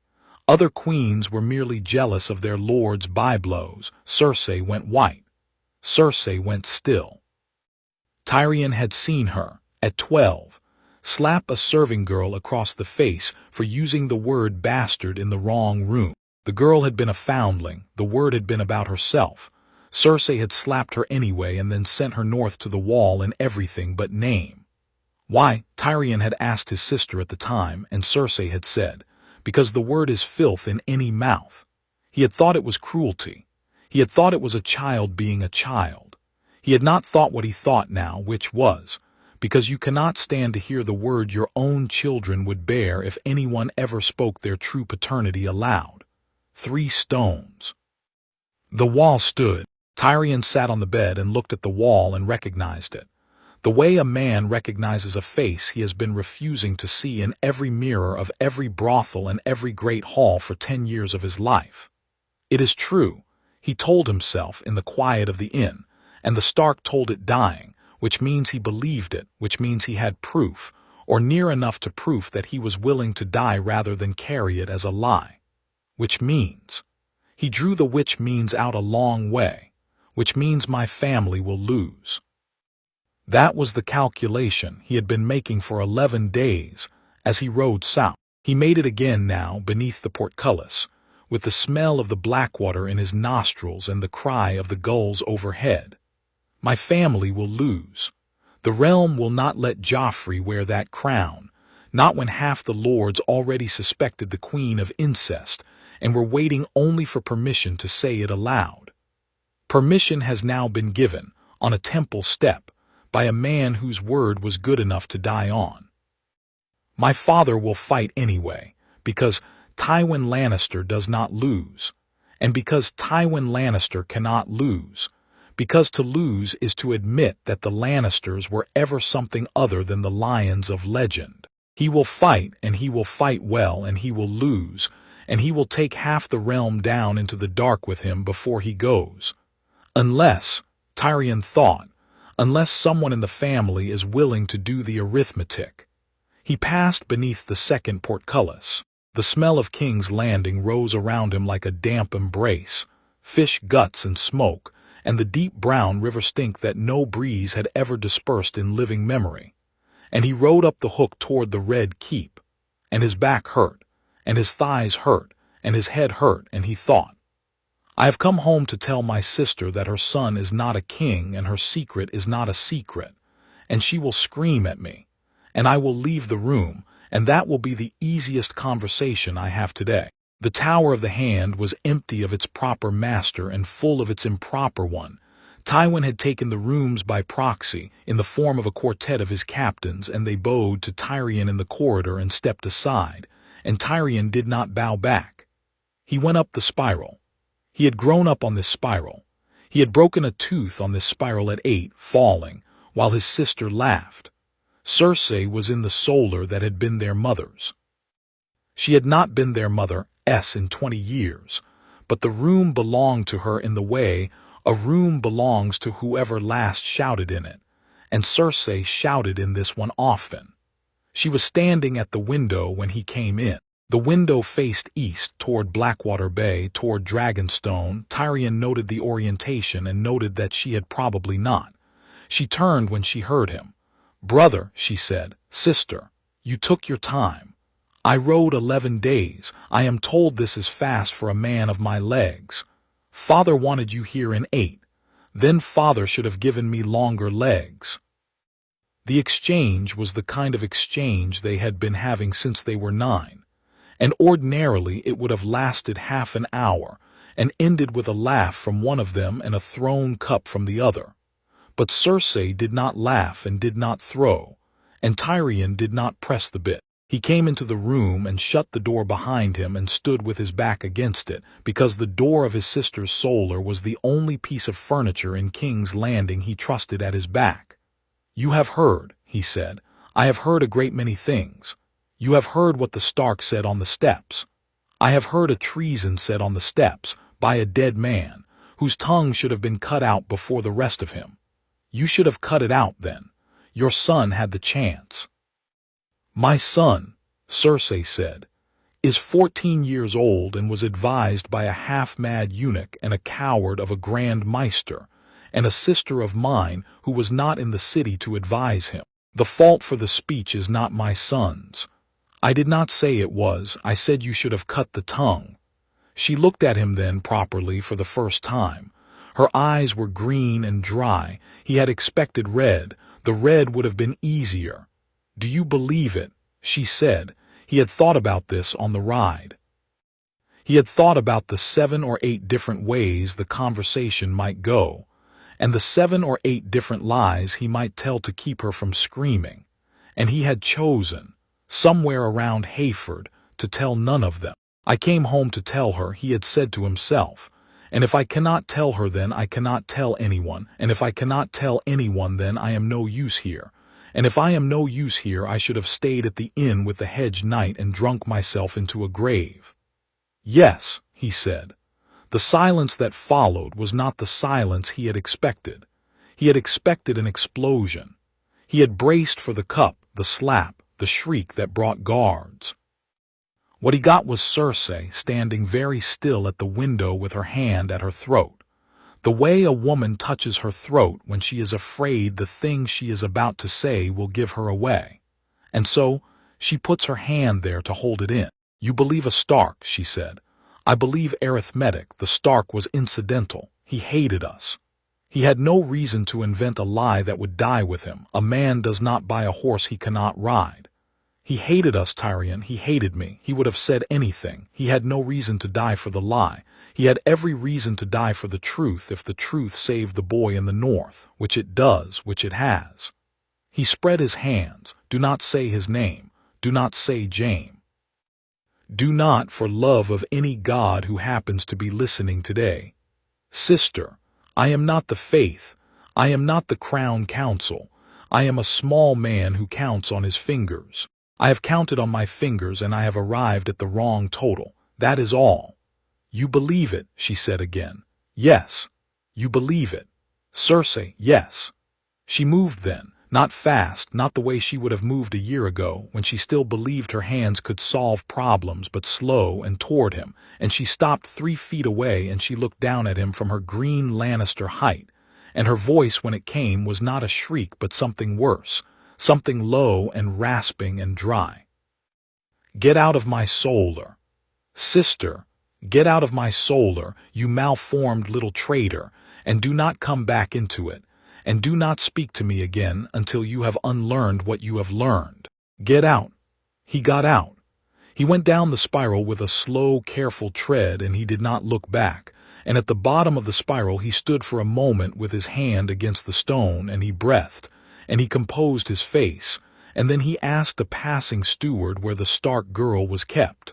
Other queens were merely jealous of their lord's byblows. Cersei went white. Cersei went still. Tyrion had seen her, at 12, slap a serving girl across the face for using the word bastard in the wrong room. The girl had been a foundling. The word had been about herself. Cersei had slapped her anyway and then sent her north to the wall in everything but name. Why, Tyrion had asked his sister at the time, and Cersei had said, because the word is filth in any mouth. He had thought it was cruelty. He had thought it was a child being a child. He had not thought what he thought now, which was, because you cannot stand to hear the word your own children would bear if anyone ever spoke their true paternity aloud. 3 stones. The wall stood. Tyrion sat on the bed and looked at the wall and recognized it. The way a man recognizes a face he has been refusing to see in every mirror of every brothel and every great hall for 10 years of his life. It is true, he told himself in the quiet of the inn, and the Stark told it dying, which means he believed it, which means he had proof, or near enough to proof that he was willing to die rather than carry it as a lie. Which means, he drew the which means out a long way, which means my family will lose. That was the calculation he had been making for 11 days as he rode south. He made it again now beneath the portcullis, with the smell of the Blackwater in his nostrils and the cry of the gulls overhead. My family will lose. The realm will not let Joffrey wear that crown, not when half the lords already suspected the queen of incest and were waiting only for permission to say it aloud. Permission has now been given, on a temple step, by a man whose word was good enough to die on. My father will fight anyway, because Tywin Lannister does not lose, and because Tywin Lannister cannot lose, because to lose is to admit that the Lannisters were ever something other than the lions of legend. He will fight, and he will fight well, and he will lose, and he will take half the realm down into the dark with him before he goes. Unless, Tyrion thought, unless someone in the family is willing to do the arithmetic. He passed beneath the second portcullis. The smell of King's Landing rose around him like a damp embrace, fish guts and smoke, and the deep brown river stink that no breeze had ever dispersed in living memory. And he rode up the hook toward the Red Keep, and his back hurt, and his thighs hurt, and his head hurt, and he thought, I have come home to tell my sister that her son is not a king and her secret is not a secret, and she will scream at me, and I will leave the room, and that will be the easiest conversation I have today. The Tower of the Hand was empty of its proper master and full of its improper one. Tywin had taken the rooms by proxy, in the form of a quartet of his captains, and they bowed to Tyrion in the corridor and stepped aside, and Tyrion did not bow back. He went up the spiral. He had grown up on this spiral. He had broken a tooth on this spiral at 8, falling, while his sister laughed. Cersei was in the solar that had been their mother's. She had not been their mother's in 20 years, but the room belonged to her in the way a room belongs to whoever last shouted in it, and Cersei shouted in this one often. She was standing at the window when he came in. The window faced east, toward Blackwater Bay, toward Dragonstone. Tyrion noted the orientation and noted that she had probably not. She turned when she heard him. "Brother," she said, "sister, you took your time. I rode 11 days. I am told this is fast for a man of my legs. Father wanted you here in 8. Then father should have given me longer legs." The exchange was the kind of exchange they had been having since they were 9. And ordinarily it would have lasted half an hour and ended with a laugh from one of them and a thrown cup from the other. But Cersei did not laugh and did not throw, and Tyrion did not press the bit. He came into the room and shut the door behind him and stood with his back against it, because the door of his sister's solar was the only piece of furniture in King's Landing he trusted at his back. "You have heard," he said. "I have heard a great many things. You have heard what the Stark said on the steps. I have heard a treason said on the steps by a dead man, whose tongue should have been cut out before the rest of him. You should have cut it out then. Your son had the chance." "My son," Cersei said, "is 14 years old and was advised by a half-mad eunuch and a coward of a Grand Maester, and a sister of mine who was not in the city to advise him. The fault for the speech is not my son's. I did not say it was. I said you should have cut the tongue." She looked at him then properly for the first time. Her eyes were green and dry. He had expected red. The red would have been easier. "Do you believe it?" she said. He had thought about this on the ride. He had thought about the 7 or 8 different ways the conversation might go, and the 7 or 8 different lies he might tell to keep her from screaming, and he had chosen, somewhere around Hayford, to tell none of them. "I came home to tell her," he had said to himself, "and if I cannot tell her then I cannot tell anyone, and if I cannot tell anyone then I am no use here. And if I am no use here, I should have stayed at the inn with the hedge knight and drunk myself into a grave." "Yes," he said. The silence that followed was not the silence he had expected. He had expected an explosion. He had braced for the cup, the slap, the shriek that brought guards. What he got was Cersei standing very still at the window with her hand at her throat. The way a woman touches her throat when she is afraid the thing she is about to say will give her away. And so she puts her hand there to hold it in. "You believe a Stark," she said. "I believe arithmetic. The Stark was incidental. He hated us. He had no reason to invent a lie that would die with him. A man does not buy a horse he cannot ride. He hated us, Tyrion. He hated me. He would have said anything. He had no reason to die for the lie. He had every reason to die for the truth if the truth saved the boy in the north, which it does, which it has." He spread his hands. "Do not say his name. Do not say James. Do not, for love of any god who happens to be listening today. Sister, I am not the faith. I am not the crown council. I am a small man who counts on his fingers. I have counted on my fingers and I have arrived at the wrong total. That is all." "You believe it," she said again. "Yes, you believe it. Cersei, yes. She moved then, not fast, not the way she would have moved a year ago, when she still believed her hands could solve problems, but slow and toward him, and she stopped 3 feet away and she looked down at him from her green Lannister height, and her voice when it came was not a shriek but something worse, something low and rasping and dry. Get out of my solar. Sister, get out of my solar, you malformed little traitor, and do not come back into it, and do not speak to me again until you have unlearned what you have learned. Get out. He got out. He went down the spiral with a slow, careful tread, and he did not look back, and at the bottom of the spiral he stood for a moment with his hand against the stone, and he breathed, and he composed his face, and then he asked a passing steward where the Stark girl was kept.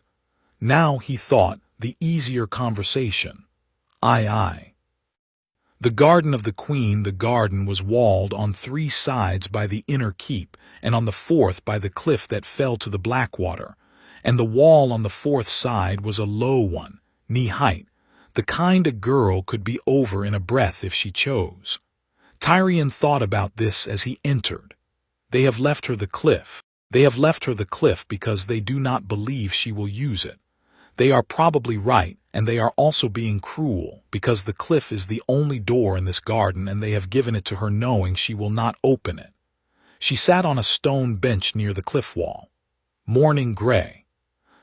Now, he thought, the easier conversation. Aye, aye. The garden of the queen, the garden was walled on 3 sides by the inner keep, and on the 4th by the cliff that fell to the Blackwater, and the wall on the 4th side was a low one, knee-height, the kind a girl could be over in a breath if she chose. Tyrion thought about this as he entered. They have left her the cliff. They have left her the cliff because they do not believe she will use it. They are probably right, and they are also being cruel, because the cliff is the only door in this garden and they have given it to her knowing she will not open it. She sat on a stone bench near the cliff wall. Morning gray.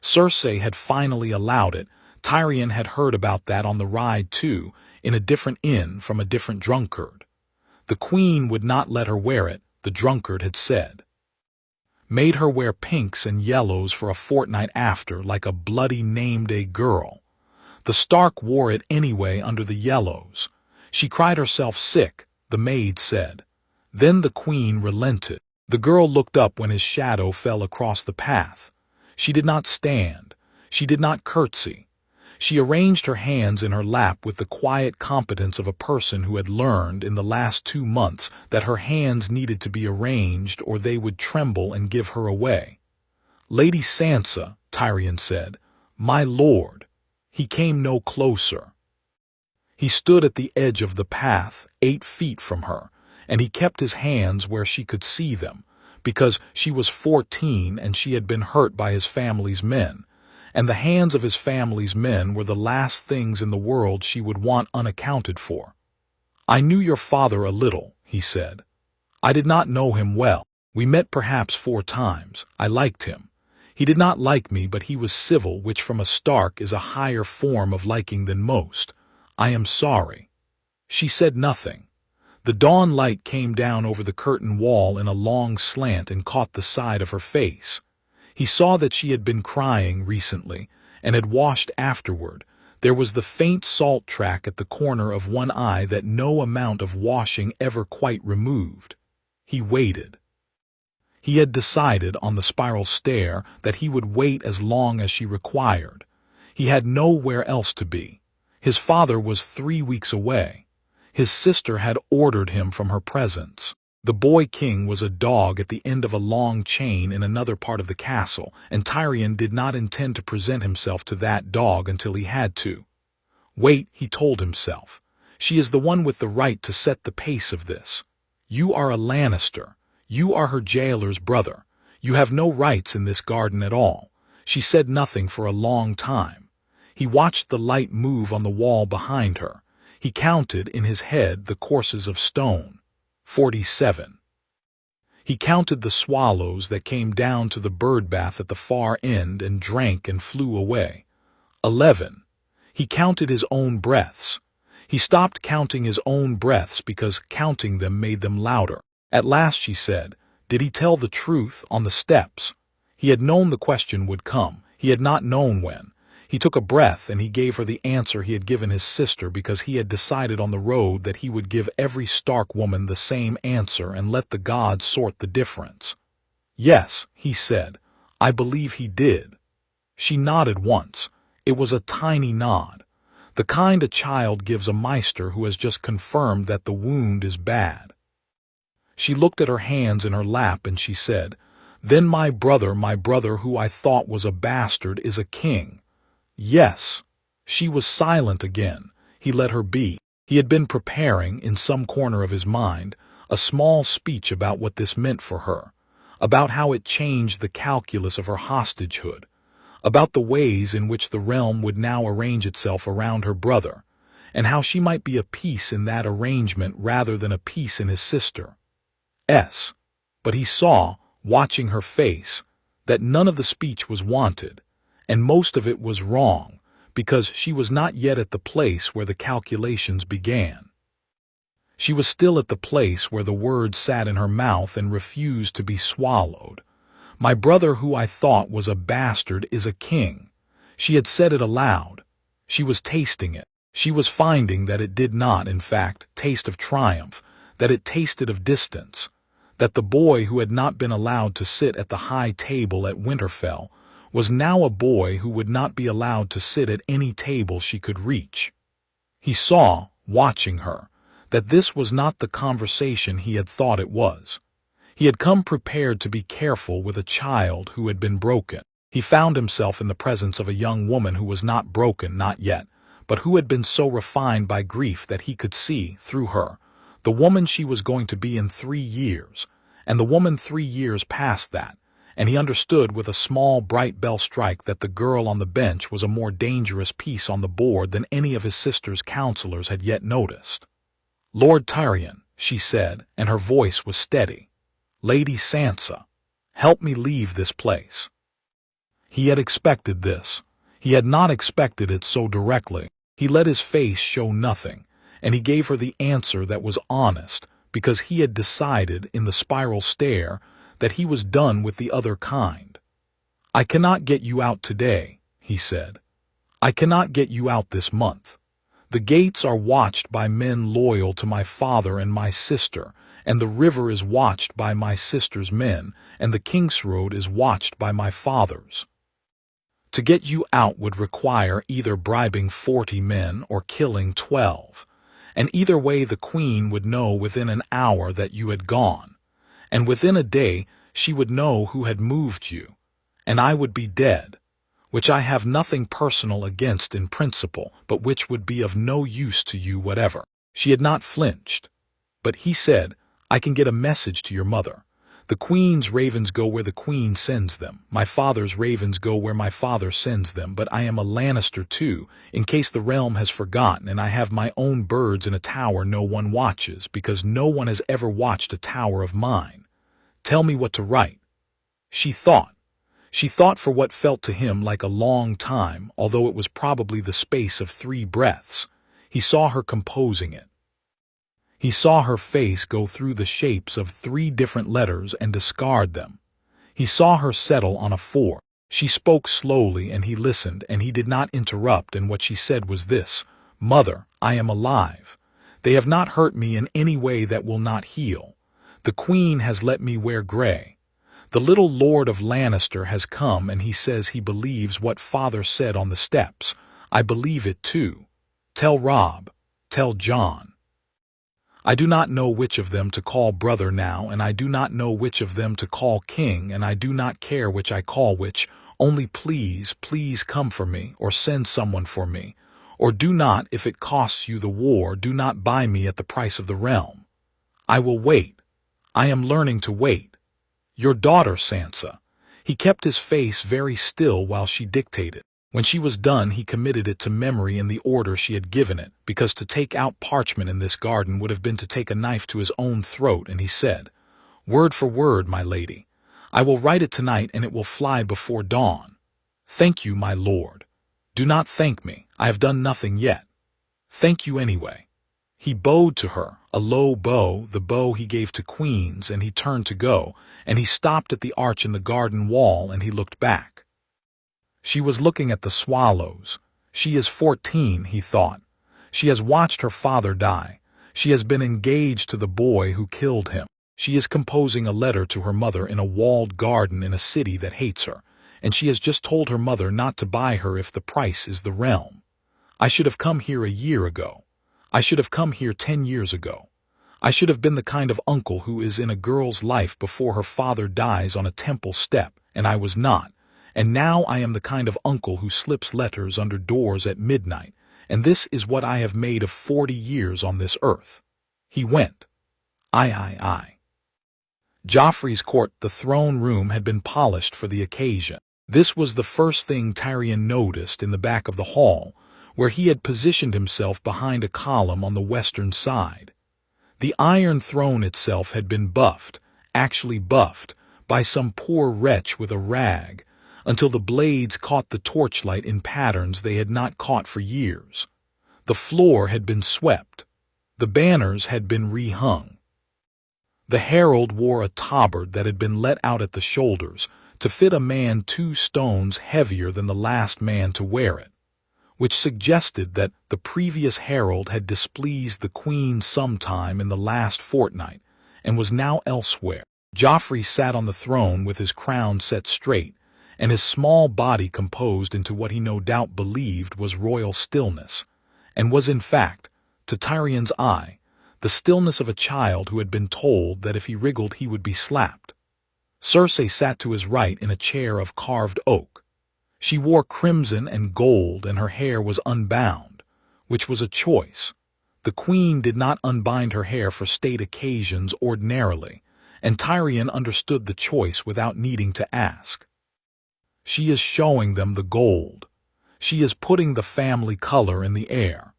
Cersei had finally allowed it. Tyrion had heard about that on the ride too, in a different inn from a different drunkard. The queen would not let her wear it, the drunkard had said. Made her wear pinks and yellows for a fortnight after, like a bloody name-day girl. The Stark wore it anyway under the yellows. She cried herself sick, the maid said. Then the queen relented. The girl looked up when his shadow fell across the path. She did not stand. She did not curtsy. She arranged her hands in her lap with the quiet competence of a person who had learned in the last 2 months that her hands needed to be arranged or they would tremble and give her away. Lady Sansa, Tyrion said, my lord. He came no closer. He stood at the edge of the path, 8 feet from her, and he kept his hands where she could see them, because she was 14 and she had been hurt by his family's men, and the hands of his family's men were the last things in the world she would want unaccounted for. I knew your father a little, he said. I did not know him well. We met perhaps 4 times. I liked him. He did not like me, but he was civil, which from a Stark is a higher form of liking than most. I am sorry. She said nothing. The dawn light came down over the curtain wall in a long slant and caught the side of her face. He saw that she had been crying recently, and had washed afterward. There was the faint salt track at the corner of one eye that no amount of washing ever quite removed. He waited. He had decided on the spiral stair that he would wait as long as she required. He had nowhere else to be. His father was 3 weeks away. His sister had ordered him from her presence. The boy king was a dog at the end of a long chain in another part of the castle, and Tyrion did not intend to present himself to that dog until he had to. Wait, he told himself. She is the one with the right to set the pace of this. You are a Lannister. You are her jailer's brother. You have no rights in this garden at all. She said nothing for a long time. He watched the light move on the wall behind her. He counted in his head the courses of stone. 47. He counted the swallows that came down to the bird bath at the far end and drank and flew away. 11. He counted his own breaths. He stopped counting his own breaths because counting them made them louder. At last she said, did he tell the truth on the steps? He had known the question would come. He had not known when. He took a breath and he gave her the answer he had given his sister because he had decided on the road that he would give every Stark woman the same answer and let the gods sort the difference. Yes, he said, I believe he did. She nodded once. It was a tiny nod, the kind a child gives a maester who has just confirmed that the wound is bad. She looked at her hands in her lap and she said, then my brother who I thought was a bastard is a king. Yes. She was silent again. He let her be. He had been preparing, in some corner of his mind, a small speech about what this meant for her, about how it changed the calculus of her hostagehood, about the ways in which the realm would now arrange itself around her brother, and how she might be a piece in that arrangement rather than a piece in his sister's. But he saw, watching her face, that none of the speech was wanted, and most of it was wrong, because she was not yet at the place where the calculations began. She was still at the place where the words sat in her mouth and refused to be swallowed. My brother, who I thought was a bastard, is a king. She had said it aloud. She was tasting it. She was finding that it did not, in fact, taste of triumph, that it tasted of distance, that the boy who had not been allowed to sit at the high table at Winterfell was now a boy who would not be allowed to sit at any table she could reach. He saw, watching her, that this was not the conversation he had thought it was. He had come prepared to be careful with a child who had been broken. He found himself in the presence of a young woman who was not broken, not yet, but who had been so refined by grief that he could see, through her, the woman she was going to be in 3 years, and the woman 3 years past that, and he understood with a small bright bell strike that the girl on the bench was a more dangerous piece on the board than any of his sister's counselors had yet noticed. "Lord Tyrion," she said, and her voice was steady. "Lady Sansa, help me leave this place." He had expected this. He had not expected it so directly. He let his face show nothing, and he gave her the answer that was honest, because he had decided, in the spiral stare, that he was done with the other kind. "I cannot get you out today," he said. "I cannot get you out this month. The gates are watched by men loyal to my father and my sister, and the river is watched by my sister's men, and the Kingsroad is watched by my father's. To get you out would require either bribing 40 men or killing 12, and either way the Queen would know within an hour that you had gone, and within a day she would know who had moved you, and I would be dead, which I have nothing personal against in principle, but which would be of no use to you whatever." She had not flinched, but he said, "I can get a message to your mother. The Queen's ravens go where the Queen sends them. My father's ravens go where my father sends them, but I am a Lannister too, in case the realm has forgotten, and I have my own birds in a tower no one watches, because no one has ever watched a tower of mine. Tell me what to write." She thought. She thought for what felt to him like a long time, although it was probably the space of 3 breaths. He saw her composing it. He saw her face go through the shapes of 3 different letters and discard them. He saw her settle on a 4. She spoke slowly, and he listened, and he did not interrupt, and what she said was this: "Mother, I am alive. They have not hurt me in any way that will not heal. The Queen has let me wear gray. The little Lord of Lannister has come, and he says he believes what father said on the steps. I believe it too. Tell Robb. Tell Jon. I do not know which of them to call brother now, and I do not know which of them to call king, and I do not care which I call which. Only please, please come for me, or send someone for me. Or do not, if it costs you the war, do not buy me at the price of the realm. I will wait. I am learning to wait. Your daughter, Sansa." He kept his face very still while she dictated. When she was done, he committed it to memory in the order she had given it, because to take out parchment in this garden would have been to take a knife to his own throat, and he said, "Word for word, my lady. I will write it tonight, and it will fly before dawn. Thank you, my lord. Do not thank me. I have done nothing yet. Thank you anyway." He bowed to her, a low bow, the bow he gave to queens, and he turned to go, and he stopped at the arch in the garden wall, and he looked back. She was looking at the swallows. She is 14, he thought. She has watched her father die. She has been engaged to the boy who killed him. She is composing a letter to her mother in a walled garden in a city that hates her, and she has just told her mother not to buy her if the price is the realm. I should have come here a year ago. I should have come here 10 years ago. I should have been the kind of uncle who is in a girl's life before her father dies on a temple step, and I was not. And now I am the kind of uncle who slips letters under doors at midnight, and this is what I have made of 40 years on this earth." He went. Aye. Joffrey's court, the throne room, had been polished for the occasion. This was the first thing Tyrion noticed in the back of the hall, where he had positioned himself behind a column on the western side. The Iron Throne itself had been buffed, actually buffed, by some poor wretch with a rag, until the blades caught the torchlight in patterns they had not caught for years. The floor had been swept. The banners had been rehung. The herald wore a tabard that had been let out at the shoulders to fit a man 2 stones heavier than the last man to wear it, which suggested that the previous herald had displeased the queen sometime in the last fortnight and was now elsewhere. Joffrey sat on the throne with his crown set straight and his small body composed into what he no doubt believed was royal stillness, and was in fact, to Tyrion's eye, the stillness of a child who had been told that if he wriggled he would be slapped. Cersei sat to his right in a chair of carved oak. She wore crimson and gold, and her hair was unbound, which was a choice. The queen did not unbind her hair for state occasions ordinarily, and Tyrion understood the choice without needing to ask. She is showing them the gold. She is putting the family color in the air.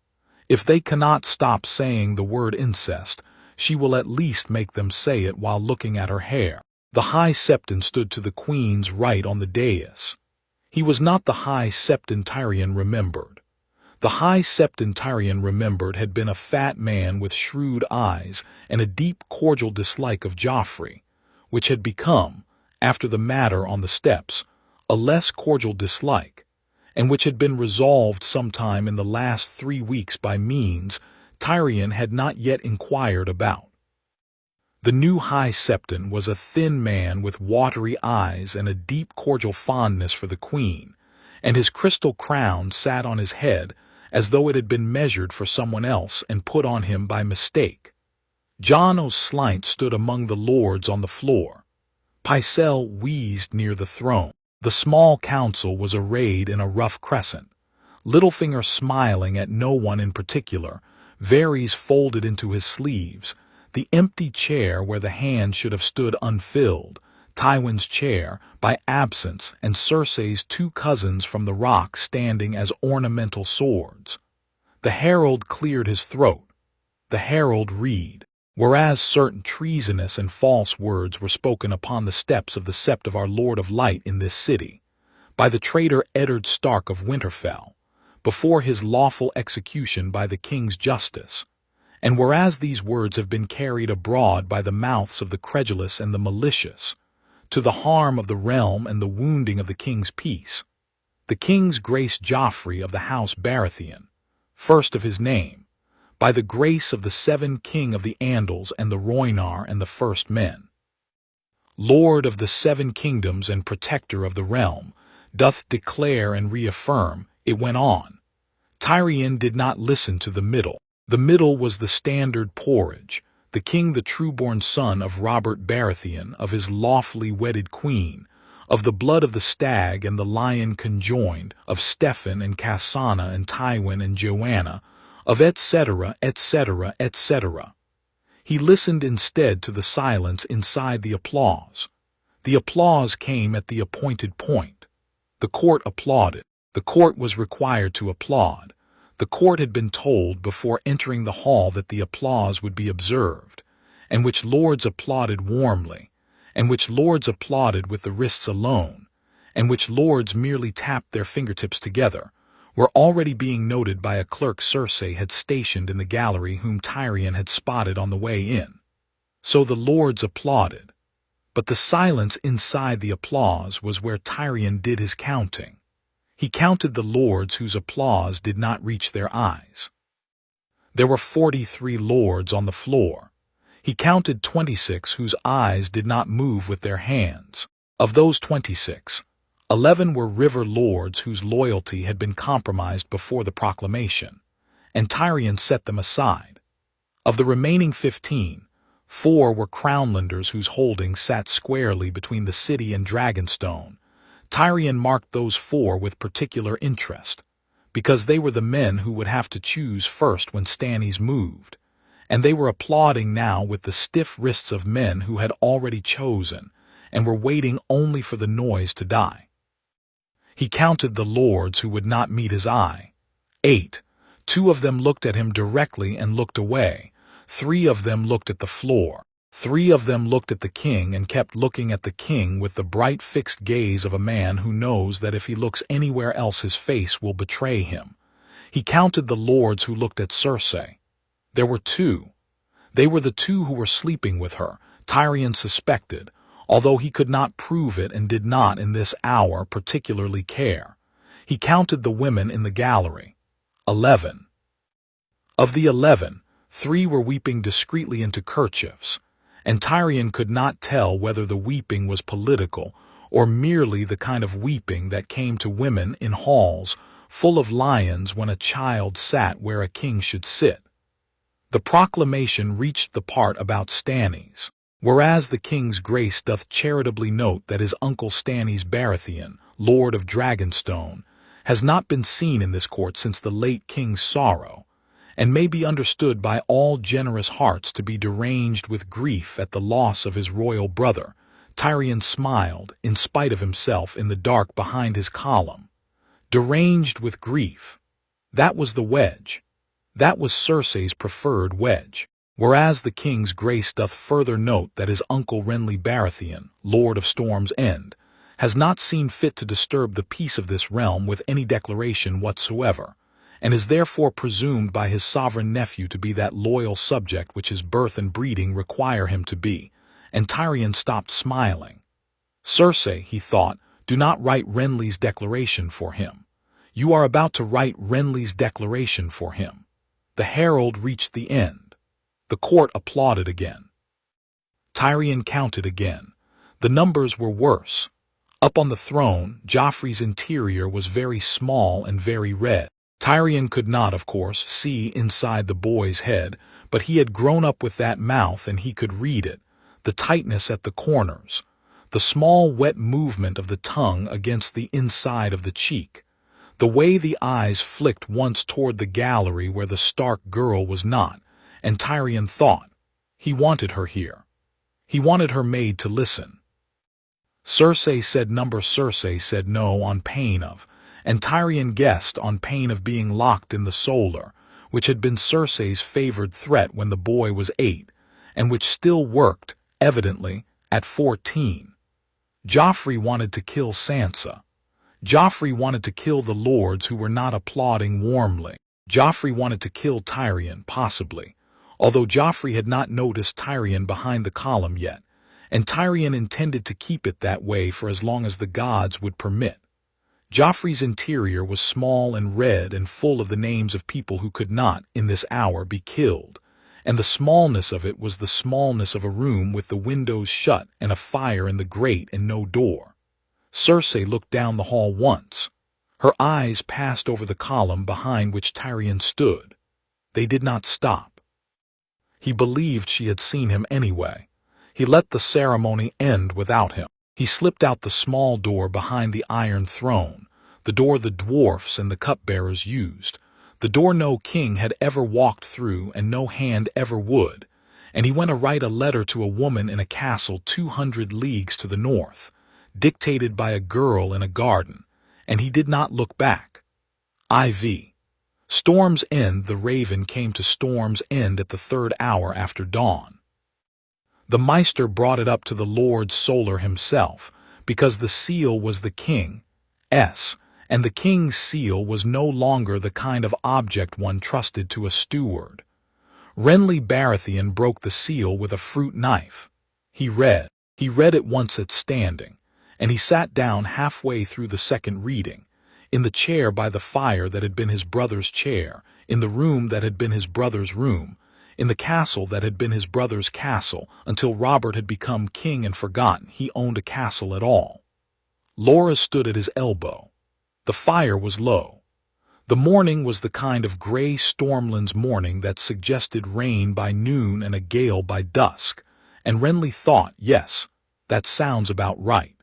If they cannot stop saying the word incest, she will at least make them say it while looking at her hair. The High Septon stood to the queen's right on the dais. He was not the High Septon Tyrion remembered. The High Septon Tyrion remembered had been a fat man with shrewd eyes and a deep cordial dislike of Joffrey, which had become, after the matter on the steps, a less cordial dislike, and which had been resolved sometime in the last 3 weeks by means Tyrion had not yet inquired about. The new High Septon was a thin man with watery eyes and a deep cordial fondness for the queen, and his crystal crown sat on his head as though it had been measured for someone else and put on him by mistake. Jon Snow stood among the lords on the floor. Pycelle wheezed near the throne. The small council was arrayed in a rough crescent, Littlefinger smiling at no one in particular, Varys folded into his sleeves, the empty chair where the hand should have stood unfilled, Tywin's chair, by absence, and Cersei's 2 cousins from the rock standing as ornamental swords. The herald cleared his throat. The herald read, "Whereas certain treasonous and false words were spoken upon the steps of the Sept of our Lord of Light in this city, by the traitor Ned Stark of Winterfell, before his lawful execution by the king's justice, and whereas these words have been carried abroad by the mouths of the credulous and the malicious, to the harm of the realm and the wounding of the king's peace, the king's grace Joffrey of the house Baratheon, first of his name, by the grace of the 7 king of the Andals and the Rhoynar and the first men, Lord of the 7 kingdoms and protector of the realm, doth declare and reaffirm," it went on. Tyrion did not listen to the middle. The middle was the standard porridge, the king the true-born son of Robert Baratheon, of his lawfully wedded queen, of the blood of the stag and the lion conjoined, of Stefan and Cassana and Tywin and Joanna, of etc., etc., etc. He listened instead to the silence inside the applause. The applause came at the appointed point. The court applauded. The court was required to applaud. The court had been told before entering the hall that the applause would be observed, and which lords applauded warmly, and which lords applauded with the wrists alone, and which lords merely tapped their fingertips together, were already being noted by a clerk Cersei had stationed in the gallery whom Tyrion had spotted on the way in. So the lords applauded. But the silence inside the applause was where Tyrion did his counting. He counted the lords whose applause did not reach their eyes. There were 43 lords on the floor. He counted 26 whose eyes did not move with their hands. Of those 26, 11 were river lords whose loyalty had been compromised before the proclamation, and Tyrion set them aside. Of the remaining 15, 4 were crownlanders whose holdings sat squarely between the city and Dragonstone. Tyrion marked those 4 with particular interest. because they were the men who would have to choose first when Stannis moved, and they were applauding now with the stiff wrists of men who had already chosen and were waiting only for the noise to die. He counted the lords who would not meet his eye. 8. 2 of them looked at him directly and looked away. 3 of them looked at the floor. 3 of them looked at the king and kept looking at the king with the bright fixed gaze of a man who knows that if he looks anywhere else his face will betray him. He counted the lords who looked at Cersei. There were 2. They were the 2 who were sleeping with her, Tyrion suspected, although he could not prove it and did not in this hour particularly care. He counted the women in the gallery. 11. Of the 11, 3 were weeping discreetly into kerchiefs, and Tyrion could not tell whether the weeping was political or merely the kind of weeping that came to women in halls full of lions when a child sat where a king should sit. The proclamation reached the part about Stannis. Whereas the king's grace doth charitably note that his uncle Stannis Baratheon, Lord of Dragonstone, has not been seen in this court since the late king's sorrow, and may be understood by all generous hearts to be deranged with grief at the loss of his royal brother, Tyrion smiled, in spite of himself, in the dark behind his column. Deranged with grief. That was the wedge. That was Cersei's preferred wedge. Whereas the king's grace doth further note that his uncle Renley Baratheon, Lord of Storm's End, has not seen fit to disturb the peace of this realm with any declaration whatsoever, and is therefore presumed by his sovereign nephew to be that loyal subject which his birth and breeding require him to be, and Tyrion stopped smiling. Cersei, he thought, do not write Renly's declaration for him. You are about to write Renly's declaration for him. The herald reached the end. The court applauded again. Tyrion counted again. The numbers were worse. Up on the throne, Joffrey's interior was very small and very red. Tyrion could not, of course, see inside the boy's head, but he had grown up with that mouth and he could read it, the tightness at the corners, the small wet movement of the tongue against the inside of the cheek, the way the eyes flicked once toward the gallery where the Stark girl was not. And Tyrion thought, he wanted her here. He wanted her maid to listen. Cersei said no on pain of, and Tyrion guessed on pain of being locked in the solar, which had been Cersei's favored threat when the boy was 8, and which still worked, evidently, at 14. Joffrey wanted to kill Sansa. Joffrey wanted to kill the lords who were not applauding warmly. Joffrey wanted to kill Tyrion, possibly, although Joffrey had not noticed Tyrion behind the column yet, and Tyrion intended to keep it that way for as long as the gods would permit. Joffrey's interior was small and red and full of the names of people who could not, in this hour, be killed, and the smallness of it was the smallness of a room with the windows shut and a fire in the grate and no door. Cersei looked down the hall once. Her eyes passed over the column behind which Tyrion stood. They did not stop. He believed she had seen him anyway. He let the ceremony end without him. He slipped out the small door behind the Iron Throne, the door the dwarfs and the cupbearers used, the door no king had ever walked through and no hand ever would, and he went to write a letter to a woman in a castle 200 leagues to the north, dictated by a girl in a garden, and he did not look back. IV. Storm's End. The raven came to Storm's End at the 3rd hour after dawn. The Maester brought it up to the Lord Solar himself, because the seal was the king's, and the king's seal was no longer the kind of object one trusted to a steward. Renly Baratheon broke the seal with a fruit knife. He read it once at standing, and he sat down halfway through the second reading, in the chair by the fire that had been his brother's chair, in the room that had been his brother's room, in the castle that had been his brother's castle, until Robert had become king and forgotten he owned a castle at all. Laura stood at his elbow. The fire was low. The morning was the kind of gray Stormlands morning that suggested rain by noon and a gale by dusk, and Renly thought, yes, that sounds about right.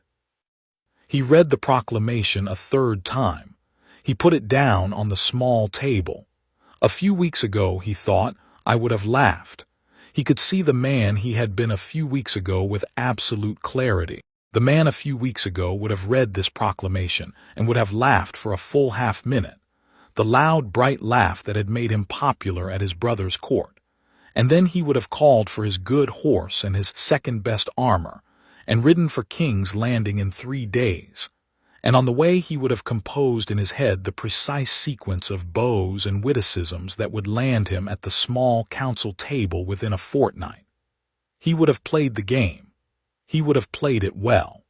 He read the proclamation a 3rd time. He put it down on the small table. A few weeks ago, he thought, I would have laughed. He could see the man he had been a few weeks ago with absolute clarity. The man a few weeks ago would have read this proclamation and would have laughed for a full half-minute. The loud, bright laugh that had made him popular at his brother's court. And then he would have called for his good horse and his second-best armor, and ridden for King's Landing in 3 days. And on the way he would have composed in his head the precise sequence of bows and witticisms that would land him at the small council table within a fortnight. He would have played the game. He would have played it well.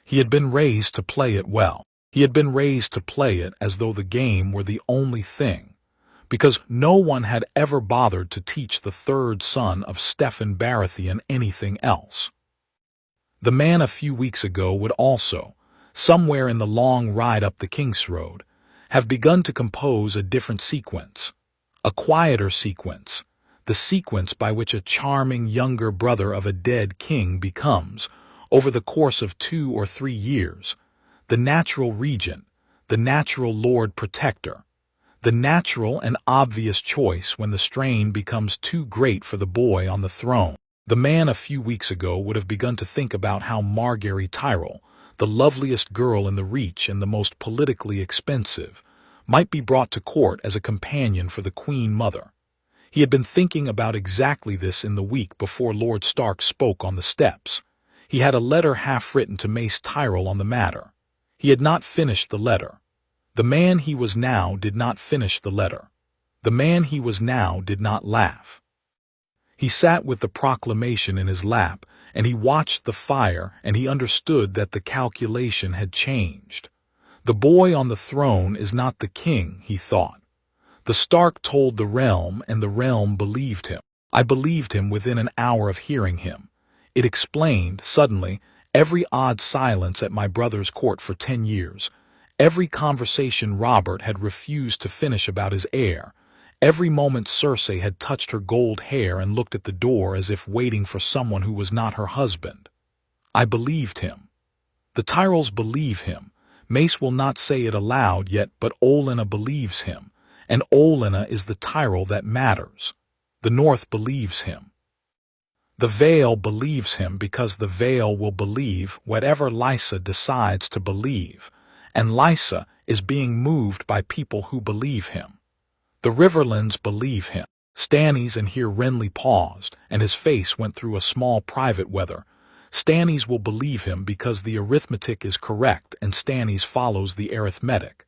He had been raised to play it well. He had been raised to play it as though the game were the only thing, because no one had ever bothered to teach the third son of Steffon Baratheon anything else. The man a few weeks ago would also, somewhere in the long ride up the King's Road, have begun to compose a different sequence, a quieter sequence, the sequence by which a charming younger brother of a dead king becomes, over the course of 2 or 3 years, the natural regent, the natural Lord Protector, the natural and obvious choice when the strain becomes too great for the boy on the throne. The man a few weeks ago would have begun to think about how Margaery Tyrell, the loveliest girl in the Reach and the most politically expensive, might be brought to court as a companion for the Queen Mother. He had been thinking about exactly this in the week before Lord Stark spoke on the steps. He had a letter half-written to Mace Tyrell on the matter. He had not finished the letter. The man he was now did not finish the letter. The man he was now did not laugh. He sat with the proclamation in his lap, and he watched the fire, and he understood that the calculation had changed. The boy on the throne is not the king, he thought. The Stark told the realm, and the realm believed him. I believed him within an hour of hearing him. It explained, suddenly, every odd silence at my brother's court for 10 years, every conversation Robert had refused to finish about his heir, every moment Cersei had touched her gold hair and looked at the door as if waiting for someone who was not her husband. I believed him. The Tyrells believe him. Mace will not say it aloud yet, but Olena believes him, and Olena is the Tyrell that matters. The North believes him. The Vale believes him because the Vale will believe whatever Lysa decides to believe, and Lysa is being moved by people who believe him. The Riverlands believe him. Stannis and here Renley paused, and his face went through a small private weather. Stannis will believe him because the arithmetic is correct and Stannis follows the arithmetic,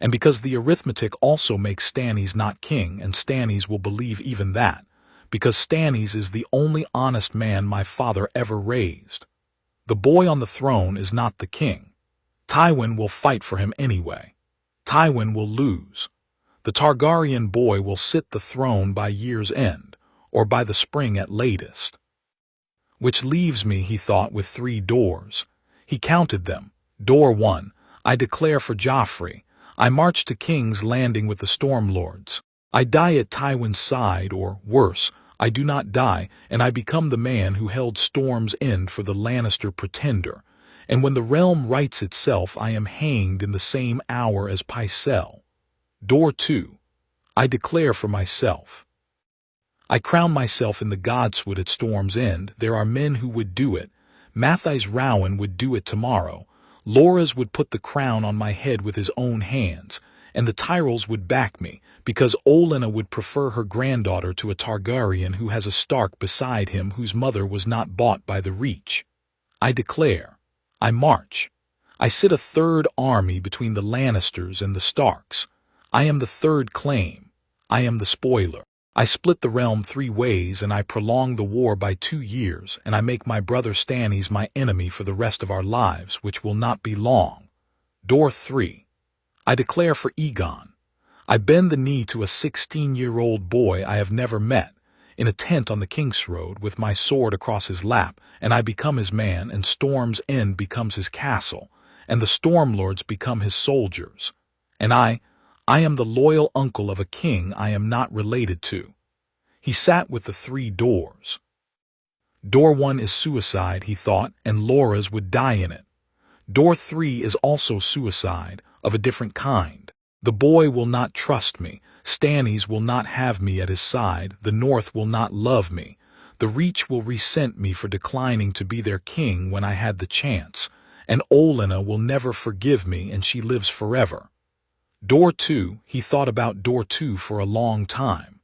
and because the arithmetic also makes Stannis not king, and Stannis will believe even that, because Stannis is the only honest man my father ever raised. The boy on the throne is not the king. Tywin will fight for him anyway. Tywin will lose. The Targaryen boy will sit the throne by year's end, or by the spring at latest. Which leaves me, he thought, with 3 doors. He counted them. Door 1, I declare for Joffrey. I march to King's Landing with the Stormlords. I die at Tywin's side, or, worse, I do not die, and I become the man who held Storm's End for the Lannister pretender, and when the realm rights itself I am hanged in the same hour as Pycelle. Door 2, I declare for myself. I crown myself in the godswood at Storm's End. There are men who would do it. Matthijs Rowan would do it tomorrow. Loras would put the crown on my head with his own hands, and the Tyrells would back me, because Olena would prefer her granddaughter to a Targaryen who has a Stark beside him whose mother was not bought by the Reach. I declare. I march. I sit a third army between the Lannisters and the Starks. I am the third claim. I am the spoiler. I split the realm 3 ways, and I prolong the war by 2 years, and I make my brother Stannis my enemy for the rest of our lives, which will not be long. Door 3. I declare for Aegon. I bend the knee to a 16-year-old boy I have never met, in a tent on the King's Road, with my sword across his lap, and I become his man, and Storm's End becomes his castle, and the Stormlords become his soldiers. And I am the loyal uncle of a king I am not related to. He sat with the 3 doors. Door 1 is suicide, he thought, and Loras would die in it. Door 3 is also suicide, of a different kind. The boy will not trust me, Stannis will not have me at his side, the North will not love me, the Reach will resent me for declining to be their king when I had the chance, and Olena will never forgive me and she lives forever. Door 2, he thought about Door 2 for a long time.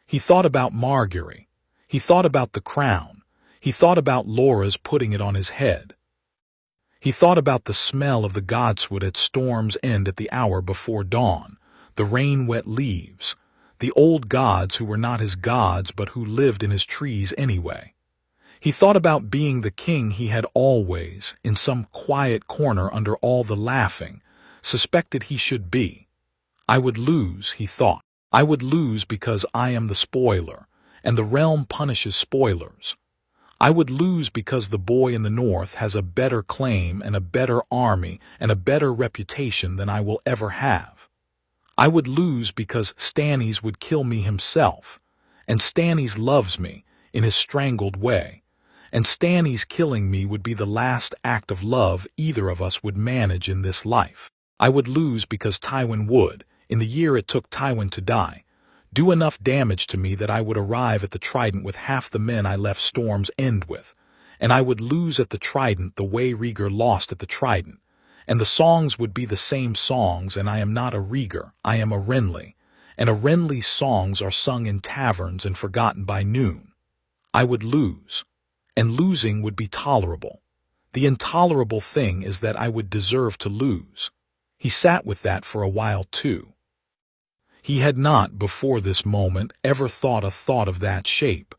He thought about Margaery. He thought about the crown. He thought about Laura's putting it on his head. He thought about the smell of the godswood at Storm's End at the hour before dawn, the rain-wet leaves, the old gods who were not his gods but who lived in his trees anyway. He thought about being the king he had always, in some quiet corner under all the laughing, suspected he should be. I would lose, he thought. I would lose because I am the spoiler, and the realm punishes spoilers. I would lose because the boy in the North has a better claim and a better army and a better reputation than I will ever have. I would lose because Stannis would kill me himself, and Stannis loves me in his strangled way, and Stannis killing me would be the last act of love either of us would manage in this life. I would lose because Tywin would, in the year it took Tywin to die, do enough damage to me that I would arrive at the Trident with half the men I left Storm's End with, and I would lose at the Trident the way Rhaegar lost at the Trident, and the songs would be the same songs, and I am not a Rhaegar, I am a Renley, and a Renley's songs are sung in taverns and forgotten by noon. I would lose, and losing would be tolerable. The intolerable thing is that I would deserve to lose. He sat with that for a while too. He had not, before this moment, ever thought a thought of that shape.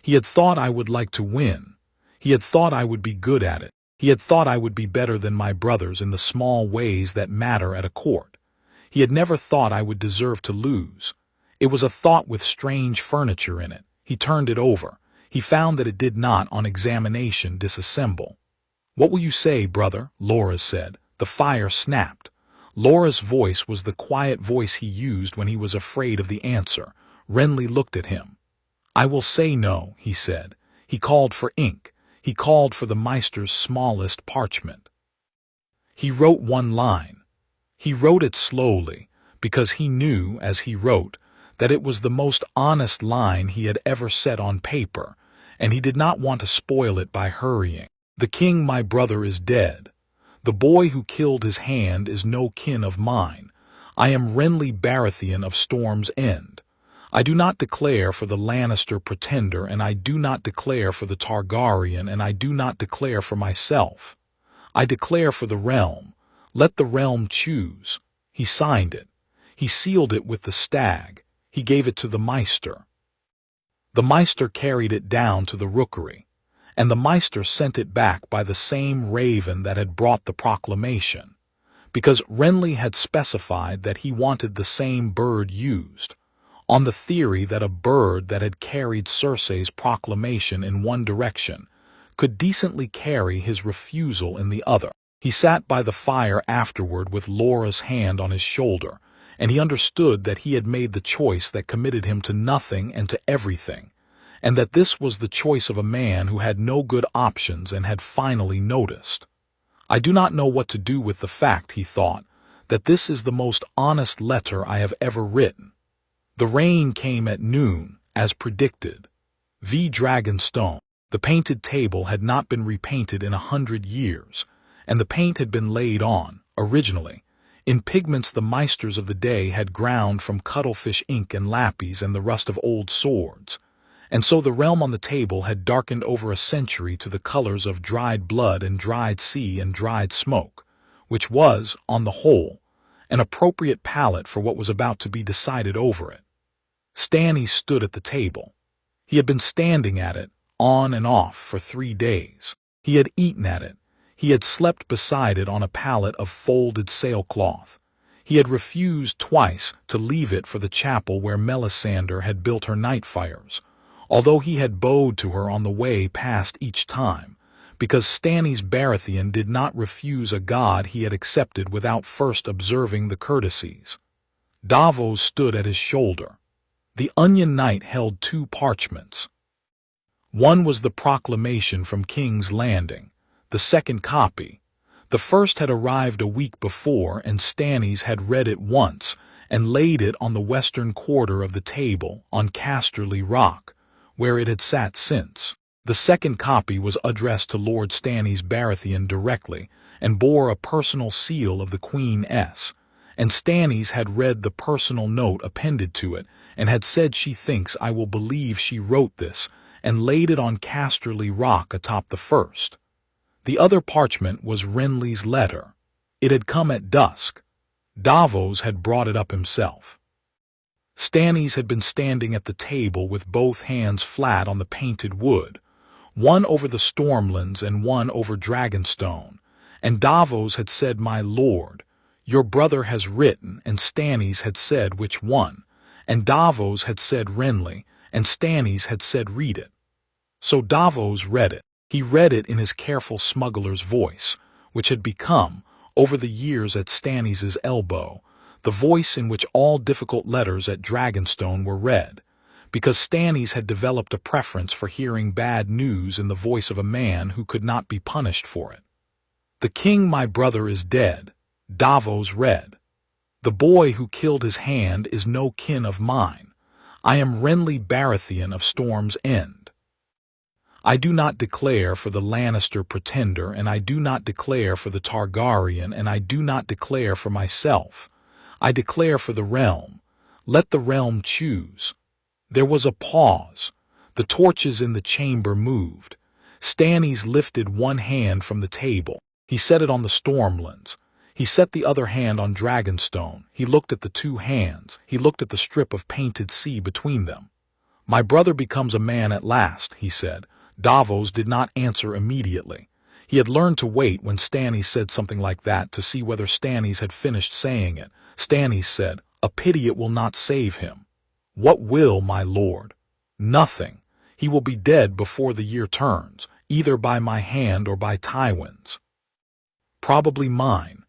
He had thought I would like to win. He had thought I would be good at it. He had thought I would be better than my brothers in the small ways that matter at a court. He had never thought I would deserve to lose. It was a thought with strange furniture in it. He turned it over. He found that it did not, on examination, disassemble. "What will you say, brother?" Laura said. The fire snapped. Laura's voice was the quiet voice he used when he was afraid of the answer. Renly looked at him. "I will say no," he said. He called for ink. He called for the Maester's smallest parchment. He wrote one line. He wrote it slowly, because he knew, as he wrote, that it was the most honest line he had ever set on paper, and he did not want to spoil it by hurrying. "The king, my brother, is dead. The boy who killed his hand is no kin of mine. I am Renly Baratheon of Storm's End. I do not declare for the Lannister pretender, and I do not declare for the Targaryen, and I do not declare for myself. I declare for the realm. Let the realm choose." He signed it. He sealed it with the stag. He gave it to the Maester. The Maester carried it down to the rookery, and the Maester sent it back by the same raven that had brought the proclamation, because Renly had specified that he wanted the same bird used, on the theory that a bird that had carried Cersei's proclamation in one direction could decently carry his refusal in the other. He sat by the fire afterward with Laura's hand on his shoulder, and he understood that he had made the choice that committed him to nothing and to everything, and that this was the choice of a man who had no good options and had finally noticed. "I do not know what to do with the fact," he thought, "that this is the most honest letter I have ever written." The rain came at noon, as predicted. Dragonstone. The painted table had not been repainted in 100 years, and the paint had been laid on, originally, in pigments the Maesters of the day had ground from cuttlefish ink and lapis and the rust of old swords, and so the realm on the table had darkened over a century to the colors of dried blood and dried sea and dried smoke, which was, on the whole, an appropriate palette for what was about to be decided over it. Stannis stood at the table. He had been standing at it, on and off, for 3 days. He had eaten at it. He had slept beside it on a pallet of folded sailcloth. He had refused twice to leave it for the chapel where Melisandre had built her night fires, although he had bowed to her on the way past each time, because Stannis Baratheon did not refuse a god he had accepted without first observing the courtesies. Davos stood at his shoulder. The Onion Knight held 2 parchments. One was the proclamation from King's Landing, the second copy, The first had arrived a week before, and Stannis had read it once and laid it on the western quarter of the table on Casterly Rock, where it had sat since. The second copy was addressed to Lord Stannis Baratheon directly and bore a personal seal of the Queen S, and Stannis had read the personal note appended to it and had said she thinks I will believe she wrote this, and laid it on Casterly Rock atop the first. The other parchment was Renly's letter. It had come at dusk. Davos had brought it up himself. Stannis had been standing at the table with both hands flat on the painted wood, one over the Stormlands and one over Dragonstone, and Davos had said, "My lord, your brother has written," and Stannis had said, "Which one?" and Davos had said, "Renly," and Stannis had said, "Read it." So Davos read it. He read it in his careful smuggler's voice, which had become, over the years at Stannis's elbow, the voice in which all difficult letters at Dragonstone were read, because Stannis had developed a preference for hearing bad news in the voice of a man who could not be punished for it. "The king, my brother, is dead," Davos read. "The boy who killed his hand is no kin of mine. I am Renly Baratheon of Storm's End. I do not declare for the Lannister pretender, and I do not declare for the Targaryen, and I do not declare for myself. I declare for the realm. Let the realm choose." There was a pause. The torches in the chamber moved. Stannis lifted one hand from the table. He set it on the Stormlands. He set the other hand on Dragonstone. He looked at the two hands. He looked at the strip of painted sea between them. "My brother becomes a man at last," he said. Davos did not answer immediately. He had learned to wait when Stannis said something like that to see whether Stannis had finished saying it. Stannis said, "A pity it will not save him." "What will, my lord?" "Nothing. He will be dead before the year turns, either by my hand or by Tywin's." "Probably mine."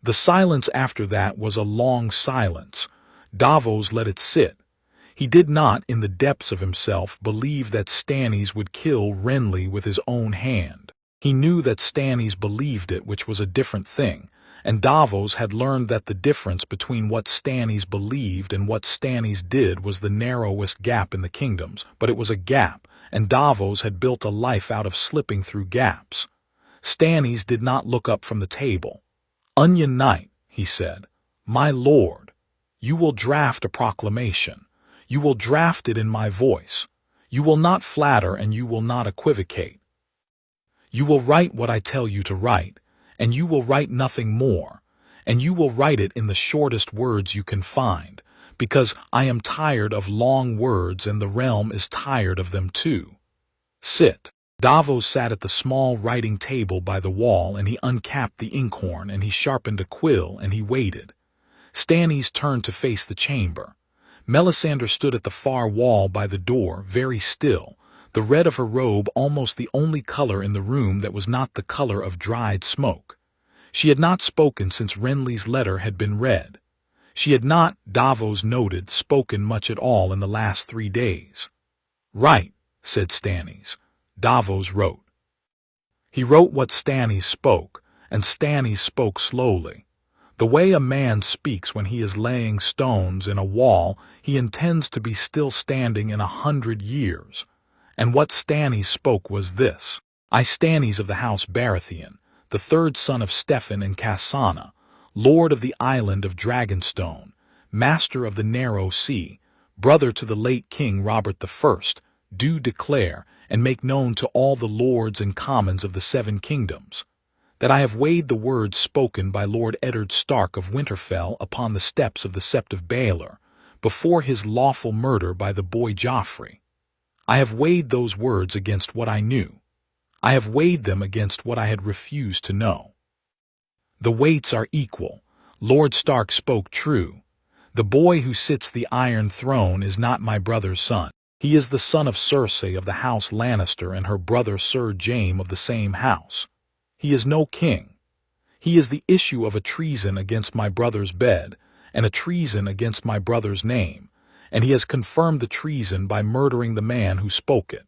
The silence after that was a long silence. Davos let it sit. He did not, in the depths of himself, believe that Stannis would kill Renly with his own hand. He knew that Stannis believed it, which was a different thing, and Davos had learned that the difference between what Stannis believed and what Stannis did was the narrowest gap in the kingdoms, but it was a gap, and Davos had built a life out of slipping through gaps. Stannis did not look up from the table. "Onion Knight," he said, "my lord, you will draft a proclamation. You will draft it in my voice. You will not flatter and you will not equivocate. You will write what I tell you to write, and you will write nothing more, and you will write it in the shortest words you can find, because I am tired of long words and the realm is tired of them too. Sit." Davos sat at the small writing table by the wall, and he uncapped the inkhorn, and he sharpened a quill, and he waited. Stannis turned to face the chamber. Melisandre stood at the far wall by the door, very still, the red of her robe almost the only color in the room that was not the color of dried smoke. She had not spoken since Renly's letter had been read. She had not, Davos noted, spoken much at all in the last 3 days. "Right," said Stannis. Davos wrote. He wrote what Stannis spoke, and Stannis spoke slowly. The way a man speaks when he is laying stones in a wall, he intends to be still standing in 100 years. And what Stannis spoke was this: "I, Stannis of the house Baratheon, the third son of Steffan and Cassana, lord of the island of Dragonstone, master of the narrow sea, brother to the late King Robert I, do declare and make known to all the lords and commons of the 7 kingdoms, that I have weighed the words spoken by Lord Eddard Stark of Winterfell upon the steps of the Sept of Baelor, before his lawful murder by the boy Joffrey. I have weighed those words against what I knew. I have weighed them against what I had refused to know. The weights are equal. Lord Stark spoke true. The boy who sits the Iron Throne is not my brother's son. He is the son of Cersei of the house Lannister and her brother Sir Jaime of the same house. He is no king. He is the issue of a treason against my brother's bed, and a treason against my brother's name, and he has confirmed the treason by murdering the man who spoke it.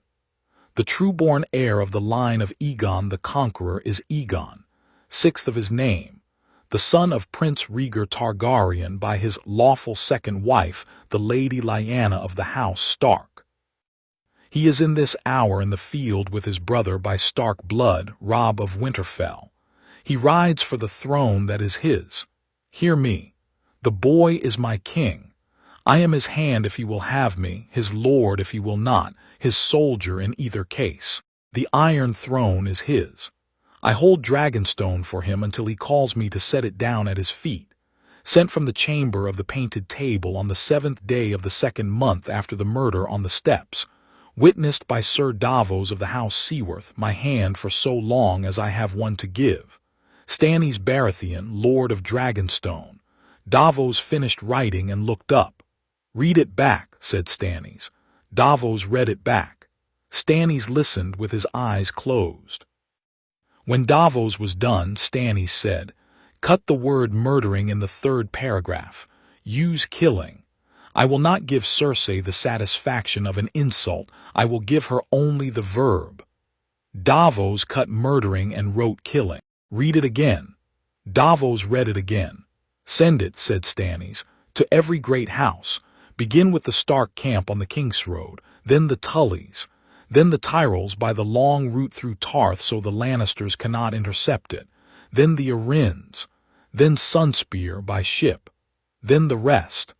The true-born heir of the line of Aegon the Conqueror is Aegon, sixth of his name, the son of Prince Rhaegar Targaryen by his lawful second wife, the Lady Lyanna of the House Stark. He is in this hour in the field with his brother by Stark blood, Robb of Winterfell. He rides for the throne that is his. Hear me. The boy is my king. I am his hand if he will have me, his lord if he will not, his soldier in either case. The Iron Throne is his. I hold Dragonstone for him until he calls me to set it down at his feet. Sent from the chamber of the Painted Table on the 7th day of the 2nd month after the murder on the steps. Witnessed by Sir Davos of the House Seaworth, my hand for so long as I have one to give. Stannis Baratheon, Lord of Dragonstone. Davos finished writing and looked up. "Read it back," said Stannis. Davos read it back. Stannis listened with his eyes closed. When Davos was done, Stannis said, "Cut the word murdering in the 3rd paragraph. Use killing. I will not give Cersei the satisfaction of an insult. I will give her only the verb." Davos cut murdering and wrote killing. "Read it again." Davos read it again. "Send it," said Stannis, "to every great house. Begin with the Stark camp on the King's Road, then the Tullys, then the Tyrells by the long route through Tarth so the Lannisters cannot intercept it, then the Arryns, then Sunspear by ship, then the rest.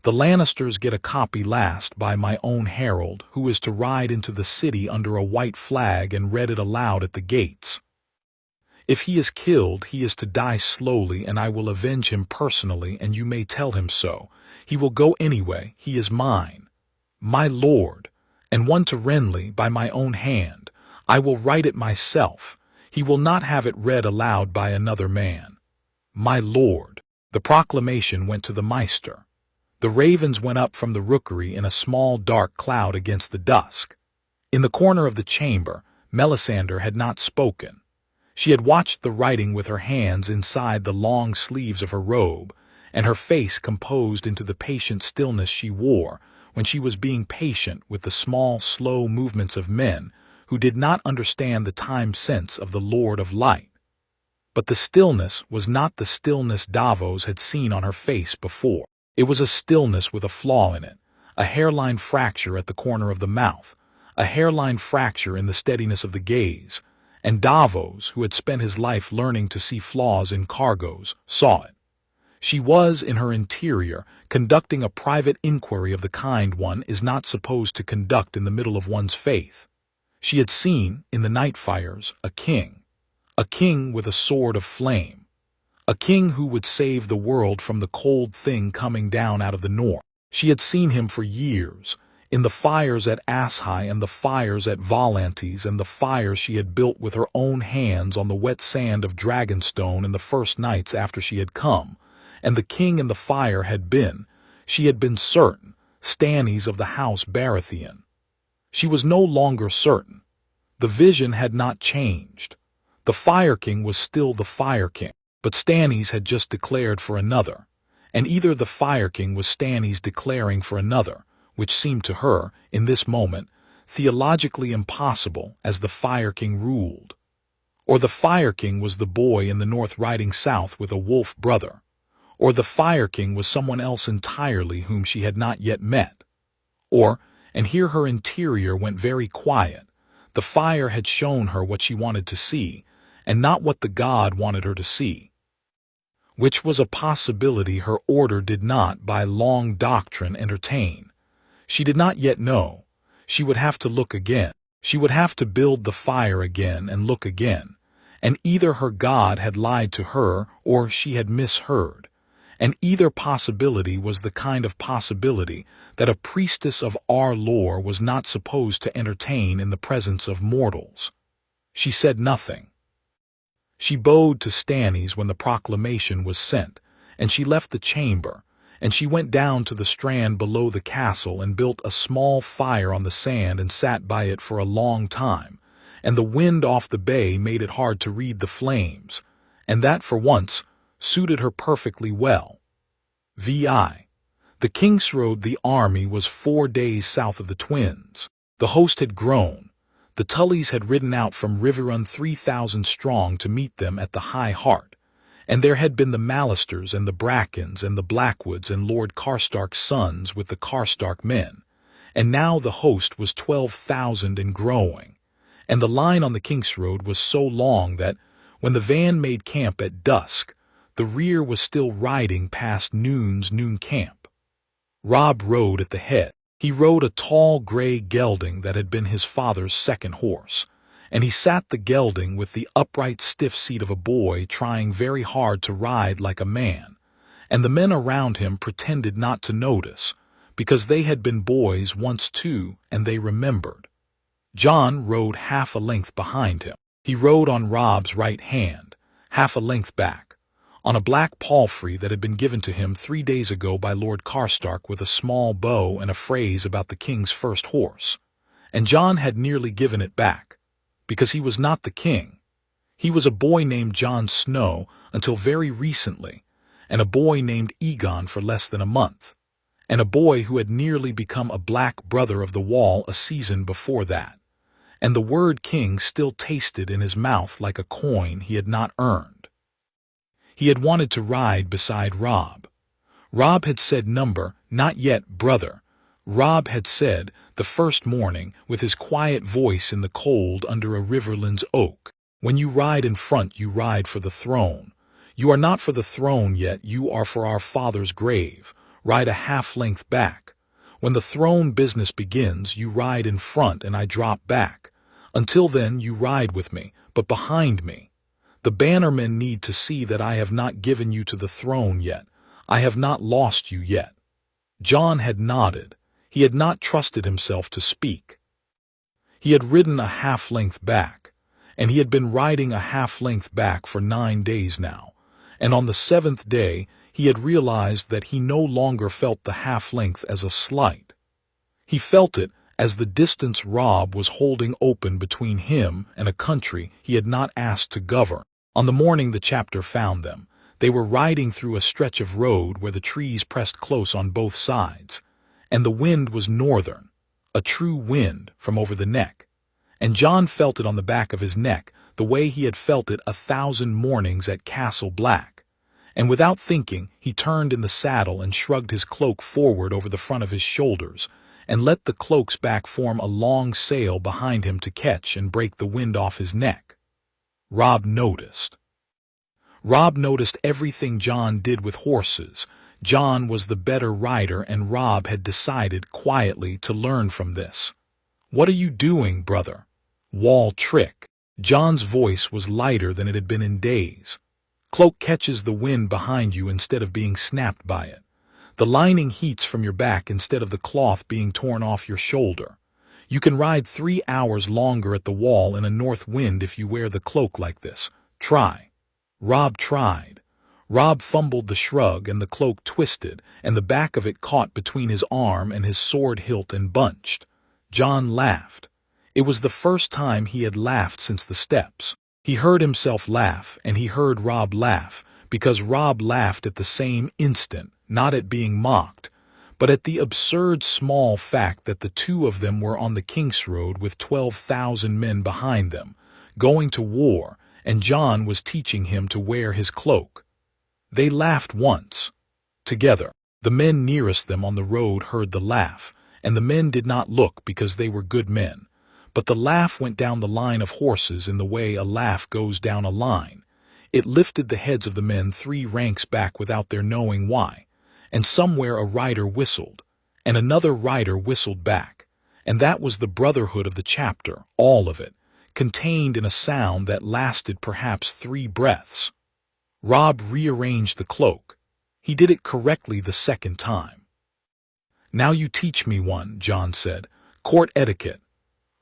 The Lannisters get a copy last by my own herald, who is to ride into the city under a white flag and read it aloud at the gates. If he is killed, he is to die slowly, and I will avenge him personally, and you may tell him so. He will go anyway, he is mine, my lord, and one to Renley by my own hand. I will write it myself. He will not have it read aloud by another man. My lord." The proclamation went to the Maester. The ravens went up from the rookery in a small dark cloud against the dusk. In the corner of the chamber, Melisandre had not spoken. She had watched the writing with her hands inside the long sleeves of her robe, and her face composed into the patient stillness she wore when she was being patient with the small, slow movements of men who did not understand the time sense of the Lord of Light. But the stillness was not the stillness Davos had seen on her face before. It was a stillness with a flaw in it, a hairline fracture at the corner of the mouth, a hairline fracture in the steadiness of the gaze, and Davos, who had spent his life learning to see flaws in cargoes, saw it. She was, in her interior, conducting a private inquiry of the kind one is not supposed to conduct in the middle of one's faith. She had seen, in the night fires, a king with a sword of flame. A king who would save the world from the cold thing coming down out of the north. She had seen him for years, in the fires at Asshai and the fires at Volantes and the fires she had built with her own hands on the wet sand of Dragonstone in the first nights after she had come. And the king in the fire had been, she had been certain, Stannis of the House Baratheon. She was no longer certain. The vision had not changed. The Fire King was still the Fire King. But Stannis had just declared for another, and either the Fire King was Stannis declaring for another, which seemed to her, in this moment, theologically impossible as the Fire King ruled, or the Fire King was the boy in the north riding south with a wolf brother, or the Fire King was someone else entirely whom she had not yet met, or, and here her interior went very quiet, the fire had shown her what she wanted to see, and not what the god wanted her to see. Which was a possibility her order did not, by long doctrine, entertain. She did not yet know. She would have to look again. She would have to build the fire again and look again. And either her god had lied to her or she had misheard. And either possibility was the kind of possibility that a priestess of our lore was not supposed to entertain in the presence of mortals. She said nothing. She bowed to Stannis when the proclamation was sent, and she left the chamber, and she went down to the strand below the castle and built a small fire on the sand and sat by it for a long time, and the wind off the bay made it hard to read the flames, and that for once suited her perfectly well. V.I. The King's Road, the army was 4 days south of the Twins. The host had grown. The Tullys had ridden out from Riverrun 3,000 strong to meet them at the High Heart, and there had been the Mallisters and the Brackens and the Blackwoods and Lord Karstark's sons with the Karstark men, and now the host was 12,000 and growing, and the line on the King's Road was so long that, when the van made camp at dusk, the rear was still riding past noon camp. Robb rode at the head. He rode a tall gray gelding that had been his father's second horse, and he sat the gelding with the upright stiff seat of a boy trying very hard to ride like a man, and the men around him pretended not to notice, because they had been boys once too, and they remembered. Jon rode half a length behind him. He rode on Robb's right hand, half a length back, on a black palfrey that had been given to him 3 days ago by Lord Karstark with a small bow and a phrase about the king's first horse, and Jon had nearly given it back, because he was not the king. He was a boy named Jon Snow until very recently, and a boy named Aegon for less than a month, and a boy who had nearly become a black brother of the Wall a season before that, and the word king still tasted in his mouth like a coin he had not earned. He had wanted to ride beside Robb. Robb had said number, not yet brother. Robb had said, the first morning, with his quiet voice in the cold under a riverland's oak, when you ride in front you ride for the throne. You are not for the throne yet, you are for our father's grave. Ride a half-length back. When the throne business begins, you ride in front and I drop back. Until then you ride with me, but behind me. The bannermen need to see that I have not given you to the throne yet. I have not lost you yet. Jon had nodded. He had not trusted himself to speak. He had ridden a half-length back, and he had been riding a half-length back for 9 days now, and on the 7th day he had realized that he no longer felt the half-length as a slight. He felt it as the distance Robb was holding open between him and a country he had not asked to govern. On the morning the chapter found them, they were riding through a stretch of road where the trees pressed close on both sides, and the wind was northern, a true wind from over the neck, and Jon felt it on the back of his neck the way he had felt it 1,000 mornings at Castle Black, and without thinking he turned in the saddle and shrugged his cloak forward over the front of his shoulders, and let the cloak's back form a long sail behind him to catch and break the wind off his neck. Robb noticed. Robb noticed everything Jon did with horses. Jon was the better rider, and Robb had decided quietly to learn from this. "What are you doing, brother?" "Wall trick." Jon's voice was lighter than it had been in days. "Cloak catches the wind behind you instead of being snapped by it. The lining heats from your back instead of the cloth being torn off your shoulder. You can ride 3 hours longer at the wall in a north wind if you wear the cloak like this. Try." Robb tried. Robb fumbled the shrug and the cloak twisted, and the back of it caught between his arm and his sword hilt and bunched. Jon laughed. It was the first time he had laughed since the steps. He heard himself laugh, and he heard Robb laugh, because Robb laughed at the same instant, not at being mocked, but at the absurd small fact that the two of them were on the King's Road with 12,000 men behind them, going to war, and Jon was teaching him to wear his cloak. They laughed once, together. The men nearest them on the road heard the laugh, and the men did not look because they were good men, but the laugh went down the line of horses in the way a laugh goes down a line. It lifted the heads of the men 3 ranks back without their knowing why, and somewhere a rider whistled, and another rider whistled back, and that was the brotherhood of the chapter, all of it, contained in a sound that lasted perhaps 3 breaths. Robb rearranged the cloak. He did it correctly the second time. "Now you teach me one," Jon said. "Court etiquette.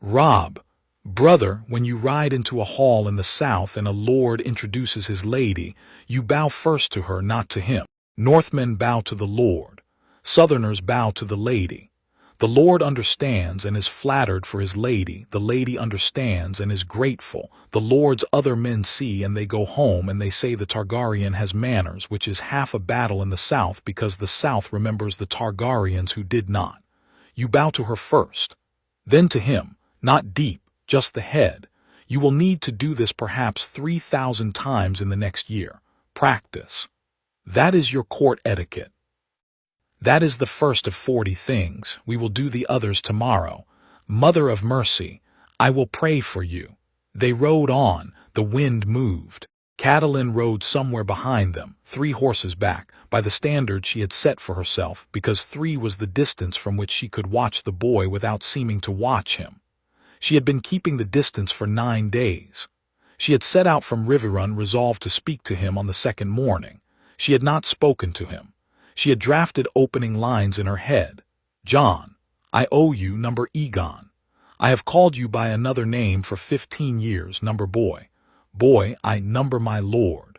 Robb, brother, when you ride into a hall in the south and a lord introduces his lady, you bow first to her, not to him. Northmen bow to the lord. Southerners bow to the lady. The lord understands and is flattered for his lady. The lady understands and is grateful. The lord's other men see and they go home and they say the Targaryen has manners, which is half a battle in the south because the south remembers the Targaryens who did not. You bow to her first, then to him, not deep, just the head. You will need to do this perhaps 3,000 times in the next year. Practice. That is your court etiquette. That is the first of 40 things. We will do the others tomorrow. Mother of mercy, I will pray for you. They rode on. The wind moved. Catelyn rode somewhere behind them, 3 horses back, by the standard she had set for herself, because 3 was the distance from which she could watch the boy without seeming to watch him. She had been keeping the distance for 9 days. She had set out from Riverrun resolved to speak to him on the second morning. She had not spoken to him. She had drafted opening lines in her head. John, I owe you number Egon. I have called you by another name for 15 years, number boy. Boy, I number my lord.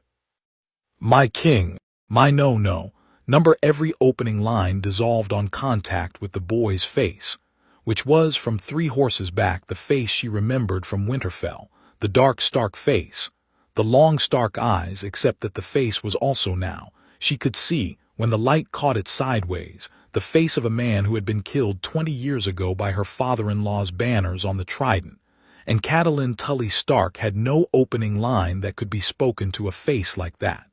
My king, my no. Number every opening line dissolved on contact with the boy's face, which was from 3 horses back the face she remembered from Winterfell, the dark Stark face, the long Stark eyes, except that the face was also now, she could see, when the light caught it sideways, the face of a man who had been killed 20 years ago by her father-in-law's banners on the Trident, and Catelyn Tully Stark had no opening line that could be spoken to a face like that.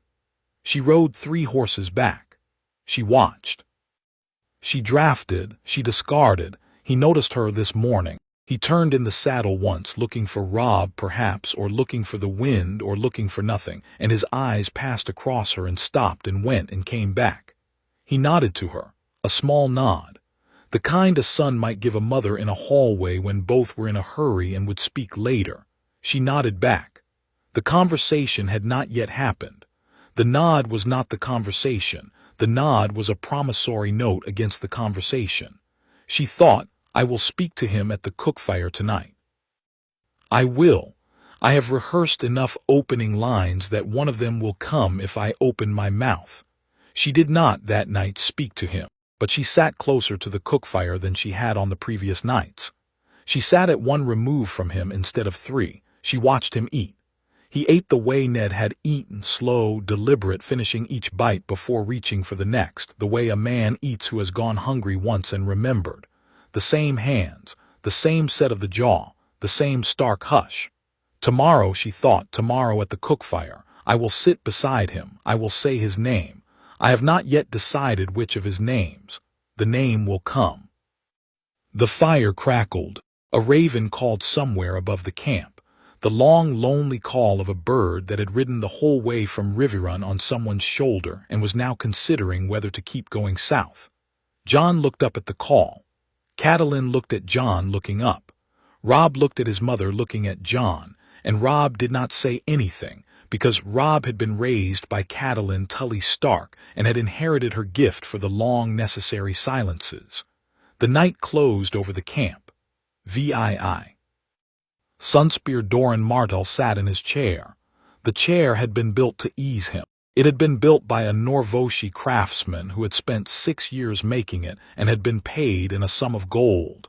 She rode 3 horses back. She watched. She drafted, she discarded. He noticed her this morning. He turned in the saddle once, looking for Robb perhaps, or looking for the wind, or looking for nothing, and his eyes passed across her and stopped and went and came back. He nodded to her, a small nod, the kind a son might give a mother in a hallway when both were in a hurry and would speak later. She nodded back. The conversation had not yet happened. The nod was not the conversation. The nod was a promissory note against the conversation. She thought, I will speak to him at the cookfire tonight. I will. I have rehearsed enough opening lines that one of them will come if I open my mouth. She did not that night speak to him, but she sat closer to the cookfire than she had on the previous nights. She sat at 1 remove from him instead of 3. She watched him eat. He ate the way Ned had eaten, slow, deliberate, finishing each bite before reaching for the next, the way a man eats who has gone hungry once and remembered. The same hands, the same set of the jaw, the same stark hush. Tomorrow, she thought, tomorrow at the cookfire, I will sit beside him, I will say his name. I have not yet decided which of his names. The name will come. The fire crackled. A raven called somewhere above the camp, the long, lonely call of a bird that had ridden the whole way from Riverrun on someone's shoulder and was now considering whether to keep going south. Jon looked up at the call. Catelyn looked at Jon looking up. Robb looked at his mother looking at Jon, and Robb did not say anything, because Robb had been raised by Catelyn Tully Stark and had inherited her gift for the long necessary silences. The night closed over the camp. VII. Sunspear Doran Martell sat in his chair. The chair had been built to ease him. It had been built by a Norvoshi craftsman who had spent 6 years making it and had been paid in a sum of gold.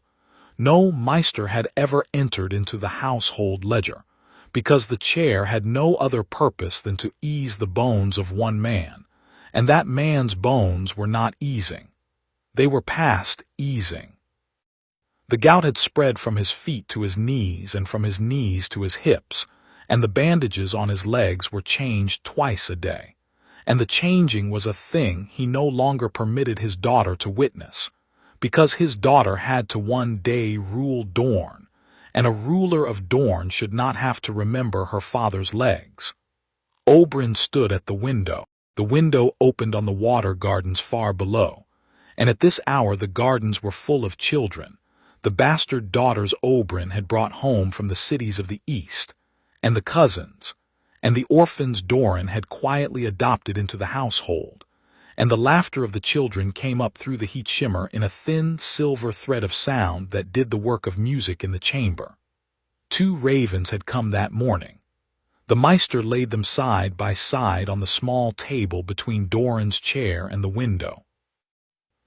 No Meister had ever entered into the household ledger, because the chair had no other purpose than to ease the bones of one man, and that man's bones were not easing. They were past easing. The gout had spread from his feet to his knees and from his knees to his hips, and the bandages on his legs were changed twice a day. And the changing was a thing he no longer permitted his daughter to witness, because his daughter had to one day rule Dorne, and a ruler of Dorne should not have to remember her father's legs. Oberyn stood at the window. The window opened on the water gardens far below, and at this hour the gardens were full of children. The bastard daughters Oberyn had brought home from the cities of the east, and the cousins, and the orphans Doran had quietly adopted into the household, and the laughter of the children came up through the heat shimmer in a thin silver thread of sound that did the work of music in the chamber. 2 ravens had come that morning. The Meister laid them side by side on the small table between Doran's chair and the window.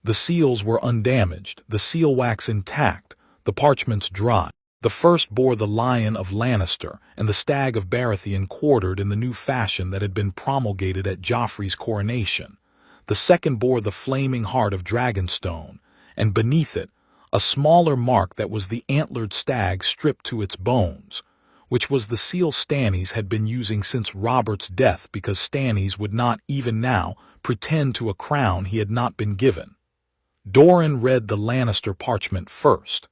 The seals were undamaged, the seal wax intact, the parchments dry. The first bore the lion of Lannister and the stag of Baratheon quartered in the new fashion that had been promulgated at Joffrey's coronation. The second bore the flaming heart of Dragonstone, and beneath it, a smaller mark that was the antlered stag stripped to its bones, which was the seal Stannis had been using since Robert's death because Stannis would not, even now, pretend to a crown he had not been given. Doran read the Lannister parchment first.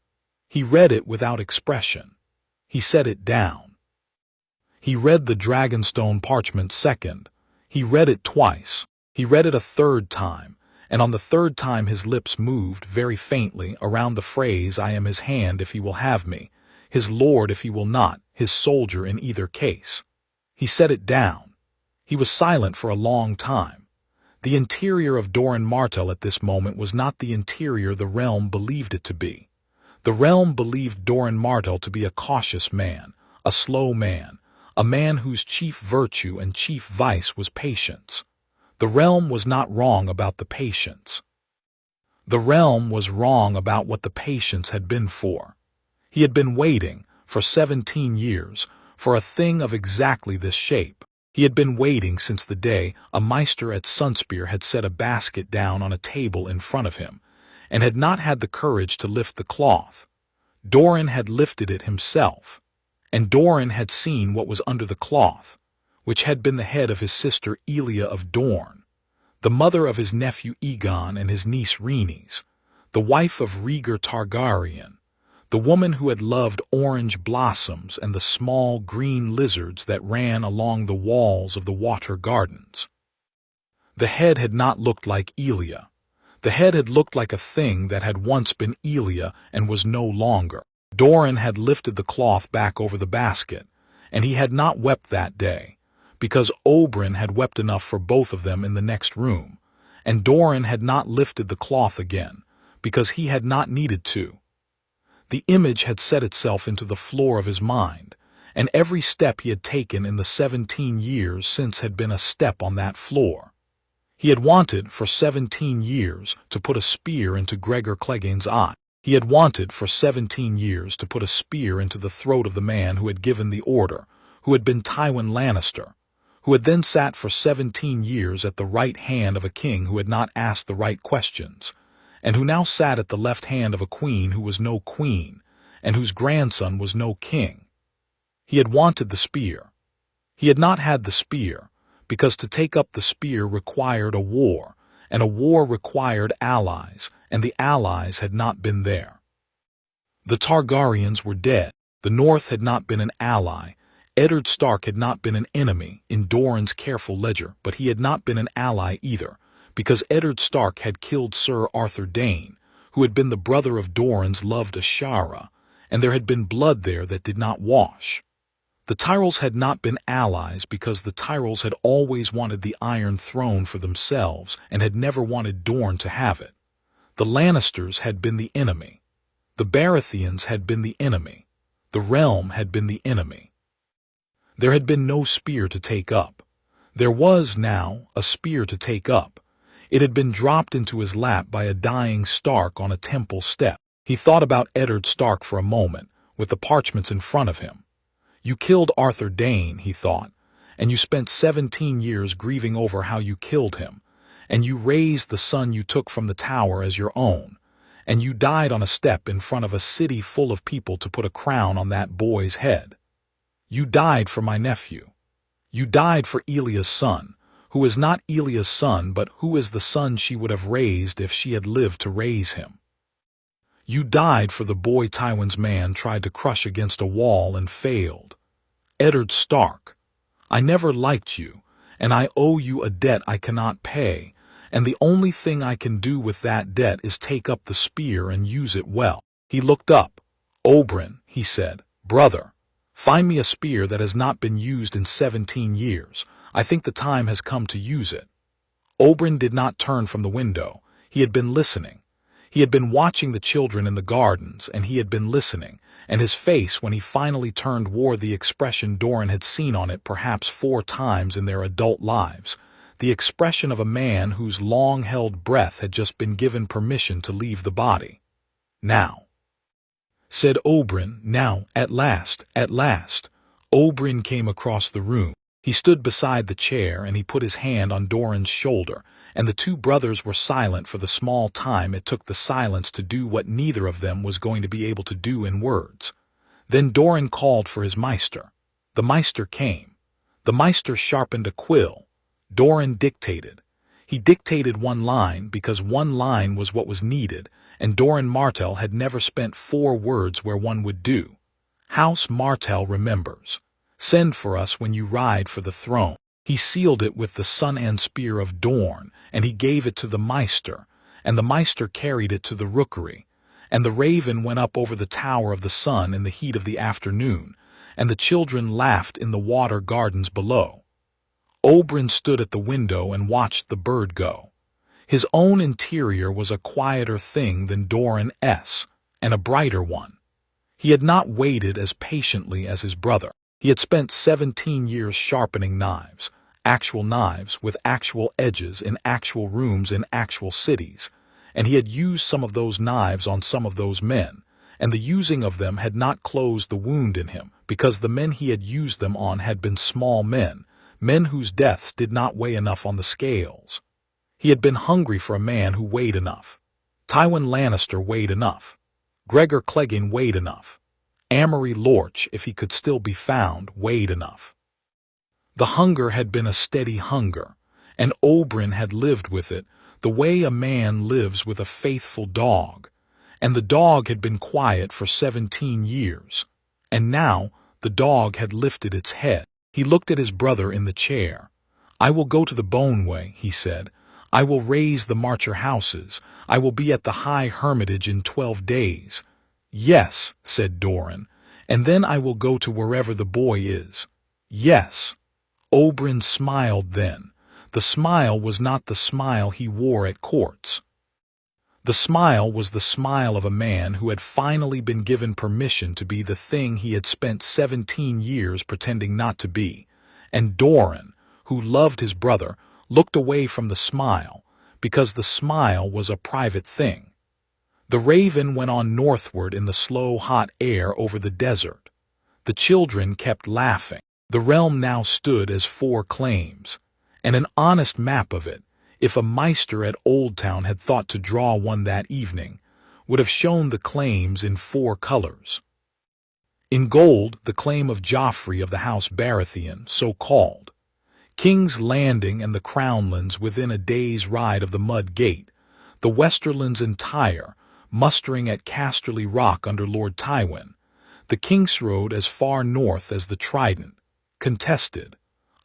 He read it without expression. He set it down. He read the Dragonstone parchment second. He read it twice. He read it a third time, and on the third time his lips moved very faintly around the phrase, "I am his hand if he will have me, his lord if he will not, his soldier in either case." He set it down. He was silent for a long time. The interior of Doran Martell at this moment was not the interior the realm believed it to be. The realm believed Doran Martell to be a cautious man, a slow man, a man whose chief virtue and chief vice was patience. The realm was not wrong about the patience. The realm was wrong about what the patience had been for. He had been waiting, for 17 years, for a thing of exactly this shape. He had been waiting since the day a Maester at Sunspear had set a basket down on a table in front of him, and had not had the courage to lift the cloth. Doran had lifted it himself, and Doran had seen what was under the cloth, which had been the head of his sister Elia of Dorne, the mother of his nephew Aegon and his niece Rhaenys, the wife of Rhaegar Targaryen, the woman who had loved orange blossoms and the small green lizards that ran along the walls of the water gardens. The head had not looked like Elia. The head had looked like a thing that had once been Elia and was no longer. Doran had lifted the cloth back over the basket, and he had not wept that day, because Oberyn had wept enough for both of them in the next room, and Doran had not lifted the cloth again, because he had not needed to. The image had set itself into the floor of his mind, and every step he had taken in the 17 years since had been a step on that floor. He had wanted, for 17 years, to put a spear into Gregor Clegane's eye. He had wanted, for 17 years, to put a spear into the throat of the man who had given the order, who had been Tywin Lannister, who had then sat for 17 years at the right hand of a king who had not asked the right questions, and who now sat at the left hand of a queen who was no queen, and whose grandson was no king. He had wanted the spear. He had not had the spear, because to take up the spear required a war, and a war required allies, and the allies had not been there. The Targaryens were dead. The North had not been an ally. Eddard Stark had not been an enemy in Doran's careful ledger, but he had not been an ally either, because Eddard Stark had killed Sir Arthur Dayne, who had been the brother of Doran's loved Ashara, and there had been blood there that did not wash. The Tyrells had not been allies because the Tyrells had always wanted the Iron Throne for themselves and had never wanted Dorne to have it. The Lannisters had been the enemy. The Baratheons had been the enemy. The realm had been the enemy. There had been no spear to take up. There was, now, a spear to take up. It had been dropped into his lap by a dying Stark on a temple step. He thought about Eddard Stark for a moment, with the parchments in front of him. You killed Arthur Dayne, he thought, and you spent 17 years grieving over how you killed him, and you raised the son you took from the tower as your own, and you died on a step in front of a city full of people to put a crown on that boy's head. You died for my nephew. You died for Elia's son, who is not Elia's son, but who is the son she would have raised if she had lived to raise him. You died for the boy Tywin's man tried to crush against a wall and failed. Eddard Stark, I never liked you, and I owe you a debt I cannot pay, and the only thing I can do with that debt is take up the spear and use it well. He looked up. Oberyn, he said, brother, find me a spear that has not been used in 17 years. I think the time has come to use it. Oberyn did not turn from the window. He had been listening. He had been watching the children in the gardens, and he had been listening, and his face, when he finally turned, wore the expression Doran had seen on it perhaps 4 times in their adult lives, the expression of a man whose long-held breath had just been given permission to leave the body. Now, said Oberyn, now, at last, at last. Oberyn came across the room. He stood beside the chair, and he put his hand on Doran's shoulder, and the two brothers were silent for the small time it took the silence to do what neither of them was going to be able to do in words. Then Doran called for his maester. The maester came. The maester sharpened a quill. Doran dictated. He dictated one line because one line was what was needed, and Doran Martell had never spent 4 words where one would do. House Martell remembers. Send for us when you ride for the throne. He sealed it with the sun and spear of Dorne, and he gave it to the maester, and the maester carried it to the rookery. And the raven went up over the tower of the sun in the heat of the afternoon, and the children laughed in the water gardens below. Oberyn stood at the window and watched the bird go. His own interior was a quieter thing than Doran's, and a brighter one. He had not waited as patiently as his brother. He had spent 17 years sharpening knives, actual knives with actual edges in actual rooms in actual cities, and he had used some of those knives on some of those men, and the using of them had not closed the wound in him, because the men he had used them on had been small men, men whose deaths did not weigh enough on the scales. He had been hungry for a man who weighed enough. Tywin Lannister weighed enough. Gregor Clegane weighed enough. Amory Lorch, if he could still be found, weighed enough. The hunger had been a steady hunger, and Oberyn had lived with it the way a man lives with a faithful dog, and the dog had been quiet for 17 years, and now the dog had lifted its head. He looked at his brother in the chair. "I will go to the Boneway," he said. "I will raise the Marcher houses. I will be at the High Hermitage in 12 days. "Yes," said Doran, "and then I will go to wherever the boy is." "Yes." Oberyn smiled then. The smile was not the smile he wore at courts. The smile was the smile of a man who had finally been given permission to be the thing he had spent 17 years pretending not to be, and Doran, who loved his brother, looked away from the smile, because the smile was a private thing. The raven went on northward in the slow, hot air over the desert. The children kept laughing. The realm now stood as 4 claims, and an honest map of it, if a maester at Oldtown had thought to draw one that evening, would have shown the claims in 4 colors. In gold, the claim of Joffrey of the House Baratheon, so called. King's Landing and the Crownlands within a day's ride of the Mud Gate, the Westerlands entire, mustering at Casterly Rock under Lord Tywin, the Kingsroad as far north as the Trident, contested,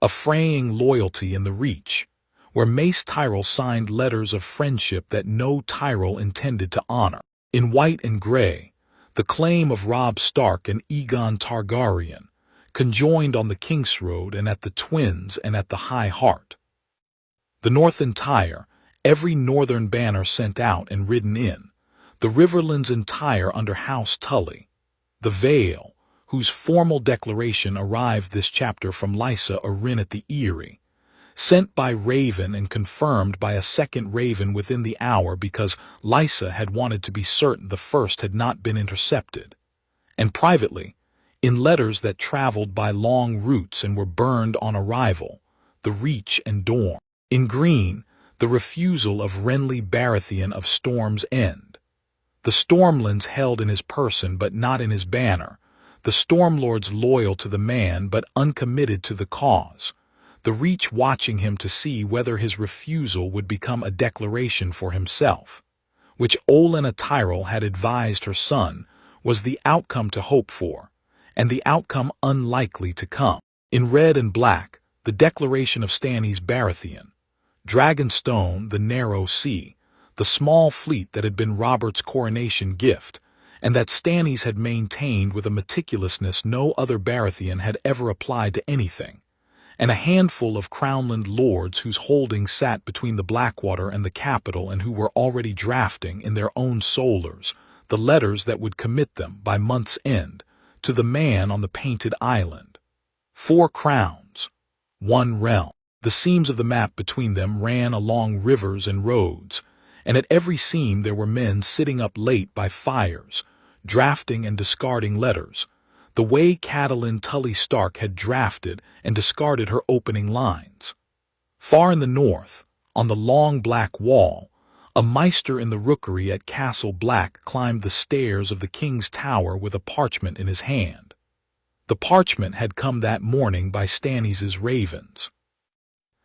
a fraying loyalty in the Reach, where Mace Tyrell signed letters of friendship that no Tyrell intended to honor. In white and gray, the claim of Robb Stark and Aegon Targaryen, conjoined on the Kingsroad and at the Twins and at the High Heart. The North entire, every northern banner sent out and ridden in, the Riverlands entire under House Tully, the Vale, whose formal declaration arrived this chapter from Lysa Arryn at the Eerie, sent by Raven and confirmed by a second Raven within the hour because Lysa had wanted to be certain the first had not been intercepted, and privately, in letters that traveled by long routes and were burned on arrival, the Reach and Dorne. In green, the refusal of Renley Baratheon of Storm's End. The Stormlands held in his person but not in his banner, the Stormlords loyal to the man but uncommitted to the cause, the Reach watching him to see whether his refusal would become a declaration for himself, which Olena Tyrell had advised her son was the outcome to hope for, and the outcome unlikely to come. In red and black, the declaration of Stannis Baratheon, Dragonstone, the narrow sea, the small fleet that had been Robert's coronation gift, and that Stannis had maintained with a meticulousness no other Baratheon had ever applied to anything, and a handful of Crownland lords whose holdings sat between the Blackwater and the capital and who were already drafting in their own solars the letters that would commit them, by month's end, to the man on the painted island. 4 crowns, 1 realm. The seams of the map between them ran along rivers and roads, and at every seam there were men sitting up late by fires, drafting and discarding letters, the way Catelyn Tully Stark had drafted and discarded her opening lines. Far in the north, On the long black wall, a maester in the rookery at Castle Black climbed the stairs of the king's tower with a parchment in his hand. The parchment had come that morning by Stannis' ravens.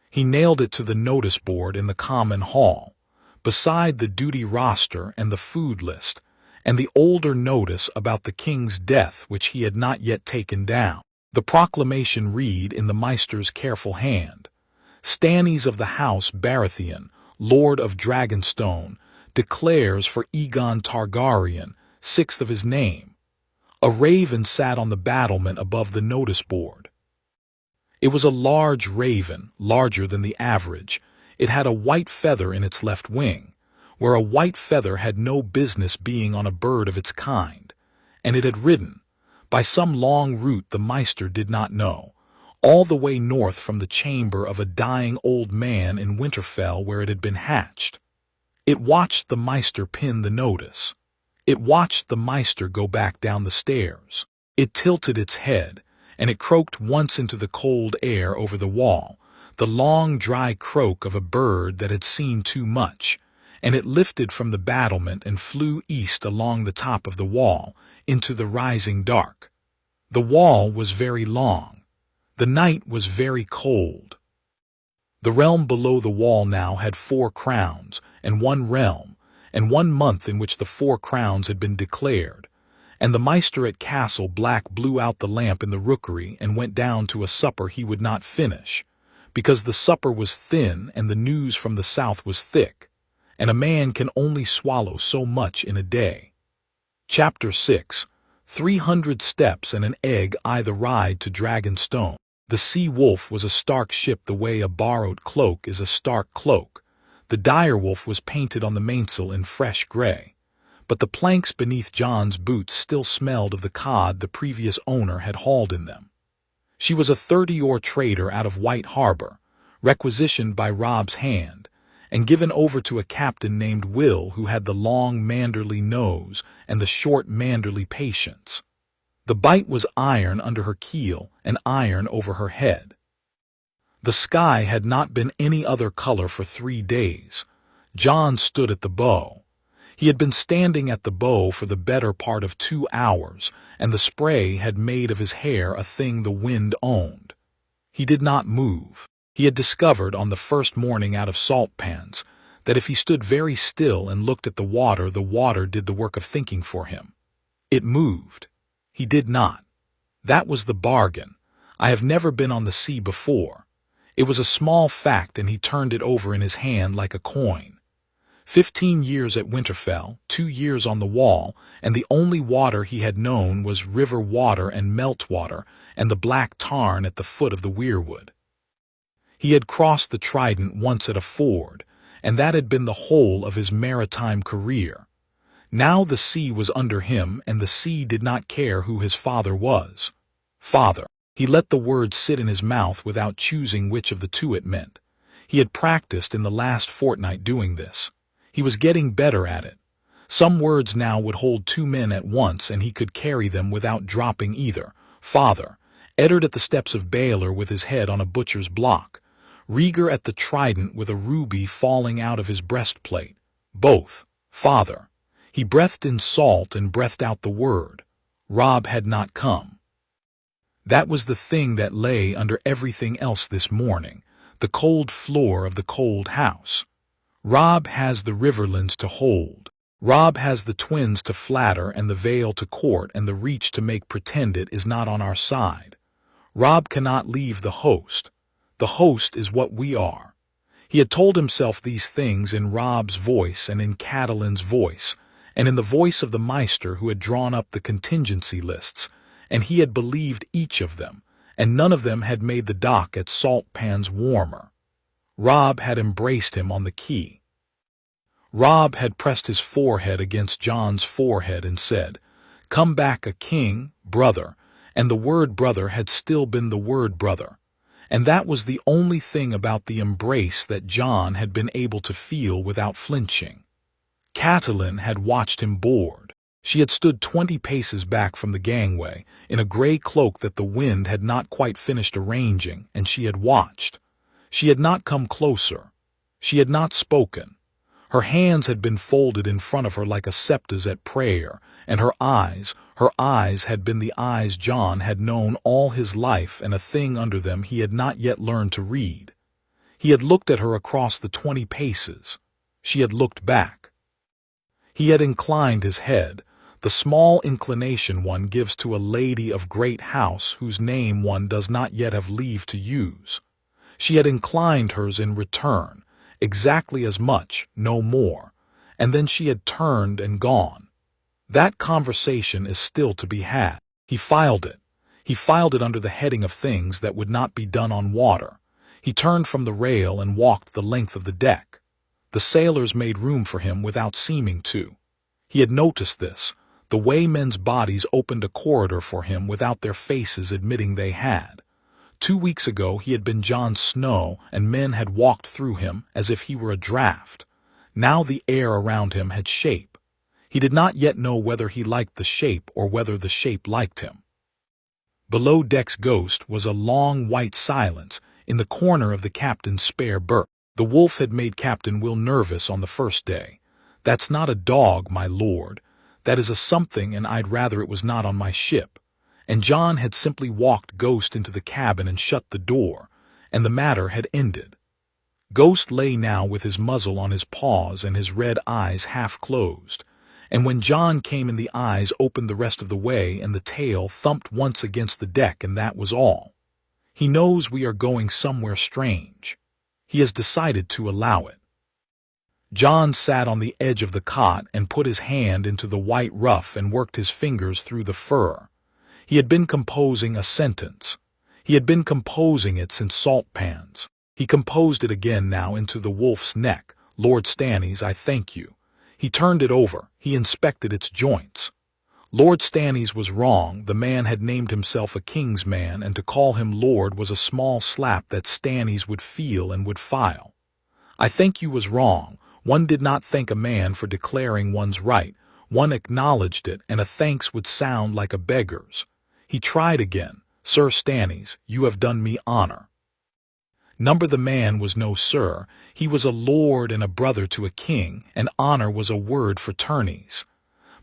He nailed it to the notice board in the common hall, beside the duty roster and the food list, and the older notice about the king's death which he had not yet taken down. The proclamation read in the maester's careful hand, Stannis of the house Baratheon, Lord of Dragonstone, declares for Aegon Targaryen, 6th of his name. A raven sat on the battlement above the notice board. It was a large raven, larger than the average. It had a white feather in its left wing, where a white feather had no business being on a bird of its kind, and it had ridden, by some long route the maester did not know, all the way north from the chamber of a dying old man in Winterfell where it had been hatched. It watched the maester pin the notice. It watched the maester go back down the stairs. It tilted its head, and it croaked once into the cold air over the wall, the long dry croak of a bird that had seen too much, and it lifted from the battlement and flew east along the top of the wall into the rising dark. The wall was very long. The night was very cold. The realm below the wall now had 4 crowns, and 1 realm, and 1 month in which the 4 crowns had been declared, and the maester at Castle Black blew out the lamp in the rookery and went down to a supper he would not finish, because the supper was thin and the news from the south was thick, and a man can only swallow so much in a day. Chapter 6. 300 steps and an egg either ride to Dragonstone. The Sea Wolf was a Stark ship the way a borrowed cloak is a Stark cloak. The direwolf was painted on the mainsail in fresh gray, but the planks beneath Jon's boots still smelled of the cod the previous owner had hauled in them. She was a 30-oar trader out of White Harbor, requisitioned by Robb's hand, and given over to a captain named Will who had the long manderly nose and the short manderly patience. The bite was iron under her keel and iron over her head. The sky had not been any other color for 3 days. Jon stood at the bow. He had been standing at the bow for the better part of 2 hours, and the spray had made of his hair a thing the wind owned. He did not move. He had discovered on the first morning out of salt pans that if he stood very still and looked at the water did the work of thinking for him. It moved. He did not. That was the bargain. I have never been on the sea before. It was a small fact, and he turned it over in his hand like a coin. 15 years at Winterfell, 2 years on the wall, and the only water he had known was river water and meltwater and the black tarn at the foot of the weirwood. He had crossed the Trident once at a ford, and that had been the whole of his maritime career. Now the sea was under him, and the sea did not care who his father was. Father. He let the word sit in his mouth without choosing which of the two it meant. He had practiced in the last fortnight doing this. He was getting better at it. Some words now would hold 2 men at once, and he could carry them without dropping either. Father. Eddard at the steps of Baelor with his head on a butcher's block. Rhaegar at the Trident with a ruby falling out of his breastplate. Both. Father. He breathed in salt and breathed out the word. Robb had not come. That was the thing that lay under everything else this morning, the cold floor of the cold house. Robb has the Riverlands to hold. Robb has the twins to flatter and the Vale to court and the Reach to make pretend it is not on our side. Robb cannot leave the host. The host is what we are. He had told himself these things in Robb's voice and in Catelyn's voice, and in the voice of the maester who had drawn up the contingency lists, and he had believed each of them, and none of them had made the dock at Salt Pans warmer. Robb had embraced him on the quay. Robb had pressed his forehead against Jon's forehead and said, "Come back a king, brother," and the word brother had still been the word brother, and that was the only thing about the embrace that Jon had been able to feel without flinching. Catelyn had watched him bored. She had stood 20 paces back from the gangway, in a gray cloak that the wind had not quite finished arranging, and she had watched. She had not come closer. She had not spoken. Her hands had been folded in front of her like a septa's at prayer, and her eyes had been the eyes Jon had known all his life, and a thing under them he had not yet learned to read. He had looked at her across the 20 paces. She had looked back. He had inclined his head, the small inclination one gives to a lady of great house whose name one does not yet have leave to use. She had inclined hers in return, exactly as much, no more, and then she had turned and gone. That conversation is still to be had. He filed it. He filed it under the heading of things that would not be done on water. He turned from the rail and walked the length of the deck. The sailors made room for him without seeming to. He had noticed this, the way men's bodies opened a corridor for him without their faces admitting they had. 2 weeks ago he had been Jon Snow, and men had walked through him as if he were a draught. Now the air around him had shape. He did not yet know whether he liked the shape or whether the shape liked him. Below deck's ghost was a long white silence in the corner of the captain's spare berth. The wolf had made Captain Will nervous on the first day. That's not a dog, my lord. That is a something, and I'd rather it was not on my ship. And Jon had simply walked Ghost into the cabin and shut the door, and the matter had ended. Ghost lay now with his muzzle on his paws and his red eyes half closed, and when Jon came in the eyes opened the rest of the way and the tail thumped once against the deck, and that was all. He knows we are going somewhere strange. He has decided to allow it. Jon sat on the edge of the cot and put his hand into the white ruff and worked his fingers through the fur. He had been composing a sentence. He had been composing it since salt pans. He composed it again now into the wolf's neck. Lord Stannis, I thank you. He turned it over. He inspected its joints. Lord Stannis was wrong. The man had named himself a king's man, and to call him lord was a small slap that Stannis would feel and would file. I thank you was wrong. One did not thank a man for declaring one's right. One acknowledged it, and a thanks would sound like a beggar's. He tried again. Sir Stannis, you have done me honor. The man was no sir. He was a lord and a brother to a king, and honor was a word for tourneys.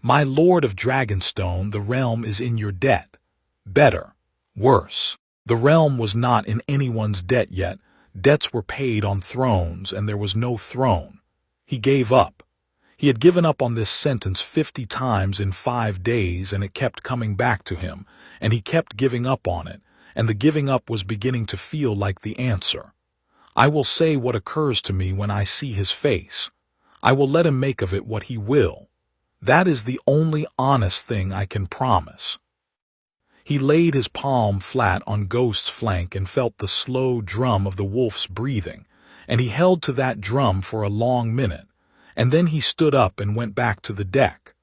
My lord of Dragonstone, the realm is in your debt. Better. Worse. The realm was not in anyone's debt yet. Debts were paid on thrones, and there was no throne. He gave up. He had given up on this sentence 50 times in 5 days, and it kept coming back to him, and he kept giving up on it, and the giving up was beginning to feel like the answer. I will say what occurs to me when I see his face. I will let him make of it what he will. That is the only honest thing I can promise. He laid his palm flat on Ghost's flank and felt the slow drum of the wolf's breathing, and he held to that drum for a long minute. And then he stood up and went back to the deck.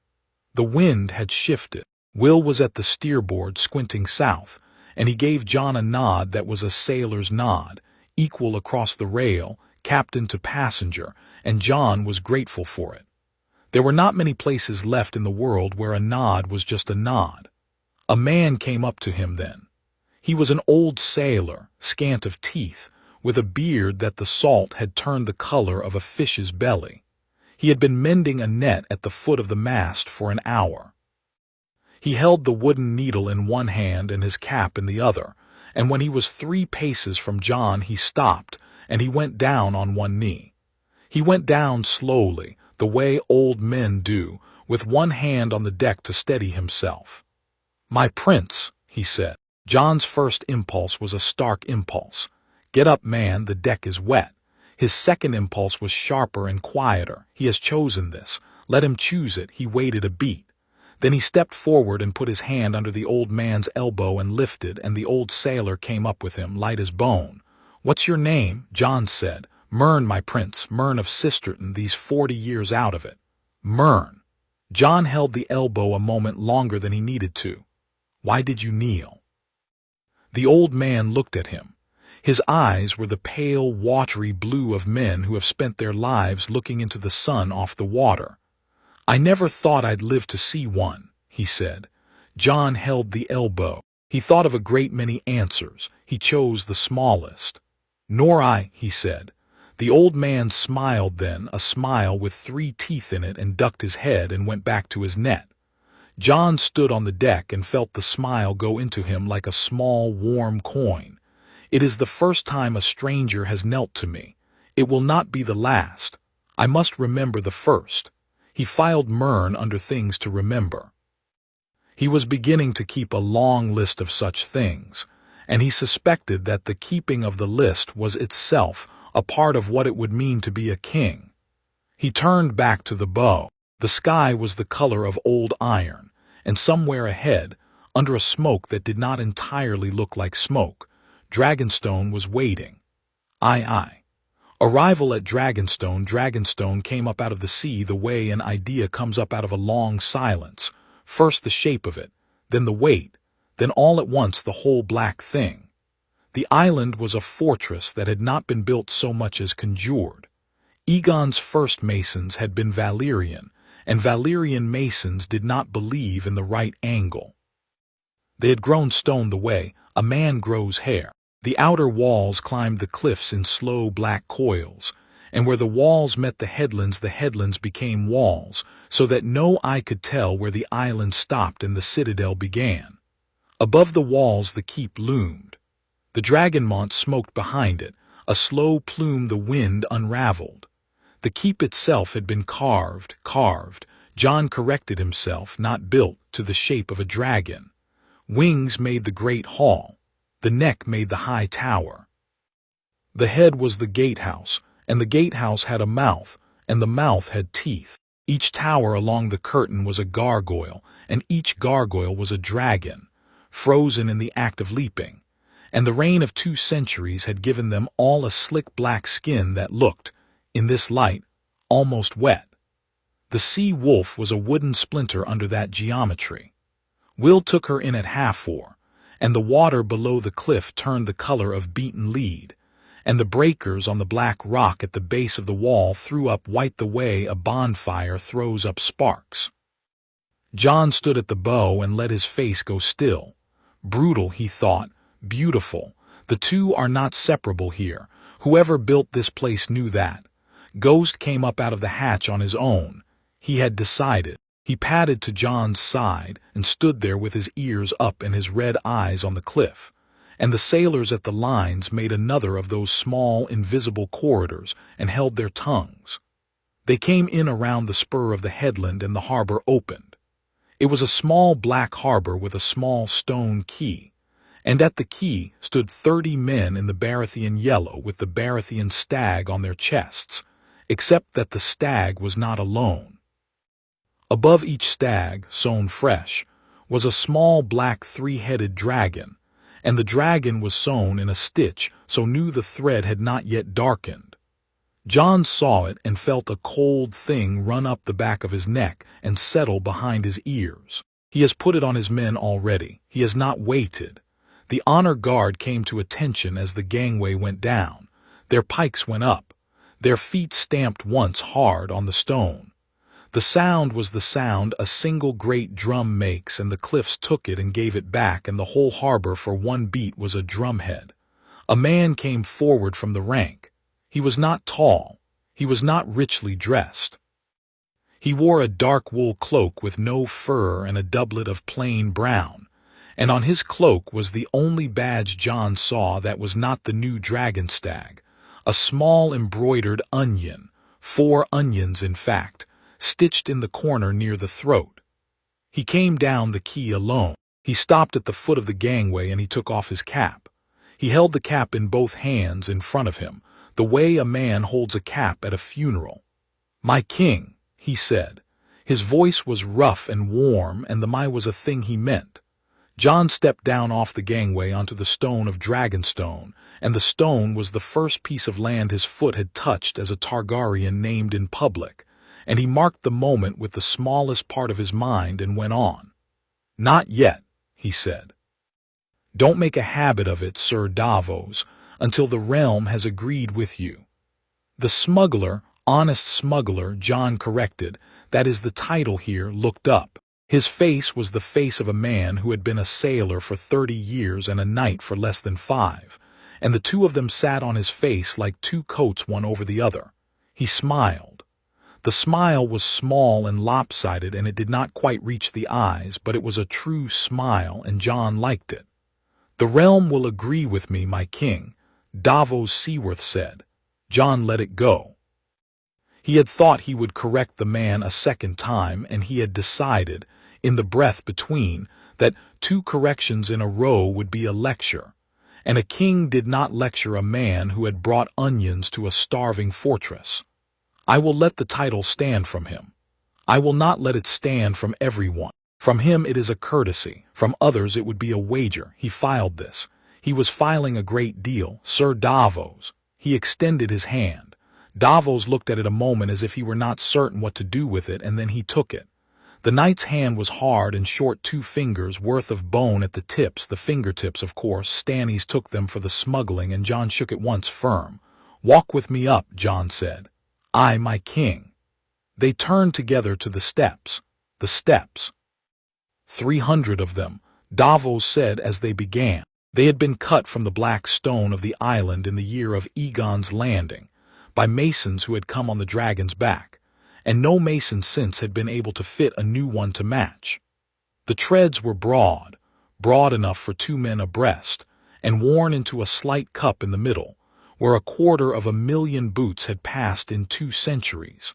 The wind had shifted. Will was at the steerboard squinting south, and he gave Jon a nod that was a sailor's nod, equal across the rail, captain to passenger, and Jon was grateful for it. There were not many places left in the world where a nod was just a nod. A man came up to him then. He was an old sailor, scant of teeth, with a beard that the salt had turned the color of a fish's belly. He had been mending a net at the foot of the mast for an hour. He held the wooden needle in one hand and his cap in the other, and when he was 3 paces from Jon he stopped, and he went down on one knee. He went down slowly, the way old men do, with one hand on the deck to steady himself. "My prince," he said. Jon's first impulse was a Stark impulse. "Get up, man, the deck is wet." His second impulse was sharper and quieter. "He has chosen this. Let him choose it." He waited a beat. Then he stepped forward and put his hand under the old man's elbow and lifted, and the old sailor came up with him, light as bone. "What's your name?" Jon said. "Mern, my prince, Mern of Sisterton, these 40 years out of it." "Mern." Jon held the elbow a moment longer than he needed to. "Why did you kneel?" The old man looked at him. His eyes were the pale, watery blue of men who have spent their lives looking into the sun off the water. "I never thought I'd live to see one," he said. Jon held the elbow. He thought of a great many answers. He chose the smallest. "Nor I," he said. The old man smiled then, a smile with 3 teeth in it, and ducked his head and went back to his net. Jon stood on the deck and felt the smile go into him like a small, warm coin. It is the first time a stranger has knelt to me. It will not be the last. I must remember the first. He filed Mern under things to remember. He was beginning to keep a long list of such things, and he suspected that the keeping of the list was itself a part of what it would mean to be a king. He turned back to the bow. The sky was the color of old iron, and somewhere ahead, under a smoke that did not entirely look like smoke, Dragonstone was waiting. Aye. Arrival at Dragonstone. Dragonstone came up out of the sea the way an idea comes up out of a long silence. First the shape of it, then the weight, then all at once the whole black thing. The island was a fortress that had not been built so much as conjured. Aegon's first masons had been Valyrian, and Valyrian masons did not believe in the right angle. They had grown stone the way a man grows hair. The outer walls climbed the cliffs in slow black coils, and where the walls met the headlands became walls, so that no eye could tell where the island stopped and the citadel began. Above the walls the keep loomed. The Dragonmont smoked behind it, a slow plume the wind unraveled. The keep itself had been carved. Jon corrected himself, not built to the shape of a dragon. Wings made the great hall. The neck made the high tower. The head was the gatehouse, and the gatehouse had a mouth, and the mouth had teeth. Each tower along the curtain was a gargoyle, and each gargoyle was a dragon, frozen in the act of leaping. And the reign of 2 centuries had given them all a slick black skin that looked, in this light, almost wet. The sea wolf was a wooden splinter under that geometry. Will took her in at half-4, and the water below the cliff turned the color of beaten lead, and the breakers on the black rock at the base of the wall threw up white the way a bonfire throws up sparks. Jon stood at the bow and let his face go still. Brutal, he thought, beautiful. The two are not separable here. Whoever built this place knew that. Ghost came up out of the hatch on his own. He had decided. He padded to Jon's side and stood there with his ears up and his red eyes on the cliff. And the sailors at the lines made another of those small, invisible corridors and held their tongues. They came in around the spur of the headland and the harbor opened. It was a small black harbor with a small stone quay, and at the quay stood 30 men in the Baratheon yellow with the Baratheon stag on their chests, except that the stag was not alone. Above each stag, sewn fresh, was a small black 3-headed dragon, and the dragon was sewn in a stitch so knew the thread had not yet darkened. Jon saw it and felt a cold thing run up the back of his neck and settle behind his ears. He has put it on his men already. He has not waited. The honor guard came to attention as the gangway went down. Their pikes went up. Their feet stamped once hard on the stone. The sound was the sound a single great drum makes, and the cliffs took it and gave it back, and the whole harbor for one beat was a drumhead. A man came forward from the rank. He was not tall. He was not richly dressed. He wore a dark wool cloak with no fur and a doublet of plain brown, and on his cloak was the only badge Jon saw that was not the new dragon stag, a small embroidered onion, 4 onions in fact, stitched in the corner near the throat. He came down the quay alone. He stopped at the foot of the gangway and he took off his cap. He held the cap in both hands in front of him, the way a man holds a cap at a funeral. "My king," he said. His voice was rough and warm, and the "my" was a thing he meant. Jon stepped down off the gangway onto the stone of Dragonstone, and the stone was the first piece of land his foot had touched as a Targaryen named in public, and he marked the moment with the smallest part of his mind and went on. "Not yet," he said. "Don't make a habit of it, Sir Davos, until the realm has agreed with you." The smuggler, honest smuggler, Jon corrected, that is the title here, looked up. His face was the face of a man who had been a sailor for 30 years and a knight for less than 5, and the two of them sat on his face like two coats one over the other. He smiled. The smile was small and lopsided, and it did not quite reach the eyes, but it was a true smile, and Jon liked it. "The realm will agree with me, my king," Davos Seaworth said. Jon let it go. He had thought he would correct the man a second time, and he had decided, in the breath between, that 2 corrections in a row would be a lecture, and a king did not lecture a man who had brought onions to a starving fortress. "I will let the title stand from him. I will not let it stand from everyone. From him it is a courtesy, from others it would be a wager." He filed this. He was filing a great deal. "Sir Davos." He extended his hand. Davos looked at it a moment as if he were not certain what to do with it, and then he took it. The knight's hand was hard and short, 2 fingers worth of bone at the tips, the fingertips, of course. Stannis took them for the smuggling, and Jon shook it once firm. "Walk with me up," Jon said. "I, my king." They turned together to the steps. The steps. 300 of them, Davos said as they began. They had been cut from the black stone of the island in the year of Aegon's landing, by masons who had come on the dragon's back, and no mason since had been able to fit a new one to match. The treads were broad enough for 2 men abreast, and worn into a slight cup in the middle, where 250,000 boots had passed in 2 centuries.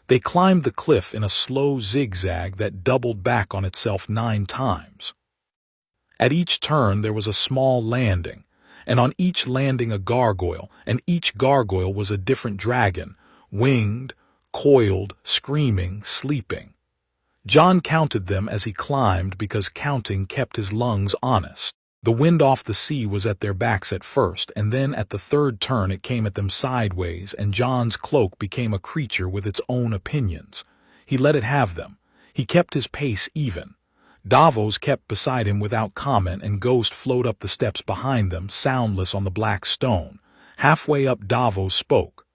They climbed the cliff in a slow zigzag that doubled back on itself 9 times. At each turn there was a small landing, and on each landing a gargoyle, and each gargoyle was a different dragon, winged, coiled, screaming, sleeping. Jon counted them as he climbed because counting kept his lungs honest. The wind off the sea was at their backs at first, and then at the 3rd turn it came at them sideways, and Jon's cloak became a creature with its own opinions. He let it have them. He kept his pace even. Davos kept beside him without comment, and Ghost flowed up the steps behind them, soundless on the black stone. Halfway up, Davos spoke.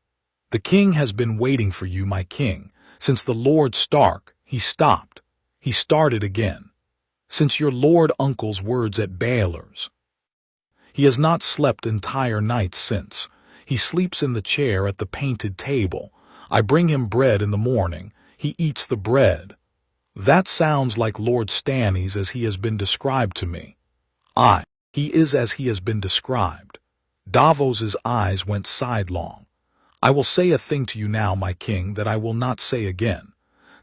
"The king has been waiting for you, my king, since the Lord Stark." He stopped. He started again. "Since your lord uncle's words at Baelor's. He has not slept entire nights since. He sleeps in the chair at the painted table. I bring him bread in the morning. He eats the bread. That sounds like Lord Stannis as he has been described to me." "Aye, he is as he has been described." Davos's eyes went sidelong. "I will say a thing to you now, my king, that I will not say again.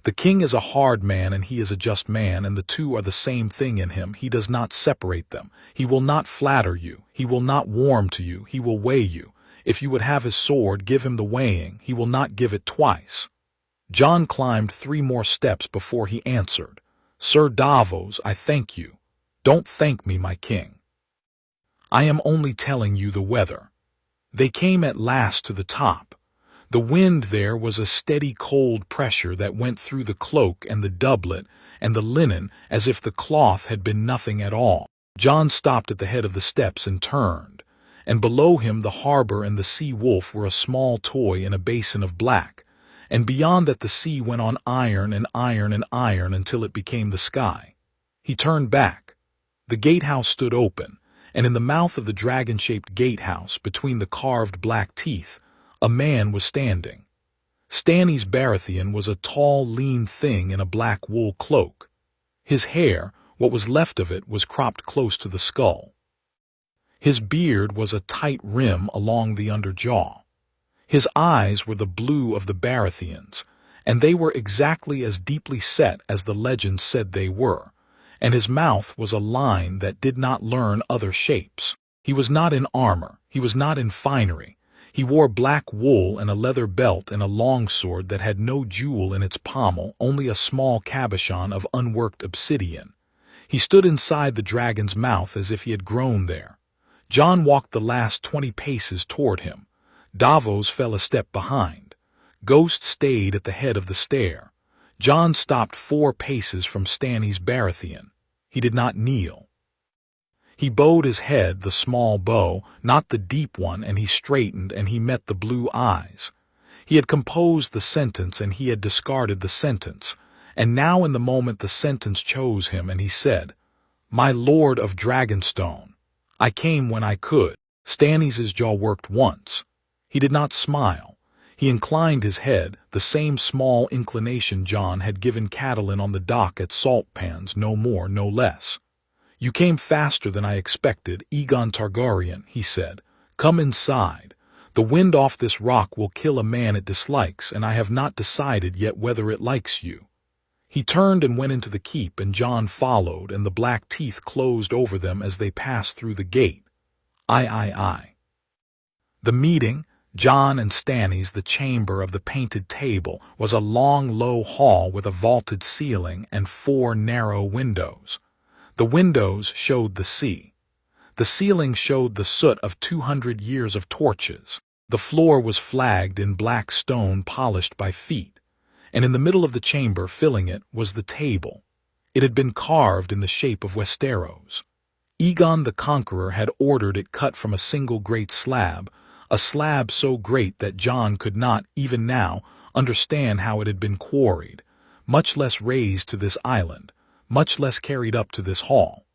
The king is a hard man and he is a just man, and the two are the same thing in him. He does not separate them. He will not flatter you. He will not warm to you. He will weigh you. If you would have his sword, give him the weighing. He will not give it twice." Jon climbed 3 more steps before he answered. "Sir Davos, I thank you." "Don't thank me, my king. I am only telling you the weather." They came at last to the top. The wind there was a steady cold pressure that went through the cloak and the doublet and the linen as if the cloth had been nothing at all. Jon stopped at the head of the steps and turned, and below him the harbor and the sea wolf were a small toy in a basin of black, and beyond that the sea went on iron and iron and iron until it became the sky. He turned back. The gatehouse stood open, and in the mouth of the dragon-shaped gatehouse, between the carved black teeth, a man was standing. Stannis Baratheon was a tall, lean thing in a black wool cloak. His hair, what was left of it, was cropped close to the skull. His beard was a tight rim along the underjaw. His eyes were the blue of the Baratheons, and they were exactly as deeply set as the legend said they were, and his mouth was a line that did not learn other shapes. He was not in armor. He was not in finery. He wore black wool and a leather belt and a longsword that had no jewel in its pommel, only a small cabochon of unworked obsidian. He stood inside the dragon's mouth as if he had grown there. Jon walked the last 20 paces toward him. Davos fell a step behind. Ghost stayed at the head of the stair. Jon stopped 4 paces from Stannis Baratheon. He did not kneel. He bowed his head, the small bow, not the deep one, and he straightened, and he met the blue eyes. He had composed the sentence, and he had discarded the sentence, and now in the moment the sentence chose him, and he said, "My lord of Dragonstone, I came when I could." Stannis' jaw worked once. He did not smile. He inclined his head, the same small inclination Jon had given Catelyn on the dock at Salt Pans, no more, no less. "You came faster than I expected, Aegon Targaryen," he said. "Come inside. The wind off this rock will kill a man it dislikes, and I have not decided yet whether it likes you." He turned and went into the keep, and Jon followed, and the black teeth closed over them as they passed through the gate. Aye. The meeting, Jon and Stannis, the chamber of the painted table, was a long, low hall with a vaulted ceiling and 4 narrow windows. The windows showed the sea. The ceiling showed the soot of 200 years of torches. The floor was flagged in black stone polished by feet, and in the middle of the chamber, filling it, was the table. It had been carved in the shape of Westeros. Aegon the Conqueror had ordered it cut from a single great slab, a slab so great that Jon could not, even now, understand how it had been quarried, much less raised to this island, much less carried up to this hall.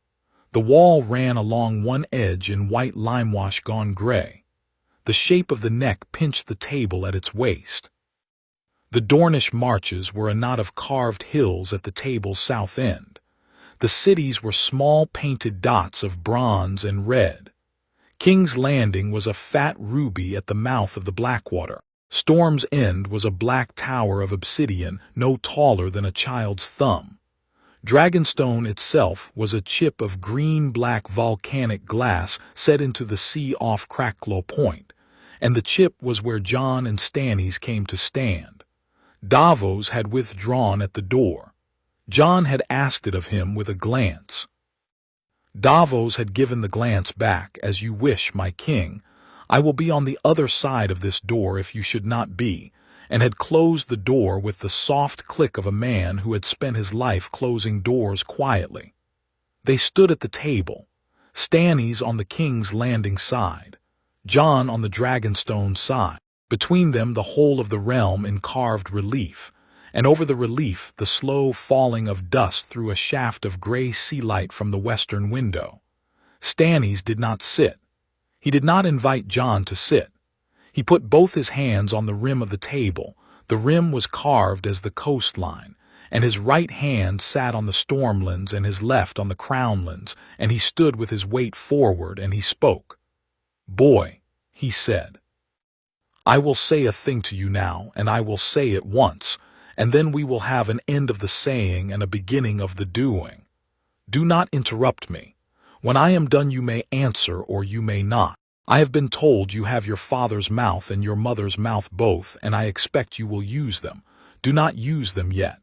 The wall ran along one edge in white limewash gone gray. The shape of the neck pinched the table at its waist. The Dornish marches were a knot of carved hills at the table's south end. The cities were small painted dots of bronze and red. King's Landing was a fat ruby at the mouth of the Blackwater. Storm's End was a black tower of obsidian no taller than a child's thumb. Dragonstone itself was a chip of green-black volcanic glass set into the sea off Cracklow Point, and the chip was where Jon and Stannis came to stand. Davos had withdrawn at the door. Jon had asked it of him with a glance. Davos had given the glance back. "As you wish, my king. I will be on the other side of this door if you should not be," and had closed the door with the soft click of a man who had spent his life closing doors quietly. They stood at the table, Stannis on the King's Landing side, Jon on the Dragonstone side, between them the whole of the realm in carved relief, and over the relief the slow falling of dust through a shaft of gray sea light from the western window. Stannis did not sit. He did not invite Jon to sit. He put both his hands on the rim of the table. The rim was carved as the coastline, and his right hand sat on the stormlands and his left on the crownlands, and he stood with his weight forward, and he spoke. "Boy," he said, "I will say a thing to you now, and I will say it once, and then we will have an end of the saying and a beginning of the doing. Do not interrupt me. When I am done you may answer or you may not. I have been told you have your father's mouth and your mother's mouth both, and I expect you will use them. Do not use them yet."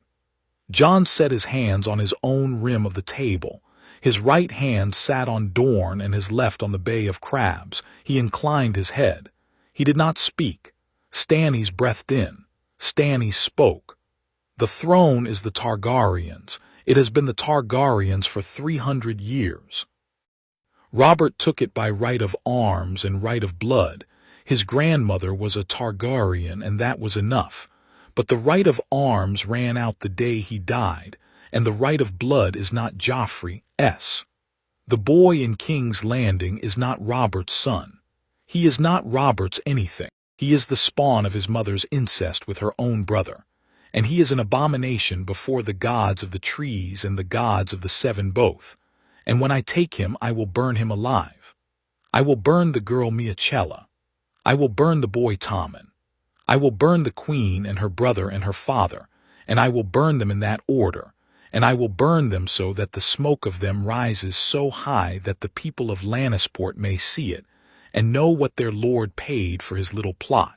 Jon set his hands on his own rim of the table. His right hand sat on Dorne and his left on the Bay of Crabs. He inclined his head. He did not speak. Stannis breathed in. Stannis spoke. "The throne is the Targaryens. It has been the Targaryens for 300 years. Robert took it by right of arms and right of blood. His grandmother was a Targaryen, and that was enough. But the right of arms ran out the day he died, and the right of blood is not Joffrey's. The boy in King's Landing is not Robert's son. He is not Robert's anything. He is the spawn of his mother's incest with her own brother, and he is an abomination before the gods of the trees and the gods of the seven both. And when I take him, I will burn him alive. I will burn the girl Miachella. I will burn the boy Tommen. I will burn the queen and her brother and her father, and I will burn them in that order, and I will burn them so that the smoke of them rises so high that the people of Lannisport may see it, and know what their lord paid for his little plot.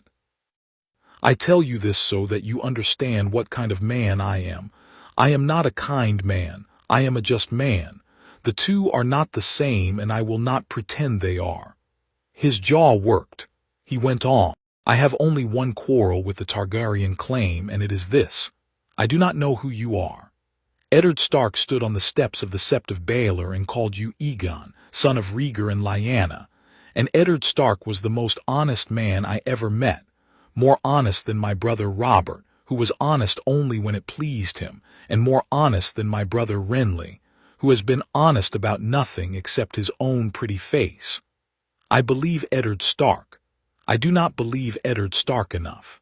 I tell you this so that you understand what kind of man I am. I am not a kind man. I am a just man. The two are not the same, and I will not pretend they are." His jaw worked. He went on. "I have only one quarrel with the Targaryen claim, and it is this. I do not know who you are. Eddard Stark stood on the steps of the Sept of Baelor and called you Aegon, son of Rhaegar and Lyanna, and Eddard Stark was the most honest man I ever met, more honest than my brother Robert, who was honest only when it pleased him, and more honest than my brother Renley, who has been honest about nothing except his own pretty face. I believe Eddard Stark. I do not believe Eddard Stark enough.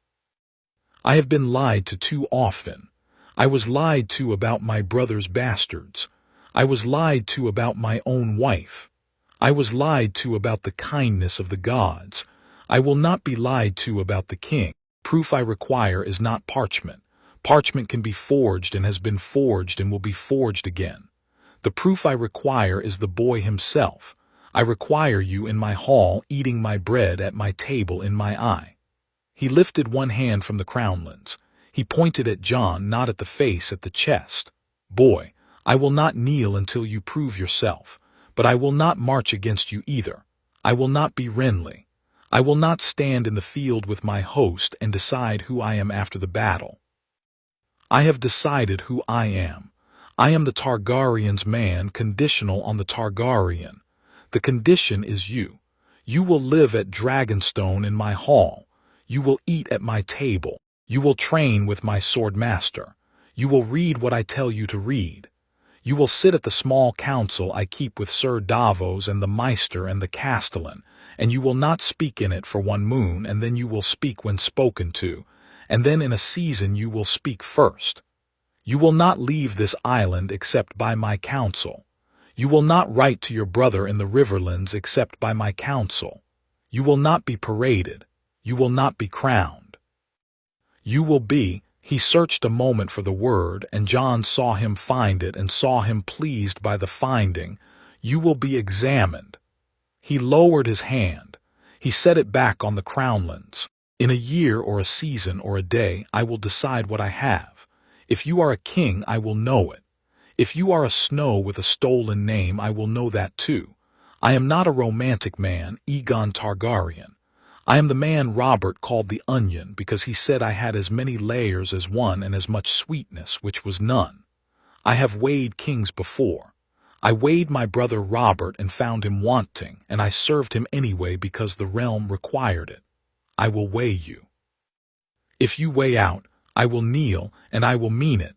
I have been lied to too often. I was lied to about my brother's bastards. I was lied to about my own wife. I was lied to about the kindness of the gods. I will not be lied to about the king. Proof I require is not parchment. Parchment can be forged and has been forged and will be forged again. The proof I require is the boy himself. I require you in my hall, eating my bread at my table in my eye. He lifted one hand from the crownlands. He pointed at Jon, not at the face, at the chest. Boy, I will not kneel until you prove yourself, but I will not march against you either. I will not be Renley. I will not stand in the field with my host and decide who I am after the battle. I have decided who I am. I am the Targaryen's man, conditional on the Targaryen. The condition is you. You will live at Dragonstone in my hall. You will eat at my table. You will train with my sword master. You will read what I tell you to read. You will sit at the small council I keep with Sir Davos and the Maester and the Castellan, and you will not speak in it for 1 moon, and then you will speak when spoken to, and then in a season you will speak first. You will not leave this island except by my counsel. You will not write to your brother in the Riverlands except by my counsel. You will not be paraded. You will not be crowned. You will be— He searched a moment for the word, and Jon saw him find it and saw him pleased by the finding. You will be examined. He lowered his hand. He set it back on the crownlands. In a year or a season or a day I will decide what I have. If you are a king, I will know it. If you are a Snow with a stolen name, I will know that too. I am not a romantic man, Aegon Targaryen. I am the man Robert called the onion because he said I had as many layers as one and as much sweetness, which was none. I have weighed kings before. I weighed my brother Robert and found him wanting, and I served him anyway because the realm required it. I will weigh you. If you weigh out, I will kneel, and I will mean it,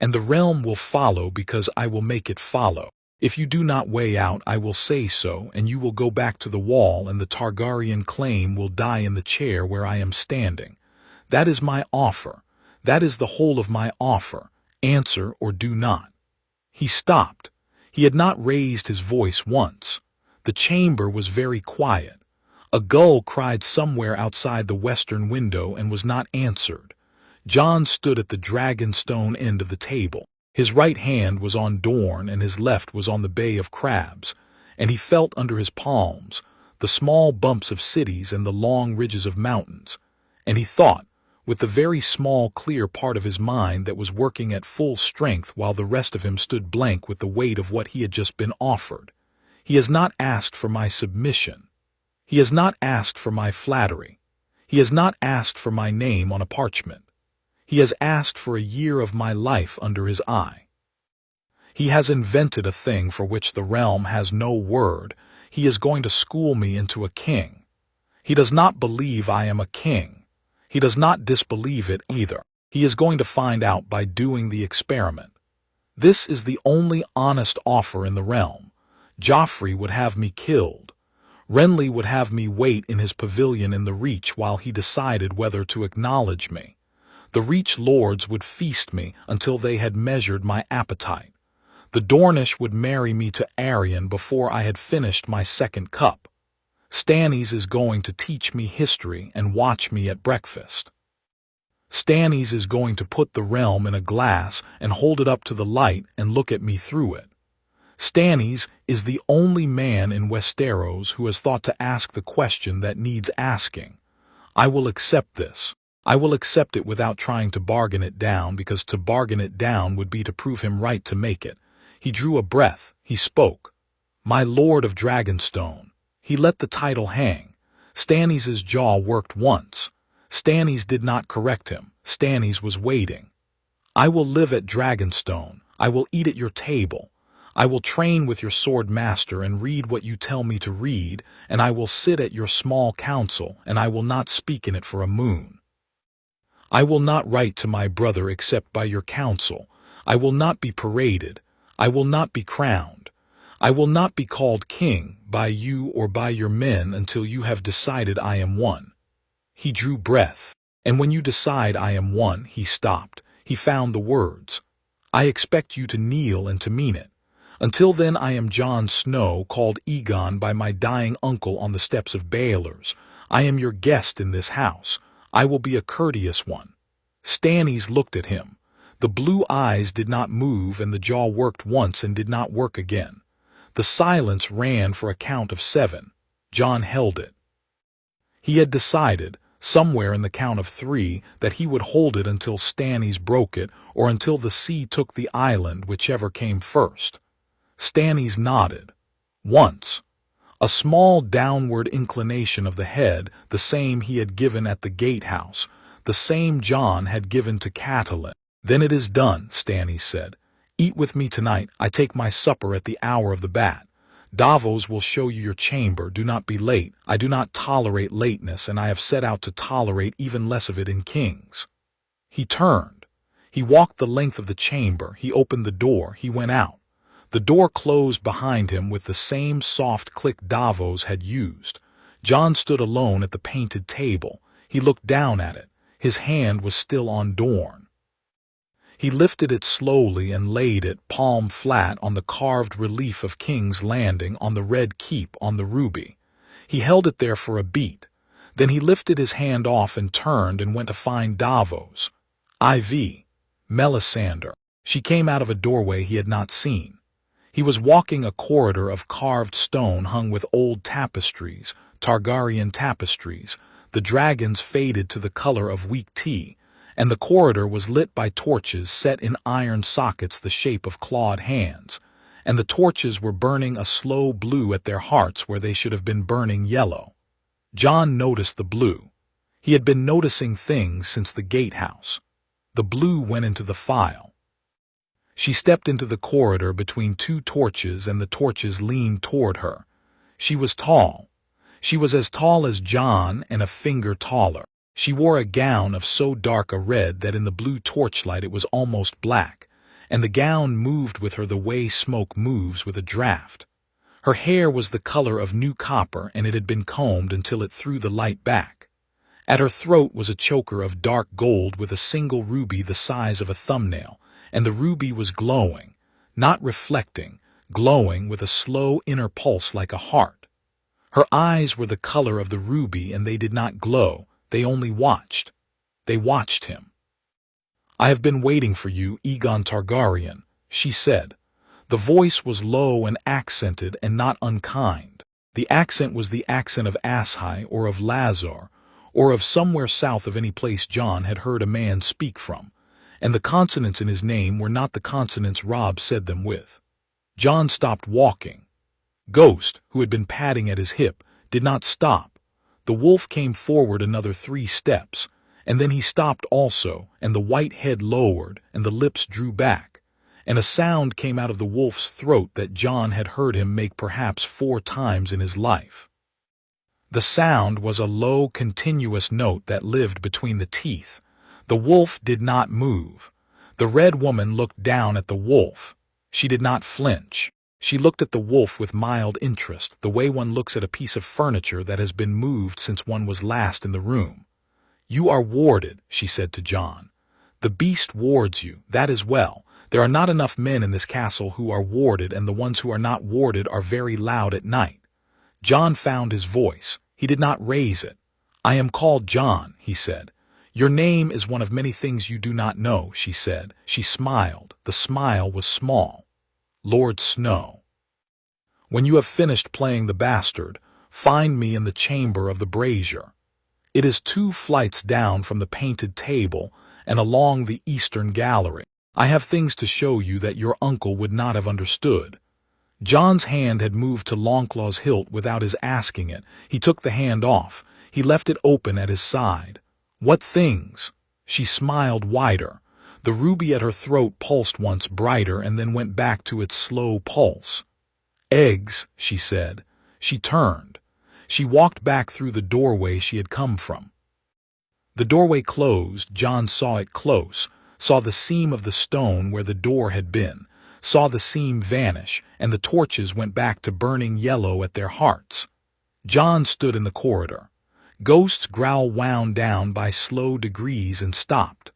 and the realm will follow because I will make it follow. If you do not weigh out, I will say so, and you will go back to the wall, and the Targaryen claim will die in the chair where I am standing. That is my offer. That is the whole of my offer. Answer or do not. He stopped. He had not raised his voice once. The chamber was very quiet. A gull cried somewhere outside the western window and was not answered. Jon stood at the Dragonstone end of the table. His right hand was on Dorne and his left was on the Bay of Crabs, and he felt under his palms the small bumps of cities and the long ridges of mountains, and he thought, with the very small clear part of his mind that was working at full strength while the rest of him stood blank with the weight of what he had just been offered. He has not asked for my submission. He has not asked for my flattery. He has not asked for my name on a parchment. He has asked for a year of my life under his eye. He has invented a thing for which the realm has no word. He is going to school me into a king. He does not believe I am a king. He does not disbelieve it either. He is going to find out by doing the experiment. This is the only honest offer in the realm. Joffrey would have me killed. Renly would have me wait in his pavilion in the Reach while he decided whether to acknowledge me. The Reach lords would feast me until they had measured my appetite. The Dornish would marry me to Arya before I had finished my second cup. Stannis is going to teach me history and watch me at breakfast. Stannis is going to put the realm in a glass and hold it up to the light and look at me through it. Stannis is the only man in Westeros who has thought to ask the question that needs asking. I will accept this. I will accept it without trying to bargain it down, because to bargain it down would be to prove him right to make it. He drew a breath. He spoke. My Lord of Dragonstone. He let the title hang. Stannis' jaw worked once. Stannis did not correct him. Stannis was waiting. I will live at Dragonstone. I will eat at your table. I will train with your sword master and read what you tell me to read, and I will sit at your small council, and I will not speak in it for a moon. I will not write to my brother except by your counsel. I will not be paraded. I will not be crowned. I will not be called king by you or by your men until you have decided I am one. He drew breath, and when you decide I am one, he stopped. He found the words. I expect you to kneel and to mean it. Until then I am Jon Snow, called Aegon by my dying uncle on the steps of Baelor's. I am your guest in this house. I will be a courteous one. Stannis looked at him. The blue eyes did not move, and the jaw worked once and did not work again. The silence ran for a count of 7. Jon held it. He had decided, somewhere in the count of 3, that he would hold it until Stannis broke it, or until the sea took the island, whichever came first. Stannis nodded. Once. A small downward inclination of the head, the same he had given at the gatehouse, the same Jon had given to Catelyn. Then it is done, Stannis said. Eat with me tonight. I take my supper at the hour of the bat. Davos will show you your chamber. Do not be late. I do not tolerate lateness, and I have set out to tolerate even less of it in kings. He turned. He walked the length of the chamber. He opened the door. He went out. The door closed behind him with the same soft click Davos had used. Jon stood alone at the painted table. He looked down at it. His hand was still on Dorne. He lifted it slowly and laid it, palm flat, on the carved relief of King's Landing, on the red keep, on the ruby. He held it there for a beat. Then he lifted his hand off and turned and went to find Davos. Melisandre. She came out of a doorway he had not seen. He was walking a corridor of carved stone hung with old tapestries, Targaryen tapestries. The dragons faded to the color of weak tea, and the corridor was lit by torches set in iron sockets the shape of clawed hands, and the torches were burning a slow blue at their hearts where they should have been burning yellow. Jon noticed the blue. He had been noticing things since the gatehouse. The blue went into the file. She stepped into the corridor between 2 torches, and the torches leaned toward her. She was tall. She was as tall as Jon and a finger taller. She wore a gown of so dark a red that in the blue torchlight it was almost black, and the gown moved with her the way smoke moves with a draft. Her hair was the color of new copper, and it had been combed until it threw the light back. At her throat was a choker of dark gold with a single ruby the size of a thumbnail, and the ruby was glowing, not reflecting, glowing with a slow inner pulse like a heart. Her eyes were the color of the ruby, and they did not glow. They only watched. They watched him. I have been waiting for you, Aegon Targaryen, she said. The voice was low and accented and not unkind. The accent was the accent of Asshai or of Lazar, or of somewhere south of any place Jon had heard a man speak from, and the consonants in his name were not the consonants Robb said them with. Jon stopped walking. Ghost, who had been padding at his hip, did not stop. The wolf came forward another 3 steps, and then he stopped also, and the white head lowered, and the lips drew back, and a sound came out of the wolf's throat that Jon had heard him make perhaps 4 times in his life. The sound was a low, continuous note that lived between the teeth. The wolf did not move. The red woman looked down at the wolf. She did not flinch. She looked at the wolf with mild interest, the way one looks at a piece of furniture that has been moved since one was last in the room. You are warded, she said to Jon. The beast wards you, that is well. There are not enough men in this castle who are warded, and the ones who are not warded are very loud at night. Jon found his voice. He did not raise it. I am called Jon, he said. Your name is one of many things you do not know, she said. She smiled. The smile was small. Lord Snow. When you have finished playing the bastard, find me in the chamber of the brazier. It is 2 flights down from the painted table and along the eastern gallery. I have things to show you that your uncle would not have understood. Jon's hand had moved to Longclaw's hilt without his asking it. He took the hand off. He left it open at his side. What things? She smiled wider. The ruby at her throat pulsed once brighter and then went back to its slow pulse. Eggs, she said. She turned. She walked back through the doorway she had come from. The doorway closed. Jon saw it close, saw the seam of the stone where the door had been, saw the seam vanish, and the torches went back to burning yellow at their hearts. Jon stood in the corridor. Ghost's growl wound down by slow degrees and stopped.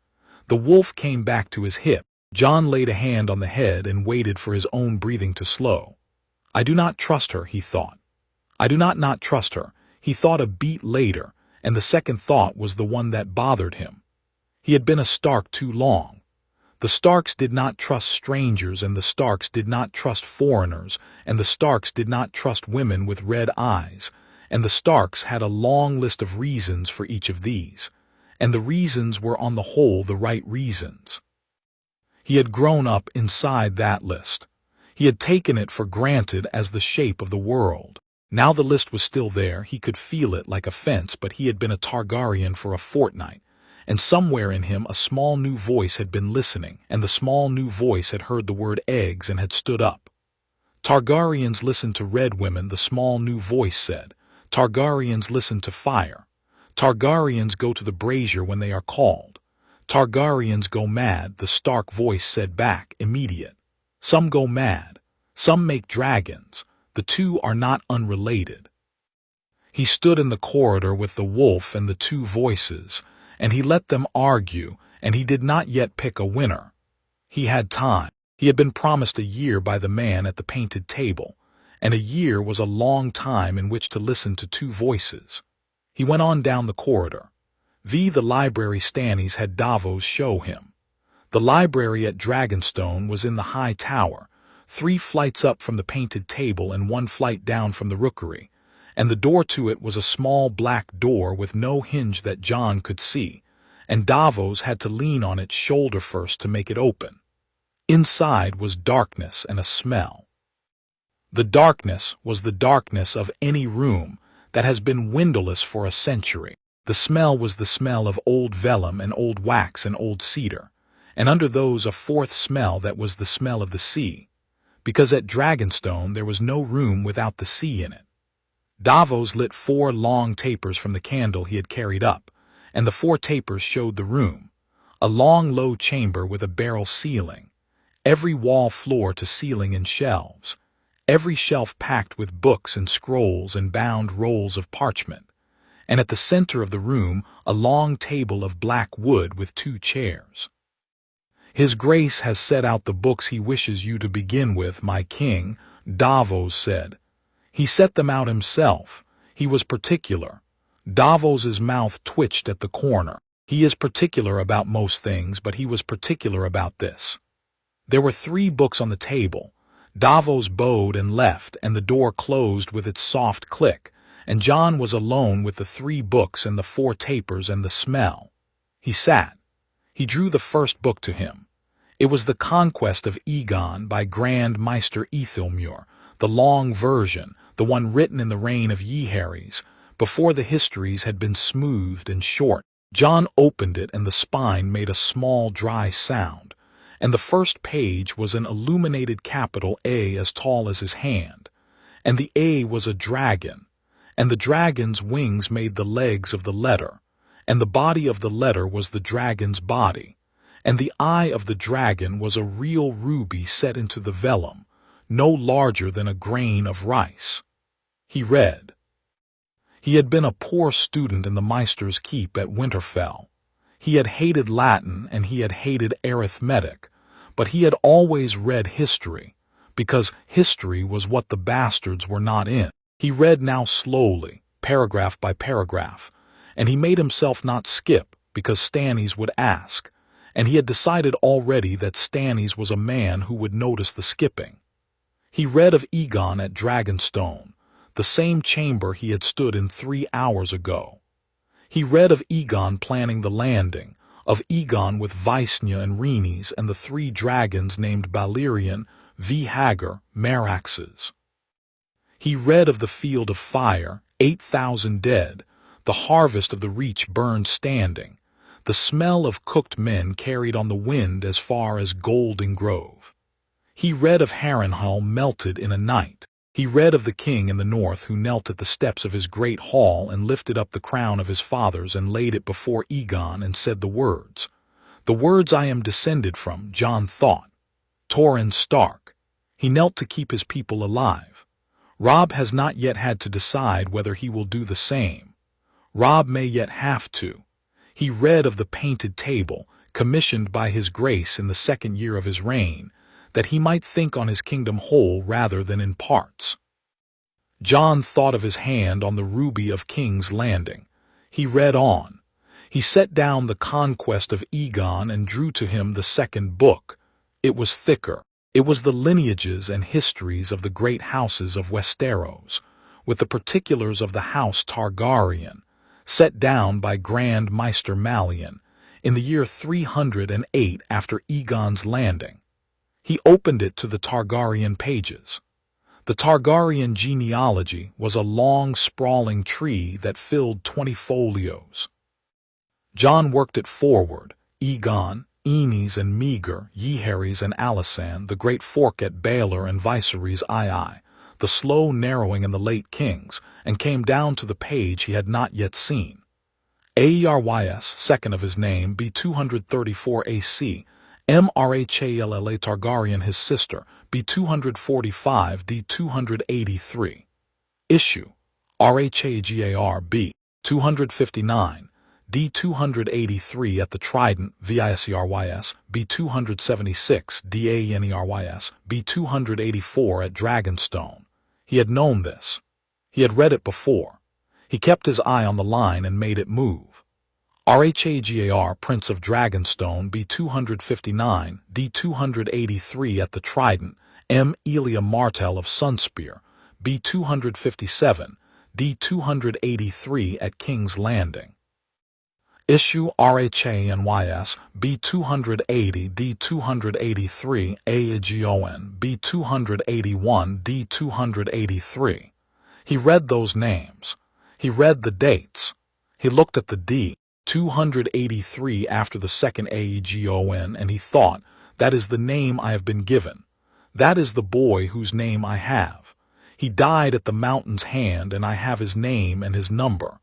The wolf came back to his hip. Jon laid a hand on the head and waited for his own breathing to slow. I do not trust her, he thought. I do not trust her. He thought a beat later, and the second thought was the one that bothered him. He had been a Stark too long. The Starks did not trust strangers, and the Starks did not trust foreigners, and the Starks did not trust women with red eyes, and the Starks had a long list of reasons for each of these, and the reasons were on the whole the right reasons. He had grown up inside that list. He had taken it for granted as the shape of the world. Now the list was still there. He could feel it like a fence, but he had been a Targaryen for a fortnight, and somewhere in him a small new voice had been listening, and the small new voice had heard the word eggs and had stood up. Targaryens listen to red women, the small new voice said. Targaryens listen to fire. Targaryens go to the brazier when they are called. Targaryens go mad, the Stark voice said back, immediate. Some go mad. Some make dragons. The two are not unrelated. He stood in the corridor with the wolf and the two voices, and he let them argue, and he did not yet pick a winner. He had time. He had been promised a year by the man at the painted table, and a year was a long time in which to listen to two voices. He went on down the corridor. The library Stannis had Davos show him. The library at Dragonstone was in the high tower, 3 flights up from the painted table and 1 flight down from the rookery, and the door to it was a small black door with no hinge that Jon could see, and Davos had to lean on its shoulder first to make it open. Inside was darkness and a smell. The darkness was the darkness of any room that has been windowless for a century. The smell was the smell of old vellum and old wax and old cedar, and under those a fourth smell that was the smell of the sea, because at Dragonstone there was no room without the sea in it. Davos lit 4 long tapers from the candle he had carried up, and the 4 tapers showed the room, a long low chamber with a barrel ceiling, every wall floor to ceiling in shelves, every shelf packed with books and scrolls and bound rolls of parchment, and at the center of the room a long table of black wood with 2 chairs. His Grace has set out the books he wishes you to begin with, my king, Davos said. He set them out himself. He was particular. Davos's mouth twitched at the corner. He is particular about most things, but he was particular about this. There were 3 books on the table. Davos bowed and left, and the door closed with its soft click, and Jon was alone with the 3 books and the 4 tapers and the smell. He sat. He drew the first book to him. It was The Conquest of Aegon by Grand Maester Ithilmur, the long version, the one written in the reign of Jaehaerys, before the histories had been smoothed and short. Jon opened it and the spine made a small dry sound, and the first page was an illuminated capital A as tall as his hand, and the A was a dragon, and the dragon's wings made the legs of the letter, and the body of the letter was the dragon's body, and the eye of the dragon was a real ruby set into the vellum, no larger than a grain of rice. He read. He had been a poor student in the Maester's Keep at Winterfell. He had hated Latin and he had hated arithmetic, but he had always read history, because history was what the bastards were not in. He read now slowly, paragraph by paragraph, and he made himself not skip, because Stannis would ask, and he had decided already that Stannis was a man who would notice the skipping. He read of Aegon at Dragonstone, the same chamber he had stood in 3 hours ago. He read of Aegon planning the landing, of Aegon with Visenya and Rhaenys and the 3 dragons named Balerion, Hagar, Meraxes. He read of the field of fire, 8,000 dead, the harvest of the Reach burned standing, the smell of cooked men carried on the wind as far as Golden Grove. He read of Harrenhal melted in a night. He read of the king in the north who knelt at the steps of his great hall and lifted up the crown of his fathers and laid it before Aegon and said the words I am descended from, Jon thought. Torrhen Stark. He knelt to keep his people alive. Robb has not yet had to decide whether he will do the same. Robb may yet have to. He read of the painted table, commissioned by his grace in the 2nd year of his reign, that he might think on his kingdom whole rather than in parts. Jon thought of his hand on the ruby of King's Landing. He read on. He set down the conquest of Aegon and drew to him the 2nd book. It was thicker. It was the lineages and histories of the great houses of Westeros, with the particulars of the House Targaryen, set down by Grand Maester Mallion in the year 308 after Aegon's landing. He opened it to the Targaryen pages. The Targaryen genealogy was a long, sprawling tree that filled 20 folios. Jon worked it forward. Aegon, Aenys and Meager, Jaehaerys and Alysanne, the great fork at Baelor and Viserys II, the slow narrowing in the late kings, and came down to the page he had not yet seen. Arys, second of his name, B 234 AC, Mrhalla Targaryen his sister, B 245 D 283. Issue, Rhagar B 259, D 283 at the Trident, Viserys, B 276 Daenerys, B 284 at Dragonstone. He had known this. He had read it before. He kept his eye on the line and made it move. Rhagar, Prince of Dragonstone, B 259, D 283 at the Trident, M. Elia Martell of Sunspear, B 257, D 283 at King's Landing. Issue Rhanys, B 280, D 283, Aegon, B 281, D 283. He read those names. He read the dates. He looked at the D 283 after the 2nd Aegon, and he thought, that is the name I have been given. That is the boy whose name I have. He died at the mountain's hand, and I have his name and his number.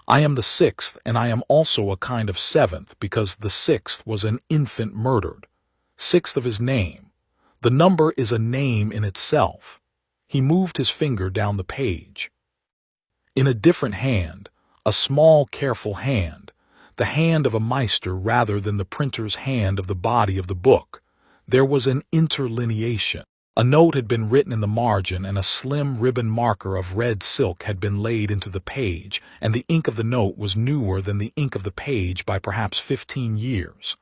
I am the 6th, and I am also a kind of 7th, because the 6th was an infant murdered. 6th of his name. The number is a name in itself. He moved his finger down the page. In a different hand, a small, careful hand, the hand of a maester rather than the printer's hand of the body of the book, there was an interlineation. A note had been written in the margin, and a slim ribbon marker of red silk had been laid into the page, and the ink of the note was newer than the ink of the page by perhaps 15 years.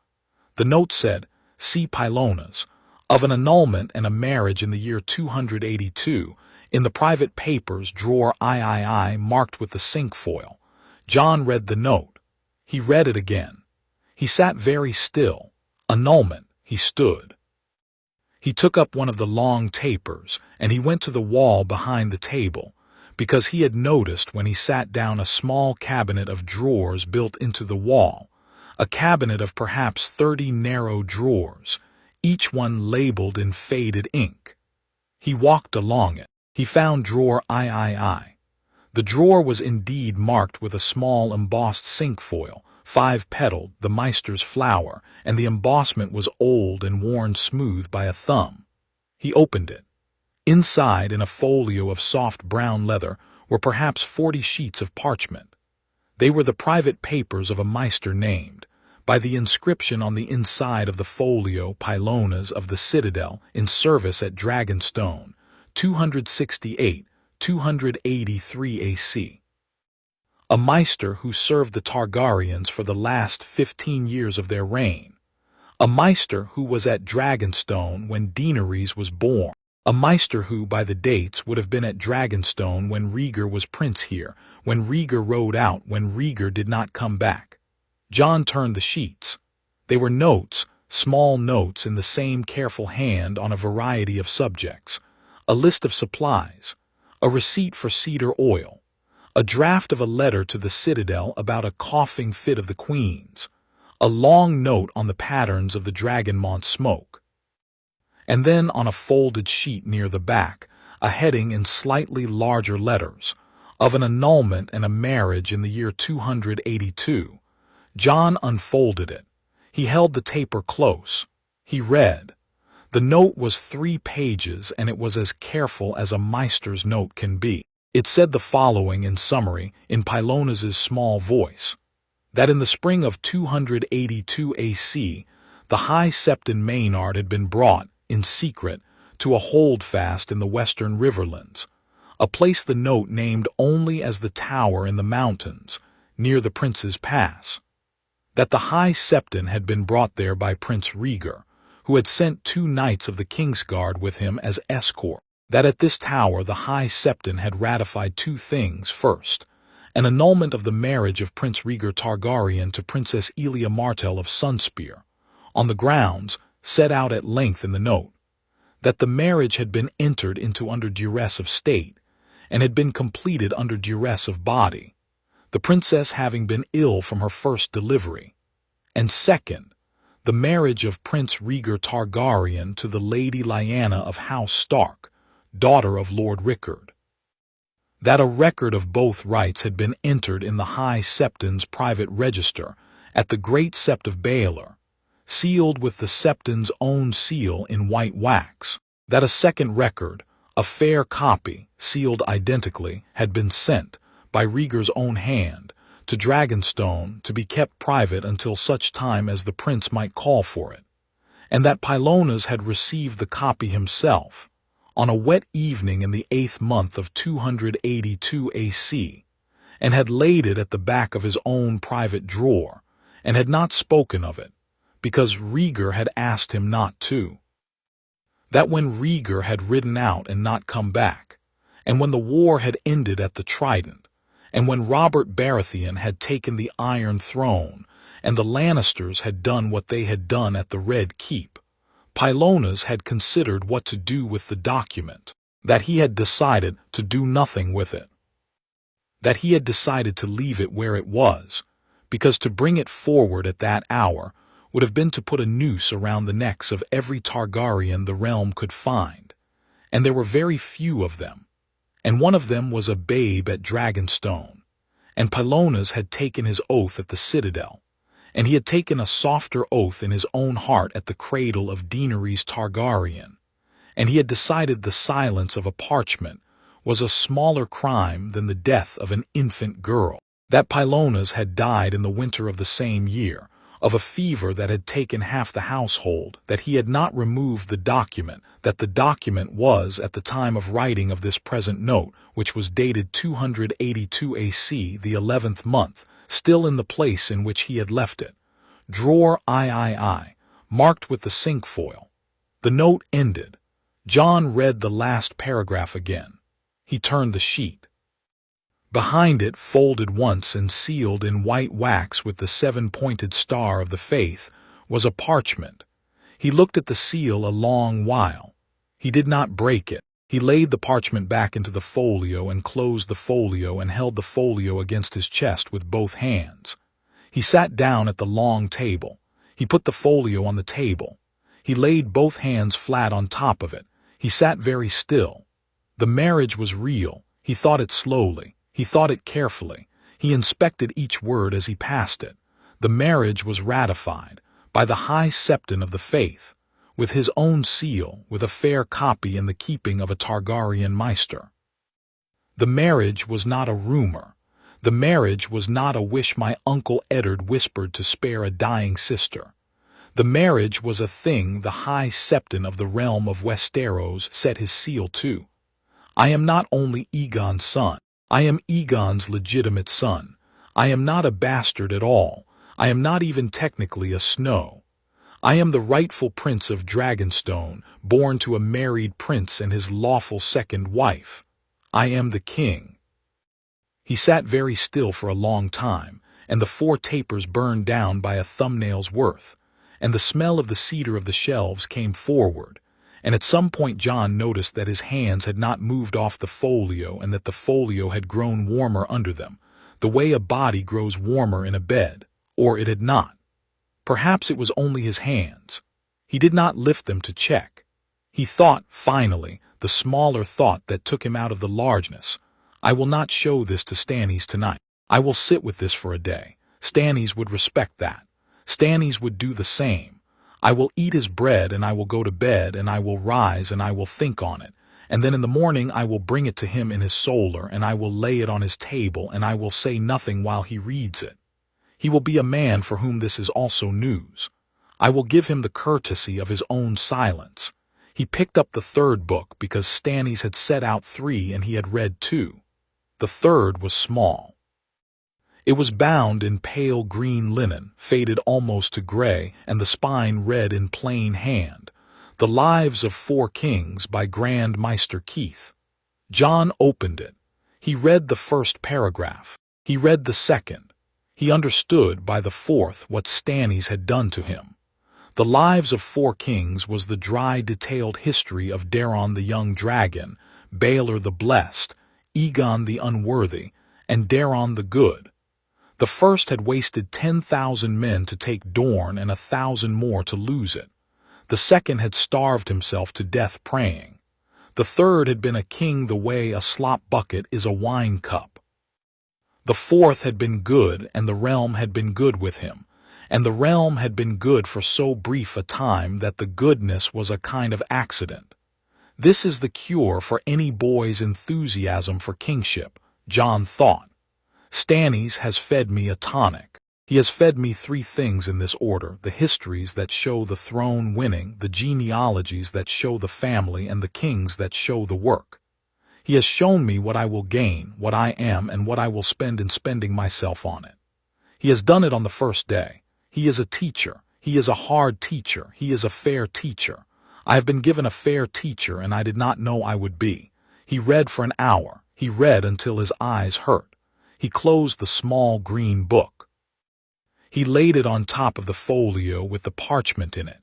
The note said, "See Pylonas, of an annulment and a marriage in the year 282, in the private papers, drawer III marked with the cinquefoil." Jon read the note. He read it again. He sat very still. Annulment, he stood. He took up one of the long tapers, and he went to the wall behind the table, because he had noticed when he sat down a small cabinet of drawers built into the wall, a cabinet of perhaps 30 narrow drawers, each one labeled in faded ink. He walked along it. He found drawer III. The drawer was indeed marked with a small embossed cinquefoil, 5-petaled, the maester's flower, and the embossment was old and worn smooth by a thumb. He opened it. Inside, in a folio of soft brown leather, were perhaps 40 sheets of parchment. They were the private papers of a maester named, by the inscription on the inside of the folio, Pylonas of the Citadel, in service at Dragonstone, 268, 283 AC. A maester who served the Targaryens for the last 15 years of their reign. A maester who was at Dragonstone when Daenerys was born. A maester who, by the dates, would have been at Dragonstone when Rhaegar was prince here, when Rhaegar rode out, when Rhaegar did not come back. Jon turned the sheets. They were notes, small notes in the same careful hand on a variety of subjects. A list of supplies. A receipt for cedar oil. A draft of a letter to the Citadel about a coughing fit of the Queen's. A long note on the patterns of the Dragonmont smoke. And then on a folded sheet near the back, a heading in slightly larger letters, of an annulment and a marriage in the year 282. Jon unfolded it. He held the taper close. He read, The note was 3 pages, and it was as careful as a maester's note can be. It said the following in summary, in Pylona's small voice, that in the spring of 282 AC, the High Septon Maynard had been brought, in secret, to a holdfast in the western riverlands, a place the note named only as the Tower in the mountains, near the Prince's Pass. That the High Septon had been brought there by Prince Rhaegar, who had sent 2 knights of the Kingsguard with him as escort. That at this tower the High Septon had ratified 2 things. First, an annulment of the marriage of Prince Rhaegar Targaryen to Princess Elia Martell of Sunspear, on the grounds, set out at length in the note, that the marriage had been entered into under duress of state, and had been completed under duress of body, the princess having been ill from her first delivery. And second, the marriage of Prince Rhaegar Targaryen to the Lady Lyanna of House Stark, daughter of Lord Rickard. That a record of both rights had been entered in the High Septon's private register at the great Sept of Baelor, sealed with the Septon's own seal in white wax. That a second record, a fair copy, sealed identically, had been sent, by Rhaegar's own hand, to Dragonstone to be kept private until such time as the prince might call for it, and that Pylonas had received the copy himself, on a wet evening in the 8th month of 282 AC, and had laid it at the back of his own private drawer, and had not spoken of it, because Rhaegar had asked him not to. That when Rhaegar had ridden out and not come back, and when the war had ended at the Trident, and when Robert Baratheon had taken the Iron Throne, and the Lannisters had done what they had done at the Red Keep, Pylonas had considered what to do with the document, that he had decided to do nothing with it, that he had decided to leave it where it was, because to bring it forward at that hour would have been to put a noose around the necks of every Targaryen the realm could find, and there were very few of them, and one of them was a babe at Dragonstone, and Pylonas had taken his oath at the Citadel, and he had taken a softer oath in his own heart at the cradle of Daenerys Targaryen, and he had decided the silence of a parchment was a smaller crime than the death of an infant girl. That Pylonas had died in the winter of the same year, of a fever that had taken half the household, that he had not removed the document, that the document was, at the time of writing of this present note, which was dated 282 AC, the 11th month, still in the place in which he had left it. Drawer III, marked with the cinquefoil. The note ended. Jon read the last paragraph again. He turned the sheet. Behind it, folded once and sealed in white wax with the 7-pointed star of the faith, was a parchment. He looked at the seal a long while. He did not break it. He laid the parchment back into the folio and closed the folio and held the folio against his chest with both hands. He sat down at the long table. He put the folio on the table. He laid both hands flat on top of it. He sat very still. The marriage was real. He thought it slowly. He thought it carefully. He inspected each word as he passed it. The marriage was ratified by the High Septon of the Faith, with his own seal, with a fair copy in the keeping of a Targaryen maester. The marriage was not a rumor. The marriage was not a wish my Uncle Eddard whispered to spare a dying sister. The marriage was a thing the High Septon of the realm of Westeros set his seal to. I am not only Aegon's son. I am Aegon's legitimate son. I am not a bastard at all. I am not even technically a Snow. I am the rightful prince of Dragonstone, born to a married prince and his lawful second wife. I am the king. He sat very still for a long time, and the 4 tapers burned down by a thumbnail's worth, and the smell of the cedar of the shelves came forward, and at some point Jon noticed that his hands had not moved off the folio and that the folio had grown warmer under them, the way a body grows warmer in a bed, or it had not. Perhaps it was only his hands. He did not lift them to check. He thought, finally, the smaller thought that took him out of the largeness, I will not show this to Stannis tonight. I will sit with this for a day. Stannis would respect that. Stannis would do the same. I will eat his bread, and I will go to bed, and I will rise, and I will think on it. And then in the morning I will bring it to him in his solar, and I will lay it on his table, and I will say nothing while he reads it. He will be a man for whom this is also news. I will give him the courtesy of his own silence. He picked up the third book because Stannis had set out 3 and he had read 2. The third was small. It was bound in pale green linen, faded almost to gray, and the spine read in plain hand, The Lives of 4 Kings by Grand Meister Keith. Jon opened it. He read the first paragraph. He read the second. He understood by the fourth what Stannis had done to him. The Lives of 4 Kings was the dry, detailed history of Daeron the Young Dragon, Baelor the Blessed, Aegon the Unworthy, and Daeron the Good. The first had wasted 10,000 men to take Dorne and 1,000 more to lose it. The second had starved himself to death praying. The third had been a king the way a slop bucket is a wine cup. The fourth had been good, and the realm had been good with him. And the realm had been good for so brief a time that the goodness was a kind of accident. This is the cure for any boy's enthusiasm for kingship, Jon thought. Stannis has fed me a tonic. He has fed me 3 things in this order: the histories that show the throne winning, the genealogies that show the family, and the kings that show the work. He has shown me what I will gain, what I am, and what I will spend in spending myself on it. He has done it on the first day. He is a teacher. He is a hard teacher. He is a fair teacher. I have been given a fair teacher, and I did not know I would be. He read for an hour. He read until his eyes hurt. He closed the small green book. He laid it on top of the folio with the parchment in it.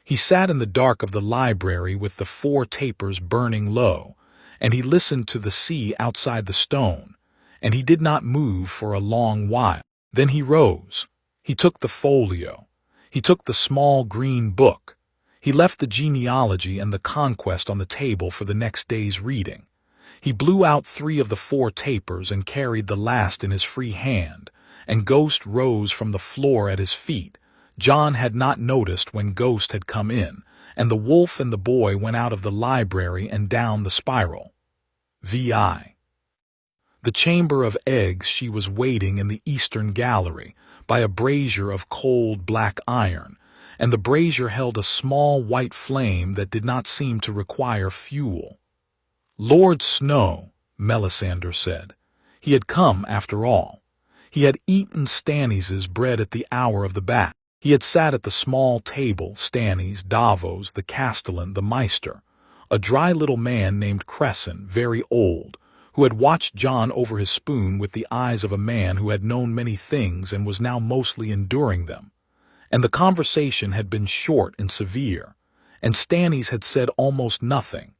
He sat in the dark of the library with the 4 tapers burning low, and he listened to the sea outside the stone, and he did not move for a long while. Then he rose. He took the folio. He took the small green book. He left the genealogy and the conquest on the table for the next day's reading. He blew out 3 of the 4 tapers and carried the last in his free hand, and Ghost rose from the floor at his feet. Jon had not noticed when Ghost had come in, and the wolf and the boy went out of the library and down the spiral. V.I. The chamber of eggs. She was waiting in the eastern gallery, by a brazier of cold black iron, and the brazier held a small white flame that did not seem to require fuel. Lord Snow, Melisandre said. He had come after all. He had eaten Stannis's bread at the hour of the bat. He had sat at the small table, Stannis, Davos, the Castellan, the Maester, a dry little man named Cresson, very old, who had watched Jon over his spoon with the eyes of a man who had known many things and was now mostly enduring them. And the conversation had been short and severe, and Stannis had said almost nothing,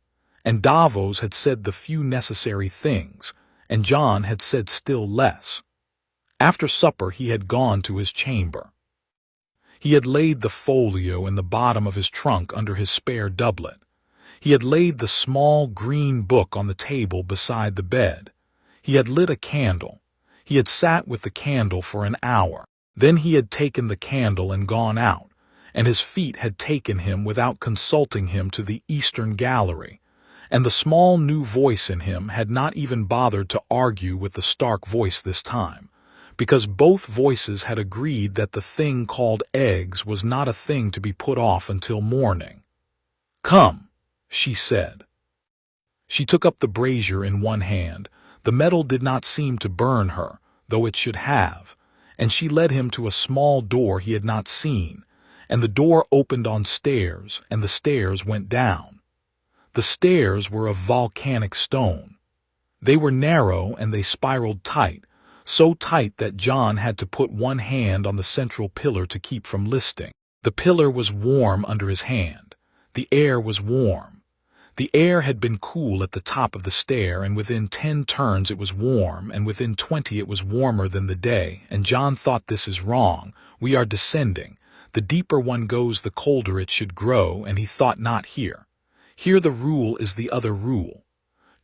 and Davos had said the few necessary things, and Jon had said still less. After supper he had gone to his chamber. He had laid the folio in the bottom of his trunk under his spare doublet. He had laid the small green book on the table beside the bed. He had lit a candle. He had sat with the candle for an hour. Then he had taken the candle and gone out, and his feet had taken him without consulting him to the eastern gallery, and the small new voice in him had not even bothered to argue with the Stark voice this time, because both voices had agreed that the thing called eggs was not a thing to be put off until morning. "Come," she said. She took up the brazier in one hand. The metal did not seem to burn her, though it should have, and she led him to a small door he had not seen, and the door opened on stairs, and the stairs went down. The stairs were of volcanic stone. They were narrow and they spiraled tight, so tight that Jon had to put one hand on the central pillar to keep from listing. The pillar was warm under his hand. The air was warm. The air had been cool at the top of the stair, and within 10 turns it was warm, and within 20 it was warmer than the day, and Jon thought, this is wrong. We are descending. The deeper one goes, the colder it should grow, and he thought, not here. Here the rule is the other rule.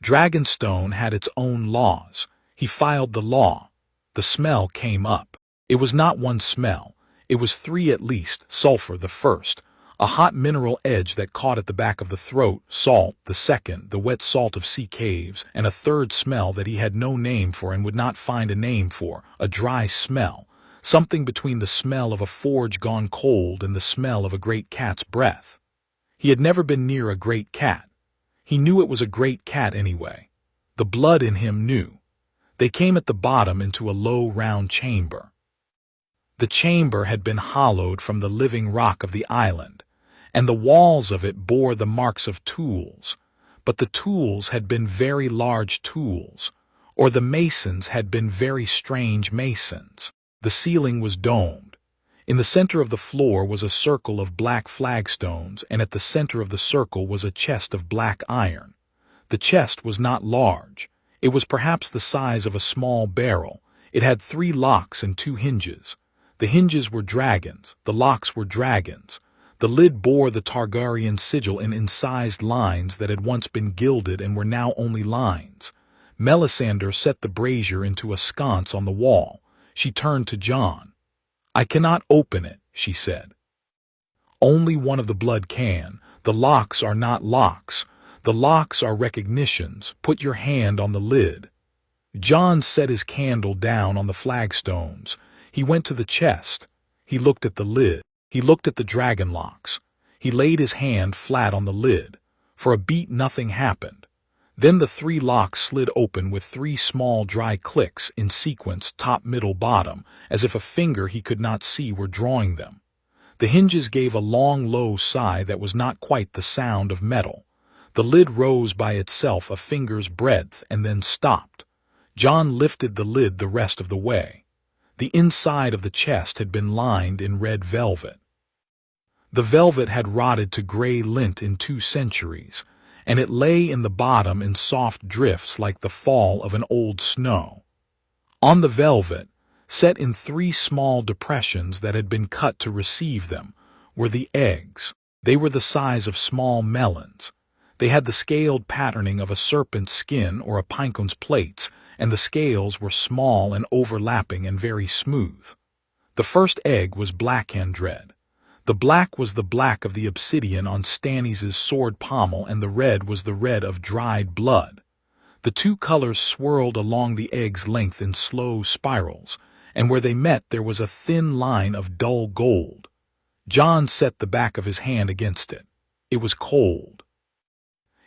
Dragonstone had its own laws. He filed the law. The smell came up. It was not one smell. It was 3 at least: sulfur, the first, a hot mineral edge that caught at the back of the throat; salt, the second, the wet salt of sea caves; and a third smell that he had no name for and would not find a name for, a dry smell, something between the smell of a forge gone cold and the smell of a great cat's breath. He had never been near a great cat. He knew it was a great cat anyway. The blood in him knew. They came at the bottom into a low round chamber. The chamber had been hollowed from the living rock of the island, and the walls of it bore the marks of tools, but the tools had been very large tools, or the masons had been very strange masons. The ceiling was domed. In the center of the floor was a circle of black flagstones, and at the center of the circle was a chest of black iron. The chest was not large. It was perhaps the size of a small barrel. It had 3 locks and 2 hinges. The hinges were dragons, the locks were dragons. The lid bore the Targaryen sigil in incised lines that had once been gilded and were now only lines. Melisandre set the brazier into a sconce on the wall. She turned to Jon. "I cannot open it," she said. "Only one of the blood can. The locks are not locks. The locks are recognitions. Put your hand on the lid." Jon set his candle down on the flagstones. He went to the chest. He looked at the lid. He looked at the dragon locks. He laid his hand flat on the lid. For a beat nothing happened. Then the 3 locks slid open with 3 small dry clicks in sequence, top, middle, bottom, as if a finger he could not see were drawing them. The hinges gave a long, low sigh that was not quite the sound of metal. The lid rose by itself a finger's breadth and then stopped. Jon lifted the lid the rest of the way. The inside of the chest had been lined in red velvet. The velvet had rotted to gray lint in 2 centuries, and it lay in the bottom in soft drifts like the fall of an old snow. On the velvet, set in 3 small depressions that had been cut to receive them, were the eggs. They were the size of small melons. They had the scaled patterning of a serpent's skin or a pinecone's plates, and the scales were small and overlapping and very smooth. The first egg was black-handred. The black was the black of the obsidian on Stannis' sword pommel, and the red was the red of dried blood. The 2 colors swirled along the egg's length in slow spirals, and where they met there was a thin line of dull gold. Jon set the back of his hand against it. It was cold.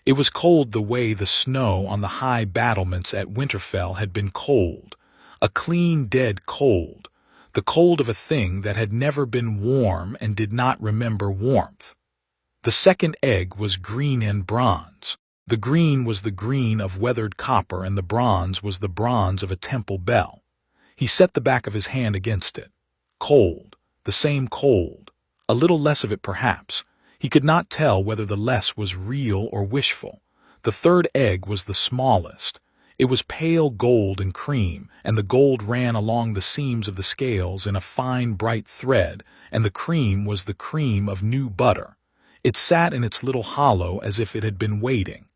It was cold the way the snow on the high battlements at Winterfell had been cold, a clean, dead cold, the cold of a thing that had never been warm and did not remember warmth. The second egg was green and bronze. The green was the green of weathered copper, and the bronze was the bronze of a temple bell. He set the back of his hand against it. Cold, the same cold, a little less of it perhaps. He could not tell whether the less was real or wishful. The third egg was the smallest. It was pale gold and cream, and the gold ran along the seams of the scales in a fine bright thread, and the cream was the cream of new butter. It sat in its little hollow as if it had been waiting.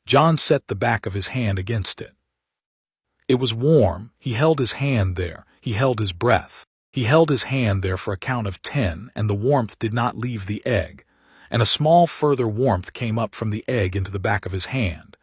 Jon set the back of his hand against it. It was warm. He held his hand there. He held his breath. He held his hand there for a count of 10, and the warmth did not leave the egg. And a small further warmth came up from the egg into the back of his hand.